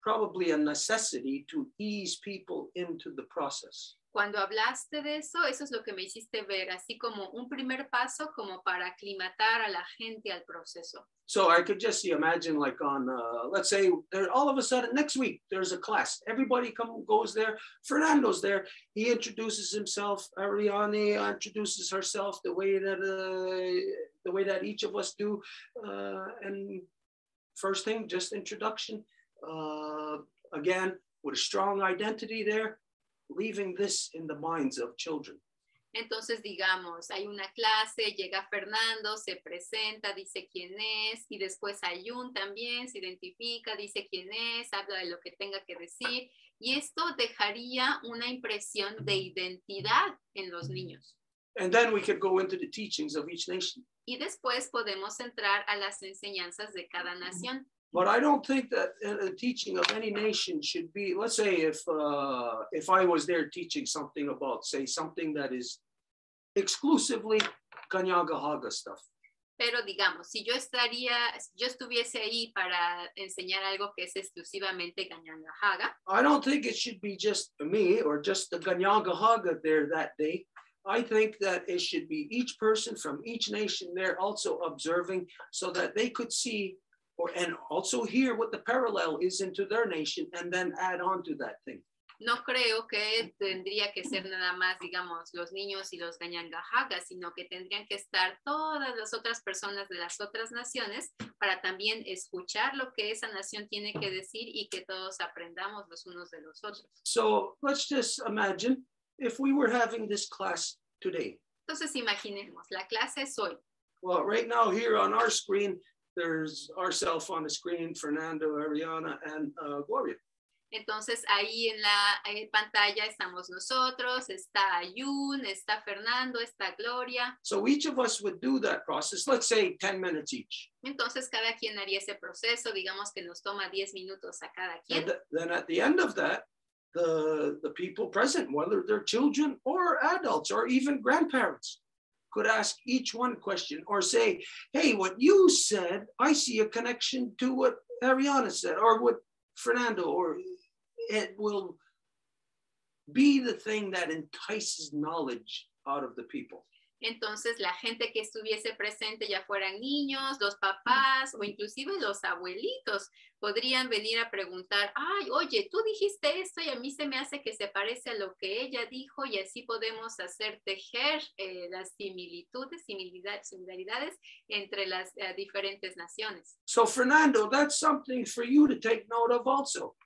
probably a necessity to ease people into the process. Cuando hablaste de eso, eso es lo que me hiciste ver, así como un primer paso como para aclimatar a la gente al proceso. So I could just imagine like on, let's say, all of a sudden next week, there's a class. Everybody goes there. Fernando's there. He introduces himself. Ariane introduces herself the way that each of us do. And first thing, just introduction. Again, with a strong identity there. Leaving this in the minds of children. Entonces, digamos, hay una clase, llega Fernando, se presenta, dice quién es, y después Ayun también se identifica, dice quién es, habla de lo que tenga que decir, y esto dejaría una impresión de identidad en los niños. And then we could go into the teachings of each nation. Y después podemos entrar a las enseñanzas de cada nación. But I don't think that a teaching of any nation should be, let's say if I was there teaching something about, say, something that is exclusively Kanyagahaga stuff. Pero digamos, si yo estuviese ahí para enseñar algo que es exclusivamente Kanyagahaga. I don't think it should be just me or just the Kanyagahaga there that day. I think that it should be each person from each nation there also observing so that they could see and also hear what the parallel is into their nation and then add on to that thing. No creo que tendría que ser nada más, digamos, los niños y los Kanyagahaga, sino que tendrían que estar todas las otras personas de las otras naciones para también escuchar lo que esa nación tiene que decir y que todos aprendamos los unos de los otros. So let's just imagine if we were having this class today. Entonces imaginemos, la clase es hoy. Well, right now here on our screen, there's ourselves on the screen, Fernando, Ariana, and Gloria. Entonces ahí en la pantalla estamos nosotros, está Ayun, está Fernando, está Gloria. So each of us would do that process, let's say 10 minutes each. Entonces cada quien haría ese proceso, digamos que nos toma 10 minutos a cada quien. And then at the end of that, the people present, whether they're children or adults or even grandparents, could ask each one question or say, hey, what you said, I see a connection to what Ariana said or what Fernando, or it will be the thing that entices knowledge out of the people. Entonces la gente que estuviese presente, ya fueran niños, los papás o inclusive los abuelitos, podrían venir a preguntar, ay, oye, tú dijiste esto y a mí se me hace que se parece a lo que ella dijo y así podemos hacer tejer las similaridades entre las diferentes naciones. So Fernando, that's something for you to take note of also.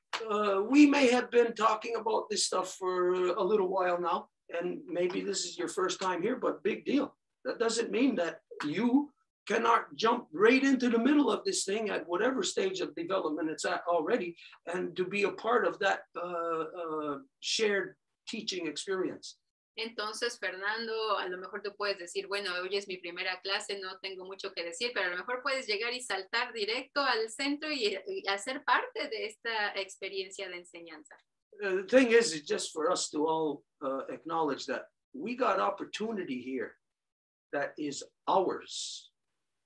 We may have been talking about this stuff for a little while now. And maybe this is your first time here, but big deal. That doesn't mean that you cannot jump right into the middle of this thing at whatever stage of development it's at already, and to be a part of that shared teaching experience. Entonces, Fernando, a lo mejor tú puedes decir, bueno, hoy es mi primera clase, no tengo mucho que decir, pero a lo mejor puedes llegar y saltar directo al centro y hacer parte de esta experiencia de enseñanza. The thing is, it's just for us to all acknowledge that we got opportunity here that is ours.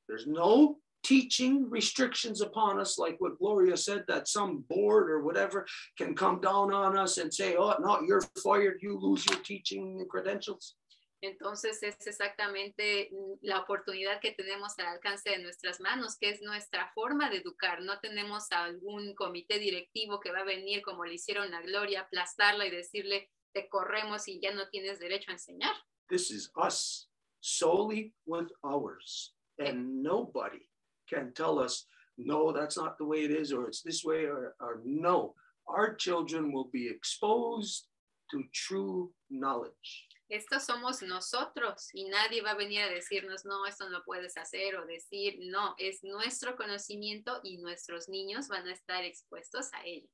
There's no teaching restrictions upon us, like what Gloria said, that some board or whatever can come down on us and say, oh, no, you're fired, you lose your teaching credentials. Entonces es exactamente la oportunidad que tenemos al alcance de nuestras manos, que es nuestra forma de educar. No tenemos algún comité directivo que va a venir, como le hicieron a Gloria, aplastarla y decirle, te corremos y ya no tienes derecho a enseñar. This is us, solely with ours. And nobody can tell us, no, that's not the way it is, or it's this way, or no. Our children will be exposed to true knowledge. Estos somos nosotros y nadie va a venir a decirnos, no, esto no puedes hacer, o decir, no, es nuestro conocimiento y nuestros niños van a estar expuestos a ello.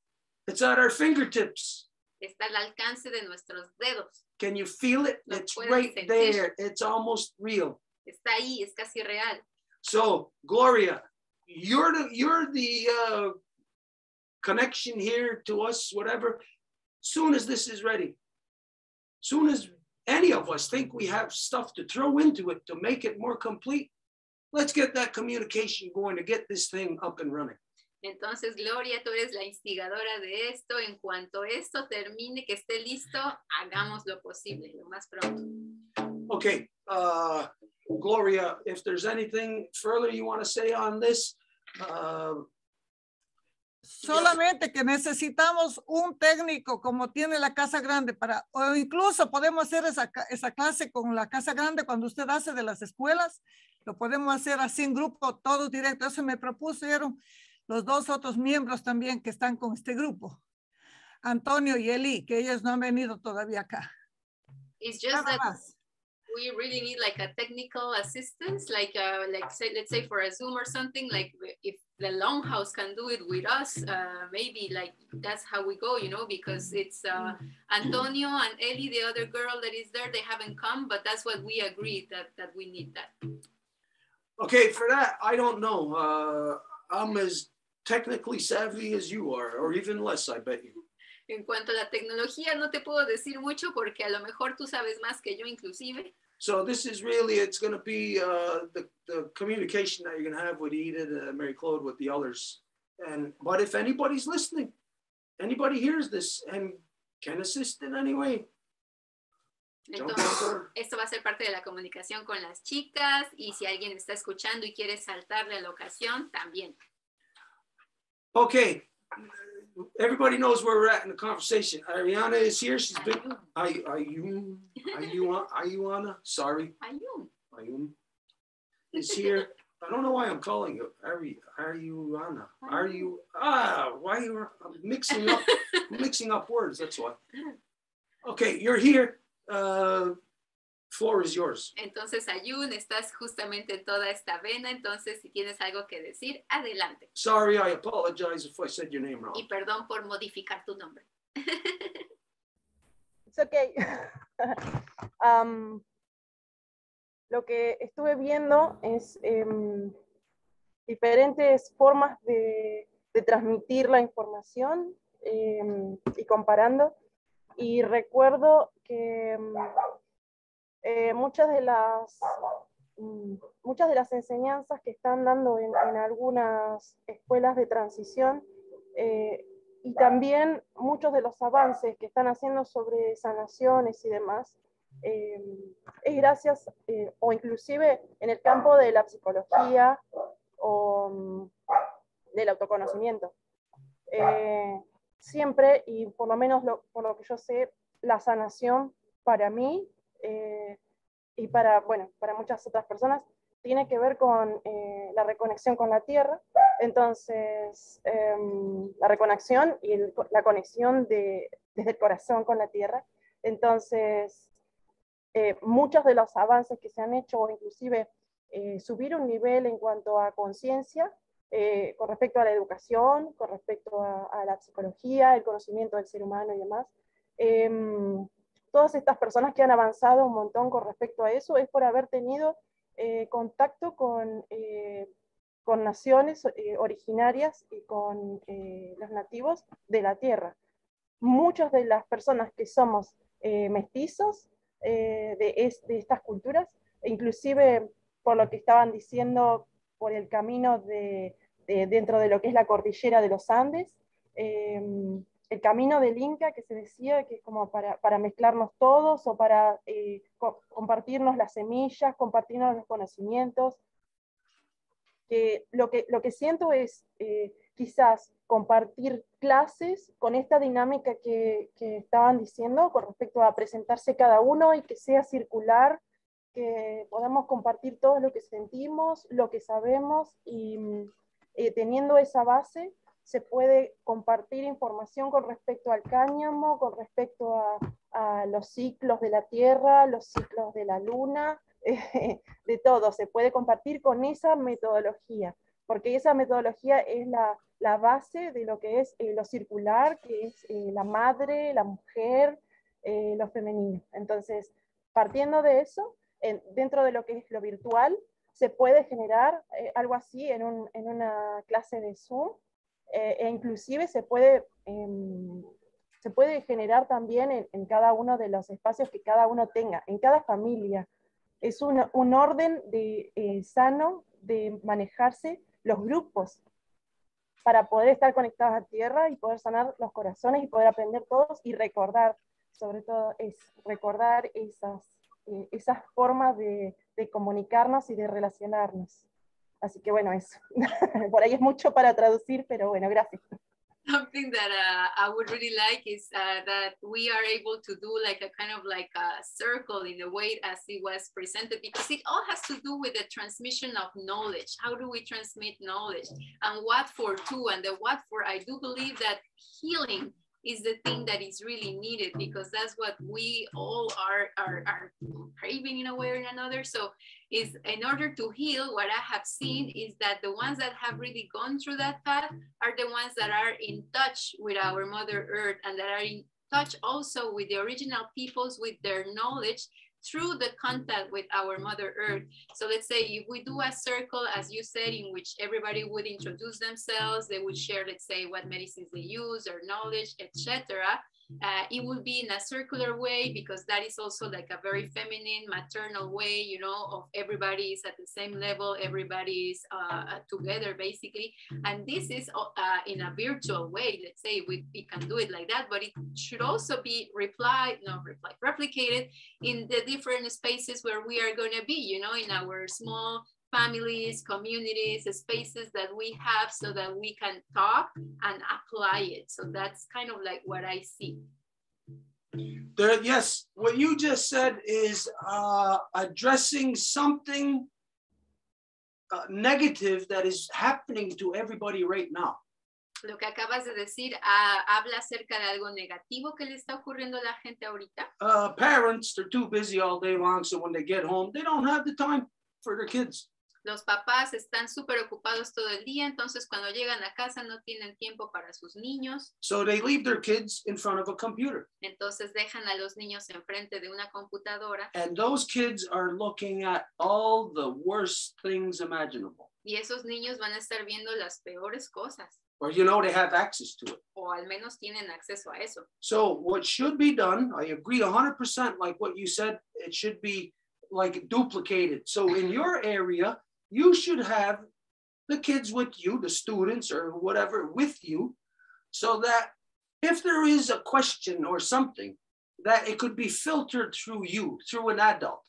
It's at our fingertips. Está al alcance de nuestros dedos. Can you feel it? Lo It's puedes right sentir. there. It's almost real. Está ahí, es casi real. So, Gloria, you're the connection here to us, whatever. Soon as this is ready, soon as any of us think we have stuff to throw into it to make it more complete, let's get that communication going to get this thing up and running. Entonces, Gloria, tú eres la instigadora de esto. En cuanto esto termine, que esté listo, hagamos lo posible, lo más pronto. Okay, Gloria, if there's anything further you want to say on this. Solamente que necesitamos un técnico como tiene la Casa Grande para, o incluso podemos hacer esa clase con la Casa Grande cuando usted hace de las escuelas, lo podemos hacer así en grupo, todo directo. Eso me propusieron los dos otros miembros también que están con este grupo, Antonio y Eli, que ellos no han venido todavía acá. It's just that we really need like a technical assistance, like say, let's say for a Zoom or something, like if the Longhouse can do it with us, maybe like that's how we go, you know, because it's Antonio and Eli, the other girl that is there, they haven't come, but that's what we agreed that we need that. Okay, for that, I don't know. I'm as technically savvy as you are, or even less, I bet you. En cuanto a la tecnología, no te puedo decir mucho porque a lo mejor tú sabes más que yo inclusive. So this is really, it's going to be the communication that you're going to have with Edith, Mary Claude, with the others. But if anybody's listening, anybody hears this and can assist in any way. Entonces, esto va a ser parte de la comunicación con las chicas, y si alguien está escuchando y quiere saltarle a la ocasión, también. Okay, everybody knows where we're at in the conversation. Ariana is here. She's been. Ayuana. Sorry. Ayun is here. I don't know why I'm calling you Ariana. Why I'm mixing up words. That's why. Okay, you're here. Floor is yours. Entonces, Ayun, estás justamente en toda esta vena, entonces si tienes algo que decir, adelante. Sorry, I apologize if I said your name wrong. Y perdón por modificar tu nombre. It's okay. Lo que estuve viendo es diferentes formas de transmitir la información y comparando. Y recuerdo que muchas de las enseñanzas que están dando en algunas escuelas de transición y también muchos de los avances que están haciendo sobre sanaciones y demás, es gracias, o inclusive en el campo de la psicología o del autoconocimiento. Siempre, y por lo menos por lo que yo sé, la sanación para mí y para muchas otras personas tiene que ver con la reconexión con la tierra. Entonces, la reconexión y la conexión desde el corazón con la tierra. Entonces, muchos de los avances que se han hecho, o inclusive subir un nivel en cuanto a conciencia, con respecto a la educación, con respecto a la psicología, el conocimiento del ser humano y demás. Todas estas personas que han avanzado un montón con respecto a eso es por haber tenido contacto con naciones originarias y con los nativos de la tierra. Muchas de las personas que somos mestizos de estas culturas, inclusive por lo que estaban diciendo, por el camino dentro de lo que es la cordillera de los Andes, el camino del Inca, que se decía que es como para mezclarnos todos o para compartirnos las semillas, compartirnos los conocimientos. Lo que siento es quizás compartir clases con esta dinámica que estaban diciendo con respecto a presentarse cada uno y que sea circular, que podamos compartir todo lo que sentimos, lo que sabemos, y teniendo esa base se puede compartir información con respecto al cáñamo, con respecto a los ciclos de la Tierra, los ciclos de la Luna, de todo, se puede compartir con esa metodología, porque esa metodología es la base de lo que es lo circular, que es la madre, la mujer, lo femenino. Entonces, partiendo de eso, dentro de lo que es lo virtual, se puede generar algo así en una clase de Zoom, e inclusive se puede generar también en cada uno de los espacios que cada uno tenga, en cada familia. Es un orden sano de manejarse los grupos para poder estar conectados a tierra y poder sanar los corazones y poder aprender todos y recordar, sobre todo es recordar esas formas de comunicarnos y de relacionarnos. Así que bueno, eso. Por ahí es mucho para traducir, pero bueno, gracias. Something that I would really like is that we are able to do like a kind of like a circle in the way as it was presented, because it all has to do with the transmission of knowledge. How do we transmit knowledge? And what for too? And the what for, I do believe that healing is the thing that is really needed, because that's what we all are craving in a way or another. So is in order to heal, what I have seen is that the ones that have really gone through that path are the ones that are in touch with our Mother Earth, and that are in touch also with the original peoples, with their knowledge through the contact with our Mother Earth. So let's say if we do a circle, as you said, in which everybody would introduce themselves, they would share, let's say, what medicines they use, their knowledge, etc. It would be in a circular way, because that is also like a very feminine, maternal way, you know, of everybody is at the same level, everybody is together, basically. And this is in a virtual way. Let's say we can do it like that, but it should also be replicated in the different spaces where we are going to be, you know, in our small families, communities, spaces that we have, so that we can talk and apply it. So that's kind of like what I see. Yes, what you just said is addressing something negative that is happening to everybody right now. Lo que acabas de decir habla acerca de algo negativo que le está ocurriendo a la gente ahorita. Parents, they're too busy all day long, so when they get home, they don't have the time for their kids. Los papás están súper ocupados todo el día, entonces cuando llegan a casa no tienen tiempo para sus niños. So they leave their kids in front of a computer. Entonces dejan a los niños enfrente de una computadora. And those kids are looking at all the worst things imaginable. Y esos niños van a estar viendo las peores cosas. Or, you know, they have access to it. O al menos tienen acceso a eso. So what should be done, I agree 100% like what you said, it should be like duplicated. So in your area, you should have the kids with you, the students or whatever with you, so that if there is a question or something, that it could be filtered through you, through an adult.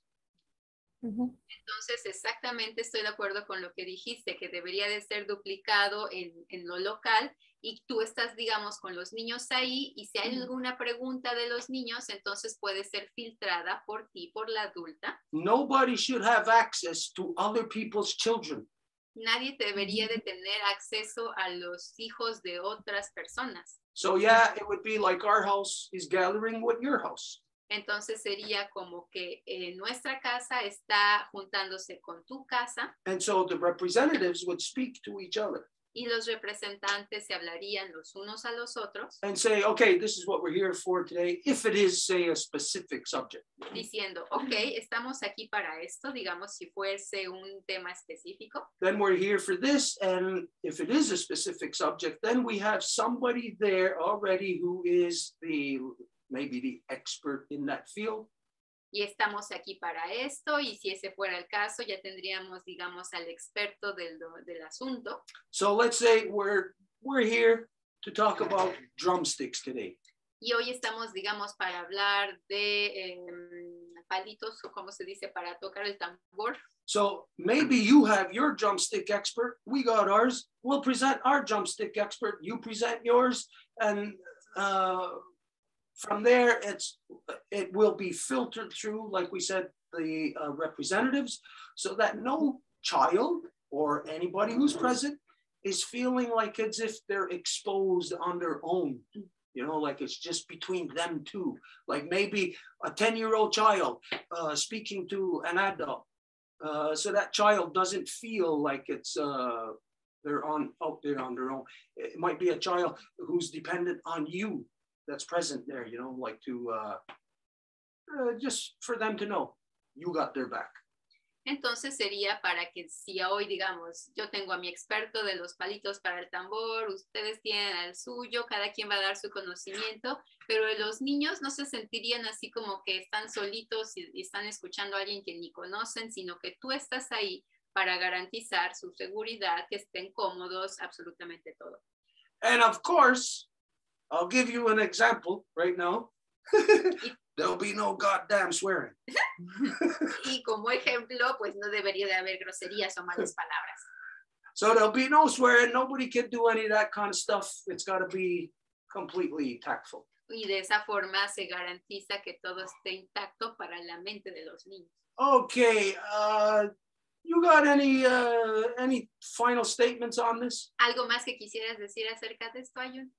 Entonces, exactamente estoy de acuerdo con lo que dijiste, que debería de ser duplicado en lo local, y tú estás, digamos, con los niños ahí, y si hay alguna pregunta de los niños, entonces puede ser filtrada por ti, por la adulta. Nobody should have access to other people's children. Nadie debería de tener acceso a los hijos de otras personas. So yeah, it would be like our house is gathering with your house. Entonces sería como que nuestra casa está juntándose con tu casa. And so the representatives would speak to each other. Y los representantes se hablarían los unos a los otros. And say, okay, this is what we're here for today, if it is, say, a specific subject. Diciendo, okay, estamos aquí para esto, digamos, si fuese un tema específico. Then we're here for this, and if it is a specific subject, then we have somebody there already who is maybe the expert in that field. Y estamos aquí para esto, y si ese fuera el caso, ya tendríamos, digamos, al experto del asunto. So let's say we're here to talk about drumsticks today. Y hoy estamos, digamos, para hablar de palitos, o como se dice, para tocar el tambor. So maybe you have your drumstick expert, we got ours, we'll present our drumstick expert, you present yours, and from there, it will be filtered through, like we said, the representatives, so that no child or anybody who's present is feeling like as if they're exposed on their own, you know, like it's just between them two. Like maybe a 10-year-old child speaking to an adult, so that child doesn't feel like it's they're out there on their own. It might be a child who's dependent on you, that's present there, you know, like to just for them to know you got their back. Entonces sería para que si hoy, digamos, yo tengo a mi experto de los palitos para el tambor, ustedes tienen al suyo, cada quien va a dar su conocimiento, pero los niños no se sentirían así como que están solitos y están escuchando a alguien que ni conocen, sino que tú estás ahí para garantizar su seguridad, que estén cómodos, absolutamente todo. And of course, I'll give you an example right now. There'll be no goddamn swearing. Y como ejemplo, pues no debería de haber groserías o malas palabras. So there'll be no swearing. Nobody can do any of that kind of stuff. It's got to be completely tactful. Y de esa forma se garantiza que todo esté intacto para la mente de los niños. Okay. You got any final statements on this? ¿Algo más que quisieras decir acerca de esto, Ayun?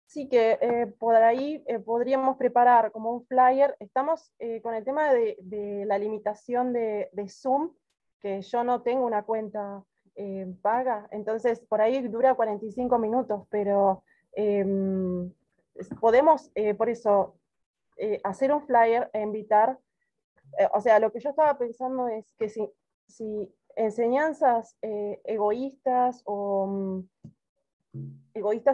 Sí, que por ahí podríamos preparar como un flyer. Estamos con el tema de la limitación de Zoom, que yo no tengo una cuenta paga, entonces por ahí dura 45 minutos, pero podemos por eso hacer un flyer e invitar, o sea, lo que yo estaba pensando es que si enseñanzas egoístas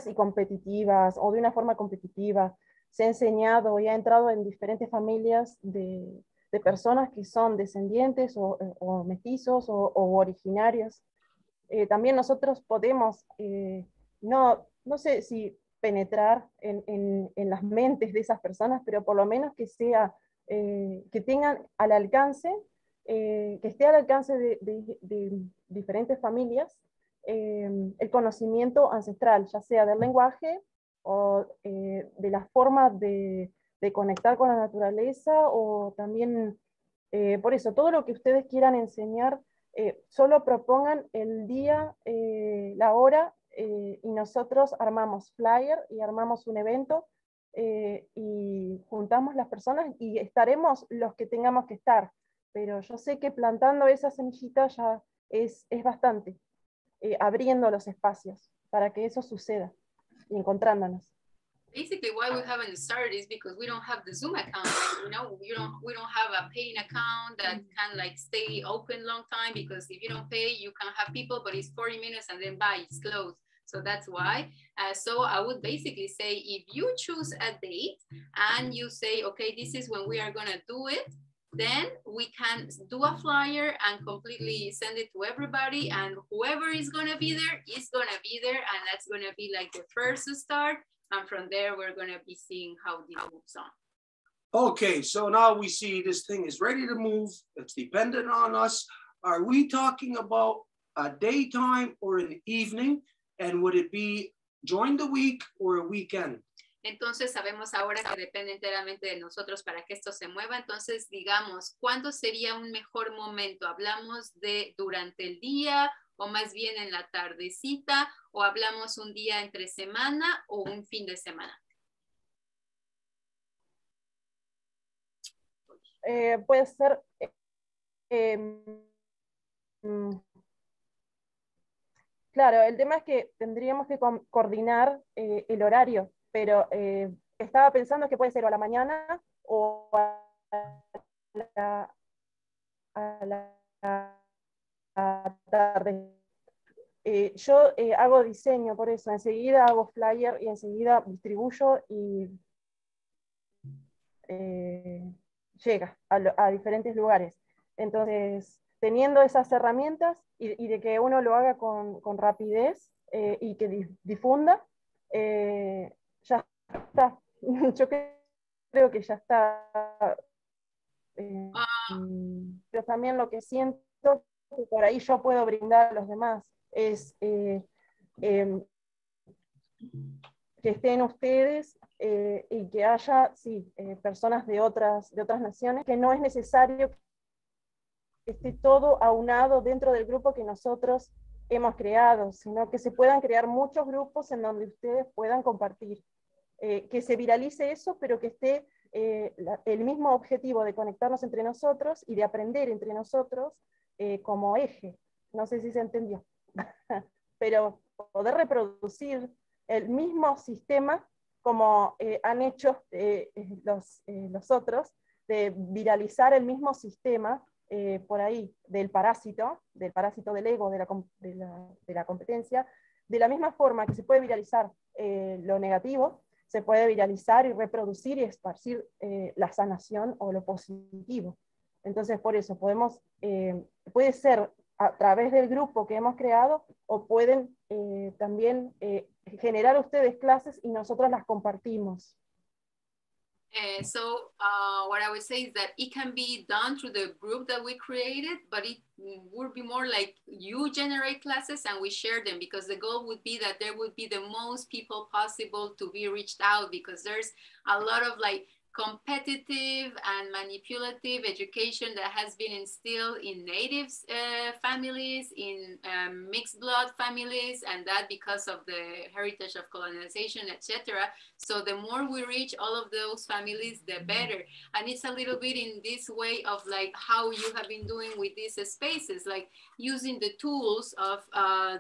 y competitivas, o de una forma competitiva, se ha enseñado y ha entrado en diferentes familias de personas que son descendientes o mestizos o originarios. También nosotros podemos, no sé si penetrar en las mentes de esas personas, pero por lo menos que sea, que tengan al alcance, que esté al alcance de diferentes familias, el conocimiento ancestral, ya sea del lenguaje o de la forma de conectar con la naturaleza, o también, por eso, todo lo que ustedes quieran enseñar, solo propongan el día, la hora, y nosotros armamos flyer y armamos un evento, y juntamos las personas y estaremos los que tengamos que estar, pero yo sé que plantando esa semillita ya es bastante. Abriendo los espacios para que eso suceda y encontrándonos. Basically, why we haven't started is because we don't have the Zoom account. Like, you know, we don't have a paying account that can like stay open long time, because if you don't pay, you can have people, but it's 40 minutes and then bye, it's closed. So that's why. So I would basically say, if you choose a date and you say, okay, this is when we are gonna do it, then we can do a flyer and completely send it to everybody, and whoever is gonna be there is gonna be there, and that's gonna be like the first start, and from there we're gonna be seeing how this moves on. Okay, so now we see this thing is ready to move. It's dependent on us. Are we talking about a daytime or an evening? And would it be during the week or a weekend? Entonces sabemos ahora que depende enteramente de nosotros para que esto se mueva. Entonces digamos, ¿cuándo sería un mejor momento? ¿Hablamos de durante el día o más bien en la tardecita? ¿O hablamos un día entre semana o un fin de semana? puede ser, claro, el tema es que tendríamos que coordinar el horario, pero estaba pensando que puede ser o a la mañana o a la tarde. Yo hago diseño, por eso enseguida hago flyer y enseguida distribuyo y llega a diferentes lugares. Entonces, teniendo esas herramientas y de que uno lo haga con rapidez y que difunda, ya está. Yo creo que ya está. Pero también lo que siento que por ahí yo puedo brindar a los demás es que estén ustedes y que haya, sí, personas de otras naciones, que no es necesario que esté todo aunado dentro del grupo que nosotros hemos creado, sino que se puedan crear muchos grupos en donde ustedes puedan compartir. Que se viralice eso, pero que esté el mismo objetivo de conectarnos entre nosotros y de aprender entre nosotros como eje. No sé si se entendió. Pero poder reproducir el mismo sistema como han hecho los otros, de viralizar el mismo sistema por ahí, del parásito del ego, de la competencia, de la misma forma que se puede viralizar lo negativo, se puede viralizar y reproducir y esparcir la sanación o lo positivo. Entonces, por eso puede ser a través del grupo que hemos creado, o pueden también generar ustedes clases y nosotros las compartimos. So what I would say is that it can be done through the group that we created, but it would be more like you generate classes and we share them, because the goal would be that there would be the most people possible to be reached out, because there's a lot of like competitive and manipulative education that has been instilled in native families, in mixed blood families, and that because of the heritage of colonization, etc. So the more we reach all of those families, the better. And it's a little bit in this way of like how you have been doing with these spaces, like using the tools of,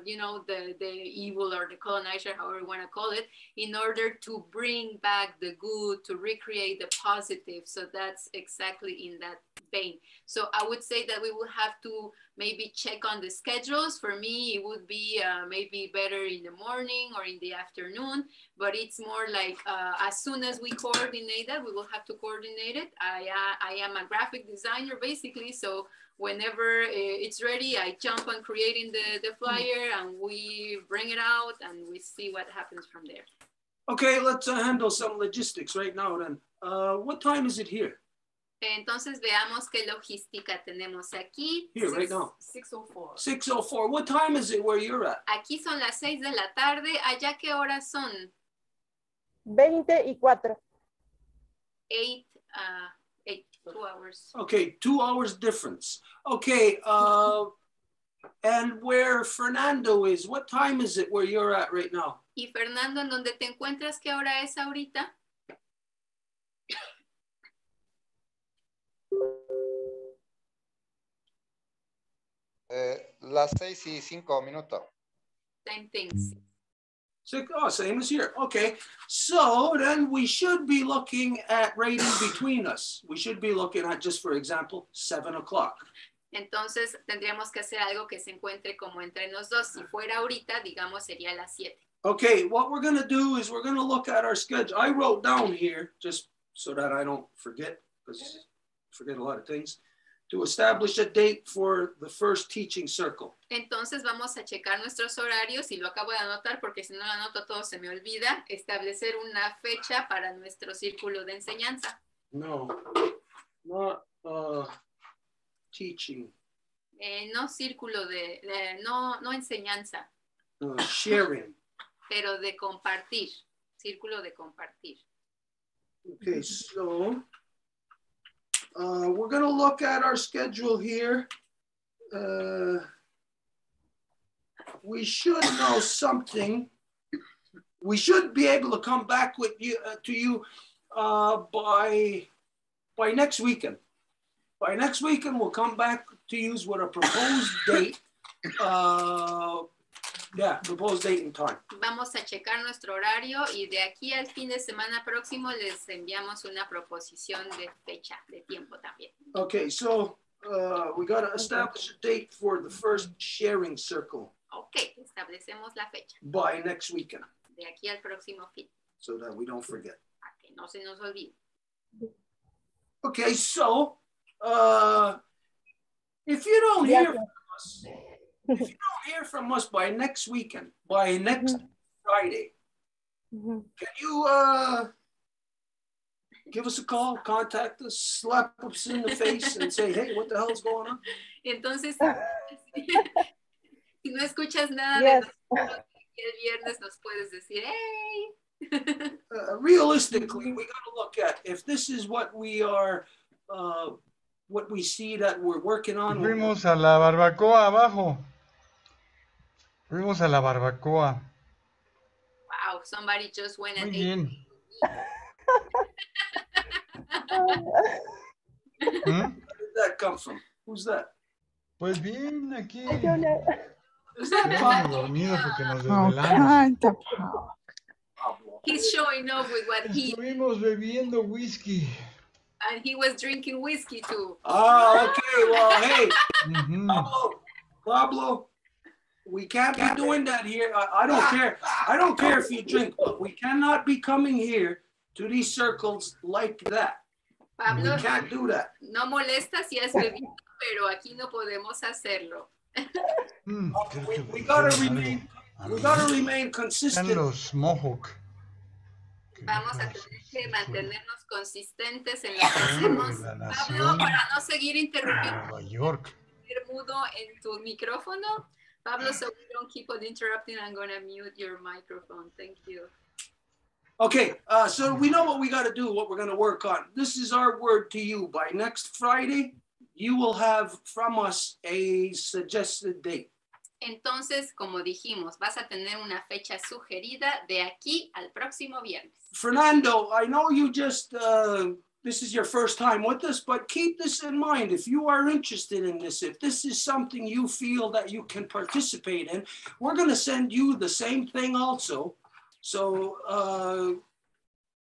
you know, the evil or the colonizer, however you want to call it, in order to bring back the good, to recreate the positive. So that's exactly in that vein. So I would say that we would have to maybe check on the schedules. For me, it would be maybe better in the morning or in the afternoon, but it's more like as soon as we coordinate that, we will have to coordinate it. I am a graphic designer basically, so whenever it's ready, I jump on creating the flyer and we bring it out and we see what happens from there. Okay, let's handle some logistics right now then. What time is it here? Entonces veamos qué logística tenemos aquí. Here, right now. 6:04. 6:04. What time is it where you're at? Aquí son las 6 de la tarde. ¿Allá qué horas son? 20:04. 8, 2 hours. Okay, 2 hours difference. Okay, and where Fernando is, what time is it where you're at right now? Y Fernando, ¿en dónde te encuentras? ¿Qué hora es ahorita? Las 6:05. Same thing. Same as here. Okay, so then we should be looking at right in between us. We should be looking at, just for example, 7 o'clock. Entonces tendríamos que hacer algo que se encuentre como entre los dos. Si fuera ahorita, digamos, sería las 7. Okay, what we're going to do is we're going to look at our schedule. I wrote down here, just so that I don't forget, because I forget a lot of things, to establish a date for the first teaching circle. Entonces vamos a checar nuestros horarios, y lo acabo de anotar porque si no lo anoto todo se me olvida, establecer una fecha para nuestro círculo de enseñanza. No, not teaching. No círculo no enseñanza. Sharing. Pero de compartir, círculo de compartir. Okay, so we're going to look at our schedule here. We should know something. We should be able to come back with you to you by next weekend. By next weekend, we'll come back to you with a proposed date. Proposed date and time. Vamos a checar nuestro horario y de aquí al fin de semana próximo les enviamos una proposición de fecha, de tiempo también. Okay, so we got to establish a date for the first sharing circle. Ok, establecemos la fecha. By next weekend. De aquí al próximo fin. So that we don't forget. Para que no se nos olvide. Okay, so if you don't hear from us, if you don't hear from us by next weekend, by next Friday, can you give us a call, contact us, slap us in the face and say, hey, what the hell's going on? Entonces, si no escuchas nada de nosotros, el viernes nos puedes decir, hey. Realistically, we got to look at if this is what we are, what we see that we're working on. Fuimos a la barbacoa abajo. Fuimos a la barbacoa. Wow, somebody just went and Muy bien. Where did that come from? Who's that? Pues bien, aquí. Is that Pablo? Dormido porque nos desvelamos. He's showing off with what he... Estuvimos bebiendo whisky. And he was drinking whiskey too. Oh, okay. Well, hey, Pablo, we can't be doing that here. I don't care. I don't care if you drink, but we cannot be coming here to these circles like that. Pablo, we can't do that. No molesta si has bebido, pero aquí no podemos hacerlo. We gotta remain consistent. Los Mohawk. Vamos a tener que mantenernos consistentes en lo que hacemos. Pablo, para no seguir interrumpiendo. Nueva York. Mudo en tu micrófono. Pablo, so we don't keep on interrupting, I'm going to mute your microphone. Thank you. Okay, so we know what we got to do, what we're going to work on. This is our word to you. By next Friday, you will have from us a suggested date. Entonces, como dijimos, vas a tener una fecha sugerida de aquí al próximo viernes. Fernando, I know you just, this is your first time with us, but keep this in mind. If you are interested in this, if this is something you feel that you can participate in, we're going to send you the same thing also. So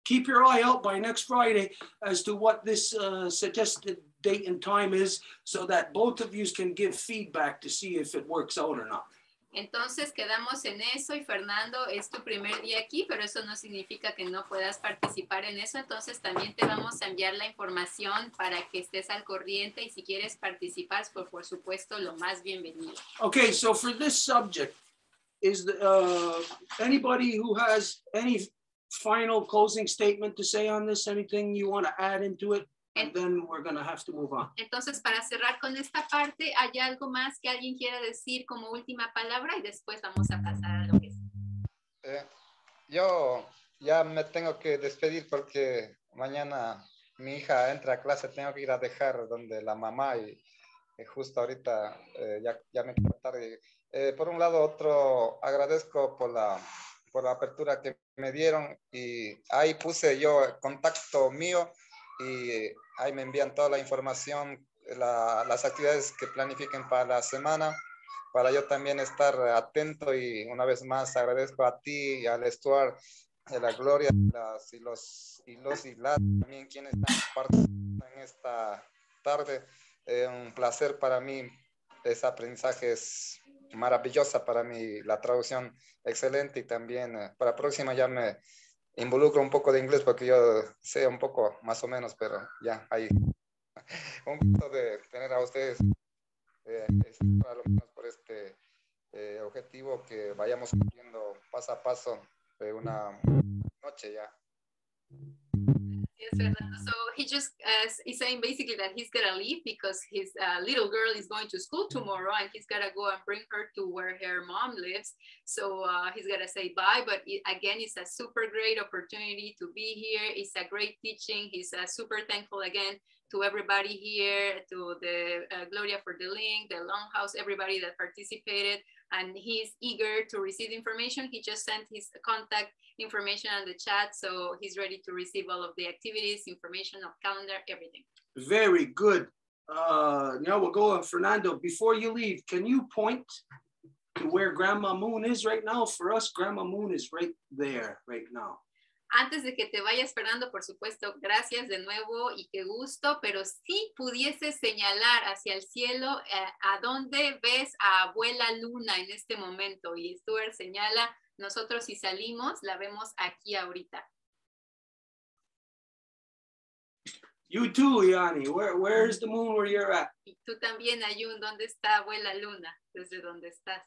keep your eye out by next Friday as to what this suggested date and time is, so that both of you can give feedback to see if it works out or not. Entonces quedamos en eso y Fernando, es tu primer día aquí, pero eso no significa que no puedas participar en eso. Entonces también te vamos a enviar la información para que estés al corriente y si quieres participar, pues por supuesto lo más bienvenido. Okay, so for this subject, is anybody who has any final closing statement to say on this? Anything you want to add into it? And then we're going to have to move on. Entonces, para cerrar con esta parte, ¿hay algo más que alguien quiera decir como última palabra? Y después vamos a pasar a lo que es. Yo ya me tengo que despedir porque mañana mi hija entra a clase, tengo que ir a dejar donde la mamá y justo ahorita ya me quedo tarde. Por un lado, agradezco por la apertura que me dieron y ahí puse yo el contacto mío y ahí me envían toda la información, las actividades que planifiquen para la semana, para yo también estar atento y una vez más agradezco a ti y al Stuart, a la Gloria y las también quienes están participando en esta tarde. Un placer para mí, ese aprendizaje es maravillosa para mí, la traducción excelente y también para la próxima ya me involucro un poco de inglés porque yo sé un poco más o menos, pero ya ahí. Un gusto de tener a ustedes a lo menos por este objetivo que vayamos cumpliendo paso a paso de una noche ya. Yes, Fernando. So he just is saying basically that he's gonna leave because his little girl is going to school tomorrow and he's gonna go and bring her to where her mom lives. So he's gonna say bye, but again, it's a super great opportunity to be here. It's a great teaching. He's super thankful again to everybody here, to the Gloria for the link, the Longhouse, everybody that participated, and he's eager to receive information. He just sent his contact information on the chat, so he's ready to receive all of the activities, information of calendar, everything. Very good. now we'll go on. Fernando, before you leave, can you point to where Grandma Moon is right now? For us, Grandma Moon is right there right now. Antes de que te vayas, Fernando, por supuesto, gracias de nuevo y qué gusto, pero si pudieses señalar hacia el cielo, ¿a dónde ves a Abuela Luna en este momento? Y Stuart señala, nosotros si salimos, la vemos aquí ahorita. You too, Yanni. Where's the moon where you're at? Y tú también, Ayun, ¿dónde está Abuela Luna? ¿Desde dónde estás?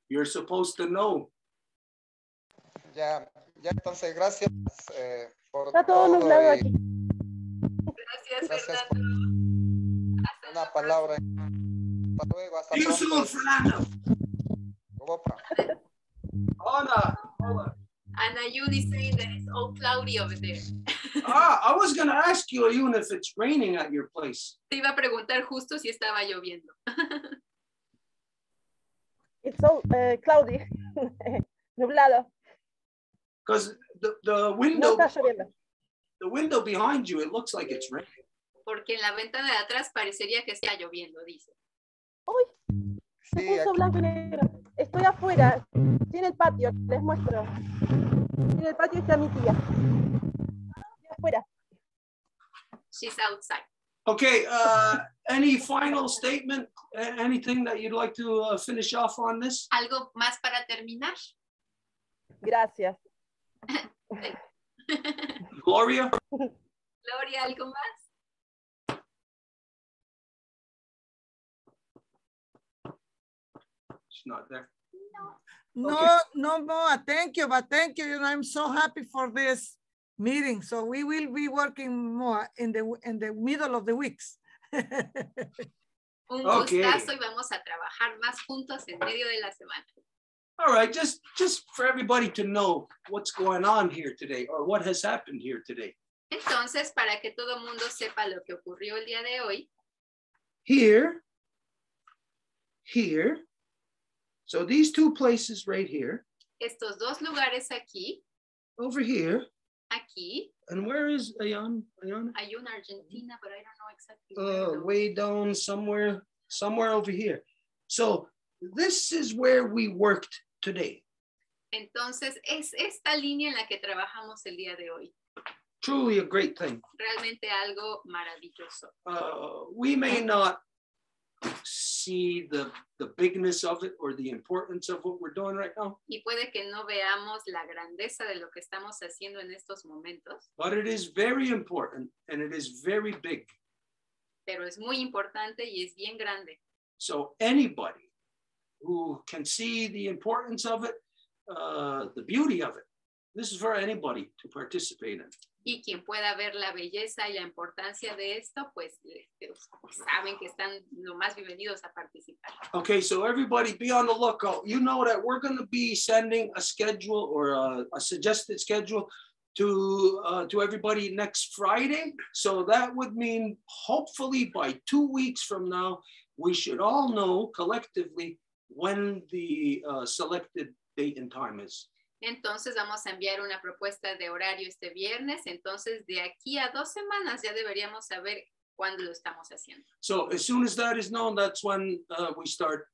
You're supposed to know. Ya entonces gracias por Está todo nublado aquí. Gracias, Gracias Fernando. por una palabra. Hasta luego, hasta See you soon, pronto. Fernando. Opa. Hola. And Ayun is saying that it's all cloudy over there. I was going to ask you, Ayun, if it's raining at your place. Te iba a preguntar justo si estaba lloviendo. It's so cloudy. Nublado. Because the No window, está lloviendo. the window behind you, it looks like it's raining. Porque en la ventana de atrás parecería que está lloviendo, dice. Uy, se Sí, puso aquí. blanco y negro. Estoy afuera, estoy en el patio, les muestro. En el patio está mi tía. Estoy afuera. She's outside. Okay, any final statement? Anything that you'd like to finish off on this? ¿Algo más para terminar? Gracias. Gloria? Gloria, ¿algo más? She's not there. No, Okay. no more. Thank you, but thank you. You know, I'm so happy for this meeting. So we will be working more in the middle of the weeks. Un Okay. gustazo y vamos a trabajar más juntos en medio de la semana. All right, just for everybody to know what's going on here today or what has happened here today. Entonces, para que todo mundo sepa lo que ocurrió el día de hoy, Here. So these two places right here, estos dos lugares aquí, over here, aquí, and where is Ayana? hay una Argentina, but I don't know exactly where. Way down somewhere over here. So this is where we worked today. Entonces, es esta línea en la que trabajamos el día de hoy. Truly a great thing. Realmente algo maravilloso. We may not see the bigness of it or the importance of what we're doing right now, Y puede que no veamos la grandeza de lo que estamos haciendo en estos momentos, but it is very important and it is very big. pero es muy importante y es bien grande. So anybody who can see the importance of it, the beauty of it, this is for anybody to participate in. Y quien pueda ver la belleza y la importancia de esto, pues saben que están lo más bienvenidos a participar. Okay, so everybody be on the lookout. You know that we're going to be sending a schedule or a suggested schedule to everybody next Friday. So that would mean hopefully by 2 weeks from now, we should all know collectively when the selected date and time is. Entonces vamos a enviar una propuesta de horario este viernes. Entonces de aquí a 2 semanas ya deberíamos saber cuándo lo estamos haciendo. So as soon as that is known, that's when we start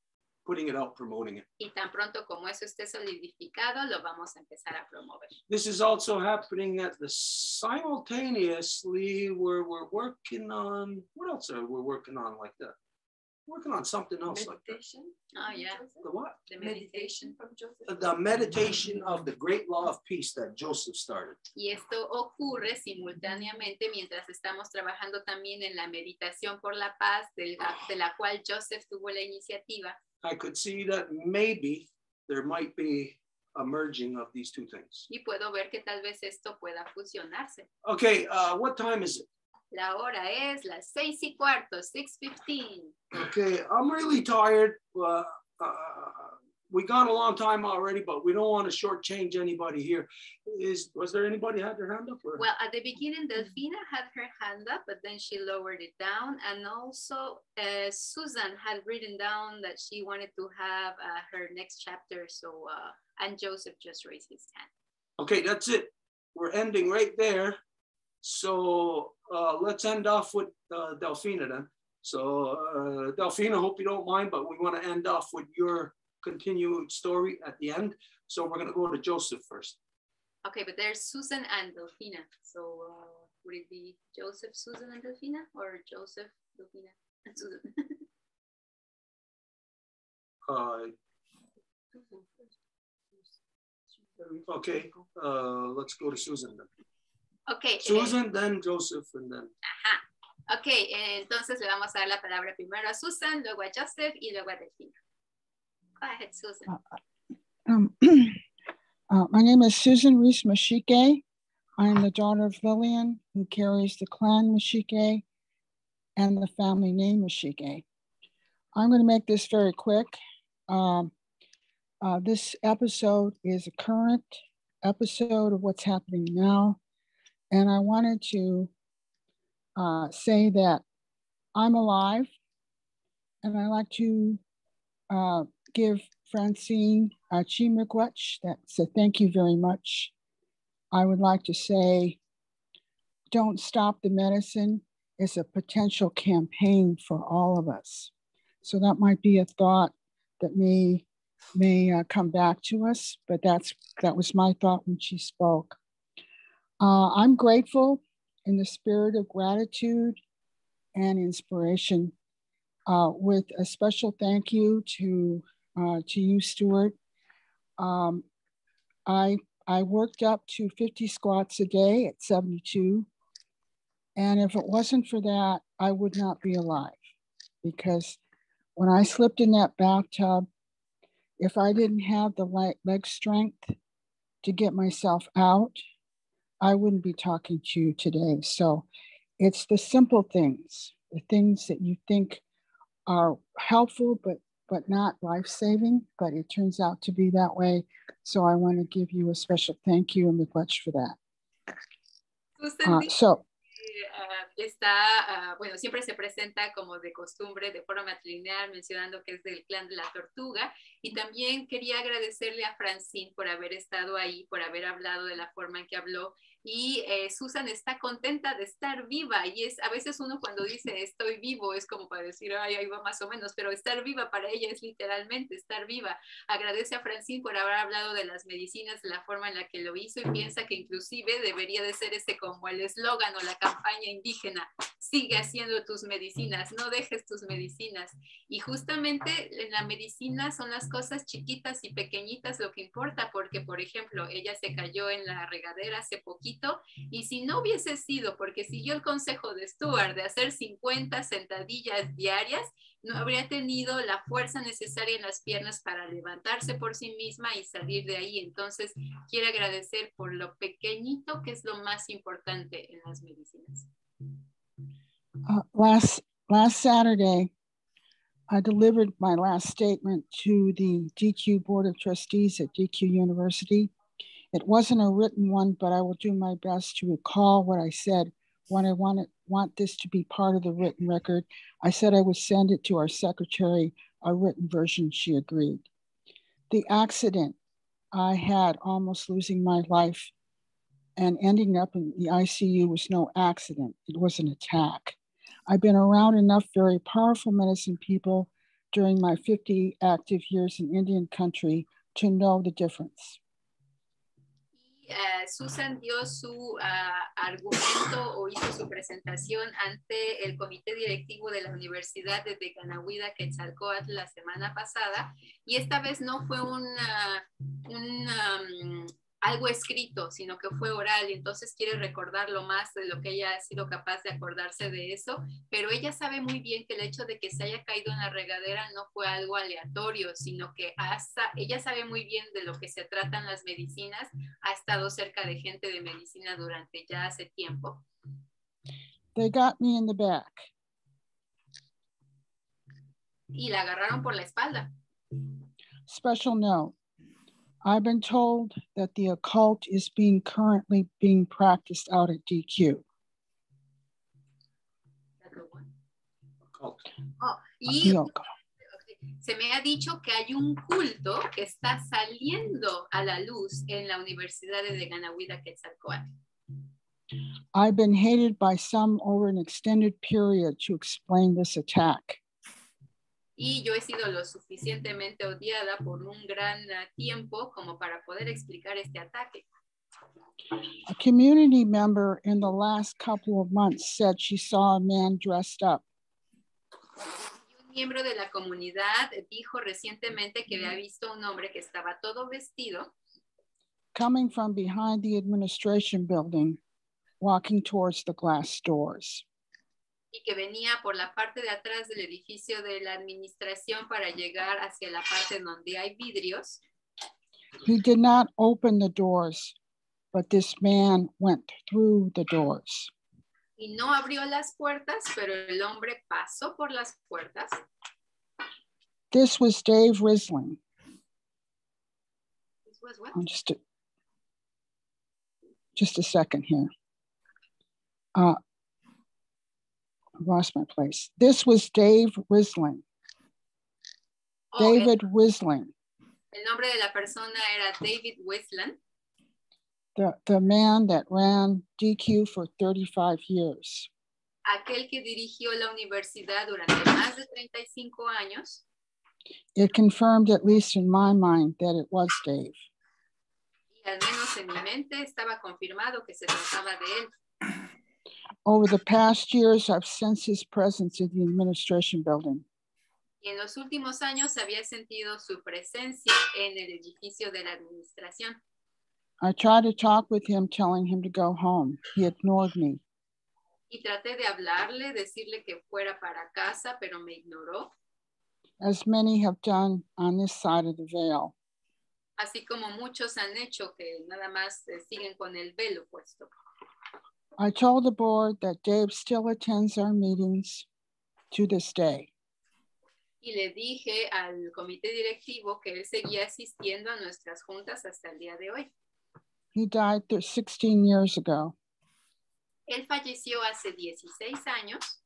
putting it out, promoting it. Y tan pronto como eso esté solidificado, lo vamos a empezar a promover. This is also happening at the simultaneously where we're working on, what else are we working on like that? Working on something else like that. Oh, yeah. The what? The meditation from Joseph. The meditation of the great law of peace that Joseph started. Y esto ocurre simultáneamente mientras estamos trabajando también en la meditación por la paz, de la cual Joseph tuvo la iniciativa. I could see that maybe there might be a merging of these two things. Y puedo ver que tal vez esto pueda fusionarse. Okay, what time is it? La hora es las 6:15, 6:15. Okay, I'm really tired. We gone a long time already, but we don't want to shortchange anybody here. Was there anybody had their hand up? Or? Well, at the beginning, Delphina had her hand up, but then she lowered it down. And also, Susan had written down that she wanted to have her next chapter. So, and Joseph just raised his hand. Okay, that's it. We're ending right there. So let's end off with Delphina then. So Delphina, hope you don't mind, but we want to end off with your continued story at the end. So we're going to go to Joseph first. Okay, but there's Susan and Delphina. So would it be Joseph, Susan, and Delphina, or Joseph, Delphina, and Susan? Okay, let's go to Susan then. Okay. Susan, then Joseph, and then. Ajá. Ok, entonces le vamos a dar la palabra primero a Susan, luego a Joseph y luego a Delphina. Go ahead, Susan. My name is Susan Reese Mashike. I'm the daughter of Lillian, who carries the clan Mashike and the family name Mashike. I'm going to make this very quick. This episode is a current episode of what's happening now. And I wanted to say that I'm alive, and I like to give Francine Chimrikwech that said thank you very much. I would like to say, don't stop the medicine. It's a potential campaign for all of us. So that might be a thought that may come back to us, but that was my thought when she spoke. I'm grateful in the spirit of gratitude and inspiration, with a special thank you to you, Stuart. I worked up to 50 squats a day at 72. And if it wasn't for that, I would not be alive, because when I slipped in that bathtub, if I didn't have the leg strength to get myself out, I wouldn't be talking to you today. So it's the simple things, the things that you think are helpful, but not life-saving, but it turns out to be that way. So I want to give you a special thank you and much for that. Bueno, siempre se presenta como de costumbre, de forma matrilineal, mencionando que es del clan de la tortuga, y también quería agradecerle a Francine por haber estado ahí, por haber hablado de la forma en que habló, y Susan está contenta de estar viva, y a veces uno cuando dice estoy vivo es como para decir, ay, ahí va más o menos, pero estar viva para ella es literalmente estar viva. Agradece a Francine por haber hablado de las medicinas, de la forma en la que lo hizo, y piensa que inclusive debería de ser como el eslogan o la campaña indígena: sigue haciendo tus medicinas, no dejes tus medicinas. Y justamente en la medicina son las cosas chiquitas y pequeñitas lo que importa, porque por ejemplo ella se cayó en la regadera hace poquito, y si no hubiese sido porque siguió el consejo de Stuart de hacer 50 sentadillas diarias, no habría tenido la fuerza necesaria en las piernas para levantarse por sí misma y salir de ahí. Entonces quiero agradecer por lo pequeñito que es lo más importante en las medicinas. Last Saturday, I delivered my last statement to the DQ Board of Trustees at DQ University. It wasn't a written one, but I will do my best to recall what I said when I want this to be part of the written record. I said I would send it to our secretary, a written version. She agreed. The accident I had, almost losing my life and ending up in the ICU, was no accident. It was an attack. I've been around enough very powerful medicine people during my 50 active years in Indian country to know the difference. Susan dio su argumento o hizo su presentación ante el comité directivo de la Universidad de Ganahuida, Quetzalcóatl, la semana pasada, y esta vez no fue algo escrito, sino que fue oral, y entonces quiere recordar lo más de lo que ella ha sido capaz de acordarse de eso, pero ella sabe muy bien que el hecho de que se haya caído en la regadera no fue algo aleatorio, sino que ella sabe muy bien de lo que se tratan las medicinas, ha estado cerca de gente de medicina durante ya hace tiempo. They got me in the back. Y la agarraron por la espalda. Special note. I've been told that the occult is currently being practiced out at DQ. Se me ha dicho que hay un culto que está saliendo a la luz en la Universidad de Ganahuida, Quetzalcóatl. I've been hated by some over an extended period to explain this attack. Y yo he sido lo suficientemente odiada por un gran tiempo como para poder explicar este ataque. A community member in the last couple of months said she saw a man dressed up. Un miembro de la comunidad dijo recientemente que había visto un hombre que estaba todo vestido. Coming from behind the administration building, walking towards the glass doors. Y que venía por la parte de atrás del edificio de la administración para llegar hacia la parte donde hay vidrios. He did not open the doors, but this man went through the doors. Y no abrió las puertas, pero el hombre pasó por las puertas. This was Dave Risling. This was what? Just a second here. I lost my place. This was Dave Risling. David Risling. El nombre de la persona era David Wisland. The man that ran DQ for 35 years. Aquel que dirigió la universidad durante más de 35 años. It confirmed, at least in my mind, that it was Dave. Y al menos en mi mente estaba confirmado que se trataba de él. Over the past years, I've sensed his presence in the administration building. Y en los últimos años había sentido su presencia en el edificio de la administración. I tried to talk with him, telling him to go home. He ignored me. Y traté de hablarle, decirle que fuera para casa, pero me ignoró. As many have done on this side of the veil. Así como muchos han hecho que nada más siguen con el velo puesto. I told the board that Dave still attends our meetings to this day. Y le dije al comité directivo que él seguía asistiendo a nuestras juntas hasta el día de hoy. He died 16 years ago. Él falleció hace 16 años.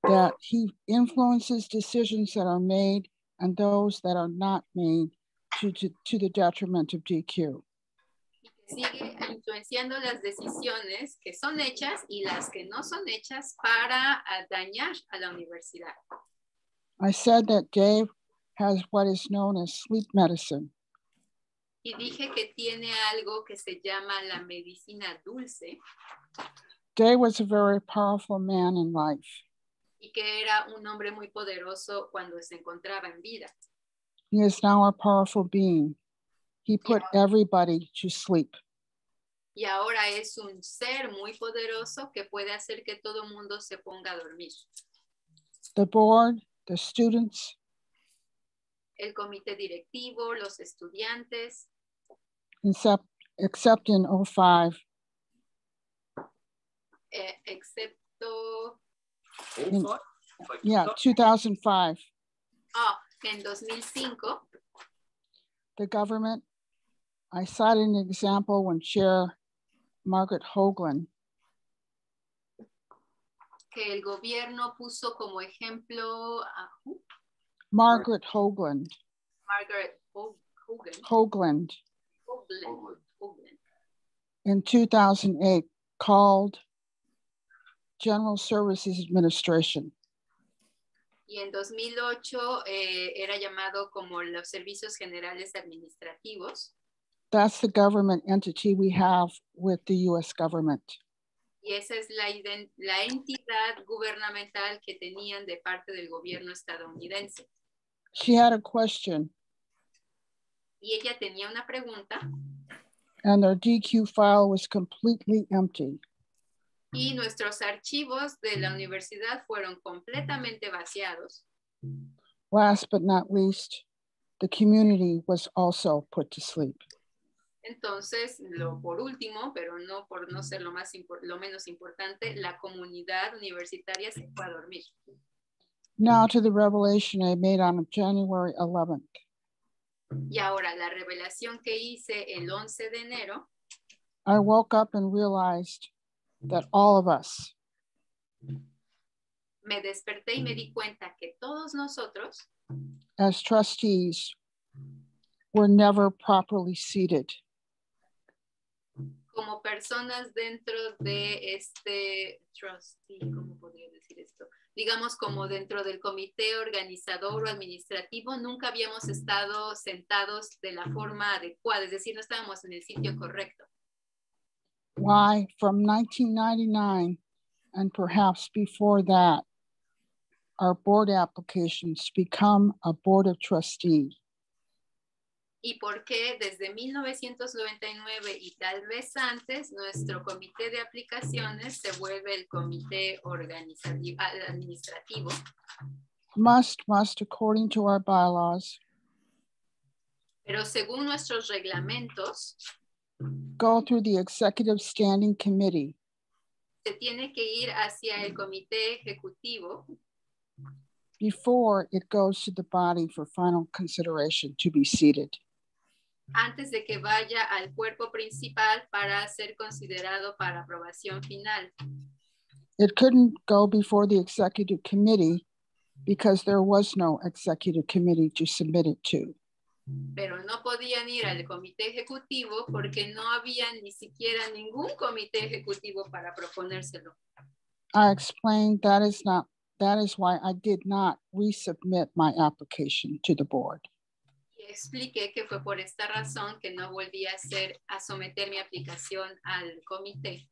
That he influences decisions that are made and those that are not made to the detriment of DQ. Y que sigue influenciando las decisiones que son hechas y las que no son hechas para dañar a la universidad. I said that Dave has what is known as sleep medicine. Y dije que tiene algo que se llama la medicina dulce. Dave was a very powerful man in life. Y que era un hombre muy poderoso cuando se encontraba en vida. He is now a powerful being. He put everybody to sleep. Y ahora es un ser muy poderoso que puede hacer que todo mundo se ponga a dormir. The board, the students, el comité directivo, los estudiantes, except in 05. Excepto... Yeah, 2005. En 2005. The government, I cited an example when Chair Margaret Hoagland. Que el gobierno puso como ejemplo a Margaret Hoagland. Margaret Hoagland. Hoagland. In 2008, called General Services Administration. Y en 2008 era llamado como los Servicios Generales Administrativos. That's the government entity we have with the U.S. government. Y esa es la entidad gubernamental que tenían de parte del gobierno estadounidense. She had a question. Y ella tenía una pregunta. And their DQ file was completely empty. Y nuestros archivos de la universidad fueron completamente vaciados. Last but not least, the community was also put to sleep. Entonces, por último, pero no por no ser lo menos importante, la comunidad universitaria se fue a dormir. Now to the revelation I made on January 11th. Y ahora la revelación que hice el 11 de enero. I woke up and realized that all of us. Me desperté y me di cuenta que todos nosotros, as trustees, were never properly seated. como personas dentro de este trustee, ¿cómo podría decir esto? Digamos como dentro del comité organizador o administrativo, nunca habíamos estado sentados de la forma adecuada, es decir, no estábamos en el sitio correcto. Why, from 1999 and perhaps before that, our board applications become a board of trustees. Y por qué desde 1999 y tal vez antes, nuestro comité de aplicaciones se vuelve el comité organizativo, administrativo. Must, according to our bylaws, pero según nuestros reglamentos, go through the executive standing committee. Se tiene que ir hacia el comité ejecutivo before it goes to the body for final consideration to be seated. Antes de que vaya al cuerpo principal para ser considerado para aprobación final. It couldn't go before the executive committee because there was no executive committee to submit it to. Pero no podían ir al comité ejecutivo porque no había ni siquiera ningún comité ejecutivo para proponérselo. I explained that is why I did not resubmit my application to the board. Y expliqué que fue por esta razón que no volví a someter mi aplicación al comité.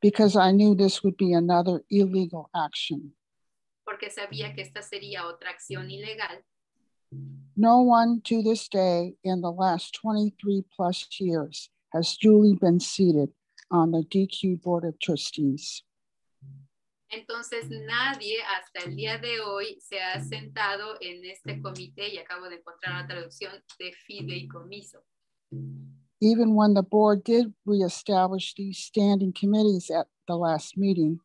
Because I knew this would be another illegal action. Porque sabía que esta sería otra acción ilegal. No one to this day in the last 23 plus years has duly been seated on the DQ Board of Trustees. Entonces nadie hasta el día de hoy se ha sentado en este comité, y acabo de encontrar la traducción, de fideicomiso. Even when the board did reestablish these standing committees at the last meeting,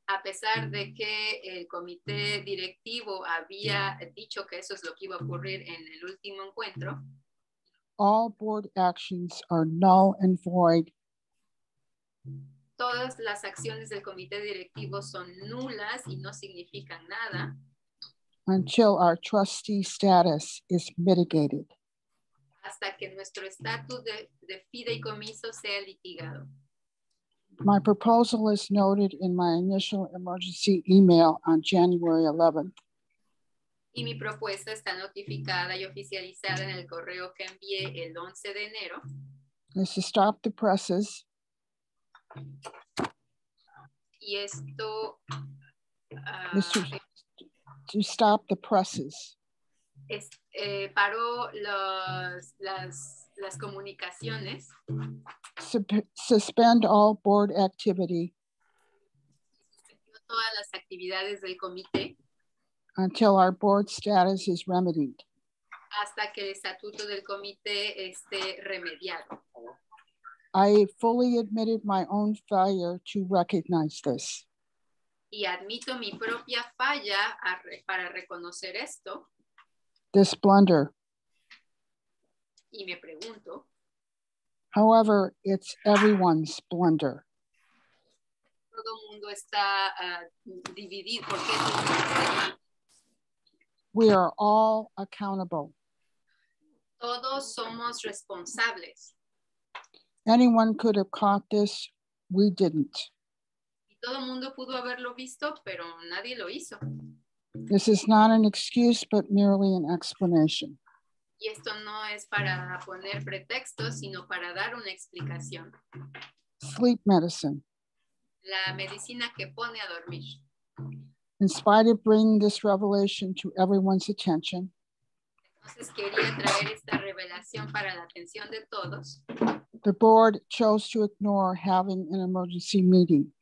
a pesar de que el comité directivo había dicho que eso es lo que iba a ocurrir en el último encuentro, all board actions are null and void. Todas las acciones del comité directivo son nulas y no significan nada until our trustee status is mitigated. Hasta que nuestro estatus de fideicomiso sea litigado. My proposal is noted in my initial emergency email on January 11th. Y mi propuesta está notificada y oficializada en el correo que envié el 11 de enero. Is to stop the presses. Y esto to stop the presses. Paró las comunicaciones. Suspend all board activity. Suspendió todas las actividades del comité. Until our board status is remedied. Hasta que el estatuto del comité esté remediado. I fully admitted my own failure to recognize this. Y admito mi propia falla para reconocer esto. This blunder. Y me pregunto. However, it's everyone's blunder. Todo mundo está dividido. ¿Por qué? We are all accountable. Todos somos responsables. Anyone could have caught this, we didn't. Y todo mundo pudo haberlo visto, pero nadie lo hizo. This is not an excuse, but merely an explanation. Y esto no es para poner pretextos, sino para dar una explicación. Sleep medicine. La medicina que pone a dormir. In spite of bringing this revelation to everyone's attention, entonces quería traer esta revelación para la atención de todos. The board chose to ignore having an emergency meeting.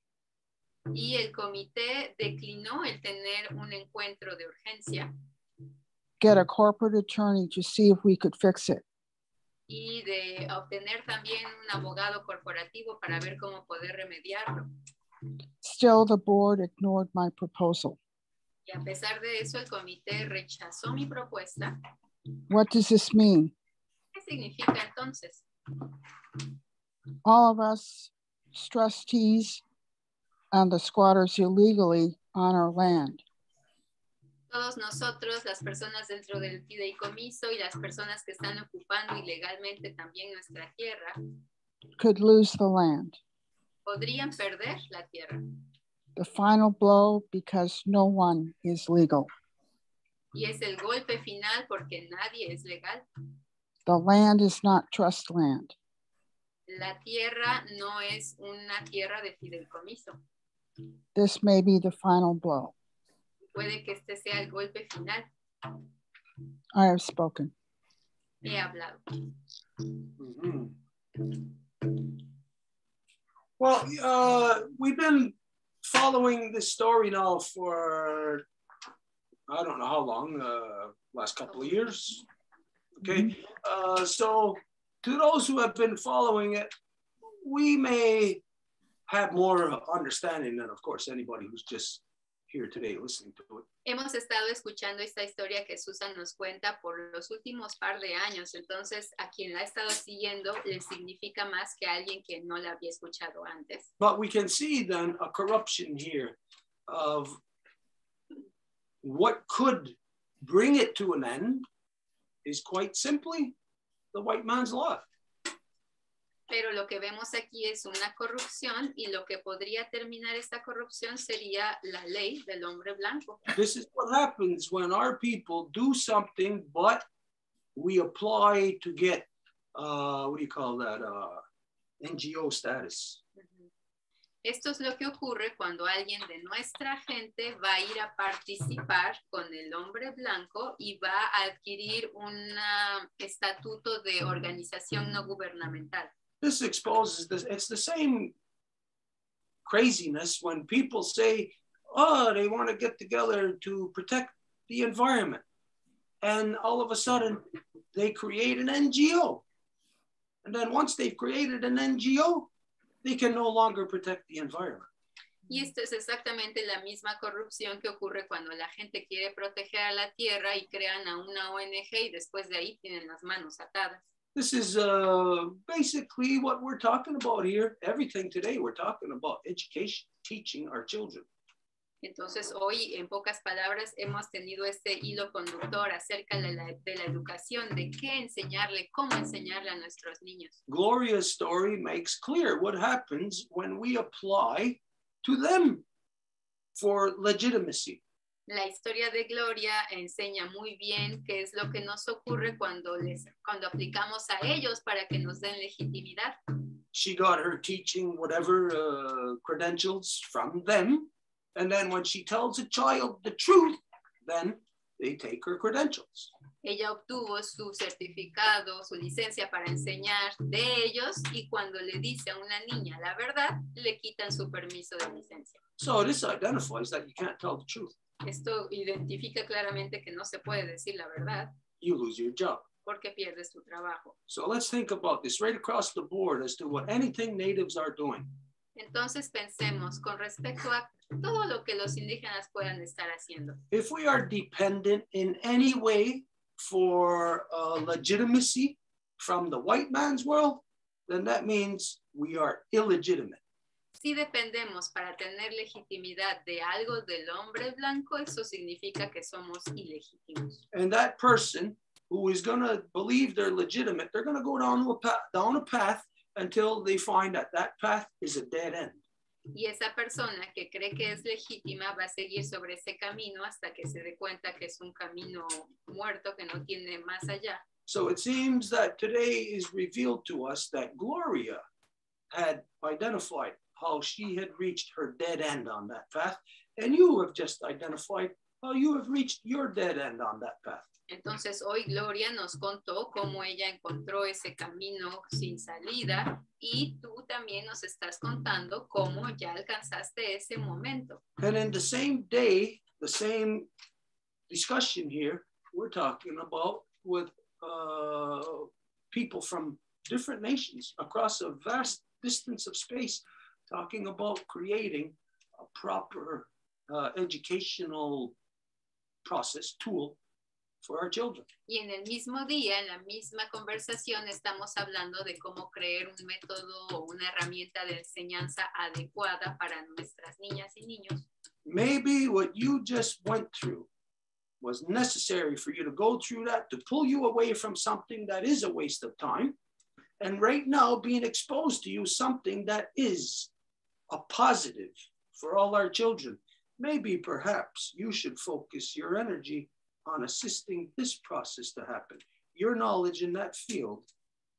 Y el comité declinó el tener un encuentro de urgencia. Get a corporate attorney to see if we could fix it. Y de obtener también un abogado corporativo para ver cómo poder remediarlo. Still, the board ignored my proposal. Y a pesar de eso, el comité rechazó mi propuesta. What does this mean? ¿Qué significa entonces? All of us trustees and the squatters illegally on our land. Todos nosotros, las personas dentro del fideicomiso y las personas que están ocupando ilegalmente también nuestra tierra. could lose the land. Podrían perder la tierra. The final blow because no one is legal. Y es el golpe final porque nadie es legal. The land is not trust land. La tierra no es una tierra de fideicomiso. This may be the final blow. Puede que este sea el golpe final. I have spoken. He hablado. Mm-hmm. Well, we've been following this story now for, I don't know how long, last couple of years. Okay, so to those who have been following it, we may have more understanding than, of course, anybody who's just here today listening to it. Hemos estado escuchando esta historia que Susan nos cuenta por los últimos par de años, entonces a quien la ha estado siguiendo le significa más que a alguien que no la había escuchado antes. But we can see then a corruption here of what could bring it to an end is quite simply the white man's law. Pero lo que vemos aquí es una corrupción y lo que podría terminar esta corrupción sería la ley del hombre blanco. This is what happens when our people do something, but we apply to get, what do you call that, NGO status. Esto es lo que ocurre cuando alguien de nuestra gente va a ir a participar con el hombre blanco y va a adquirir un estatuto de organización no gubernamental. This exposes this. It's the same craziness when people say, oh, they want to get together to protect the environment. And all of a sudden, they create an NGO. And then once they've created an NGO, they can no longer protect the environment. Y esto es exactamente la misma corrupción que ocurre cuando la gente quiere proteger a la tierra y crean a una ONG y después de ahí tienen las manos atadas. This is basically what we're talking about here. Everything today, we're talking about education, teaching our children. Entonces, hoy, en pocas palabras, hemos tenido este hilo conductor acerca de la educación, de qué enseñarle, cómo enseñarle a nuestros niños. Gloria's story makes clear what happens when we apply to them for legitimacy. La historia de Gloria enseña muy bien qué es lo que nos ocurre cuando aplicamos a ellos para que nos den legitimidad. She got her teaching whatever credentials from them. And then when she tells a child the truth, then they take her credentials. Ella obtuvo su certificado, su licencia para enseñar de ellos y cuando le dice a una niña la verdad, le quitan su permiso de licencia. So this identifies that you can't tell the truth. Esto identifica claramente que no se puede decir la verdad. You lose your job. Porque pierdes tu trabajo. So let's think about this right across the board as to what anything natives are doing. Entonces pensemos con respecto a todo lo que los indígenas puedan estar haciendo. If we are dependent in any way for legitimacy from the white man's world, then that means we are illegitimate. Si dependemos para tener legitimidad de algo del hombre blanco, eso significa que somos ilegítimos. And that person who is going to believe they're legitimate, they're going to go down a path until they find that that path is a dead end. Y esa persona que cree que es legítima va a seguir sobre ese camino hasta que se dé cuenta que es un camino muerto que no tiene más allá. So it seems that today is revealed to us that Gloria had identified how she had reached her dead end on that path, and you have just identified how you have reached your dead end on that path. Entonces hoy Gloria nos contó cómo ella encontró ese camino sin salida y tú también nos estás contando cómo ya alcanzaste ese momento. And in the same day, the same discussion here, we're talking about with people from different nations across a vast distance of space, talking about creating a proper educational process tool for our children. Y en el mismo día, en la misma conversación, estamos hablando de cómo crear un método o una herramienta de enseñanza adecuada para nuestras niñas y niños. Maybe what you just went through was necessary for you to go through that to pull you away from something that is a waste of time. And right now, being exposed to you something that is a positive for all our children. Maybe perhaps you should focus your energy on assisting this process to happen. Your knowledge in that field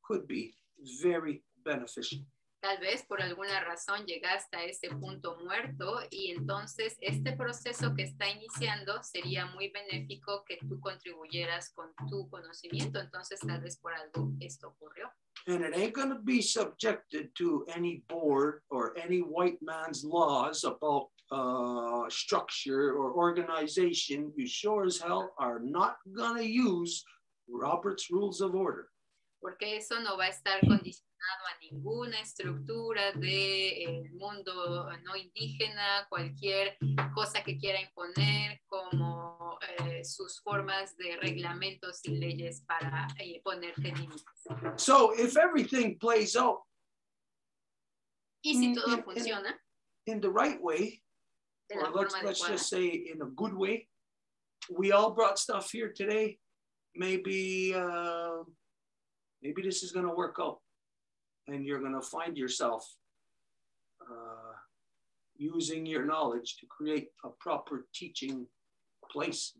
could be very beneficial. Tal vez por alguna razón llegaste a ese punto muerto y entonces este proceso que está iniciando sería muy benéfico que tú contribuyeras con tu conocimiento. Entonces tal vez por algo esto ocurrió. And it ain't going to be subjected to any board or any white man's laws about structure or organization. You sure as hell are not going to use Robert's Rules of Order. Porque eso no va a estar condicionado a ninguna estructura del mundo no indígena, cualquier cosa que quiera imponer como sus formas de reglamentos y leyes para ponerte límites. So if everything plays out y si todo funciona in the right way, or let's just say in a good way, we all brought stuff here today. Maybe this is going to work out and you're going to find yourself using your knowledge to create a proper teaching place.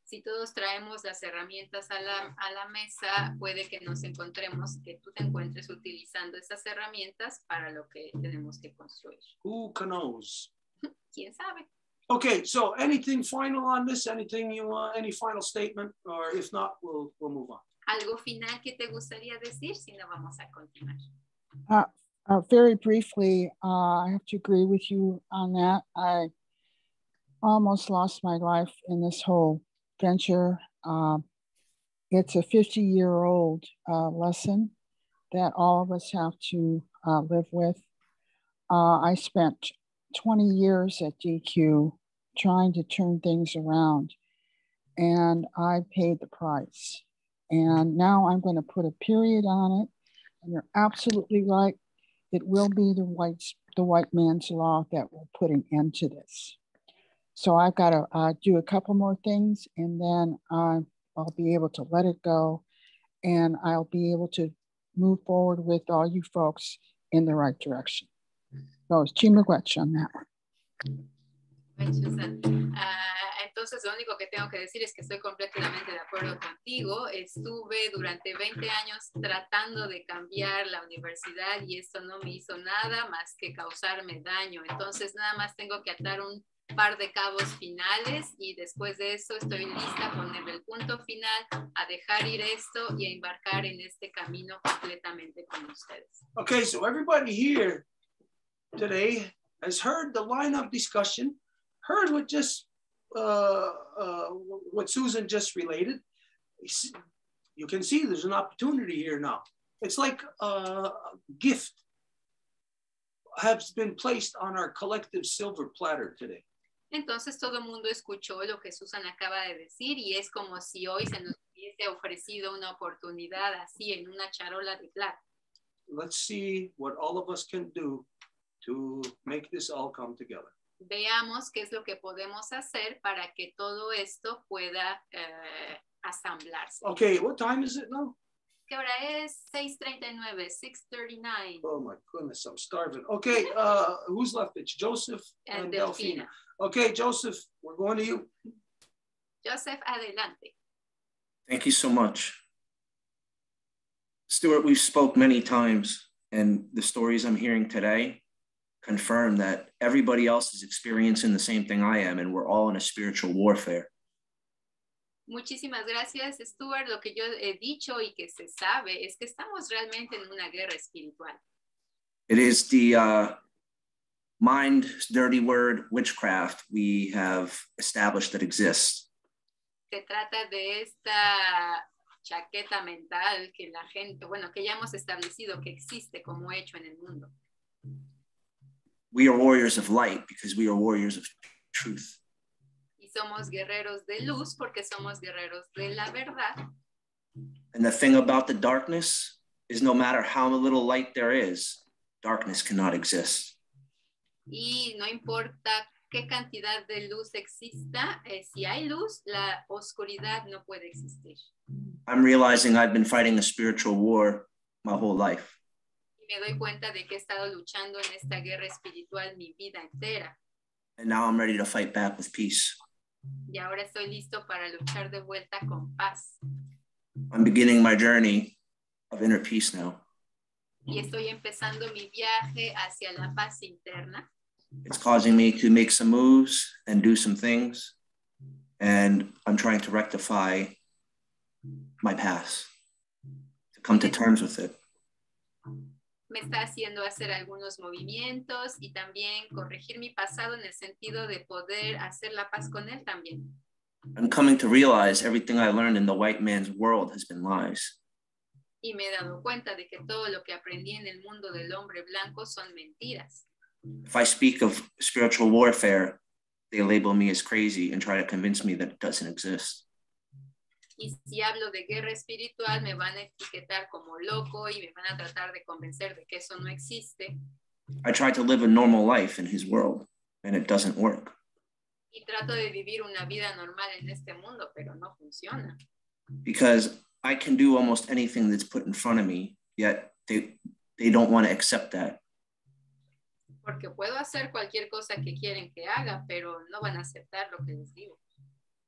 Si todos traemos las herramientas a la mesa, puede que nos encontremos, que tú te encuentres utilizando esas herramientas para lo que tenemos que construir. Who knows? ¿Quién sabe? Okay, so anything final on this? Anything you want? Any final statement? Or if not, we'll move on. ¿Algo final que te gustaría decir? Si no, vamos a continuar. Very briefly, I have to agree with you on that. I almost lost my life in this whole venture. It's a 50-year-old lesson that all of us have to live with. I spent 20 years at DQ trying to turn things around, and I paid the price. And now I'm going to put a period on it. And you're absolutely right. It will be the white man's law that will put an end to this. So I've got to do a couple more things, and then I'll be able to let it go, and I'll be able to move forward with all you folks in the right direction. So it's chimagwech on that one. Entonces lo único que tengo que decir es que estoy completamente de acuerdo contigo. Estuve durante 20 años tratando de cambiar la universidad y esto no me hizo nada más que causarme daño. Entonces nada más tengo que atar un par de cabos finales y después de eso estoy lista a ponerle el punto final, a dejar ir esto y a embarcar en este camino completamente con ustedes. Okay, so everybody here today has heard the line of discussion, heard what just what Susan just related. You can see there's an opportunity here now. It's like a gift has been placed on our collective silver platter today. Entonces todo el mundo escuchó lo que Susan acaba de decir y es como si hoy se nos hubiese ofrecido una oportunidad así en una charola de plata. Let's see what all of us can do to make this all come together. Veamos qué es lo que podemos hacer para que todo esto pueda asamblarse. Okay, what time is it now? ¿Qué hora es? 6:39, 6:39. Oh my goodness, I'm starving. Okay, who's left? It's Joseph and Delphina. Okay, Joseph, we're going to you. Joseph, adelante. Thank you so much. Stuart, we've spoke many times, and the stories I'm hearing today confirm that everybody else is experiencing the same thing I am, and we're all in a spiritual warfare. Muchísimas gracias, Stuart. Lo que yo he dicho y que se sabe es que estamos realmente en una guerra espiritual. It is the mind's dirty word, witchcraft, we have established that exists. Se trata de esta chaqueta mental que la gente, bueno, que ya hemos establecido que existe como hecho en el mundo. We are warriors of light because we are warriors of truth. Y somos guerreros de luz porque somos guerreros de la verdad. And the thing about the darkness is no matter how little light there is, darkness cannot exist. Y no importa qué cantidad de luz exista, si hay luz, la oscuridad no puede existir. I'm realizing I've been fighting a spiritual war my whole life. Y me doy cuenta de que he estado luchando en esta guerra espiritual mi vida entera. And now I'm ready to fight back with peace. Y ahora estoy listo para luchar de vuelta con paz. I'm beginning my journey of inner peace now. Y estoy empezando mi viaje hacia la paz interna. It's causing me to make some moves and do some things. And I'm trying to rectify my past, to come to terms with it. Me está haciendo hacer algunos movimientos y también corregir mi pasado en el sentido de poder hacer la paz con él también. I'm coming to realize everything I learned in the white man's world has been lies. Y me he dado cuenta de que todo lo que aprendí en el mundo del hombre blanco son mentiras. If I speak of spiritual warfare, they label me as crazy and try to convince me that it doesn't exist. Y si hablo de guerra espiritual, me van a etiquetar como loco y me van a tratar de convencer de que eso no existe. I try to live a normal life in his world, and it doesn't work. Y trato de vivir una vida normal en este mundo, pero no funciona. Because I can do almost anything that's put in front of me, yet they don't want to accept that. Porque puedo hacer cualquier cosa que quieren que haga, pero no van a aceptar lo que les digo.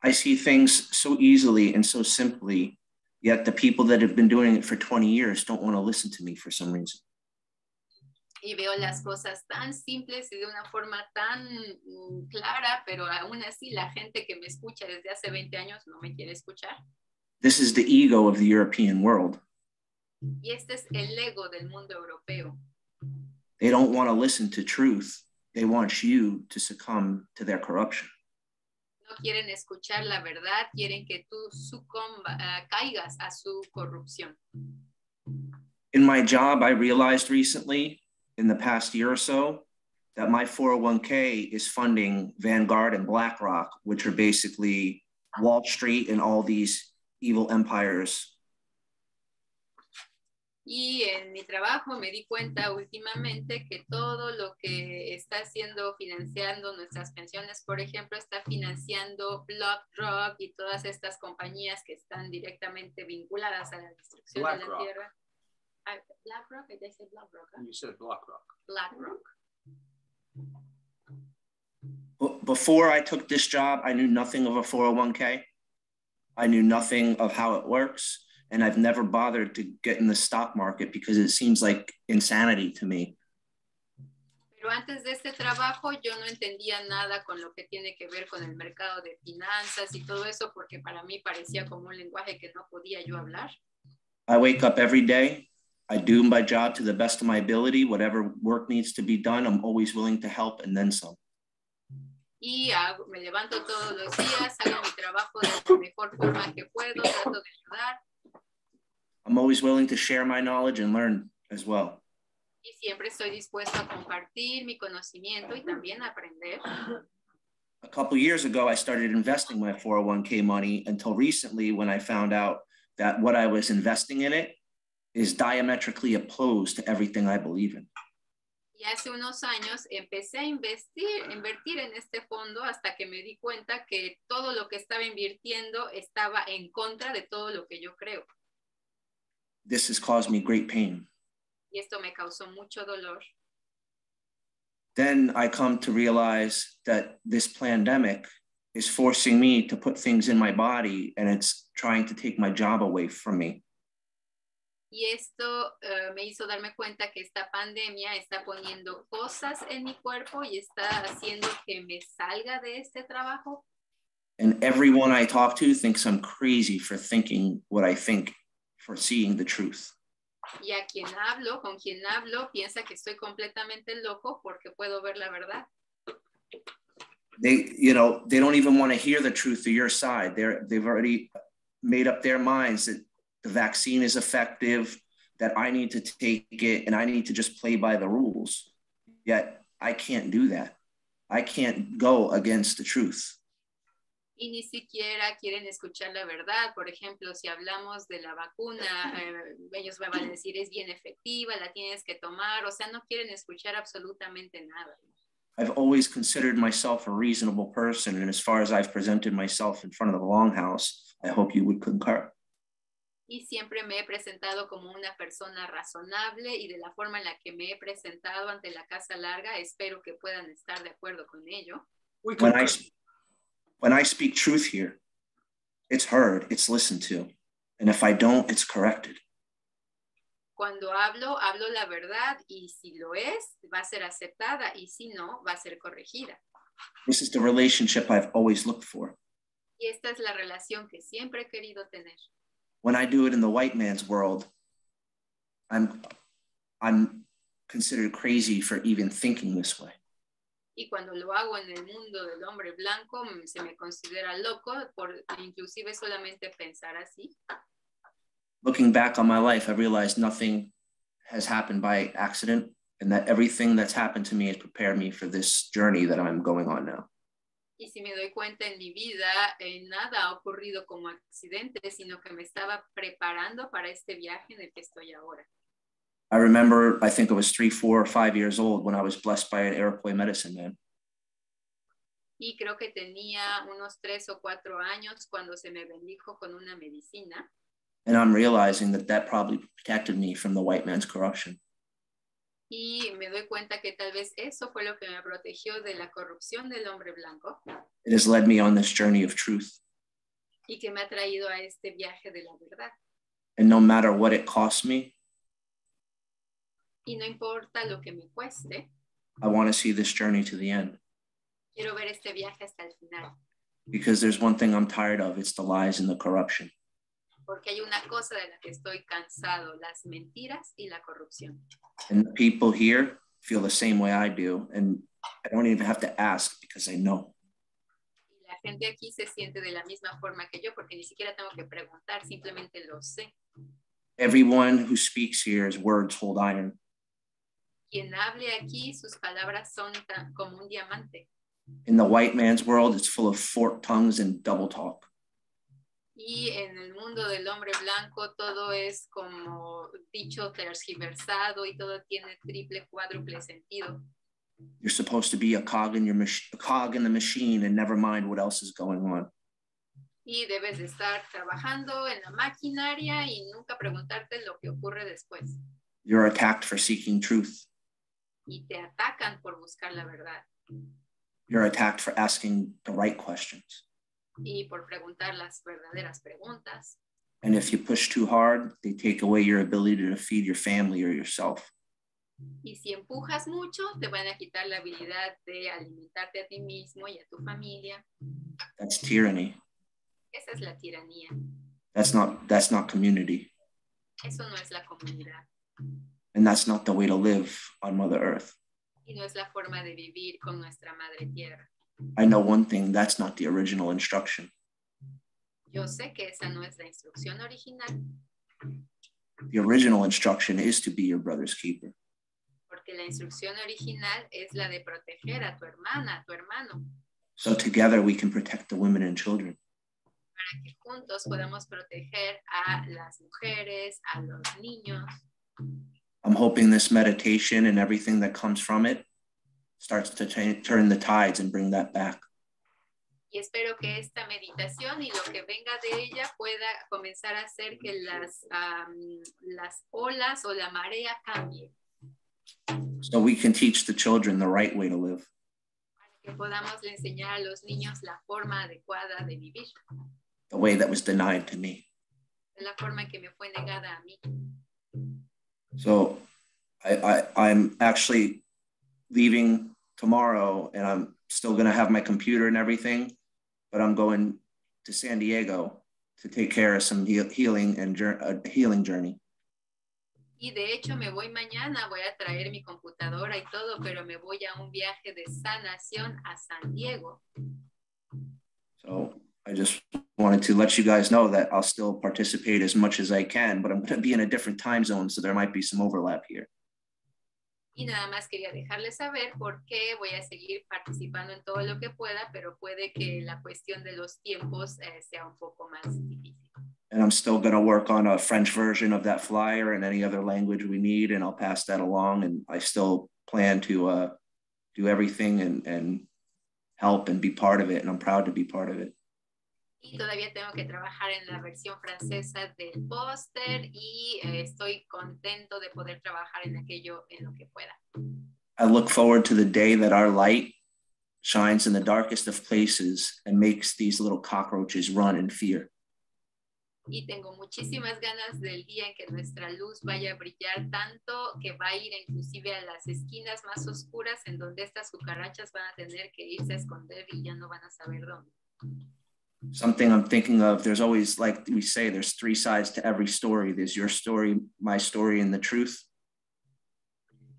I see things so easily and so simply, yet the people that have been doing it for 20 years don't want to listen to me for some reason. Y veo las cosas tan simples y de una forma tan clara, pero aún así la gente que me escucha desde hace 20 años no me quiere escuchar. This is the ego of the European world. Y este es el ego del mundo europeo. They don't want to listen to truth. They want you to succumb to their corruption. No quieren escuchar la verdad, quieren que tú caigas a su corrupción. In my job, I realized recently, in the past year or so, that my 401k is funding Vanguard and BlackRock, which are basically Wall Street and all these evil empires. Y en mi trabajo me di cuenta últimamente que todo lo que está haciendo, financiando nuestras pensiones, por ejemplo, está financiando BlackRock y todas estas compañías que están directamente vinculadas a la destrucción de la tierra. BlackRock, I said BlackRock. Huh? You said BlackRock. BlackRock. Before I took this job, I knew nothing of a 401k. I knew nothing of how it works. And I've never bothered to get in the stock market because it seems like insanity to me. Pero antes de este trabajo yo no entendía nada con lo que tiene que ver con el mercado de finanzas y todo eso porque para mí parecía como un lenguaje que no podía yo hablar. I wake up every day. I do my job to the best of my ability. Whatever work needs to be done, I'm always willing to help and then some. Y me levanto todos los días, hago mi trabajo de la mejor forma que puedo, trato de ayudar. I'm always willing to share my knowledge and learn as well. Y siempre estoy dispuesto a compartir mi conocimiento y también aprender. A couple years ago, I started investing my 401k money until recently when I found out that what I was investing in it is diametrically opposed to everything I believe in. Y hace unos años empecé a invertir en este fondo hasta que me di cuenta que todo lo que estaba invirtiendo estaba en contra de todo lo que yo creo. This has caused me great pain. Y esto me causó mucho dolor. Then I come to realize that this pandemic is forcing me to put things in my body and it's trying to take my job away from me. Y esto me hizo darme cuenta que esta pandemia está poniendo cosas en mi cuerpo y está haciendo que me salga de este trabajo. And everyone I talk to thinks I'm crazy for thinking what I think, for seeing the truth. Y a con quien hablo, piensa que estoy completamente loco porque puedo ver la verdad. They don't even want to hear the truth of your side. They've already made up their minds that the vaccine is effective, that I need to take it, and I need to just play by the rules. Yet I can't do that. I can't go against the truth. Y ni siquiera quieren escuchar la verdad. Por ejemplo, si hablamos de la vacuna, ellos me van a decir es bien efectiva, la tienes que tomar. O sea, no quieren escuchar absolutamente nada. I've always considered myself a reasonable person, and as far as I've presented myself in front of the Longhouse, I hope you would concur. Y siempre me he presentado como una persona razonable y de la forma en la que me he presentado ante la Casa Larga, espero que puedan estar de acuerdo con ello. When I speak truth here, it's heard, it's listened to. And if I don't, it's corrected. Cuando hablo la verdad y si lo es, va a ser aceptada y si no, va a ser corregida. This is the relationship I've always looked for. Y esta es la relación que siempre he querido tener. When I do it in the white man's world, I'm considered crazy for even thinking this way. Y cuando lo hago en el mundo del hombre blanco, se me considera loco por inclusive solamente pensar así. Looking back on my life, I realized nothing has happened by accident and that everything that's happened to me has prepared me for this journey that I'm going on now. Y si me doy cuenta en mi vida, nada ha ocurrido como accidente, sino que me estaba preparando para este viaje en el que estoy ahora. I remember, I think I was 3, 4, or 5 years old when I was blessed by an Iroquois medicine man. Y creo que tenía unos 3 o 4 años cuando se me bendijo con una medicina. And I'm realizing that probably protected me from the white man's corruption. Y me doy cuenta que tal vez eso fue lo que me protegió de la corrupción del hombre blanco. It has led me on this journey of truth. Y que me ha traído a este viaje de la verdad. And no matter what it costs me, y no importa lo que me cueste, I want to see this journey to the end. Quiero ver este viaje hasta el final. Because there's one thing I'm tired of, it's the lies and the corruption. Porque hay una cosa de la que estoy cansado, las mentiras y la corrupción. And the people here feel the same way I do, and I don't even have to ask because I know. Y la gente aquí se siente de la misma forma que yo, porque ni siquiera tengo que preguntar, simplemente lo sé. Everyone who speaks here's words hold iron. Quien hable aquí, sus palabras son como un diamante. In the white man's world, it's full of forked tongues and double talk. Y en el mundo del hombre blanco todo es como dicho tergiversado y todo tiene triple, cuádruple sentido. You're supposed to be a cog in the machine and never mind what else is going on. Y debes de estar trabajando en la maquinaria y nunca preguntarte lo que ocurre después. You're attacked for seeking truth. Y te atacan por buscar la verdad. You're attacked for asking the right questions. Y por preguntar las verdaderas preguntas. And if you push too hard, they take away your ability to feed your family or yourself. Y si empujas mucho, te van a quitar la habilidad de alimentarte a ti mismo y a tu familia. That's tyranny. Esa es la tiranía. That's not community. Eso no es la comunidad. And that's not the way to live on Mother Earth. Y no es la forma de vivir con nuestra madre tierra. I know one thing, that's not the original instruction. Yo sé que esa no es la instrucción original. The original instruction is to be your brother's keeper. Porque la instrucción original es la de proteger a tu hermana, a tu hermano. So together we can protect the women and children. Para que juntos podamos proteger a las mujeres, a los niños. I'm hoping this meditation and everything that comes from it starts to turn the tides and bring that back. Y espero que esta meditación y lo que venga de ella pueda comenzar a hacer que las olas o la marea cambie. So we can teach the children the right way to live. Para que podamos enseñar a los niños la forma adecuada de vivir. The way that was denied to me. De la forma que me fue negada a mí. So I'm actually leaving tomorrow and I'm still going to have my computer and everything, but I'm going to San Diego to take care of some healing journey. Y de hecho me voy mañana, voy a traer mi computadora y todo, pero me voy a un viaje de sanación a San Diego. So I just wanted to let you guys know that I'll still participate as much as I can, but I'm going to be in a different time zone, so there might be some overlap here. Y nada más quería dejarles saber por qué voy a seguir participando en todo lo que pueda, pero puede que la cuestión de los tiempos sea un poco más difícil. And I'm still going to work on a French version of that flyer and any other language we need, and I'll pass that along. And I still plan to do everything and help and be part of it, and I'm proud to be part of it. Y todavía tengo que trabajar en la versión francesa del póster y estoy contento de poder trabajar en aquello en lo que pueda. I look forward to the day that our light shines in the darkest of places and makes these little cockroaches run in fear. Y tengo muchísimas ganas del día en que nuestra luz vaya a brillar tanto que va a ir inclusive a las esquinas más oscuras en donde estas cucarachas van a tener que irse a esconder y ya no van a saber dónde. Something I'm thinking of, there's always, like we say, there's three sides to every story. There's your story, my story, and the truth.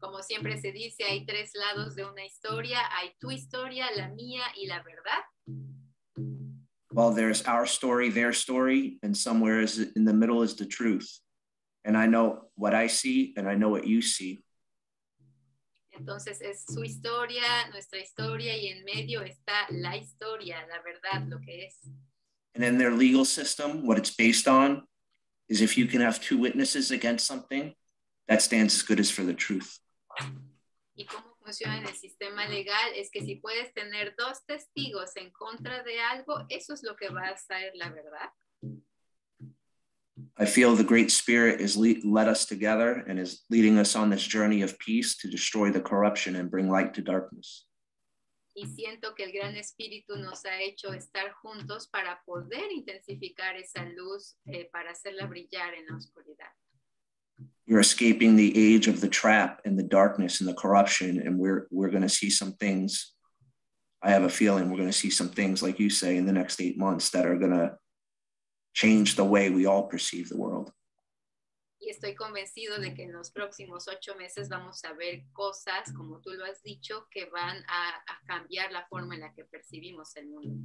Como siempre se dice, hay tres lados de una historia. Hay tu historia, la mía y la verdad. Well, there's our story, their story, and somewhere in the middle is the truth. And I know what I see, and I know what you see. Entonces es su historia, nuestra historia, y en medio está la historia, la verdad, lo que es. And in their legal system, what it's based on is if you can have two witnesses against something, that stands as good as for the truth. Y cómo funciona en el sistema legal es que si puedes tener dos testigos en contra de algo, eso es lo que va a ser la verdad. I feel the Great Spirit is led us together and is leading us on this journey of peace to destroy the corruption and bring light to darkness. Y siento que el Gran Espíritu nos ha hecho estar juntos para poder intensificar esa luz, para hacerla brillar en la oscuridad. You're escaping the age of the trap and the darkness and the corruption, and we're going to see some things. I have a feeling we're going to see some things, like you say, in the next 8 months that are going to change the way we all perceive the world. Y estoy convencido de que en los próximos 8 meses vamos a ver cosas, como tú lo has dicho, que van a cambiar la forma en la que percibimos el mundo.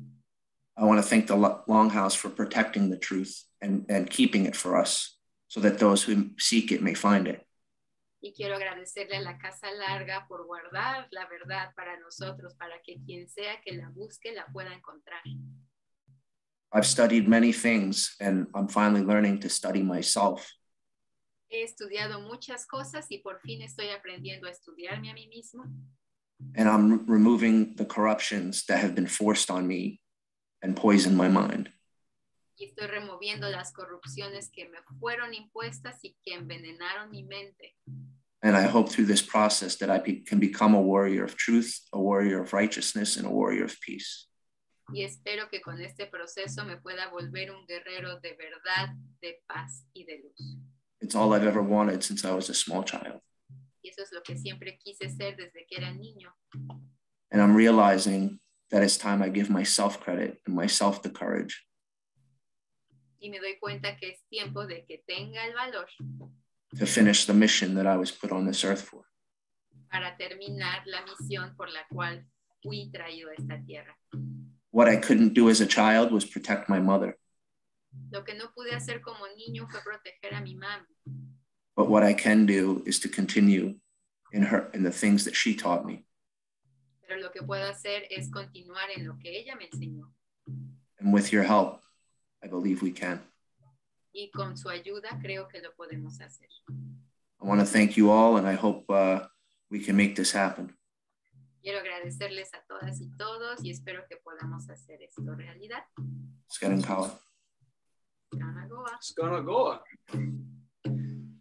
I want to thank the Longhouse for protecting the truth and keeping it for us so that those who seek it may find it. Y quiero agradecerle a la Casa Larga por guardar la verdad para nosotros, para que quien sea que la busque la pueda encontrar. I've studied many things, and I'm finally learning to study myself. He estudiado muchas cosas y por fin estoy aprendiendo a estudiarme a mí mismo. And I'm removing the corruptions that have been forced on me and poisoned my mind. Y estoy removiendo las corrupciones que me fueron impuestas y que envenenaron mi mente. And I hope through this process that I can become a warrior of truth, a warrior of righteousness, and a warrior of peace. Y espero que con este proceso me pueda volver un guerrero de verdad, de paz y de luz. It's all I've ever wanted since I was a small child. Y eso es lo que siempre quise ser desde que era niño. And I'm realizing that it's time I give myself credit and myself the courage. Y me doy cuenta que es tiempo de que tenga el valor to finish the mission that I was put on this earth for. Para terminar la misión por la cual fui traído a esta tierra. What I couldn't do as a child was protect my mother. Lo que no pude hacer como niño fue proteger a mi mami. But what I can do is to continue in the things that she taught me. Pero lo que puedo hacer es continuar en lo que ella me enseñó. And with your help, I believe we can. Y con su ayuda creo que lo podemos hacer. I want to thank you all, and I hope we can make this happen. Quiero agradecerles a todas y todos y espero que podamos hacer esto realidad. It's gonna go. It's gonna go.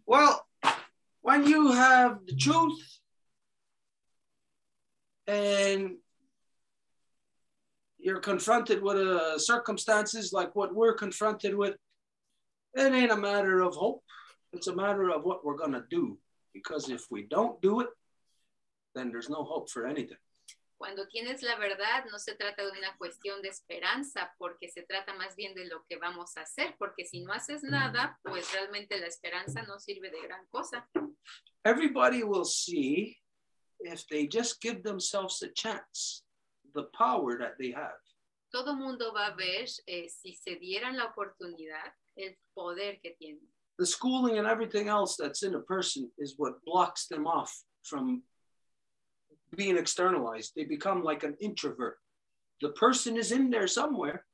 Well, when you have the truth and you're confronted with circumstances like what we're confronted with, it ain't a matter of hope. It's a matter of what we're gonna do. Because if we don't do it, then there's no hope for anything. Cuando tienes la verdad, no se trata de una cuestión de esperanza, porque se trata más bien de lo que vamos a hacer, porque si no haces nada, pues realmente la esperanza no sirve de gran cosa. Everybody will see, if they just give themselves a chance, the power that they have. Todo mundo va a ver, si se dieran la oportunidad, el poder que tienen. The schooling and everything else that's in a person is what blocks them off from being externalized. They become like an introvert. The person is in there somewhere,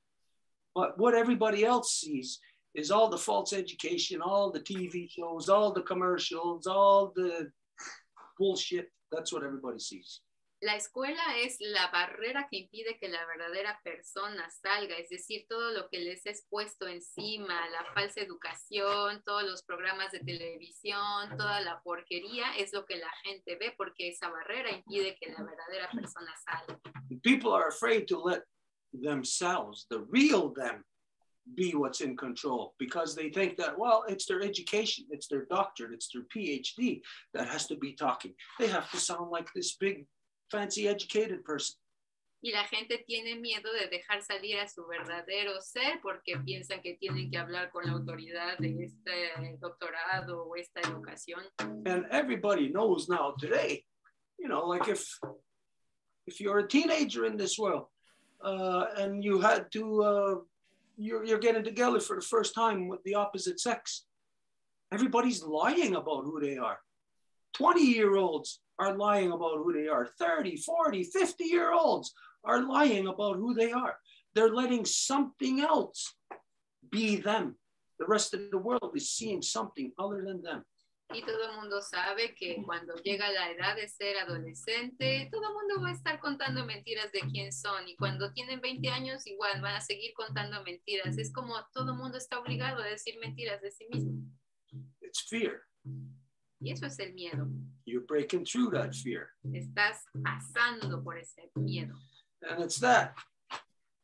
but what everybody else sees is all the false education, all the TV shows, all the commercials, all the bullshit. That's what everybody sees. La escuela es la barrera que impide que la verdadera persona salga, es decir, todo lo que les es puesto encima, la falsa educación, todos los programas de televisión, toda la porquería, es lo que la gente ve porque esa barrera impide que la verdadera persona salga. People are afraid to let themselves, the real them, be what's in control because they think that, well, it's their education, it's their doctorate, it's their PhD that has to be talking. They have to sound like this big, fancy, educated person. Y la gente tiene miedo de dejar salir a su verdadero ser porque piensan que tienen que hablar con la autoridad de este doctorado o esta educación. And everybody knows now today, you know, like if you're a teenager in this world and you had to, you're getting together for the first time with the opposite sex, everybody's lying about who they are. 20-year-olds are lying about who they are. 30, 40, 50-year-olds are lying about who they are. They're letting something else be them. The rest of the world is seeing something other than them. Y todo el mundo sabe que cuando llega la edad de ser adolescente, todo el mundo va a estar contando mentiras de quién son. Y cuando tienen 20 años, igual van a seguir contando mentiras. Es como todo el mundo está obligado a decir mentiras de sí mismo. It's fear. Y eso es el miedo. You're breaking through that fear. Estás pasando por ese miedo. And it's that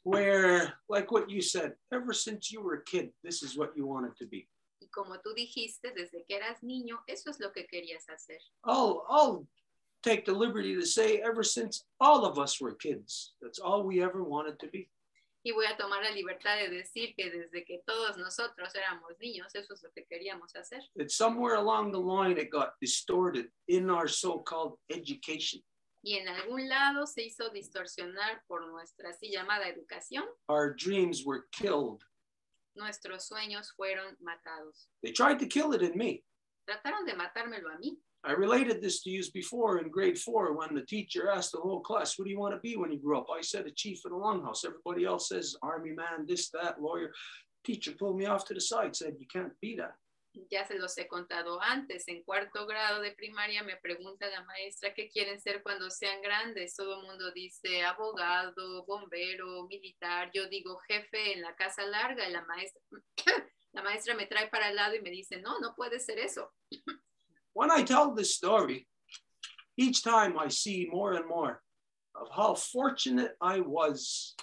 where, like what you said, ever since you were a kid, this is what you wanted to be. Y como tú dijiste, desde que eras niño, eso es lo que querías hacer. I'll take the liberty to say ever since all of us were kids, that's all we ever wanted to be. Y voy a tomar la libertad de decir que desde que todos nosotros éramos niños, eso es lo que queríamos hacer. It's somewhere along the line it got distorted in our so-called education. Y en algún lado se hizo distorsionar por nuestra así llamada educación. Our dreams were killed. Nuestros sueños fueron matados. They tried to kill it in me. Trataron de matármelo a mí. I related this to you before in grade 4 when the teacher asked the whole class, what do you want to be when you grow up? I said a chief in a longhouse. Everybody else says army man, this, that, lawyer. Teacher pulled me off to the side, said, you can't be that. Ya se los he contado antes. En 4º grado de primaria me pregunta la maestra qué quieren ser cuando sean grandes. Todo el mundo dice abogado, bombero, militar. Yo digo jefe en la casa larga. Y la maestra me trae para el lado y me dice, no, no puede ser eso. When I tell this story, each time I see more and more of how fortunate I was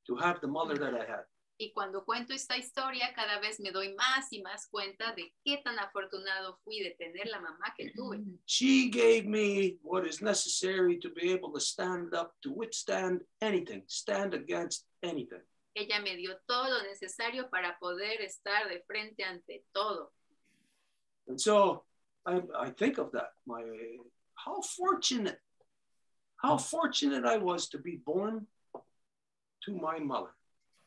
to have the mother that I had. Y cuando cuento esta historia, cada vez me doy más y más cuenta de qué tan afortunado fui de tener la mamá que tuve. She gave me what is necessary to be able to stand up, to withstand anything, stand against anything. Ella me dio todo lo necesario para poder estar de frente ante todo. And so I think of that, how fortunate I was to be born to my mother.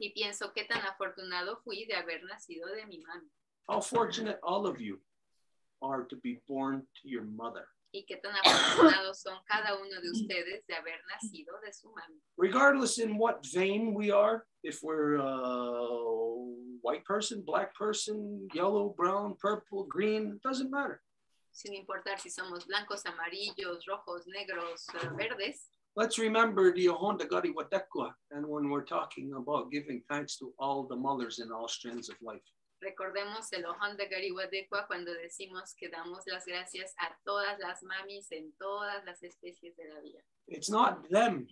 Y pienso qué tan afortunado fui de haber nacido de mi mami. How fortunate all of you are to be born to your mother. Y qué tan afortunados son cada uno de ustedes de haber nacido de su mami. Regardless in what vein we are, if we're a white person, black person, yellow, brown, purple, green, it doesn't matter. Sin importar si somos blancos, amarillos, rojos, negros, verdes. Let's remember the Honda Gadi Wadekwa, and when we're talking about giving thanks to all the mothers in all strands of life. Recordemos el ojón de Gariwadekwa cuando decimos que damos las gracias a todas las mamis en todas las especies de la vida. It's not them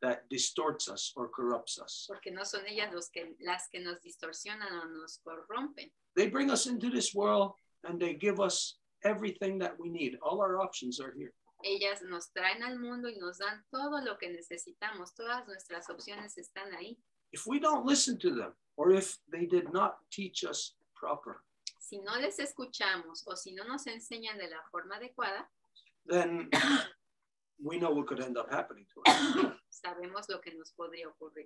that distorts us or corrupts us. Porque no son ellas las que nos distorsionan o nos corrompen. They bring us into this world and they give us everything that we need. All our options are here. Ellas nos traen al mundo y nos dan todo lo que necesitamos. Todas nuestras opciones están ahí. If we don't listen to them, or if they did not teach us proper, si no les escuchamos o si no nos enseñan de la forma adecuada, then we know what could end up happening to us. Sabemos lo que nos podría ocurrir.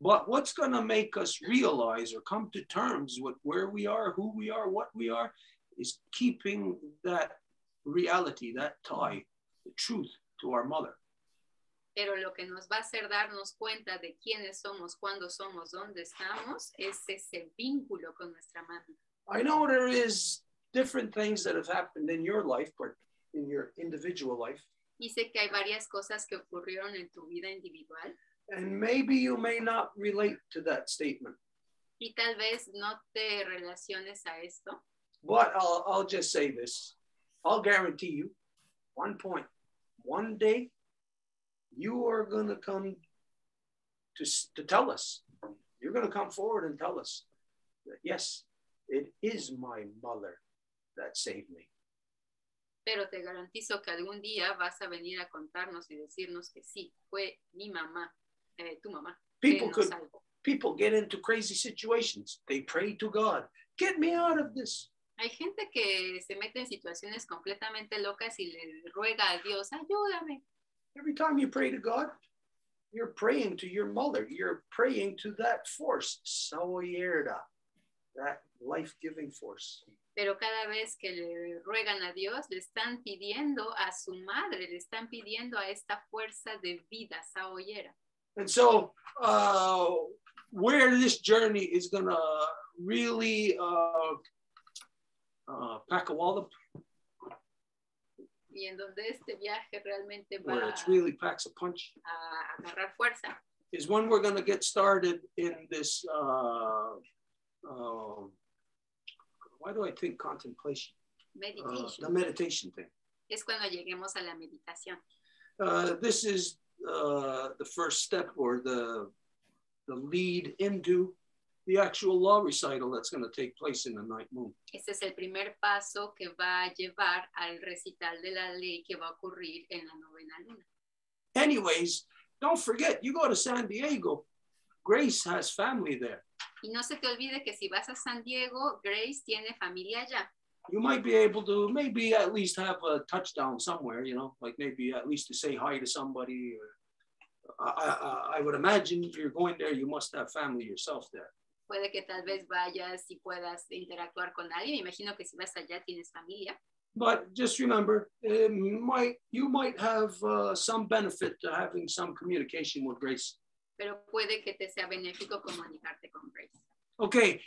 But what's going to make us realize or come to terms with where we are, who we are, what we are, is keeping that reality, that tie, the truth to our mother. Pero lo que nos va a hacer darnos cuenta de quiénes somos, cuándo somos, dónde estamos, es ese vínculo con nuestra mami. I know there is different things that have happened in your life, but in your individual life. Dice que hay varias cosas que ocurrieron en tu vida individual. And maybe you may not relate to that statement. Y tal vez no te relaciones a esto. But I'll just say this. I'll guarantee you, one point, one day, you are going to come to tell us. You're going to come forward and tell us that, yes, it is my mother that saved me. Pero te garantizo que algún día vas a venir a contarnos y decirnos que sí, fue mi mamá, tu mamá. People get into crazy situations. They pray to God. Get me out of this. Hay gente que se mete en situaciones completamente locas y le ruega a Dios, ayúdame. Every time you pray to God, you're praying to your mother. You're praying to that force, Saoyerda, that life-giving force. Pero cada vez que le ruegan a Dios, le están pidiendo a su madre, le están pidiendo a esta fuerza de vida, Saoyera. And so, where this journey is going to really pack a wallop, y en donde este viaje realmente va where it really packs a punch, a agarrar fuerza, is when we're going to get started in this, why do I think contemplation? Meditation. The meditation thing. Es cuando lleguemos a la meditación. This is the first step, or the lead into the actual law recital that's going to take place in the night moon. Este es el primer paso que va a llevar al recital de la ley que va a ocurrir en la novena luna. Anyways, don't forget, you go to San Diego, Grace has family there. Y no se te olvide que si vas a San Diego, Grace tiene familia allá. You might be able to maybe at least have a touchdown somewhere, you know, like maybe at least to say hi to somebody. Or, I would imagine if you're going there, you must have family yourself there. Puede que tal vez vayas y puedas interactuar con alguien. Me imagino que si vas allá tienes familia. But just remember, you might have some benefit to having some communication with Grace. Pero puede que te sea benéfico comunicarte con Grace. Okay,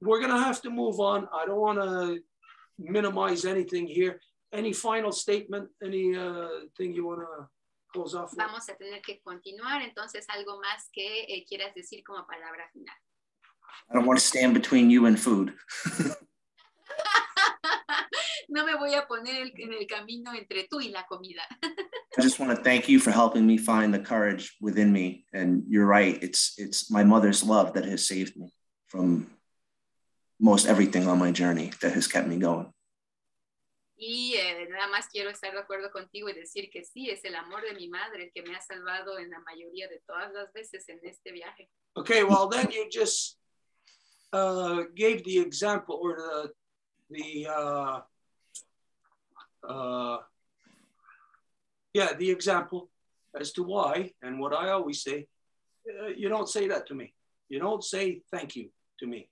we're going to have to move on. I don't want to minimize anything here. Any final statement? Any thing you want to close off with? Vamos a tener que continuar. Entonces, algo más que quieras decir como palabra final. I don't want to stand between you and food. No me voy a poner en el camino entre tú y la comida. I just want to thank you for helping me find the courage within me. And you're right, it's my mother's love that has saved me from most everything on my journey that has kept me going. Y nada más quiero estar de acuerdo contigo y decir que sí, es el amor de mi madre el que me ha salvado en la mayoría de todas las veces en este viaje. Okay, well then you just gave the example, or the example as to why, and what I always say, you don't say that to me. You don't say thank you to me.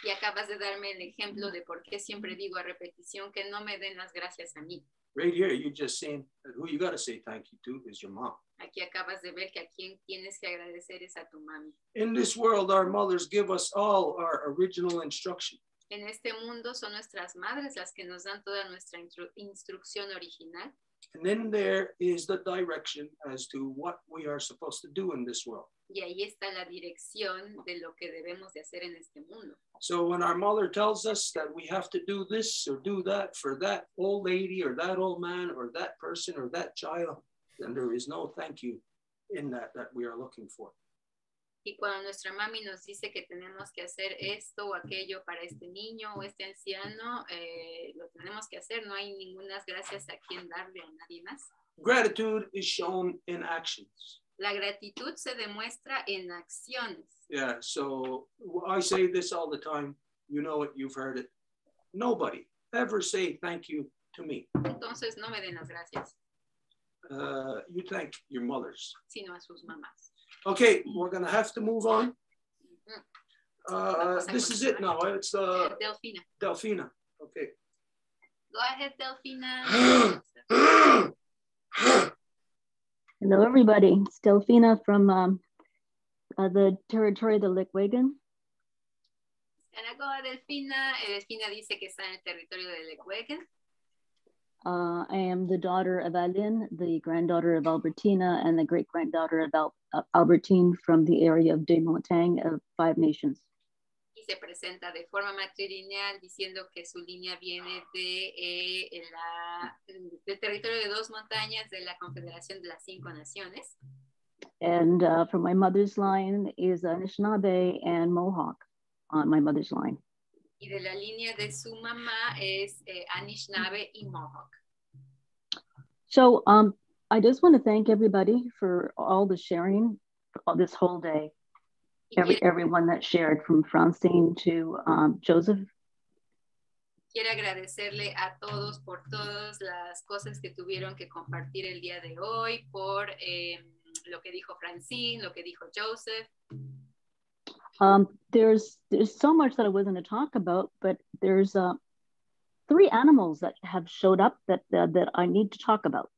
Y acabas de darme el ejemplo de por qué siempre digo a repetición que no me den las gracias a mí. Right here, you're just saying that who you got to say thank you to is your mom. Aquí acabas de ver que a quien tienes que agradecer es a tu mami. In this world, our mothers give us all our original instruction. En este mundo son nuestras madres las que nos dan toda nuestra instrucción original. And then there is the direction as to what we are supposed to do in this world. Y ahí está la dirección de lo que debemos de hacer en este mundo. So when our mother tells us that we have to do this or do that for that old lady or that old man or that person or that child, then there is no thank you in that we are looking for. Y cuando nuestra mami nos dice que tenemos que hacer esto o aquello para este niño o este anciano, lo tenemos que hacer. No hay ninguna gracias a quien darle a nadie más. Gratitude is shown in actions. La gratitud se demuestra en acciones. Yeah, so I say this all the time. You know it, you've heard it. Nobody ever say thank you to me. Entonces no me den las gracias. You thank your mothers. Sino a sus mamás. Okay, we're going to have to move on. This is it now. It's Delphina. Delphina. Okay. Go ahead, Delphina. Hello, everybody. It's Delphina from the territory of the Lekwegen. Delphina. Delphina dice que está en el territorio de Lekwegen. I am the daughter of Aline, the granddaughter of Albertina, and the great-granddaughter of Albertine from the area of Desmontagnes of Five Nations. Y se presenta de forma matrilineal diciendo que su línea viene del territorio de Dos Montañas de la Confederación de las Cinco Naciones. And from my mother's line is Anishinaabe and Mohawk on my mother's line. Y de la línea de su mamá es Anishinaabe y Mohawk. So I just want to thank everybody for all the sharing this whole day. Everyone that shared, from Francine to Joseph. Quiero agradecerle a todos por todas las cosas que tuvieron que compartir el día de hoy, por lo que dijo Francine, lo que dijo Joseph. There's so much that I wasn't going to talk about, but there's 3 animals that have showed up that I need to talk about.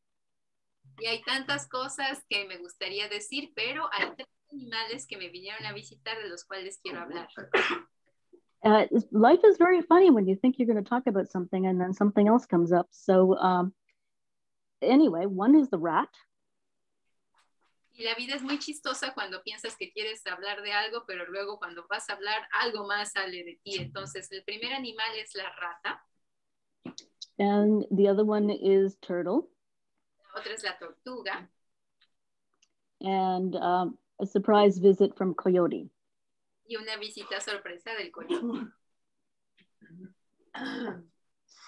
Y hay tantas cosas que me gustaría decir, pero hay 3 animales que me vinieron a visitar de los cuales quiero hablar. Life is very funny when you think you're going to talk about something and then something else comes up. So anyway, one is the rat. Y la vida es muy chistosa cuando piensas que quieres hablar de algo, pero luego cuando vas a hablar, algo más sale de ti. Entonces, el primer animal es la rata. And the other one is turtle. La otra es la tortuga. And a surprise visit from coyote. Y una visita sorpresa del coyote.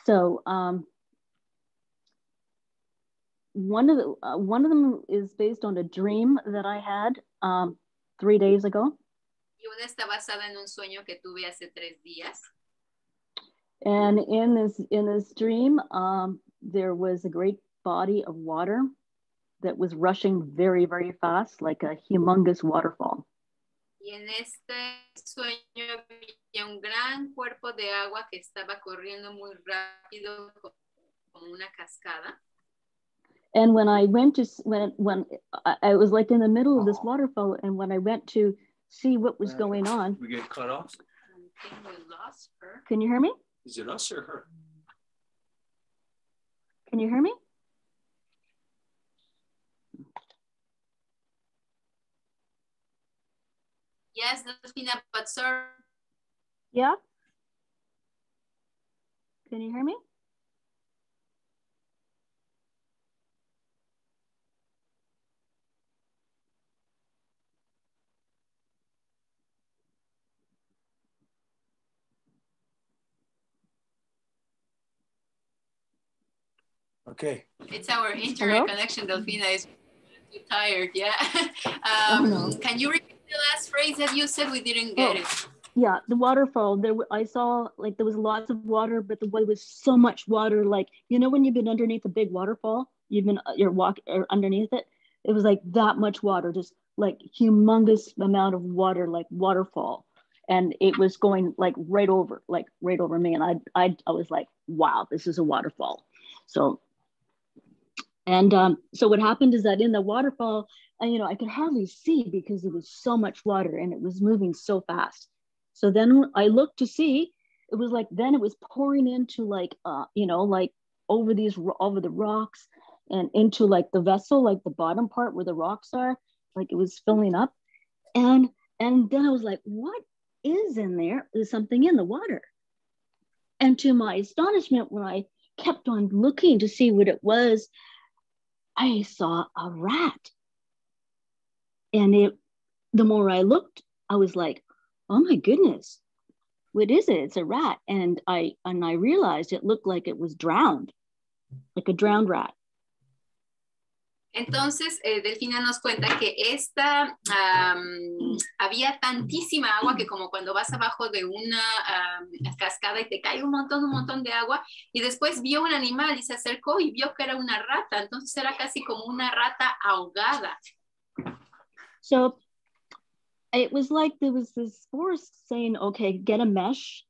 So one of them is based on a dream that I had 3 days ago. Y una está basada en un sueño que tuve hace 3 días. And in this dream, there was a great body of water that was rushing very, very fast, like a humongous waterfall. Y en este sueño había un gran cuerpo de agua que estaba corriendo muy rápido como una cascada. And when I went to, when I was like in the middle of this waterfall, and when I went to see what was going on. We get cut off? I think we lost her. Can you hear me? Is it us or her? Can you hear me? Yes, Delphina, but sir. Yeah? Can you hear me? Okay. It's our internet connection, Delphina is too tired, yeah. Can you repeat the last phrase that you said? We didn't get it. Yeah, the waterfall. I saw like there was lots of water, but there was so much water. Like, you know, when you've been underneath a big waterfall, you're walking underneath it. It was like that much water, just like humongous amount of water, like waterfall, and it was going like right over me, and I was like, wow, this is a waterfall. So. And so what happened is that in the waterfall, you know, I could hardly see because there was so much water and it was moving so fast. So then I looked to see, it was like, then it was pouring into like, you know, like over the rocks and into like the vessel, like the bottom part where the rocks are, like it was filling up. And then I was like, what is in there? There's something in the water. And to my astonishment, when I kept on looking to see what it was, I saw a rat. And the more I looked, I was like, oh my goodness, what is it? It's a rat. And I realized it looked like it was drowned, like a drowned rat. Entonces, Delphina nos cuenta que había tantísima agua que como cuando vas abajo de una cascada y te cae un montón de agua, y después vio un animal y se acercó y vio que era una rata, entonces era casi como una rata ahogada. So it was like there was this force saying, okay, get a mesh,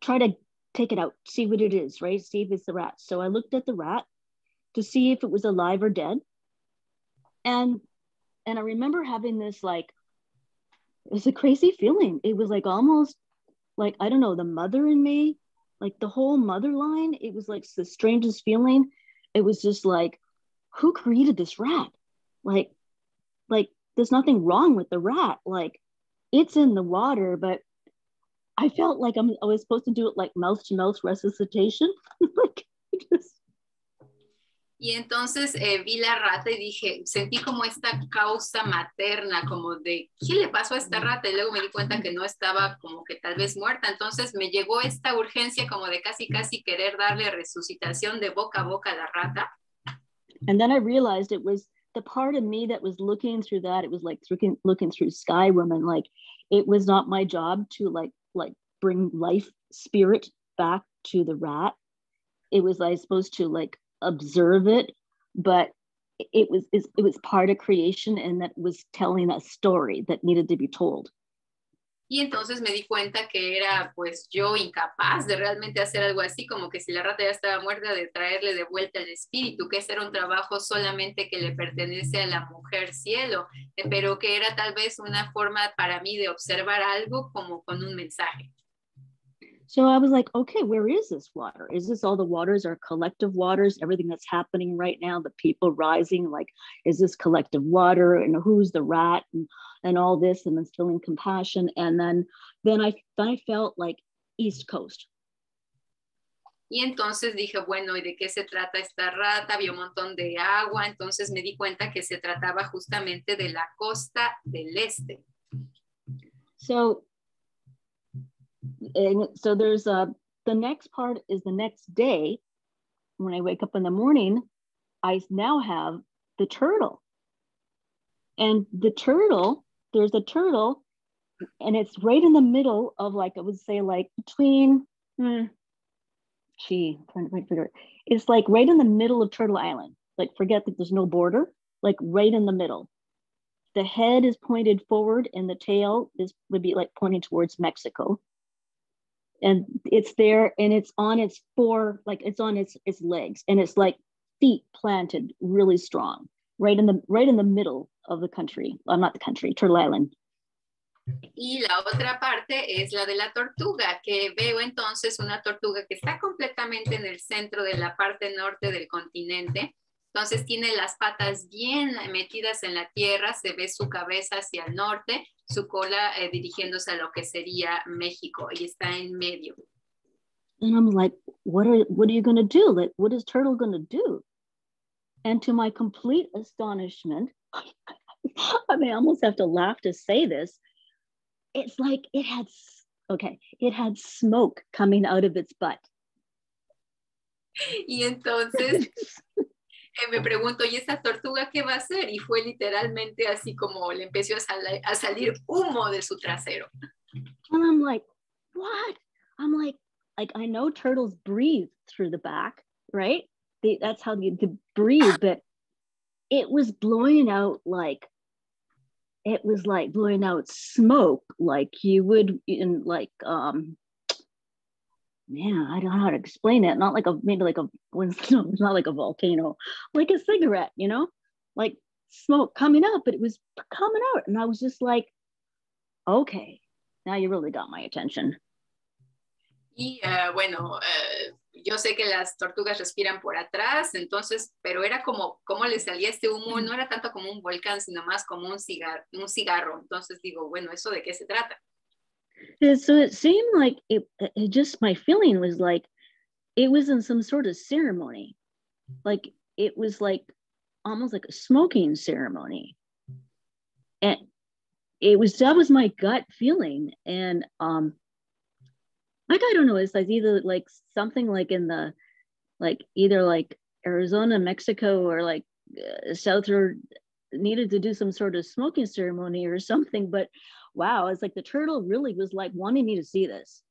try to take it out, see what it is, right? See if it's the rat. So I looked at the rat to see if it was alive or dead. And I remember having this, like, it was a crazy feeling. It was like almost like, I don't know, the mother in me Like the whole mother line, it was like the strangest feeling. It was just like, who created this rat? Like there's nothing wrong with the rat. Like it's in the water, but I felt like I was supposed to do it like mouth to mouth resuscitation. Like just... Y entonces vi la rata y dije, sentí como esta causa materna, como de, ¿qué le pasó a esta rata? Y luego me di cuenta que no estaba como que tal vez muerta. Entonces me llegó esta urgencia como de casi querer darle resucitación de boca a boca a la rata. And then I realized it was the part of me that was looking through that. It was like looking through Sky Woman. Like it was not my job to like bring life spirit back to the rat. It was I supposed to like observe it, but it was part of creation, and that was telling a story that needed to be told. Y entonces me di cuenta que era pues yo incapaz de realmente hacer algo así, como que si la rata ya estaba muerta, de traerle de vuelta el espíritu, que ese era un trabajo solamente que le pertenece a la mujer cielo, pero que era tal vez una forma para mí de observar algo como con un mensaje. So I was like, okay, where is this water? Is this all the waters are collective waters? Everything that's happening right now, the people rising, like, is this collective water? And who's the rat and all this, and then feeling compassion. And then I felt like East Coast. Y entonces dije, bueno, ¿y de qué se trata esta rata? Había un montón de agua, entonces me di cuenta que se trataba justamente de la costa del este. So there's the next part is the next day. When I wake up in the morning, I now have the turtle. And the turtle, there's a turtle, and it's right in the middle of, like, I would say, like between, it's like right in the middle of Turtle Island. Like, forget that there's no border, like right in the middle. The head is pointed forward and the tail would be like pointing towards Mexico. And it's there, and it's on its it's on its legs, and it's like feet planted really strong, right in the middle of the country. Well, not the country, Turtle Island. Y la otra parte es la de la tortuga, que veo entonces una tortuga que está completamente en el centro de la parte norte del continente. Entonces tiene las patas bien metidas en la tierra, se ve su cabeza hacia el norte, su cola dirigiéndose a lo que sería México, y está en medio. And I'm like, what are you going to do? Like, what is Turtle going to do? And to my complete astonishment, I mean, I almost have to laugh to say this. It's like it had smoke coming out of its butt. Y entonces me pregunto, ¿y esta tortuga qué va a hacer? Y fue literalmente así como le empezó a salir humo de su trasero. And I'm like, what? I'm like I know turtles breathe through the back, right? That's how they breathe, but it was blowing out blowing out smoke like you would in like man, I don't know how to explain it. Not like it's not like a volcano, like a cigarette, you know, like smoke coming up, but it was coming out. And I was just like, okay, now you really got my attention. Y bueno, yo sé que las tortugas respiran por atrás, entonces, pero era como le salía este humo, no era tanto como un volcán, sino más como un cigarro. Entonces digo, bueno, ¿eso de qué se trata? So it seemed like it just, my feeling was like it was in some sort of ceremony, like it was like almost like a smoking ceremony, and that was my gut feeling. And like, I don't know, it's like either like something like in the either like Arizona, Mexico, or like South, or needed to do some sort of smoking ceremony or something. But wow, it's like the turtle really was like wanting me to see this.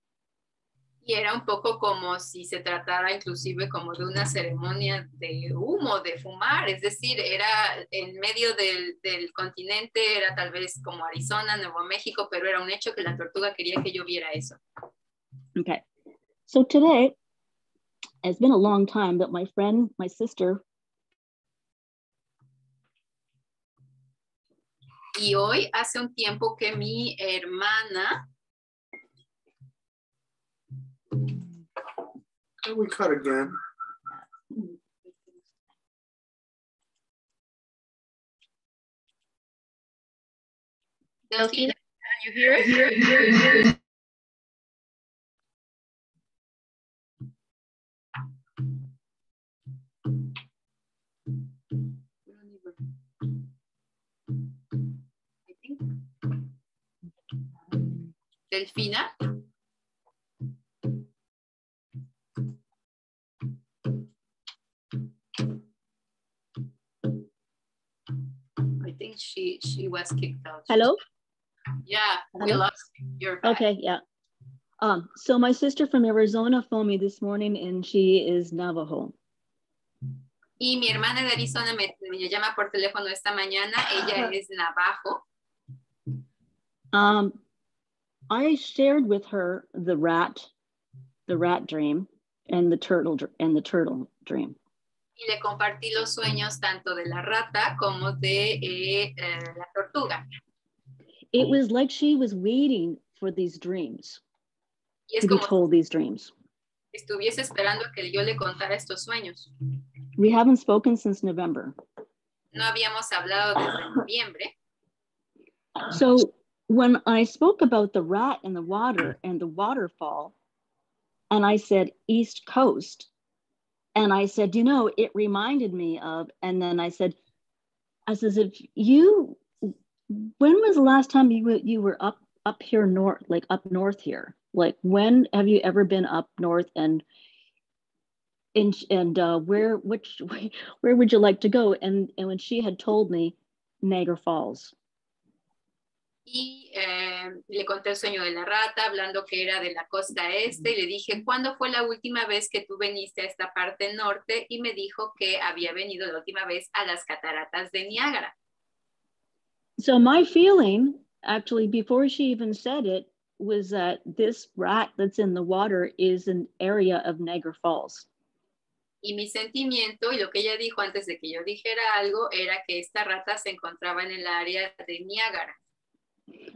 Y era un poco como si se tratara inclusive como de una ceremonia de humo, de fumar, es decir, era en medio del continente, era tal vez como Arizona, Nuevo México, pero era un hecho que la tortuga quería que yo viera eso. Okay, so today, it's been a long time, but my friend, my sister, y hoy hace un tiempo que mi hermana Can we cut again? Delphina, can you hear it? I think. Delphina? I think she was kicked out. Hello? Yeah, we Hello? lost your back. Okay, yeah. So my sister from Arizona phoned me this morning and she is Navajo. Y mi hermana de Arizona me llama por teléfono esta mañana. Ella es Navajo. I shared with her the rat dream and the turtle dream. Y le compartí los sueños tanto de la rata como de la tortuga. It was like she was waiting for these dreams. Y es to be como told these dreams. Estuviese esperando que yo le contara estos sueños. We haven't spoken since November. No habíamos hablado desde noviembre. So when I spoke about the rat in the water and the waterfall, and I said East Coast, and I said, you know, it reminded me of, and then I said, if you, when was the last time you were up here north, like up north here? Like when have you ever been up north and where would you like to go? And when she had told me Niagara Falls. Y le conté el sueño de la rata, hablando que era de la costa este, y le dije, ¿cuándo fue la última vez que tú viniste a esta parte norte? Y me dijo que había venido la última vez a las cataratas de Niágara. So my feeling, actually, before she even said it, was that this rat that's in the water is an area of Niagara Falls. Y mi sentimiento, y lo que ella dijo antes de que yo dijera algo, era que esta rata se encontraba en el área de Niágara.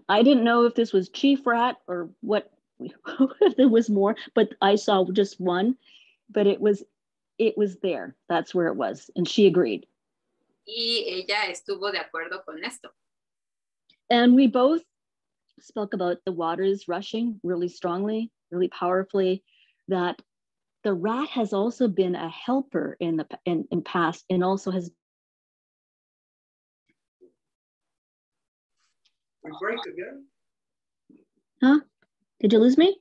I didn't know if this was chief rat or what, if there was more, but I saw just one, but it was there. That's where it was. And she agreed. Y ella estuvo de acuerdo con esto. And we both spoke about the waters rushing really strongly, really powerfully, that the rat has also been a helper in past, and also has. We break again? Huh? Did you lose me?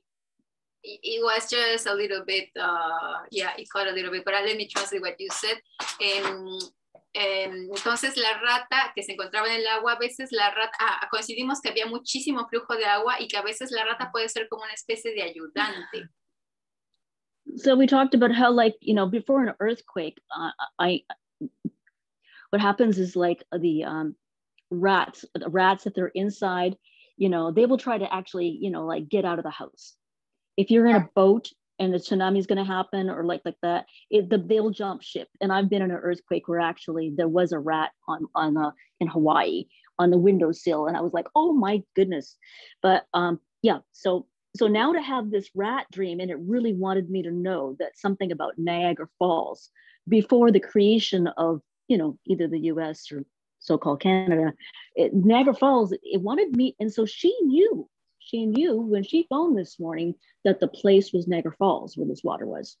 It was just a little bit, yeah, it caught a little bit, but let me translate what you said. Entonces la rata que se encontraba en el agua, a veces la rata, coincidimos que había muchísimo flujo de agua y que a veces la rata puede ser como una especie de ayudante. So we talked about how, like, you know, before an earthquake, what happens is like the rats, if they're inside, you know, they will try to actually, you know, like get out of the house. If you're in a boat and the tsunami is going to happen or like that, they'll jump ship. And I've been in an earthquake where actually there was a rat in Hawaii on the windowsill, and I was like, oh my goodness. But yeah, so now to have this rat dream, and it really wanted me to know that something about Niagara Falls before the creation of, you know, either the US or so-called Canada, Niagara Falls, it wanted me, and so she knew when she phoned this morning that the place was Niagara Falls where this water was.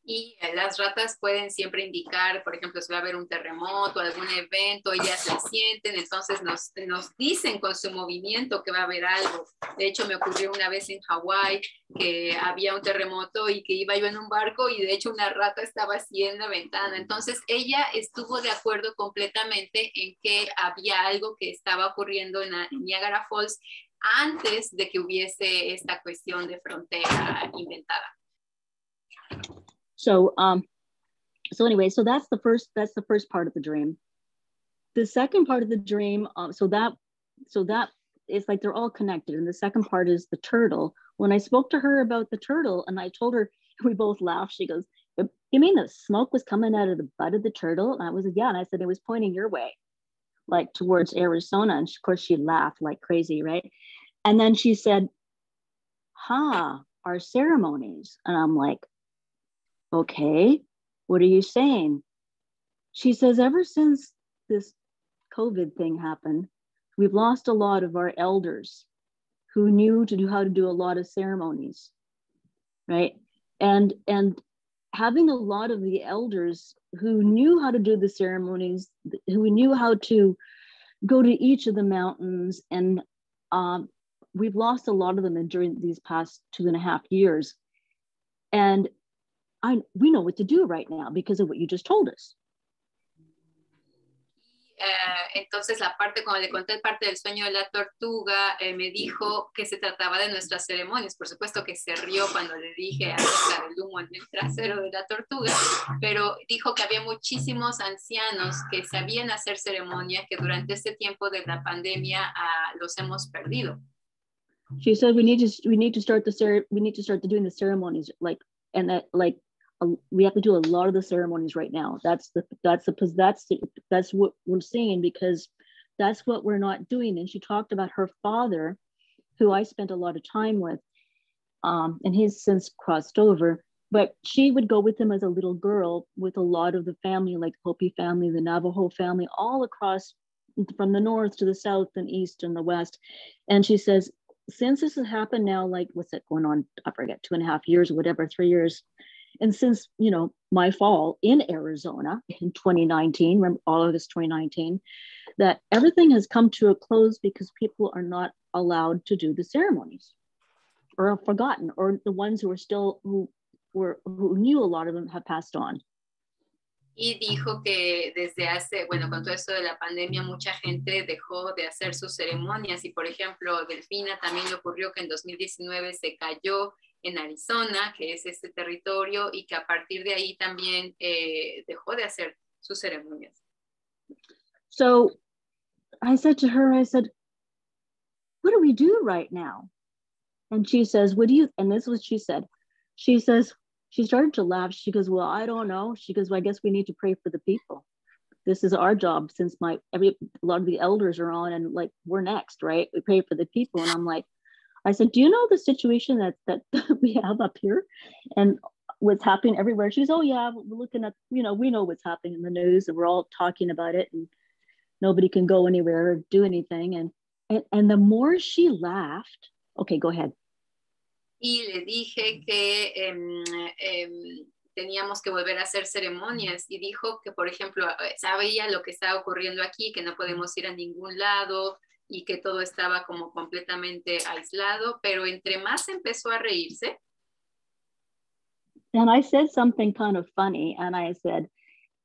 Y las ratas pueden siempre indicar, por ejemplo, si va a haber un terremoto, algún evento, ellas la sienten, entonces nos dicen con su movimiento que va a haber algo. De hecho, me ocurrió una vez en Hawái que había un terremoto y que iba yo en un barco y de hecho una rata estaba así en la ventana. Entonces, ella estuvo de acuerdo completamente en que había algo que estaba ocurriendo en Niagara Falls antes de que hubiese esta cuestión de frontera inventada. So anyway, so that's the first part of the dream. The second part of the dream, so that it's like they're all connected. And the second part is the turtle. When I spoke to her about the turtle and I told her, we both laughed. She goes, you mean the smoke was coming out of the butt of the turtle? And I was like, yeah. And I said, it was pointing your way, like towards Arizona. And of course she laughed like crazy, right? And then she said, our ceremonies. And I'm like, okay, what are you saying? She says, ever since this COVID thing happened, we've lost a lot of our elders who knew how to do a lot of ceremonies, right? And having a lot of the elders who knew how to do the ceremonies, who knew how to go to each of the mountains, and we've lost a lot of them during these past 2.5 years. And we know what to do right now because of what you just told us. Entonces la parte, cuando le conté parte del sueño de la tortuga, me dijo que se trataba de nuestras ceremonias. Por supuesto que se rió cuando le dije acerca del humo en el trasero de la tortuga, pero dijo que había muchísimos ancianos que sabían hacer ceremonias que durante este tiempo de la pandemia los hemos perdido. She said we need to start doing the ceremonies, we have to do a lot of the ceremonies right now. That's what we're seeing, because that's what we're not doing. And she talked about her father, who I spent a lot of time with, and he's since crossed over, but she would go with him as a little girl with a lot of the family, like Hopi family, the Navajo family, all across from the north to the south and east and the west. And she says, since this has happened now, like, what's it going on? I forget, 2.5 years or whatever, 3 years. And since, my fall in Arizona in 2019, August 2019, that everything has come to a close because people are not allowed to do the ceremonies, or are forgotten, or the ones who knew a lot of them have passed on. Y dijo que desde con todo esto de la pandemia, mucha gente dejó de hacer sus ceremonias. Y por ejemplo, Delphina también le ocurrió que en 2019 se cayó en Arizona, que es este territorio, y que a partir de ahí también dejó de hacer sus ceremonias. So I said to her, what do we do right now? And she says, and this is what she said. She says, she started to laugh. She goes, well, I don't know. She goes, well, I guess we need to pray for the people. This is our job, since a lot of the elders are on, and like, we're next, right? We pray for the people. And I'm like, I said, do you know the situation that we have up here and what's happening everywhere? She goes, oh yeah, we're looking at, we know what's happening in the news, and we're all talking about it, and nobody can go anywhere or do anything. And the more she laughed, okay, go ahead. Y le dije que teníamos que volver a hacer ceremonias, y dijo que, por ejemplo, sabía lo que estaba ocurriendo aquí, que no podemos ir a ningún lado, y que todo estaba como completamente aislado, pero entre más empezó a reírse. And I said something kind of funny, and I said,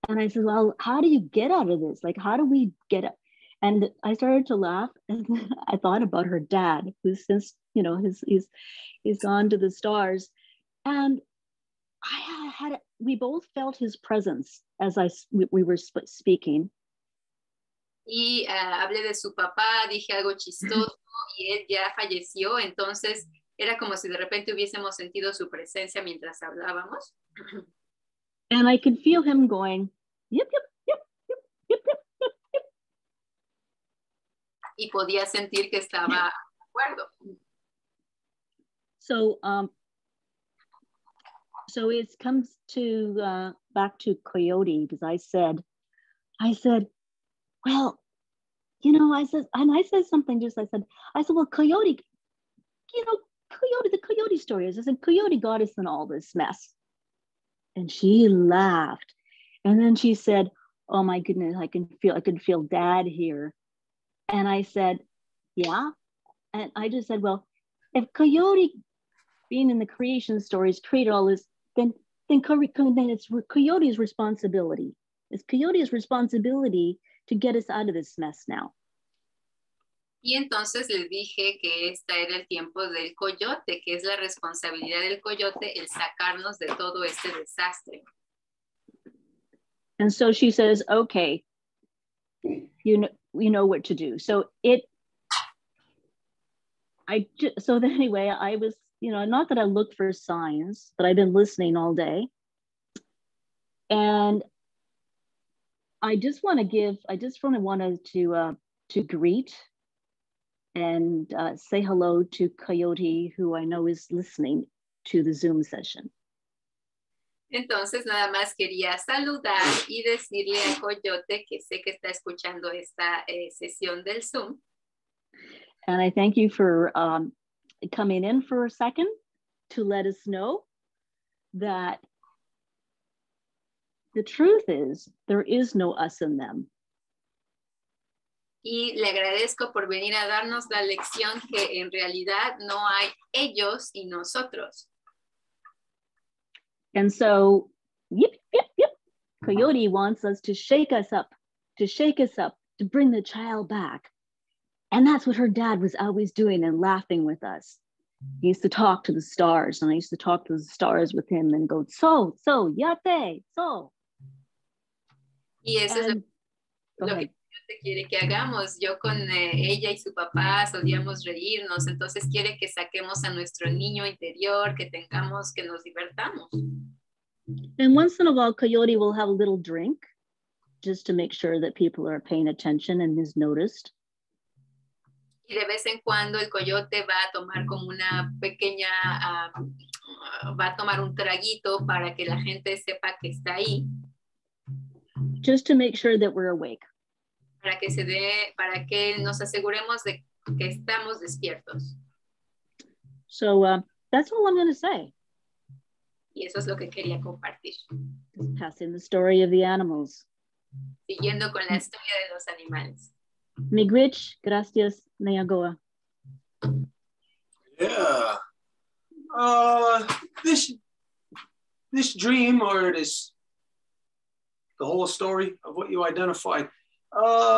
well, how do you get out of this? Like, how do we get out? And I started to laugh, and I thought about her dad, who's since, he's gone to the stars. And we both felt his presence as we were speaking. Y hablé de su papá, dije algo chistoso, y él ya falleció, entonces era como si de repente hubiésemos sentido su presencia mientras hablábamos. And I could feel him going, yep, yep, yep, yep, yep, yep, yep, yep. Y podía sentir que estaba de acuerdo. So it comes to back to Coyote, because I said, well, I said something I said, well, Coyote, the Coyote story is, I said, Coyote got us in all this mess. And she laughed. And then she said, oh my goodness, I can feel Dad here. And I said, yeah. And I just said, well, if Coyote being in the creation stories created all this, then it's Coyote's responsibility. It's Coyote's responsibility to get us out of this mess now. Y entonces le dije que esta era el tiempo del coyote, que es la responsabilidad del coyote el sacarnos de todo este desastre. And so she says, okay, you know what to do. So anyway, I was, not that I looked for signs, but I've been listening all day. And I just wanted to greet and say hello to Coyote, who I know is listening to the Zoom session. Entonces nada más quería saludar y decirle a Coyote que sé que está escuchando esta sesión del Zoom. And I thank you for coming in for a second to let us know that the truth is there is no us and them. Y le agradezco por venir a darnos la lección que en realidad no hay ellos y nosotros. And so, yip, yip, yip. Coyote wants us to shake us up, to bring the child back. And that's what her dad was always doing and laughing with us. He used to talk to the stars, and I used to talk to the stars with him and go, so, yate, so. Y eso es lo que quiere que hagamos. Yo con ella y su papá solíamos reírnos, entonces quiere que saquemos a nuestro niño interior, que nos divertamos. And once in a while, Coyote will have a little drink just to make sure that people are paying attention and is noticed. Y de vez en cuando el Coyote va a tomar como una pequeña, va a tomar un traguito para que la gente sepa que está ahí. Just to make sure that we're awake. Para que nos aseguremos de que estamos despiertos. So that's all I'm going to say. Y eso es lo que quería compartir. Just passing the story of the animals. Siguiendo con la historia de los animales. Miigwech, gracias, Nayagoa. Yeah. This dream, or the whole story of what you identified,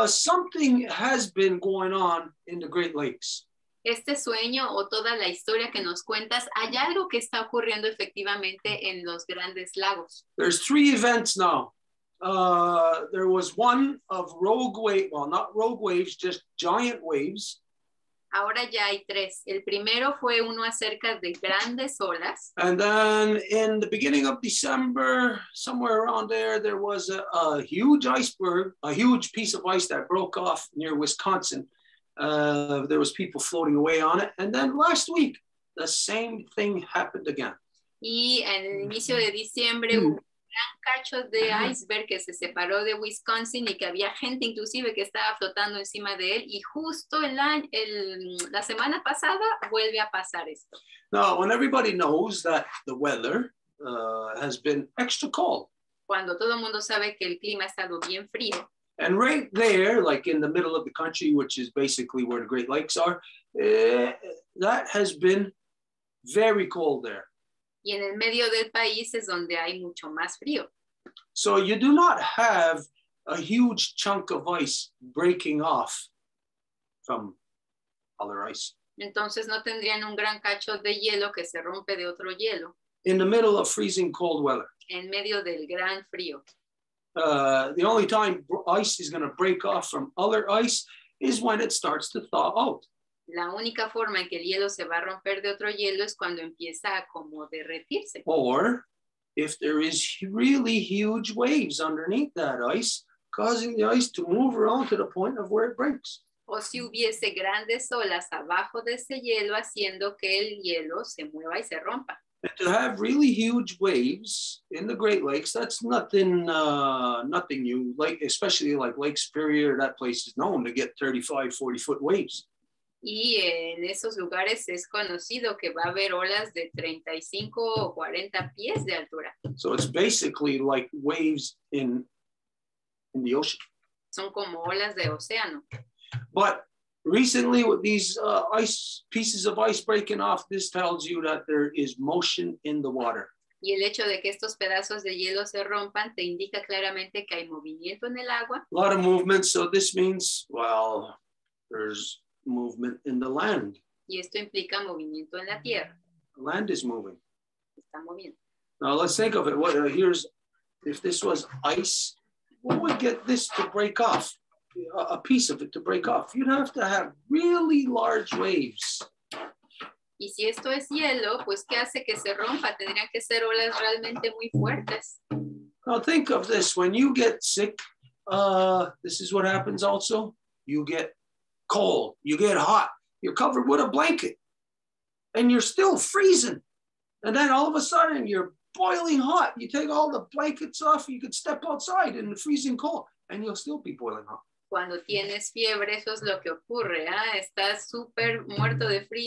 something has been going on in the Great Lakes. Este sueño o toda la historia que nos cuentas, hay algo que está ocurriendo efectivamente en los grandes lagos. There's 3 events now. There was one of not rogue waves, just giant waves. Ahora ya hay 3. El primero fue uno acerca de grandes olas. And then in the beginning of December, somewhere around there was a huge iceberg, a huge piece of ice that broke off near Wisconsin. There was people floating away on it. And then last week, the same thing happened again. Y en el inicio de diciembre hubo un gran cacho de iceberg que se separó de Wisconsin y que había gente inclusive que estaba flotando encima de él, y justo la semana pasada vuelve a pasar esto. Now, when everybody knows that the weather has been extra cold. Cuando todo el mundo sabe que el clima ha estado bien frío. And right there, like in the middle of the country, which is basically where the Great Lakes are, that has been very cold there. Y en el medio del país es donde hay mucho más frío. So you do not have a huge chunk of ice breaking off from other ice. Entonces no tendrían un gran cacho de hielo que se rompe de otro hielo. In the middle of freezing cold weather. En medio del gran frío. The only time ice is going to break off from other ice is when it starts to thaw out. La única forma en que el hielo se va a romper de otro hielo es cuando empieza a como derretirse. Or if there is really huge waves underneath that ice, causing the ice to move around to the point of where it breaks. O si hubiese grandes olas abajo de ese hielo haciendo que el hielo se mueva y se rompa. And to have really huge waves in the Great Lakes, that's nothing new, like, especially like Lake Superior, that place is known to get 35, 40-foot waves. Y en esos lugares es conocido que va a haber olas de 35 o 40 pies de altura. So it's basically like waves in the ocean. Son como olas de océano. But recently with these pieces of ice breaking off, this tells you that there is motion in the water. Y el hecho de que estos pedazos de hielo se rompan te indica claramente que hay movimiento en el agua. A lot of movement, so this means, well, there's movement in the land. Y esto implica movimiento en la tierra. The land is moving. Está moviendo. Now let's think of it. If this was ice, what would get this to break off? A piece of it to break off? You'd have to have really large waves. Y si esto es hielo, pues ¿qué hace que se rompa? Tendrían que ser olas realmente muy fuertes. Now think of this. When you get sick, this is what happens also. You get cold, you get hot, you're covered with a blanket, and you're still freezing. And then all of a sudden your boiling hot. You take all the blankets off, you could step outside in the freezing cold, and you'll still be boiling hot. Cuando tienes fiebre, eso es lo que ocurre, ¿ah? Estás súper muerto de frío.